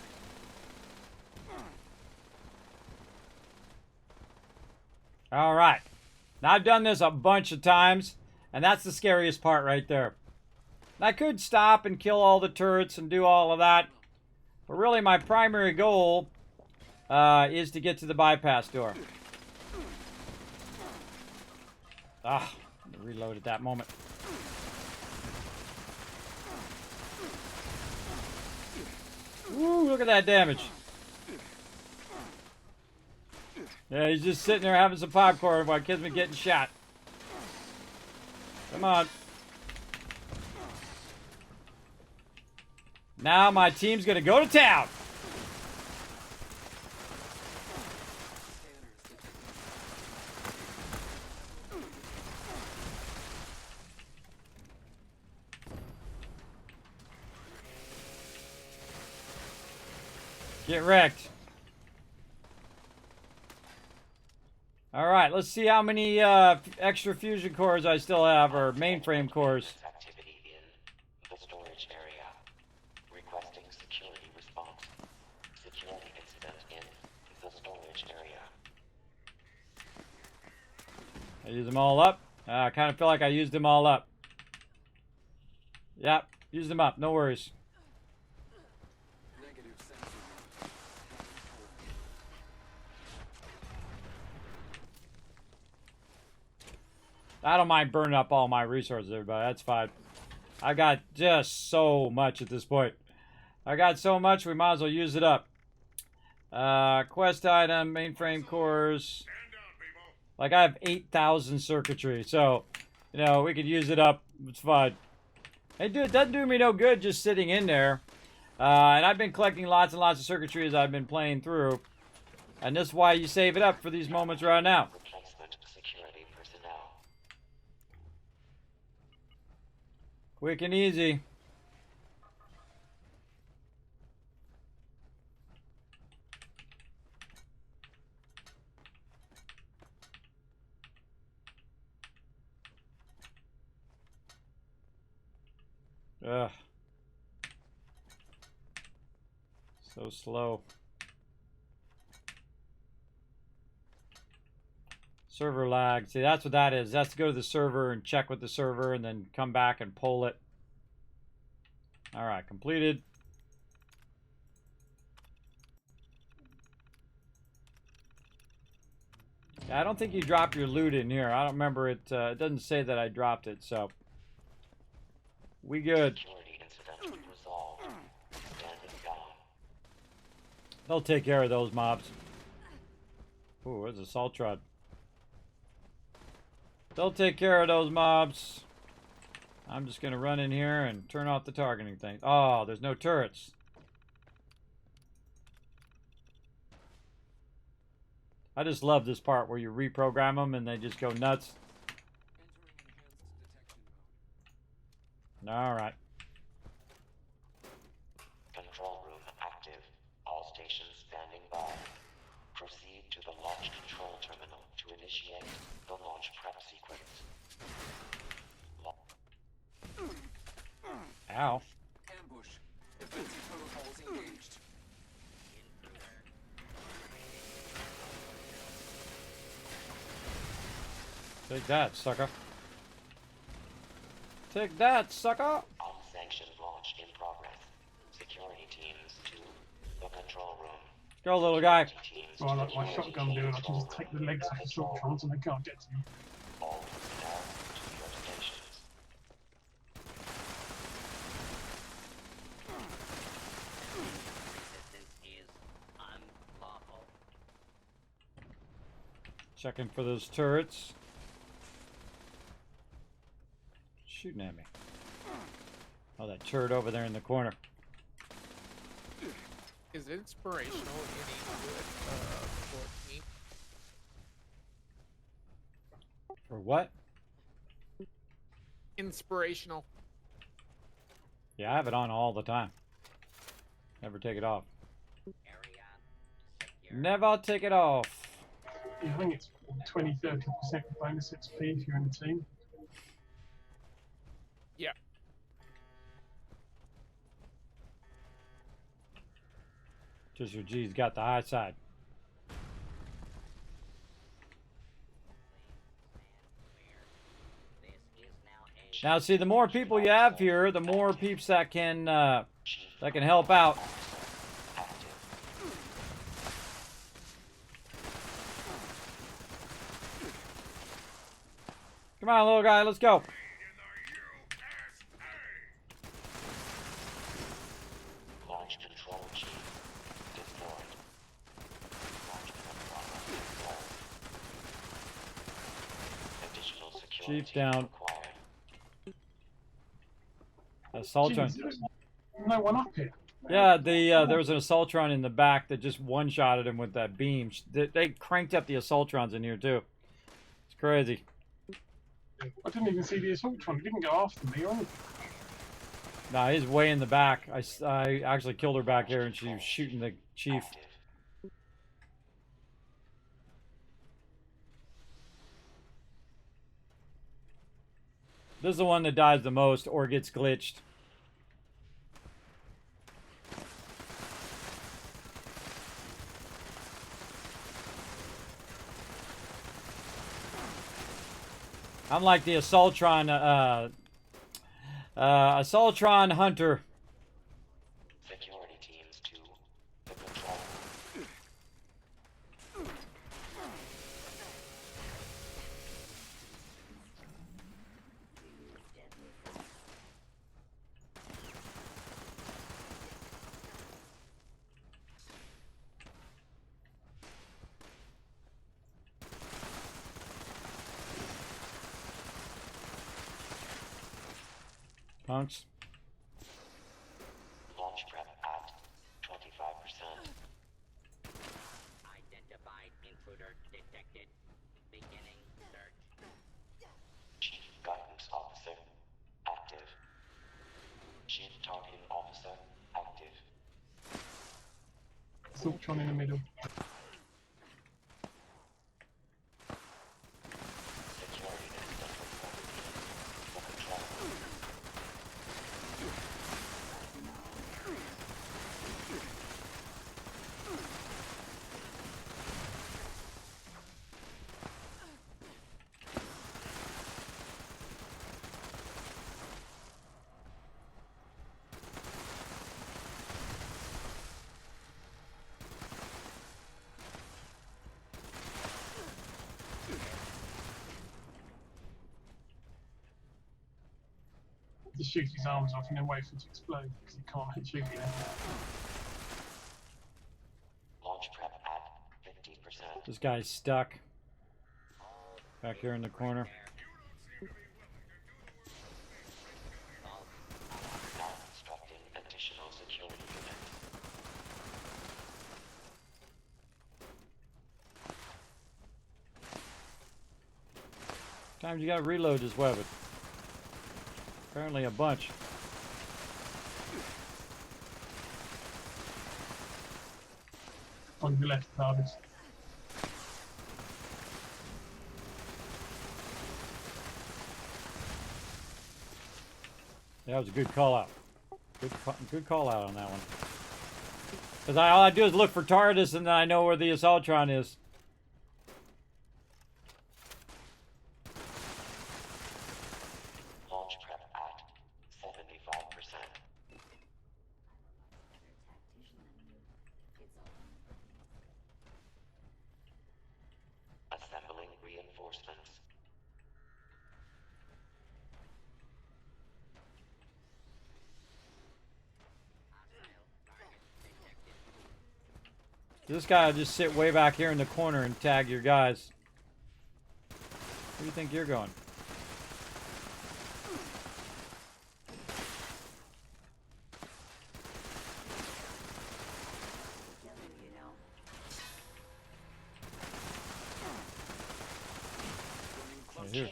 All right. Now, I've done this a bunch of times, and that's the scariest part right there. I could stop and kill all the turrets and do all of that, but really my primary goal is to get to the bypass door. Ah, reload at that moment. Woo, look at that damage. Yeah, he's just sitting there having some popcorn while Kismet getting shot. Come on. Now my team's gonna go to town. Get wrecked. All right, let's see how many extra fusion cores I still have, or mainframe cores. Activity in the storage area. Requesting security response. Security incident in the storage area. I use them all up. I kind of feel like I used them all up. Yep, use them up. No worries. I don't mind burning up all my resources, everybody. That's fine. I got just so much at this point. I got so much, we might as well use it up. Quest item, mainframe cores. Like, I have 8,000 circuitry, so, you know, we could use it up. It's fine. It doesn't do me no good just sitting in there. And I've been collecting lots and lots of circuitry as I've been playing through. And this is why you save it up for these moments right now. Quick and easy. Ugh. So slow. Server lag. See, that's what that is. That's to go to the server and check with the server and then come back and pull it. Alright, completed. Yeah, I don't think you drop your loot in here. I don't remember it. It doesn't say that I dropped it, so. We good. They'll take care of those mobs. Ooh, there's a salt rod. They'll take care of those mobs. I'm just going to run in here and turn off the targeting thing. Oh, there's no turrets. I just love this part where you reprogram them and they just go nuts. Alright. Control room active. All stations standing by. Proceed to the launch control terminal to initiate the launch prep sequence. Ow. Ambush. Defensive protocols engaged. Take that, sucker. Take that, sucker. Unsanctioned launch in progress. Security teams to the control room. Go, little guy. So I like my shotgun doing. I can just take the legs off the shotguns and they can't get to me. All personnel to your stations. Checking for those turrets. Shooting at me. Oh, that turret over there in the corner. Is it inspirational any good for me? For what? Inspirational. Yeah, I have it on all the time. Never take it off. Never take it off. Yeah, I think it's 20-30% bonus XP if you're in the team. Yeah. Just your G's got the high side. Now, see, the more people you have here, the more peeps that can help out. Come on, little guy, let's go. Launch control chief deployed. Launch control deployed. Additional security Chief down. required. Assaultron. Jeez, there's no one up here. Yeah, there was an Assaultron in the back that just one-shotted him with that beam. They cranked up the Assaultrons in here, too. It's crazy. I didn't even see the Assaultron. It didn't go after me or anything. Nah, he's way in the back. I actually killed her back here, and she was shooting the chief. This is the one that dies the most or gets glitched. I'm like the Assaultron, Assaultron Hunter. Security teams to the control. Punks. Launch prep at 25%. Identified intruder detected. Beginning search. Chief Guidance Officer active. Chief Targeting Officer active. Assaultron in the middle. Security system for control. Just shoot his arms off and then wait for it to explode because he can't hit shoot you. Launch prep at 50%. This guy's stuck. Back here in the corner. Now constructing additional security units. Times you gotta reload this weapon. Apparently a bunch. On the left, Harvest. That was a good call out. Good call out on that one. Because all I do is look for TARDIS and then I know where the Assaultron is. Launch prep at 75%. Assembling reinforcements. This guy will just sit way back here in the corner and tag your guys. Where do you think you're going? Right here.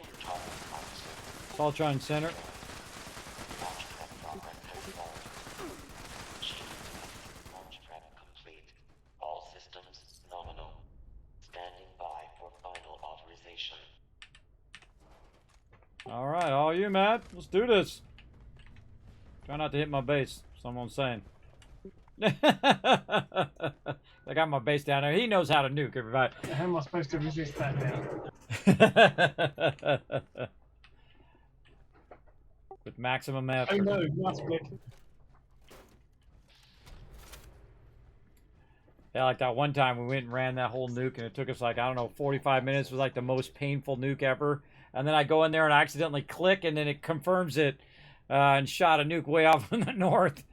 Assaultron center. Launch prep complete. All systems nominal. Standing by for final authorization. All right, all you, Matt. Let's do this. Try not to hit my base. That's all I'm saying. I got my base down there. He knows how to nuke, everybody. How am I supposed to resist that now? With maximum effort. Oh no, not split. Yeah, like that one time we went and ran that whole nuke and it took us like, I don't know, 45 minutes. It was like the most painful nuke ever. And then I go in there and I accidentally click and then it confirms it and shot a nuke way off in the north.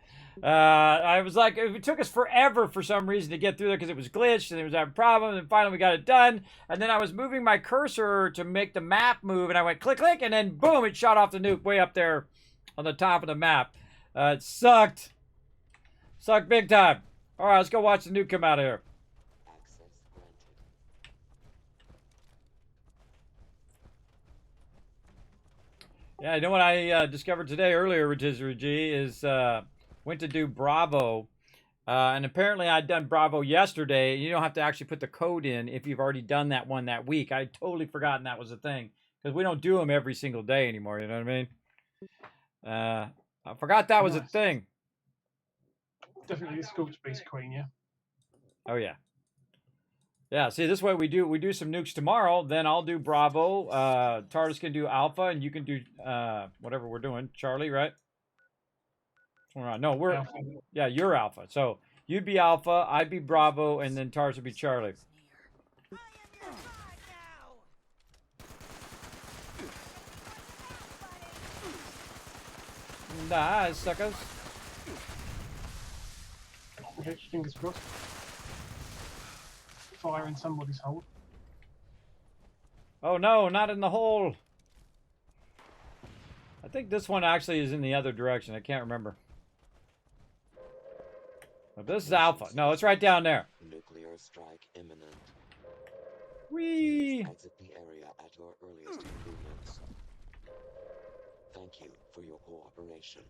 I was like, it took us forever for some reason to get through there because it was glitched and it was having problems. And finally we got it done. And then I was moving my cursor to make the map move and I went click, click, and then boom, it shot off the nuke way up there on the top of the map. It sucked. Sucked big time. All right, let's go watch the Nuke come out of here. Access granted. Yeah, you know what I discovered today earlier, Rotisserie G, is went to do Bravo. And apparently I'd done Bravo yesterday. You don't have to actually put the code in if you've already done that one that week. I'd totally forgotten that was a thing. Because we don't do them every single day anymore, you know what I mean? I forgot that was a thing. Definitely the Scorchbeast Queen, yeah. Oh, yeah. Yeah, see, this way we do some nukes tomorrow. Then I'll do Bravo. Tardis can do Alpha, and you can do whatever we're doing. Charlie, right? No, we're... Alpha. Yeah, you're Alpha. So you'd be Alpha, I'd be Bravo, and then Tardis would be Charlie. Nice, suckers. Okay, fingers crossed. Fire in somebody's hole. Oh no, not in the hole. I think this one actually is in the other direction. I can't remember. But this is Alpha. No, it's right down there. Nuclear strike imminent. Whee! Exit the area at your earliest convenience. Thank you for your cooperation.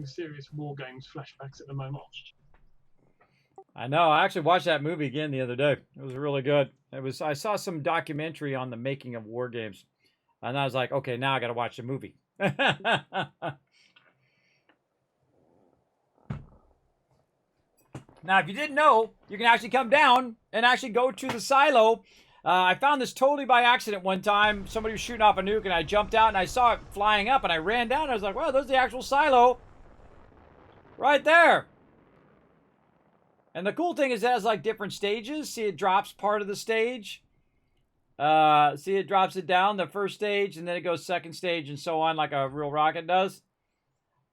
Serious war games flashbacks at the moment. I know. I actually watched that movie again the other day. It was really good. I saw some documentary on the making of war games, and I was like, okay, now I got to watch the movie. Now, if you didn't know, you can actually come down and actually go to the silo. I found this totally by accident one time. Somebody was shooting off a nuke, and I jumped out, and I saw it flying up, and I ran down. And I was like, wow, there's the actual silo. Right there. And the cool thing is it has like different stages. See, it drops part of the stage. See, it drops it down the first stage, and then it goes second stage and so on like a real rocket does.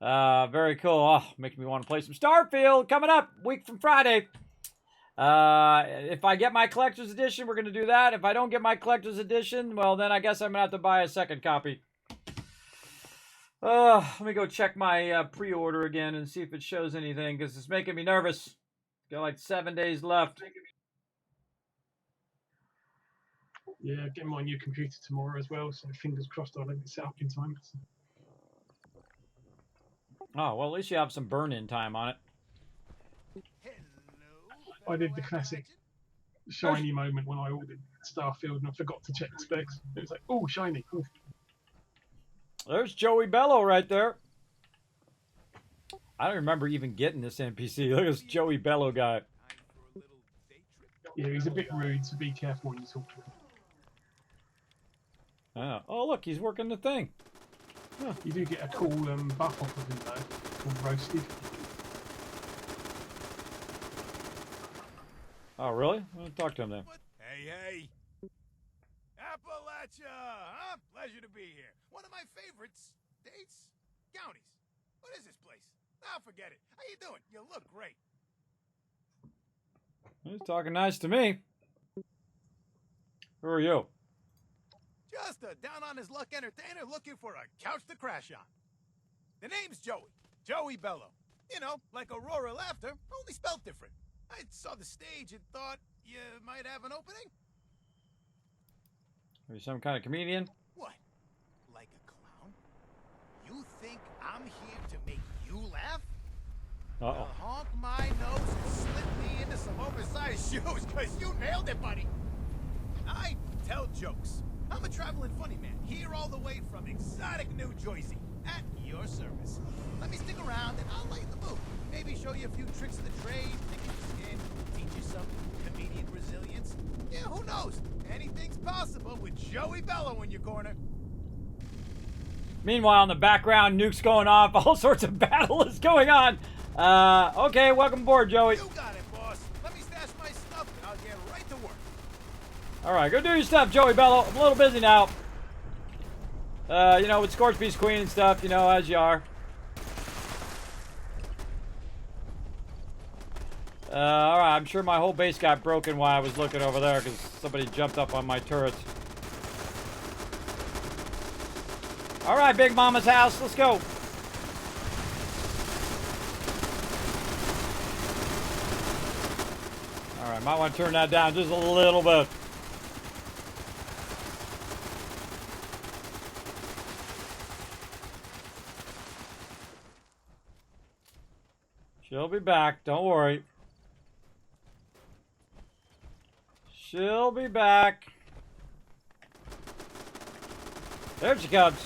Very cool. Oh, makes me want to play some Starfield coming up week from Friday. If I get my collector's edition, we're going to do that. If I don't get my collector's edition, well, then I guess I'm going to have to buy a second copy. Let me go check my pre-order again and see if it shows anything, because it's making me nervous. Got like 7 days left. Yeah, getting my new computer tomorrow as well, so fingers crossed I'll have it set up in time. Oh, well, at least you have some burn-in time on it. I did the classic shiny moment when I ordered Starfield and I forgot to check the specs. It was like, oh, shiny. Ooh. There's Joey Bello right there. I don't remember even getting this NPC. Look at this Joey Bello guy. Yeah, he's a bit rude, so be careful when you talk to him. Oh, look, he's working the thing. Huh, you do get a cool buff off of him, though, called Roasted. Oh, really? I'll talk to him then. Hey. Appalachia, huh? Pleasure to be here. One of my favorites. States? Counties. What is this place? Ah, forget it. How you doing? You look great. He's talking nice to me. Who are you? Just a down-on-his-luck entertainer looking for a couch to crash on. The name's Joey. Joey Bello. You know, like Aurora Laughter, only spelled different. I saw the stage and thought you might have an opening. Are you some kind of comedian? What? Like a clown? You think I'm here to make you laugh? Uh-oh. Well, honk my nose and slip me into some oversized shoes, because you nailed it, buddy. I tell jokes. I'm a traveling funny man, here all the way from exotic New Jersey, at your service. Let me stick around and I'll lighten the mood. Maybe show you a few tricks of the trade, thicken your skin, teach you some comedian resilience. Yeah, who knows? Anything's possible with Joey Bello in your corner. Meanwhile, in the background, nukes going off. All sorts of battle is going on. Okay, welcome aboard, Joey. You got it, boss. Let me stash my stuff and I'll get right to work. All right, go do your stuff, Joey Bello. I'm a little busy now. You know, with Scorchbeast Queen and stuff, you know, as you are. All right, I'm sure my whole base got broken while I was looking over there because somebody jumped up on my turrets. All right, Big Mama's house, let's go. All right, might want to turn that down just a little bit. She'll be back, don't worry. She'll be back. There she comes.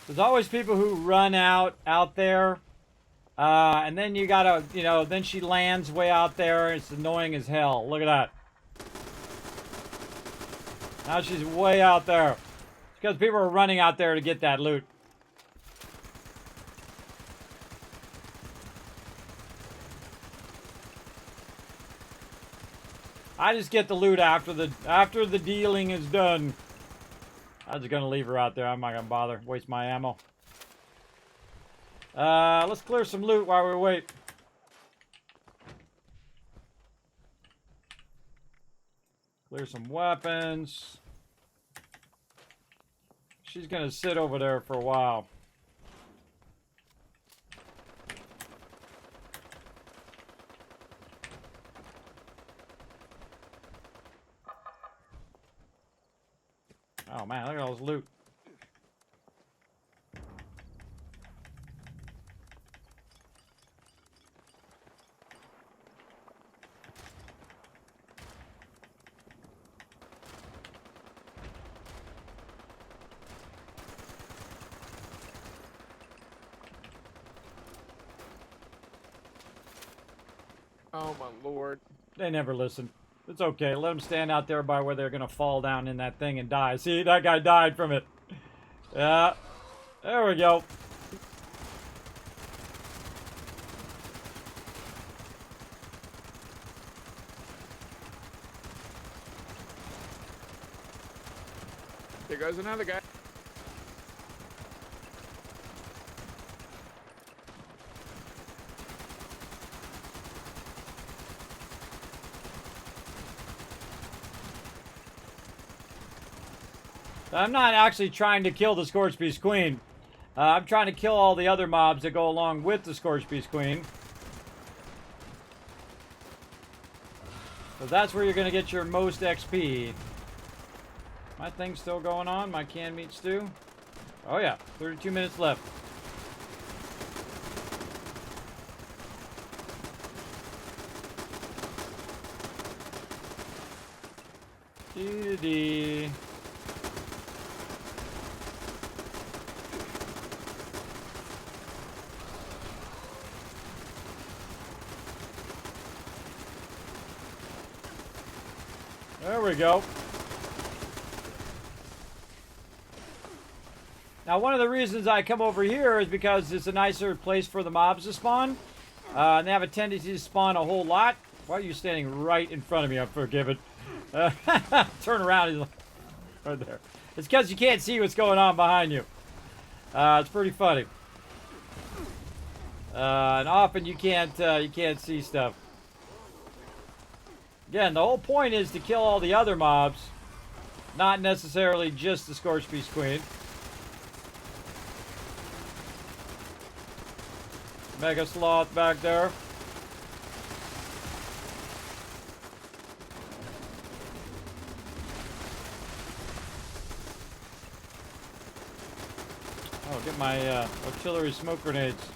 There's always people who run out there. And then you gotta, you know, then she lands way out there. It's annoying as hell. Look at that. Now she's way out there. It's because people are running out there to get that loot. I just get the loot after the dealing is done. I'm just gonna leave her out there. I'm not gonna bother. Waste my ammo. Let's clear some loot while we wait. Clear some weapons. She's gonna sit over there for a while. Oh man, look at all this loot. Oh my lord. They never listen. It's okay. Let them stand out there by where they're going to fall down in that thing and die. See, that guy died from it. Yeah. There we go. There goes another guy. I'm not actually trying to kill the Scorchbeast Queen. I'm trying to kill all the other mobs that go along with the Scorchbeast Queen. So that's where you're going to get your most XP. My thing's still going on, my canned meat stew. Oh yeah, 32 minutes left. Dee-dee-dee. There we go. Now, one of the reasons I come over here is because it's a nicer place for the mobs to spawn. And they have a tendency to spawn a whole lot. Why are you standing right in front of me? I'm forgiven. Turn around. He's like, right there. It's because you can't see what's going on behind you. It's pretty funny. And often you can't see stuff. Again, the whole point is to kill all the other mobs, not necessarily just the Scorchbeast Queen. Mega Sloth back there. Oh, get my artillery smoke grenades.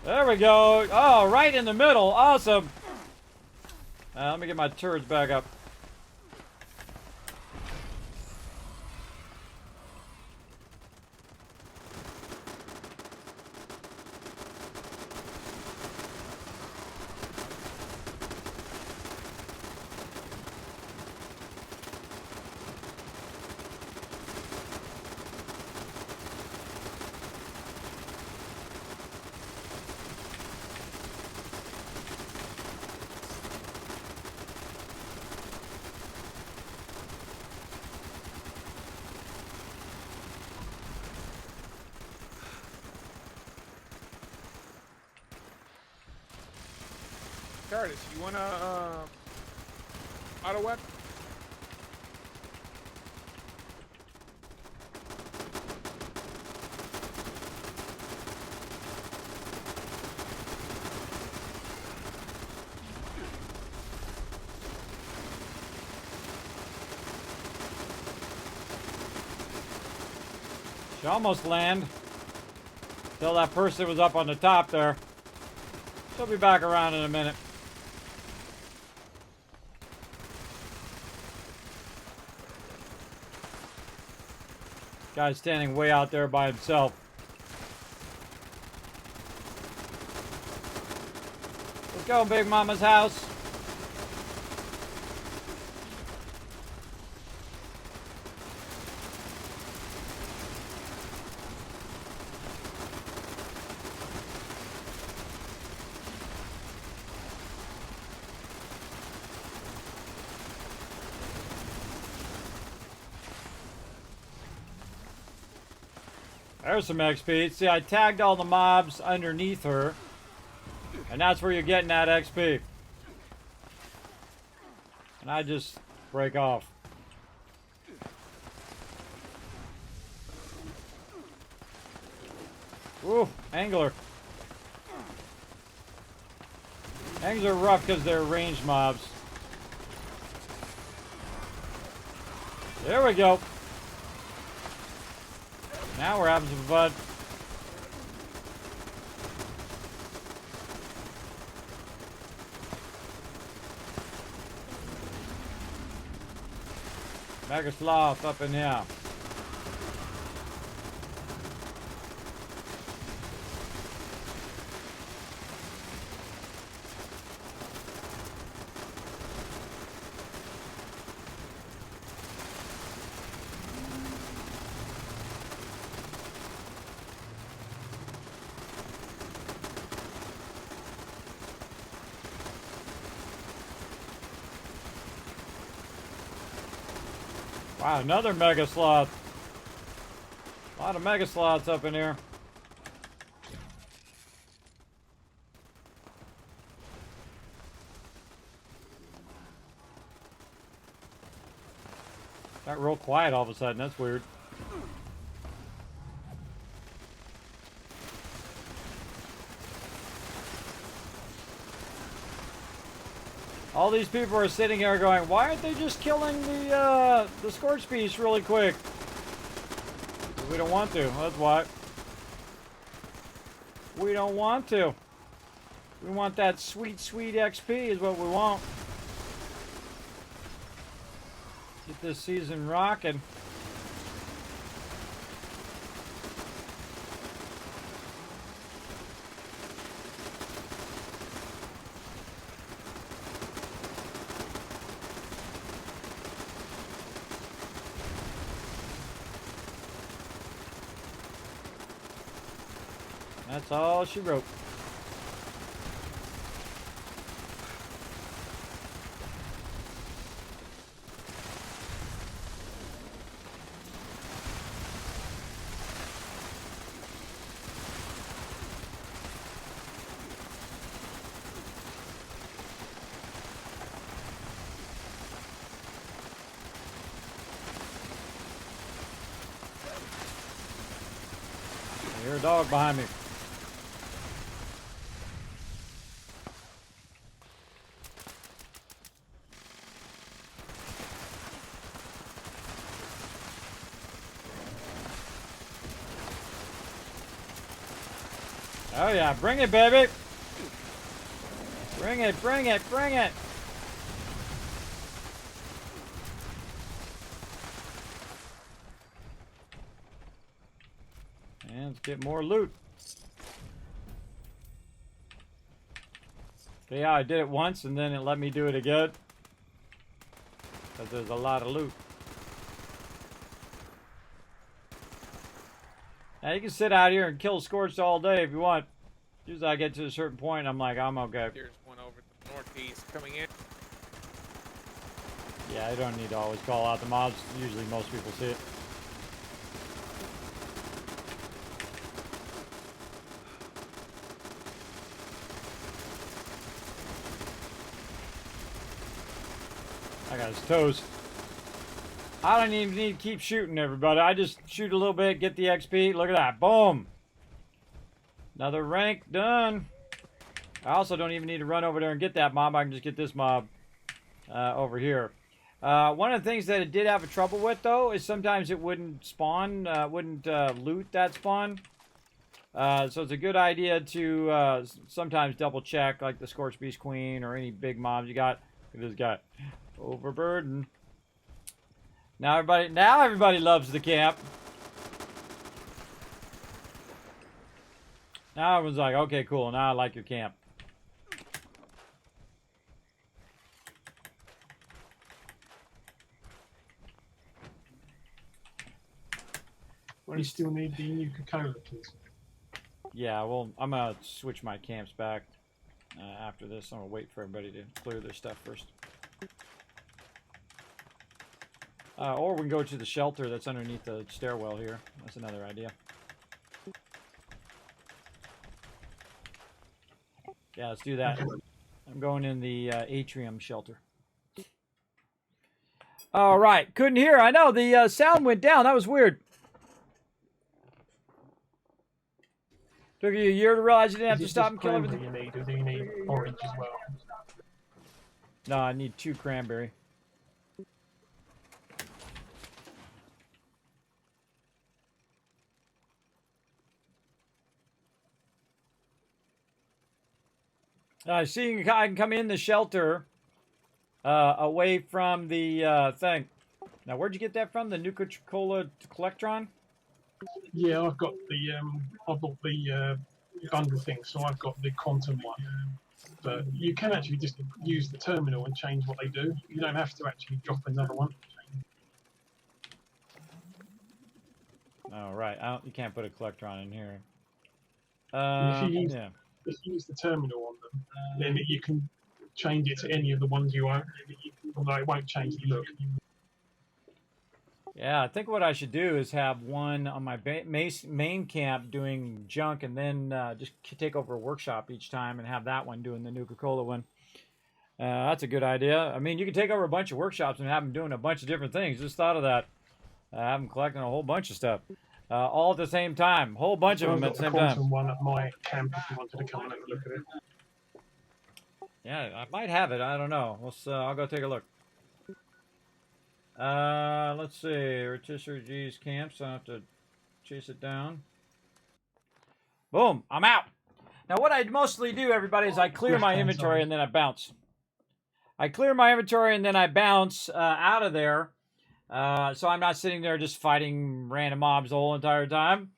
There we go. Oh, right in the middle. Awesome. Let me get my turrets back up. Curtis, you wanna auto weapon? She almost landed. Till that person was up on the top there. She'll be back around in a minute. Guy's standing way out there by himself. Let's go, Big Mama's house. There's some XP. See, I tagged all the mobs underneath her. And that's where you're getting that XP. And I just break off. Ooh, angler. Anglers are rough because they're ranged mobs. There we go. Now we're having some fun. Mega Sloth up in here. Wow, another Mega Sloth. A lot of Mega Sloths up in here. Got real quiet all of a sudden. That's weird. All these people are sitting here going, why aren't they just killing the Scorchbeast really quick? We don't want to, that's why. We don't want to. We want that sweet, sweet XP is what we want. Get this season rocking. That's all she wrote. I hear a dog behind me. Oh yeah, bring it, baby. Bring it, bring it, bring it. And let's get more loot. Okay, yeah, I did it once and then it let me do it again. Because there's a lot of loot. Now you can sit out here and kill Scorched all day if you want. As I get to a certain point, I'm like, I'm okay. There's one over the northeast coming in. Yeah, I don't need to always call out the mobs. Usually most people see it. got his toes. I don't even need to keep shooting, everybody. I just shoot a little bit, get the XP. Look at that. Boom. Another rank done. I also don't even need to run over there and get that mob. I can just get this mob over here. One of the things that it did have a trouble with, though, is sometimes it wouldn't spawn, wouldn't loot that spawn. So it's a good idea to sometimes double check, like the Scorchbeast Queen or any big mobs you got. Look at this guy. Overburden. Now everybody loves the camp. Now everyone's like, okay, cool. Now I like your camp. We still need the Nuke-Cola, please. Yeah, well, I'm gonna switch my camps back after this. I'm gonna wait for everybody to clear their stuff first. Or we can go to the shelter that's underneath the stairwell here. That's another idea. Yeah, let's do that. I'm going in the atrium shelter. All right, couldn't hear. I know the sound went down. That was weird. Took you a year to realize you didn't have to stop and kill everything. You need, or do you need orange as well? No, I need 2 cranberry. See, I can come in the shelter away from the thing. Now, where'd you get that from? The Nuka-Cola Collectron? Yeah, I've got the I bought the bundle thing, so I've got the quantum one. But you can actually just use the terminal and change what they do. You don't have to actually drop another one. Oh, right. You can't put a Collectron in here. If you use the terminal on them, then you can change it to any of the ones you own, although it won't change the look. Yeah, I think what I should do is have one on my main camp doing junk, and then just take over a workshop each time and have that one doing the Nuka-Cola one. That's a good idea. I mean, you can take over a bunch of workshops and have them doing a bunch of different things. Just thought of that. Have them collecting a whole bunch of stuff. All at the same time. Whole bunch of them at the same time. One at my camp if you wanted to come and have a look at it. Yeah, I might have it. I don't know. I'll go take a look. Let's see. Rotisserie G's camps. I'll have to chase it down. Boom. I'm out. Now, what I mostly do, everybody, is I clear my inventory and then I bounce. I clear my inventory and then I bounce out of there. So I'm not sitting there just fighting random mobs the whole entire time.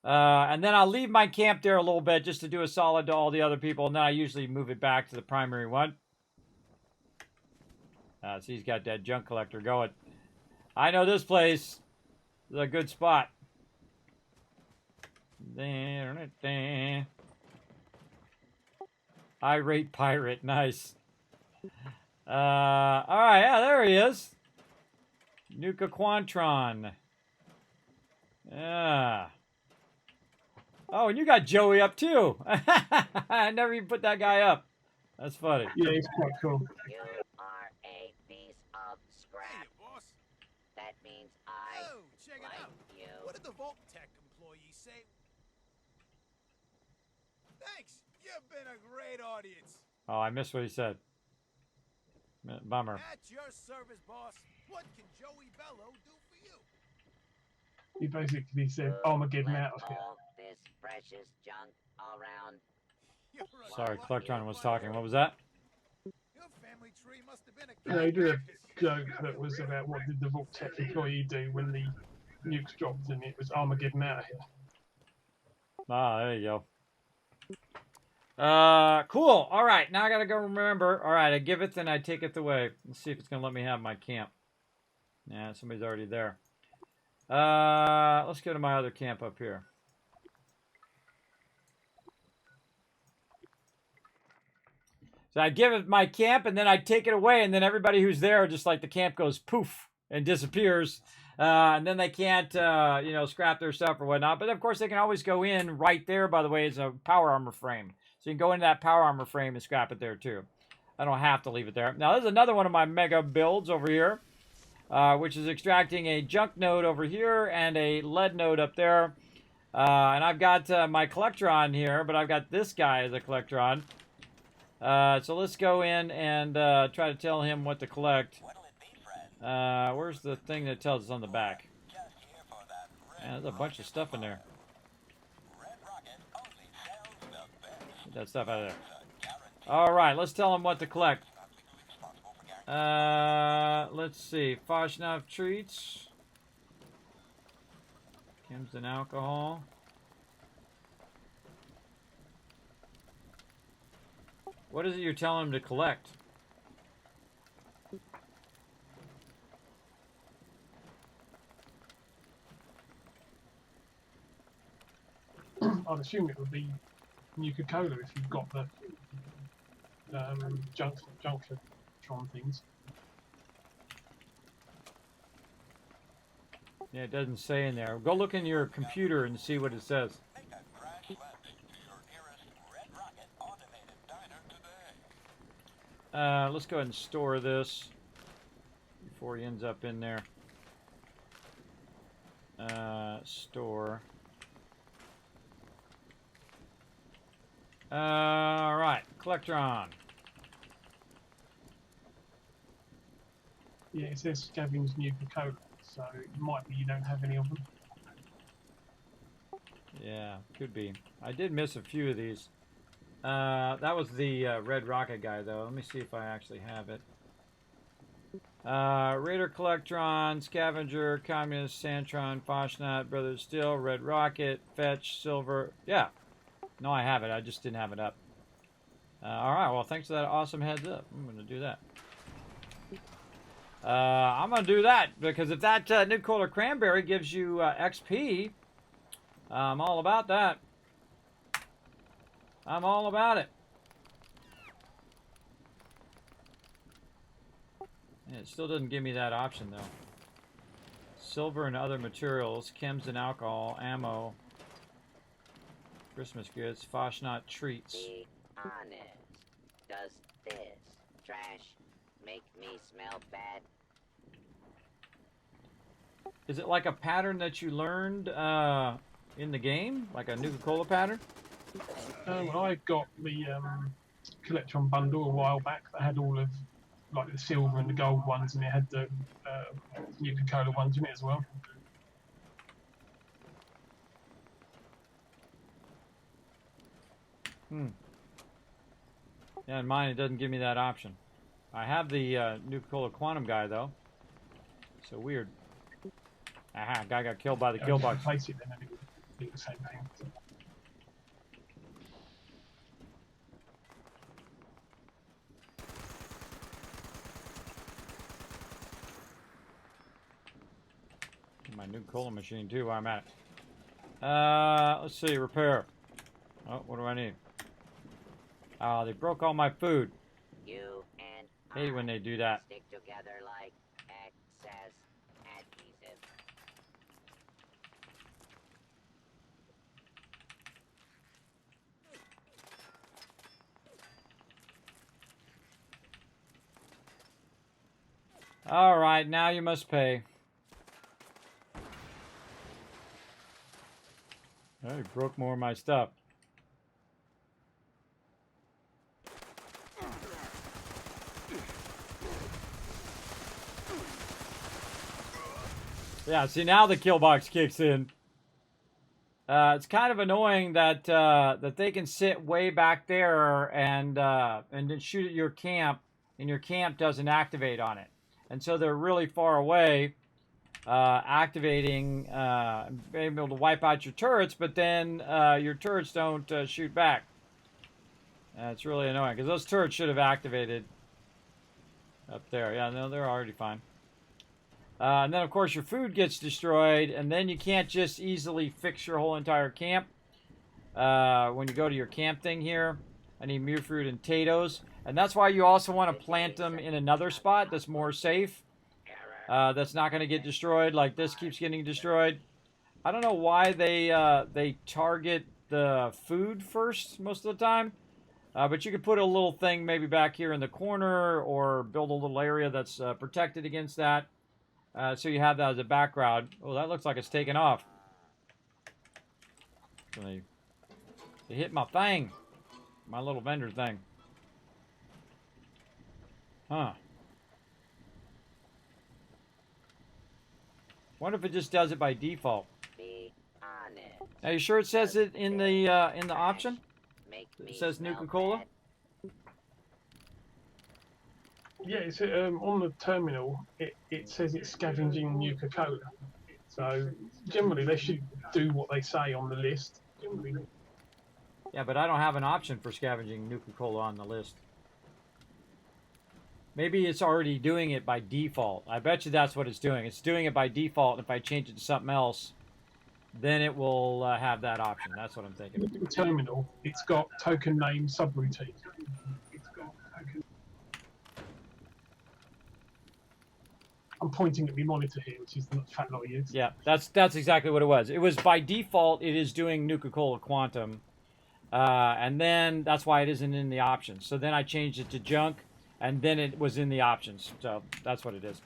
And then I'll leave my camp there a little bit just to do a solid to all the other people. And then I usually move it back to the primary one. So he's got that junk collector going. I know this place is a good spot. Irate pirate. Nice. Alright, yeah, there he is. Nuka Quantron. Yeah. Oh, and you got Joey up too. I never even put that guy up. That's funny. Yeah, he's quite cool. You are a piece of scrap. Hey, boss. That means I check like it out. you. What did the Vault Tech employee say? Thanks. You've been a great audience. Oh, I missed what he said. Bummer. At your service, boss. What can Joey Bello do for you? He basically said, Armageddon out of here. All this precious junk all around. Sorry, Collectron was talking. What was that? Your family tree must have been a No, he did a joke that was about what did the Vault Tech employee do when the nukes dropped, and it was Armageddon out of here. Ah, there you go. Cool. All right, now I gotta go remember. All right, I giveth and I taketh away. Let's see if it's gonna let me have my camp. Yeah, somebody's already there. Let's go to my other camp up here. So I give it my camp, and then I take it away, and then everybody who's there, just like the camp goes poof and disappears. And then they can't, you know, scrap their stuff or whatnot. But of course, they can always go in right there, by the way, is a power armor frame. So you can go into that power armor frame and scrap it there too. I don't have to leave it there. Now, there's another one of my mega builds over here, which is extracting a junk node over here and a lead node up there. And I've got my collectron here, but I've got this guy as a collectron. So let's go in and try to tell him what to collect. Where's the thing that tells us on the back? Man, there's a bunch of stuff in there. Get that stuff out of there. All right, let's tell him what to collect. Let's see. Foshnov treats. Chems and alcohol. What is it you're telling him to collect? I'd assume it would be Nuka-Cola if you've got the Junkatron things. Yeah, it doesn't say in there. Go look in your computer and see what it says. Let's go ahead and store this before he ends up in there. Store. Alright, Collectron. Yeah, it says scavenge Nuka-Cola, so it might be you don't have any of them. Yeah, could be. I did miss a few of these. That was the Red Rocket guy, though. Let me see if I actually have it. Raider Collectron, Scavenger, Communist, Santron, Foshnot, Brothers Steel, Red Rocket, Fetch, Silver. Yeah. No, I have it. I just didn't have it up. Alright, well, thanks for that awesome heads up. I'm going to do that. I'm going to do that, because if that Nuke Cola Cranberry gives you XP, I'm all about that. I'm all about it. It still doesn't give me that option, though. Silver and other materials, chems and alcohol, ammo, Christmas goods, Foshnot treats. Be honest. Does this trash make me smell bad? Is it like a pattern that you learned in the game? Like a Nuka-Cola pattern? Well, I got the Collectron bundle a while back that had all of like the silver and the gold ones, and it had the Nuka-Cola ones in it as well. Yeah, in mine it doesn't give me that option. I have the Nuka-Cola Quantum guy, though. So weird. Aha, guy got killed by the kill box. Replace it then and it would be the same thing. My Nuka-Cola machine, too, while I'm at it. Let's see, repair. Oh, what do I need? They broke all my food. You and Hate when they do that. stick together like excess adhesive. All right, now you must pay. Oh, you broke more of my stuff. Yeah, see, now the kill box kicks in. It's kind of annoying that that they can sit way back there and then shoot at your camp, and your camp doesn't activate on it. And so they're really far away, activating, being able to wipe out your turrets, but then your turrets don't shoot back. It's really annoying, because those turrets should have activated up there. Yeah, no, they're already fine. And then, of course, your food gets destroyed, and then you can't just easily fix your whole entire camp. When you go to your camp thing here, I need mute fruit and potatoes. And that's why you also want to plant them in another spot that's more safe. That's not going to get destroyed, like this keeps getting destroyed. I don't know why they target the food first most of the time. But you could put a little thing maybe back here in the corner or build a little area that's protected against that. So you have that as a background. Oh, that looks like it's taken off. They hit my thing. My little vendor thing. Huh. Wonder if it just does it by default. Be honest. Are you sure it says it in the option? It says Nuka-Cola? Yeah, it's on the terminal. It says it's scavenging Nuka-Cola. So generally they should do what they say on the list. Generally. Yeah, but I don't have an option for scavenging Nuka-Cola on the list. Maybe it's already doing it by default. I bet you that's what it's doing. It's doing it by default. If I change it to something else, then it will have that option. That's what I'm thinking. The terminal, it's got token name subroutine. I'm pointing at my monitor here, which is the fat lot of years. Yeah, that's exactly what it was. It was by default, it is doing Nuka-Cola Quantum. And then that's why it isn't in the options. So then I changed it to junk, and then it was in the options. So that's what it is.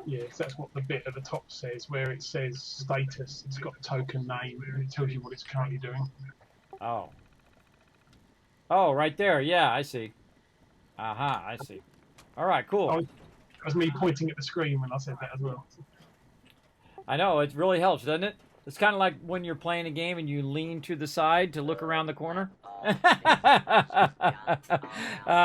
Yeah, so that's what the bit at the top says, where it says status. It's got a token name, and it tells you what it's currently doing. Oh. Oh, right there. Yeah, I see. Aha, I see. All right, cool. That was me pointing at the screen when I said that as well. I know, it really helps, doesn't it? It's kind of like when you're playing a game and you lean to the side to look around the corner.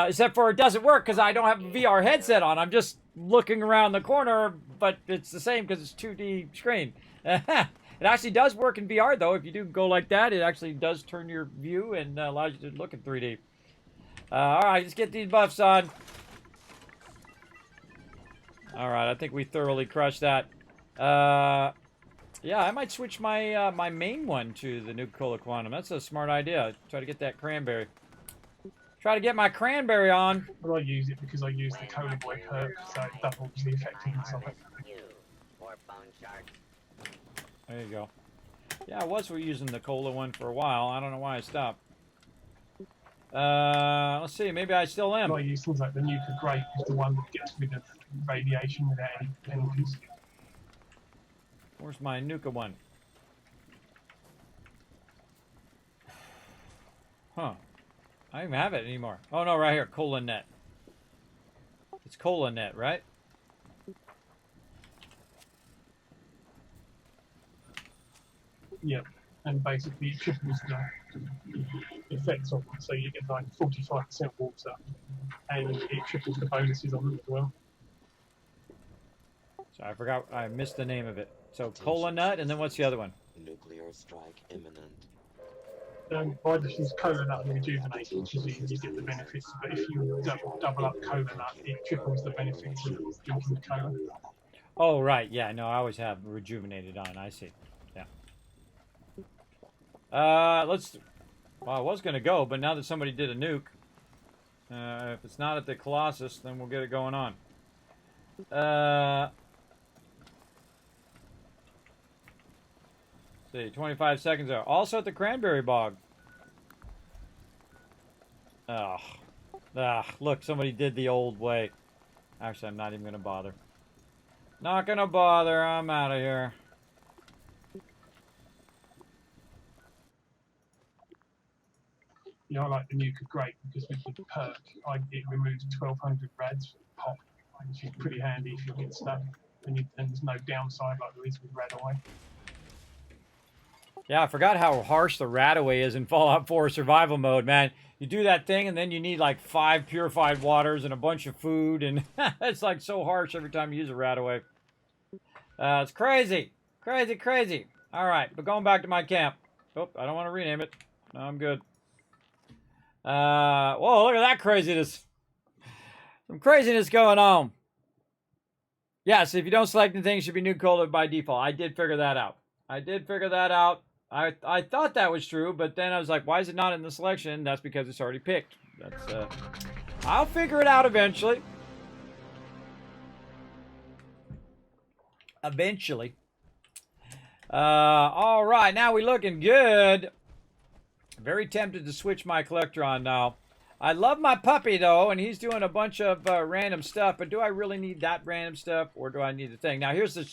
Except for it doesn't work because I don't have a VR headset on. I'm just looking around the corner, but it's the same because it's 2D screen. It actually does work in VR, though. If you do go like that, it actually does turn your view and allows you to look in 3D. All right, let's get these buffs on. All right, I think we thoroughly crushed that. Yeah, I might switch my my main one to the Nuka-Cola Quantum. That's a smart idea. Try to get that cranberry. Try to get my cranberry on. But I use it because I use the Cola Boy perk, so it doubles the effectiveness of it. There you go. Yeah, I was using the cola one for a while. I don't know why I stopped. Let's see. Maybe I still am. I use things like the Nuka Grape is the one that gets rid of radiation without any penalties. Where's my Nuka one? Huh. I don't even have it anymore. Oh, no, right here. Cola Net. It's Cola Net, right? Yep. And basically it triples the effects of them. So you get like 45% water. And it triples the bonuses on them as well. So I forgot. I missed the name of it. So Cola Nut, and then what's the other one? Nuclear strike imminent. I just use Cola Nut and Rejuvenate, which is easy to get the benefits. But if you double up Cola Nut, it triples the benefits of drinking the cola. Oh, right. Yeah, no, I always have Rejuvenated on. I see. Yeah. Let's... Well, I was going to go, but now that somebody did a nuke, if it's not at the Colossus, then we'll get it going on. See, 25 seconds are also at the Cranberry Bog. Ugh. Ugh, look, somebody did the old way. Actually, I'm not even going to bother. Not going to bother. I'm out of here. Yeah, I like the Nuka Grape because with the perk, it removes 1,200 rads pop, which is pretty handy if you get stuck. And there's no downside like there is with Radaway. Yeah, I forgot how harsh the Radaway is in Fallout 4 survival mode, man. You do that thing, and then you need like 5 purified waters and a bunch of food, and it's like so harsh every time you use a Radaway. It's crazy. Crazy, crazy. All right, but going back to my camp. Oh, I don't want to rename it. No, I'm good. Whoa, look at that craziness. Some craziness going on. Yes, if you don't select anything, it should be Nuka-Cola by default. I did figure that out. I thought that was true, but then I was like, why is it not in the selection? That's because it's already picked. That's I'll figure it out eventually. Eventually. All right, now we're looking good. Very tempted to switch my collector on now. I love my puppy, though, and he's doing a bunch of random stuff, but do I really need that random stuff, or do I need the thing? Now, here's the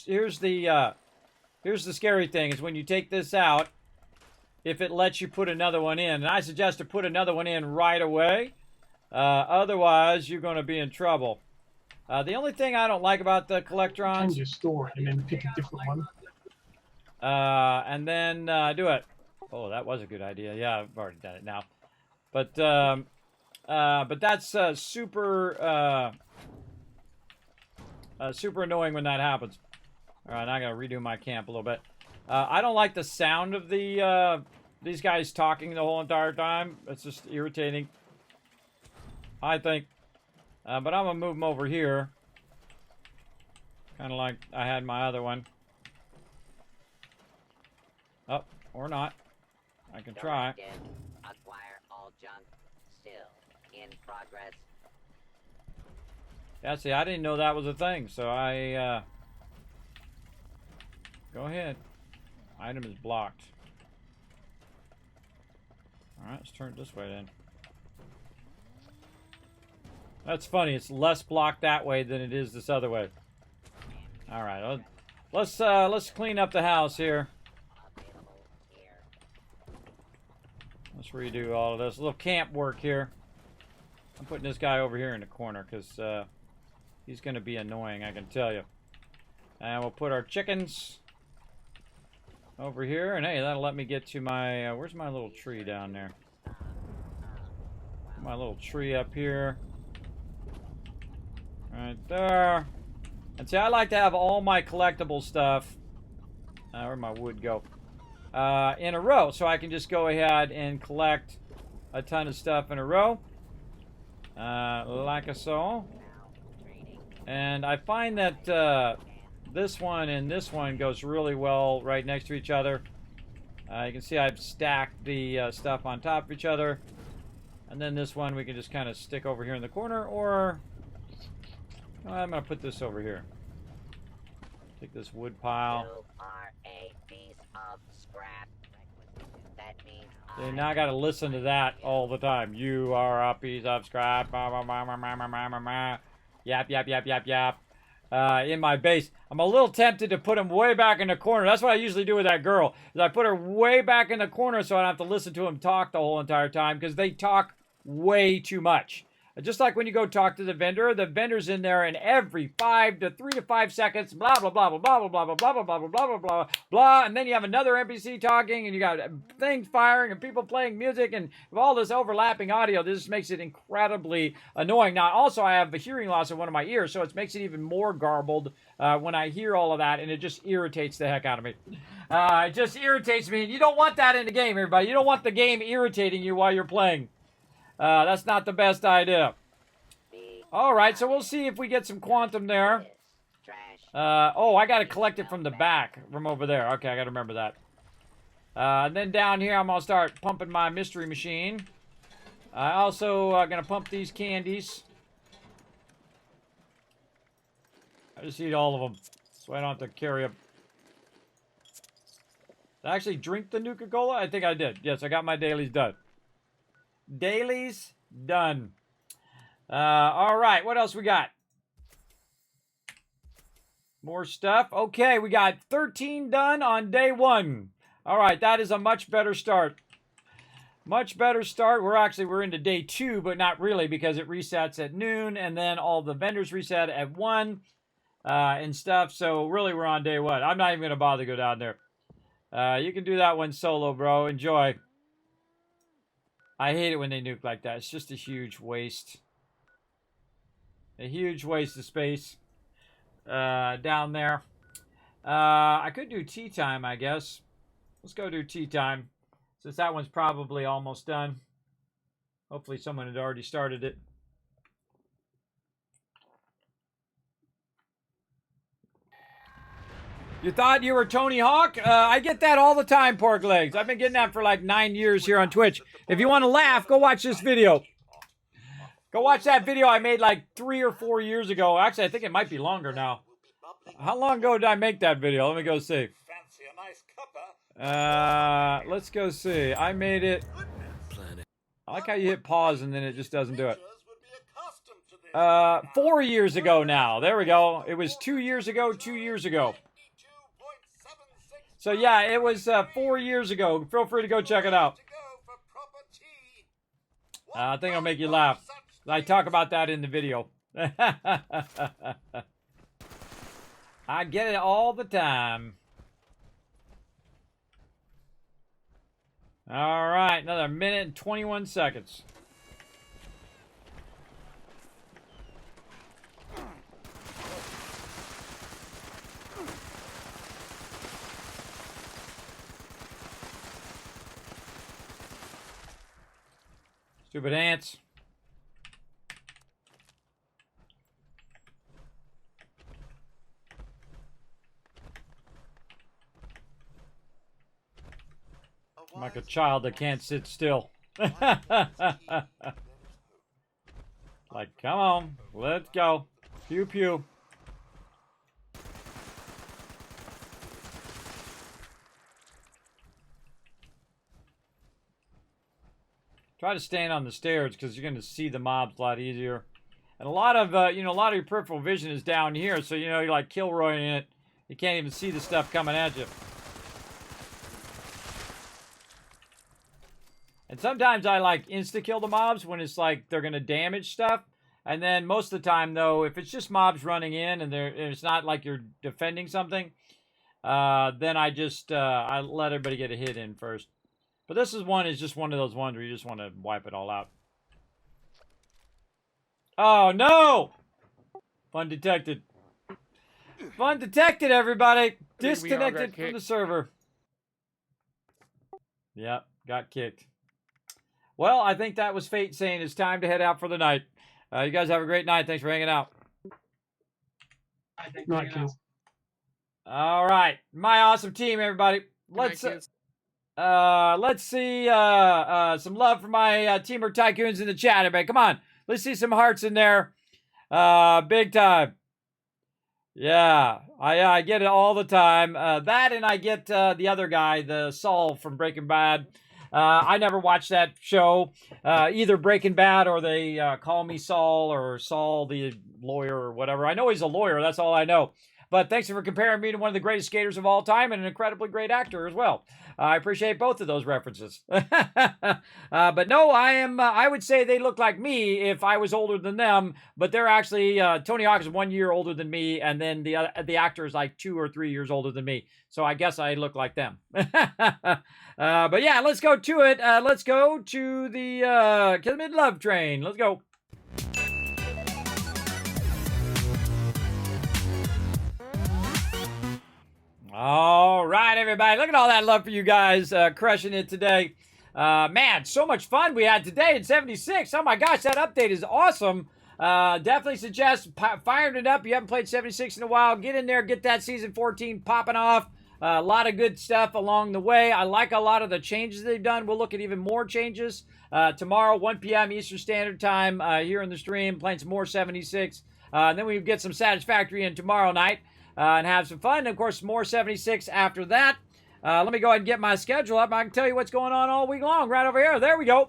scary thing, is when you take this out, if it lets you put another one in. And I suggest to put another one in right away. Otherwise, you're going to be in trouble. The only thing I don't like about the collectrons... You can just store it and then pick a different one. And then do it. Oh, that was a good idea. Yeah, I've already done it now. But that's super annoying when that happens. All right, now I got to redo my camp a little bit. I don't like the sound of these guys talking the whole entire time. It's just irritating, I think. But I'm going to move them over here. Kind of like I had my other one. Oh, or not. I can try. Acquire all junk. Still in progress. Yeah, see, I didn't know that was a thing, so I, go ahead. Item is blocked. Alright, let's turn it this way then. That's funny, it's less blocked that way than it is this other way. Alright, let's clean up the house here. Let's redo all of this. A little camp work here. I'm putting this guy over here in the corner because he's going to be annoying, I can tell you. And we'll put our chickens over here. And hey, that'll let me get to my... where's my little tree down there? My little tree up here. Right there. And see, I like to have all my collectible stuff. Where'd my wood go? In a row, so I can just go ahead and collect a ton of stuff in a row, like so. And I find that this one and this one goes really well right next to each other. You can see I've stacked the stuff on top of each other, and then this one we can just kind of stick over here in the corner, or I'm gonna put this over here. Take this wood pile. See, now I gotta listen to that all the time. You are a piece of scrap. Yap, yap, yap, yap, yap. In my base. I'm a little tempted to put him way back in the corner. That's what I usually do with that girl. Is I put her way back in the corner so I don't have to listen to him talk the whole entire time, because they talk way too much. Just like when you go talk to the vendor's in there, and every 3 to 5 seconds, blah blah blah blah blah blah blah blah blah blah blah blah blah blah, and then you have another NPC talking, and you got things firing, and people playing music, and all this overlapping audio. This makes it incredibly annoying. Now, also, I have a hearing loss in one of my ears, so it makes it even more garbled when I hear all of that, and it just irritates the heck out of me. It just irritates me, and you don't want that in the game, everybody. You don't want the game irritating you while you're playing. That's not the best idea. Alright, so we'll see if we get some quantum there. Oh, I gotta collect it from the back, from over there. Okay, I gotta remember that. And then down here, I'm gonna start pumping my mystery machine. I also gonna pump these candies. I just eat all of them, so I don't have to carry them. Did I actually drink the Nuka-Cola? I think I did. Yes, I got my dailies done. Dailies done. All right, what else we got? More stuff. Okay, we got 13 done on day 1. All right, that is a much better start. Much better start. We're into day 2, but not really, because it resets at noon, and then all the vendors reset at 1 and stuff. So really, we're on day 1. I'm not even gonna bother to go down there. You can do that one solo, bro. Enjoy. I hate it when they nuke like that. It's just a huge waste. A huge waste of space down there. I could do tea time, I guess. Let's go do tea time, since that one's probably almost done. Hopefully someone had already started it. You thought you were Tony Hawk? I get that all the time, pork legs. I've been getting that for like 9 years here on Twitch. If you want to laugh, go watch this video. Go watch that video I made like 3 or 4 years ago. Actually, I think it might be longer now. How long ago did I make that video? Let me go see. Let's go see. I made it I like how you hit pause and then it just doesn't do it. 4 years ago now. There we go. It was 2 years ago, 2 years ago. So yeah, it was 4 years ago. Feel free to go check it out. I think I'll make you laugh. I talk about that in the video. I get it all the time. All right, another minute and 21 seconds. Stupid ants. I'm like a child that can't sit still. Like, come on, let's go. Pew pew. Try to stand on the stairs because you're going to see the mobs a lot easier. And a lot of, a lot of your peripheral vision is down here. So, you're like Kilroying it. You can't even see the stuff coming at you. And sometimes I like insta-kill the mobs when it's like they're going to damage stuff. And then most of the time, though, if it's just mobs running in and it's not like you're defending something, then I just I let everybody get a hit in first. But this is just one of those ones where you just want to wipe it all out. Oh, no! Fun detected. Fun detected, everybody. Disconnected from the server. Yep, got kicked. Well, I think that was fate saying it's time to head out for the night. You guys have a great night. Thanks for hanging out. Night, kids. All right. My awesome team, everybody. Let's see some love for my Teamwork Tycoons in the chat, everybody. Come on. Let's see some hearts in there. Big time. Yeah, I get it all the time. That and I get the other guy, the Saul from Breaking Bad. I never watched that show, either Breaking Bad or they Call Me Saul or Saul the lawyer or whatever. I know he's a lawyer. That's all I know. But thanks for comparing me to one of the greatest skaters of all time and an incredibly great actor as well. I appreciate both of those references. But no, I would say they look like me if I was older than them. But they're actually, Tony Hawk is 1 year older than me. And then the actor is like 2 or 3 years older than me. So I guess I look like them. But yeah, let's go to it. Let's go to the Kismet Love Train. Let's go. All right, everybody. Look at all that love for you guys crushing it today. Man, so much fun we had today in 76. Oh, my gosh, that update is awesome. Definitely suggest firing it up. You haven't played 76 in a while. Get in there. Get that Season 14 popping off. A lot of good stuff along the way. I like a lot of the changes they've done. We'll look at even more changes tomorrow, 1 p.m. Eastern Standard Time here in the stream, playing some more 76. And then we get some Satisfactory in tomorrow night. And have some fun. And, of course, more 76 after that. Let me go ahead and get my schedule up. I can tell you what's going on all week long right over here. There we go.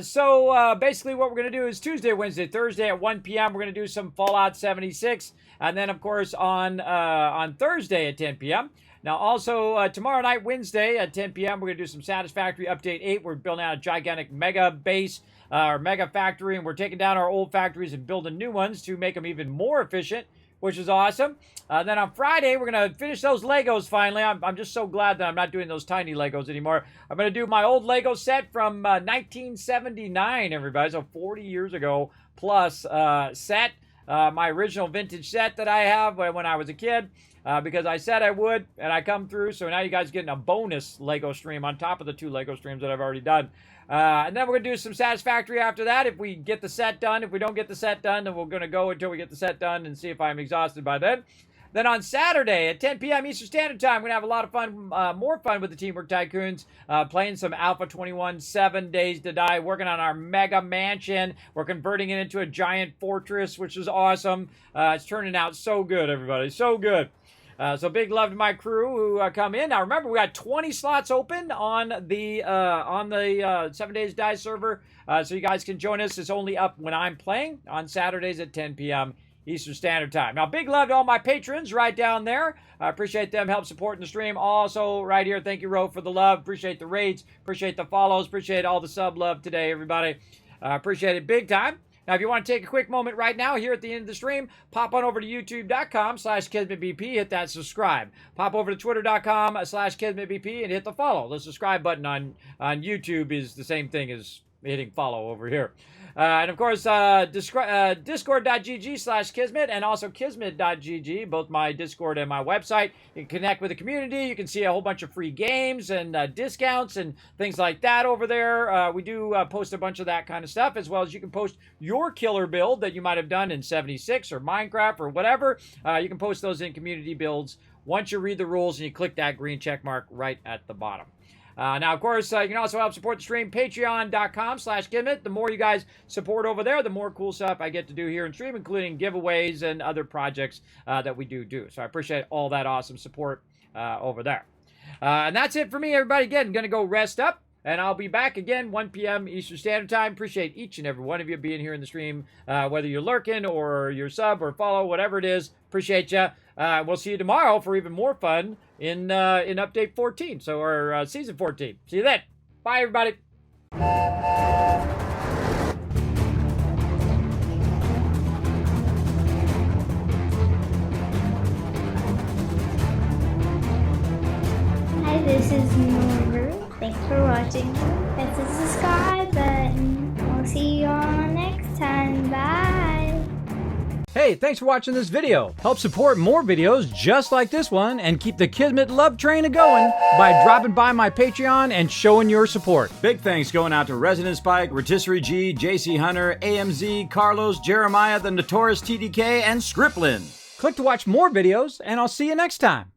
So basically what we're going to do is Tuesday, Wednesday, Thursday at 1 p.m. We're going to do some Fallout 76. And then, of course, on Thursday at 10 p.m. Now, also, tomorrow night, Wednesday at 10 p.m., we're going to do some Satisfactory Update 8. We're building out a gigantic mega base, or mega factory, and we're taking down our old factories and building new ones to make them even more efficient, which is awesome. Then on Friday, we're going to finish those Legos finally. I'm just so glad that I'm not doing those tiny Legos anymore. I'm going to do my old Lego set from 1979, everybody. So 40 years ago plus set. My original vintage set that I have when I was a kid. Because I said I would, and I come through. So now you guys are getting a bonus Lego stream on top of the 2 Lego streams that I've already done. And then we're going to do some Satisfactory after that if we get the set done. If we don't get the set done, then we're going to go until we get the set done and see if I'm exhausted by then. Then on Saturday at 10 p.m. Eastern Standard Time, we're going to have a lot of fun, more fun with the Teamwork Tycoons, playing some Alpha 21, 7 Days to Die, working on our mega mansion. We're converting it into a giant fortress, which is awesome. It's turning out so good, everybody. So good. So big love to my crew who come in. Now remember, we got 20 slots open on the 7 Days Die server, so you guys can join us. It's only up when I'm playing on Saturdays at 10 p.m. Eastern Standard Time. Now, big love to all my patrons right down there. I appreciate them help supporting the stream. Also, right here, thank you, Ro, for the love. Appreciate the raids. Appreciate the follows. Appreciate all the sub love today, everybody. Appreciate it big time. Now, if you want to take a quick moment right now here at the end of the stream, pop on over to youtube.com/KismetBP, hit that subscribe. Pop over to twitter.com/KismetBP and hit the follow. The subscribe button on YouTube is the same thing as hitting follow over here. And of course, discord.gg/Kismet and also kismet.gg, both my Discord and my website. You can connect with the community. You can see a whole bunch of free games and discounts and things like that over there. We do post a bunch of that kind of stuff, as well as you can post your killer build that you might have done in 76 or Minecraft or whatever. You can post those in community builds once you read the rules and you click that green check mark right at the bottom. Now, of course, you can also help support the stream, patreon.com/Kismet. The more you guys support over there, the more cool stuff I get to do here in stream, including giveaways and other projects that we do. So I appreciate all that awesome support over there. And that's it for me, everybody. Again, going to go rest up, and I'll be back again 1 p.m. Eastern Standard Time. Appreciate each and every one of you being here in the stream, whether you're lurking or you're sub or follow, whatever it is. Appreciate you. We'll see you tomorrow for even more fun in update 14, or season 14. See you then. Bye, everybody. Hi, this is Norbert. Thanks for watching. Hit the subscribe button. We'll see you all next time. Bye. Hey, thanks for watching this video. Help support more videos just like this one and keep the Kismet love train a-going by dropping by my Patreon and showing your support. Big thanks going out to Resident Spike, Rotisserie G, JC Hunter, AMZ, Carlos, Jeremiah, the Notorious TDK, and Scriptlin. Click to watch more videos, and I'll see you next time.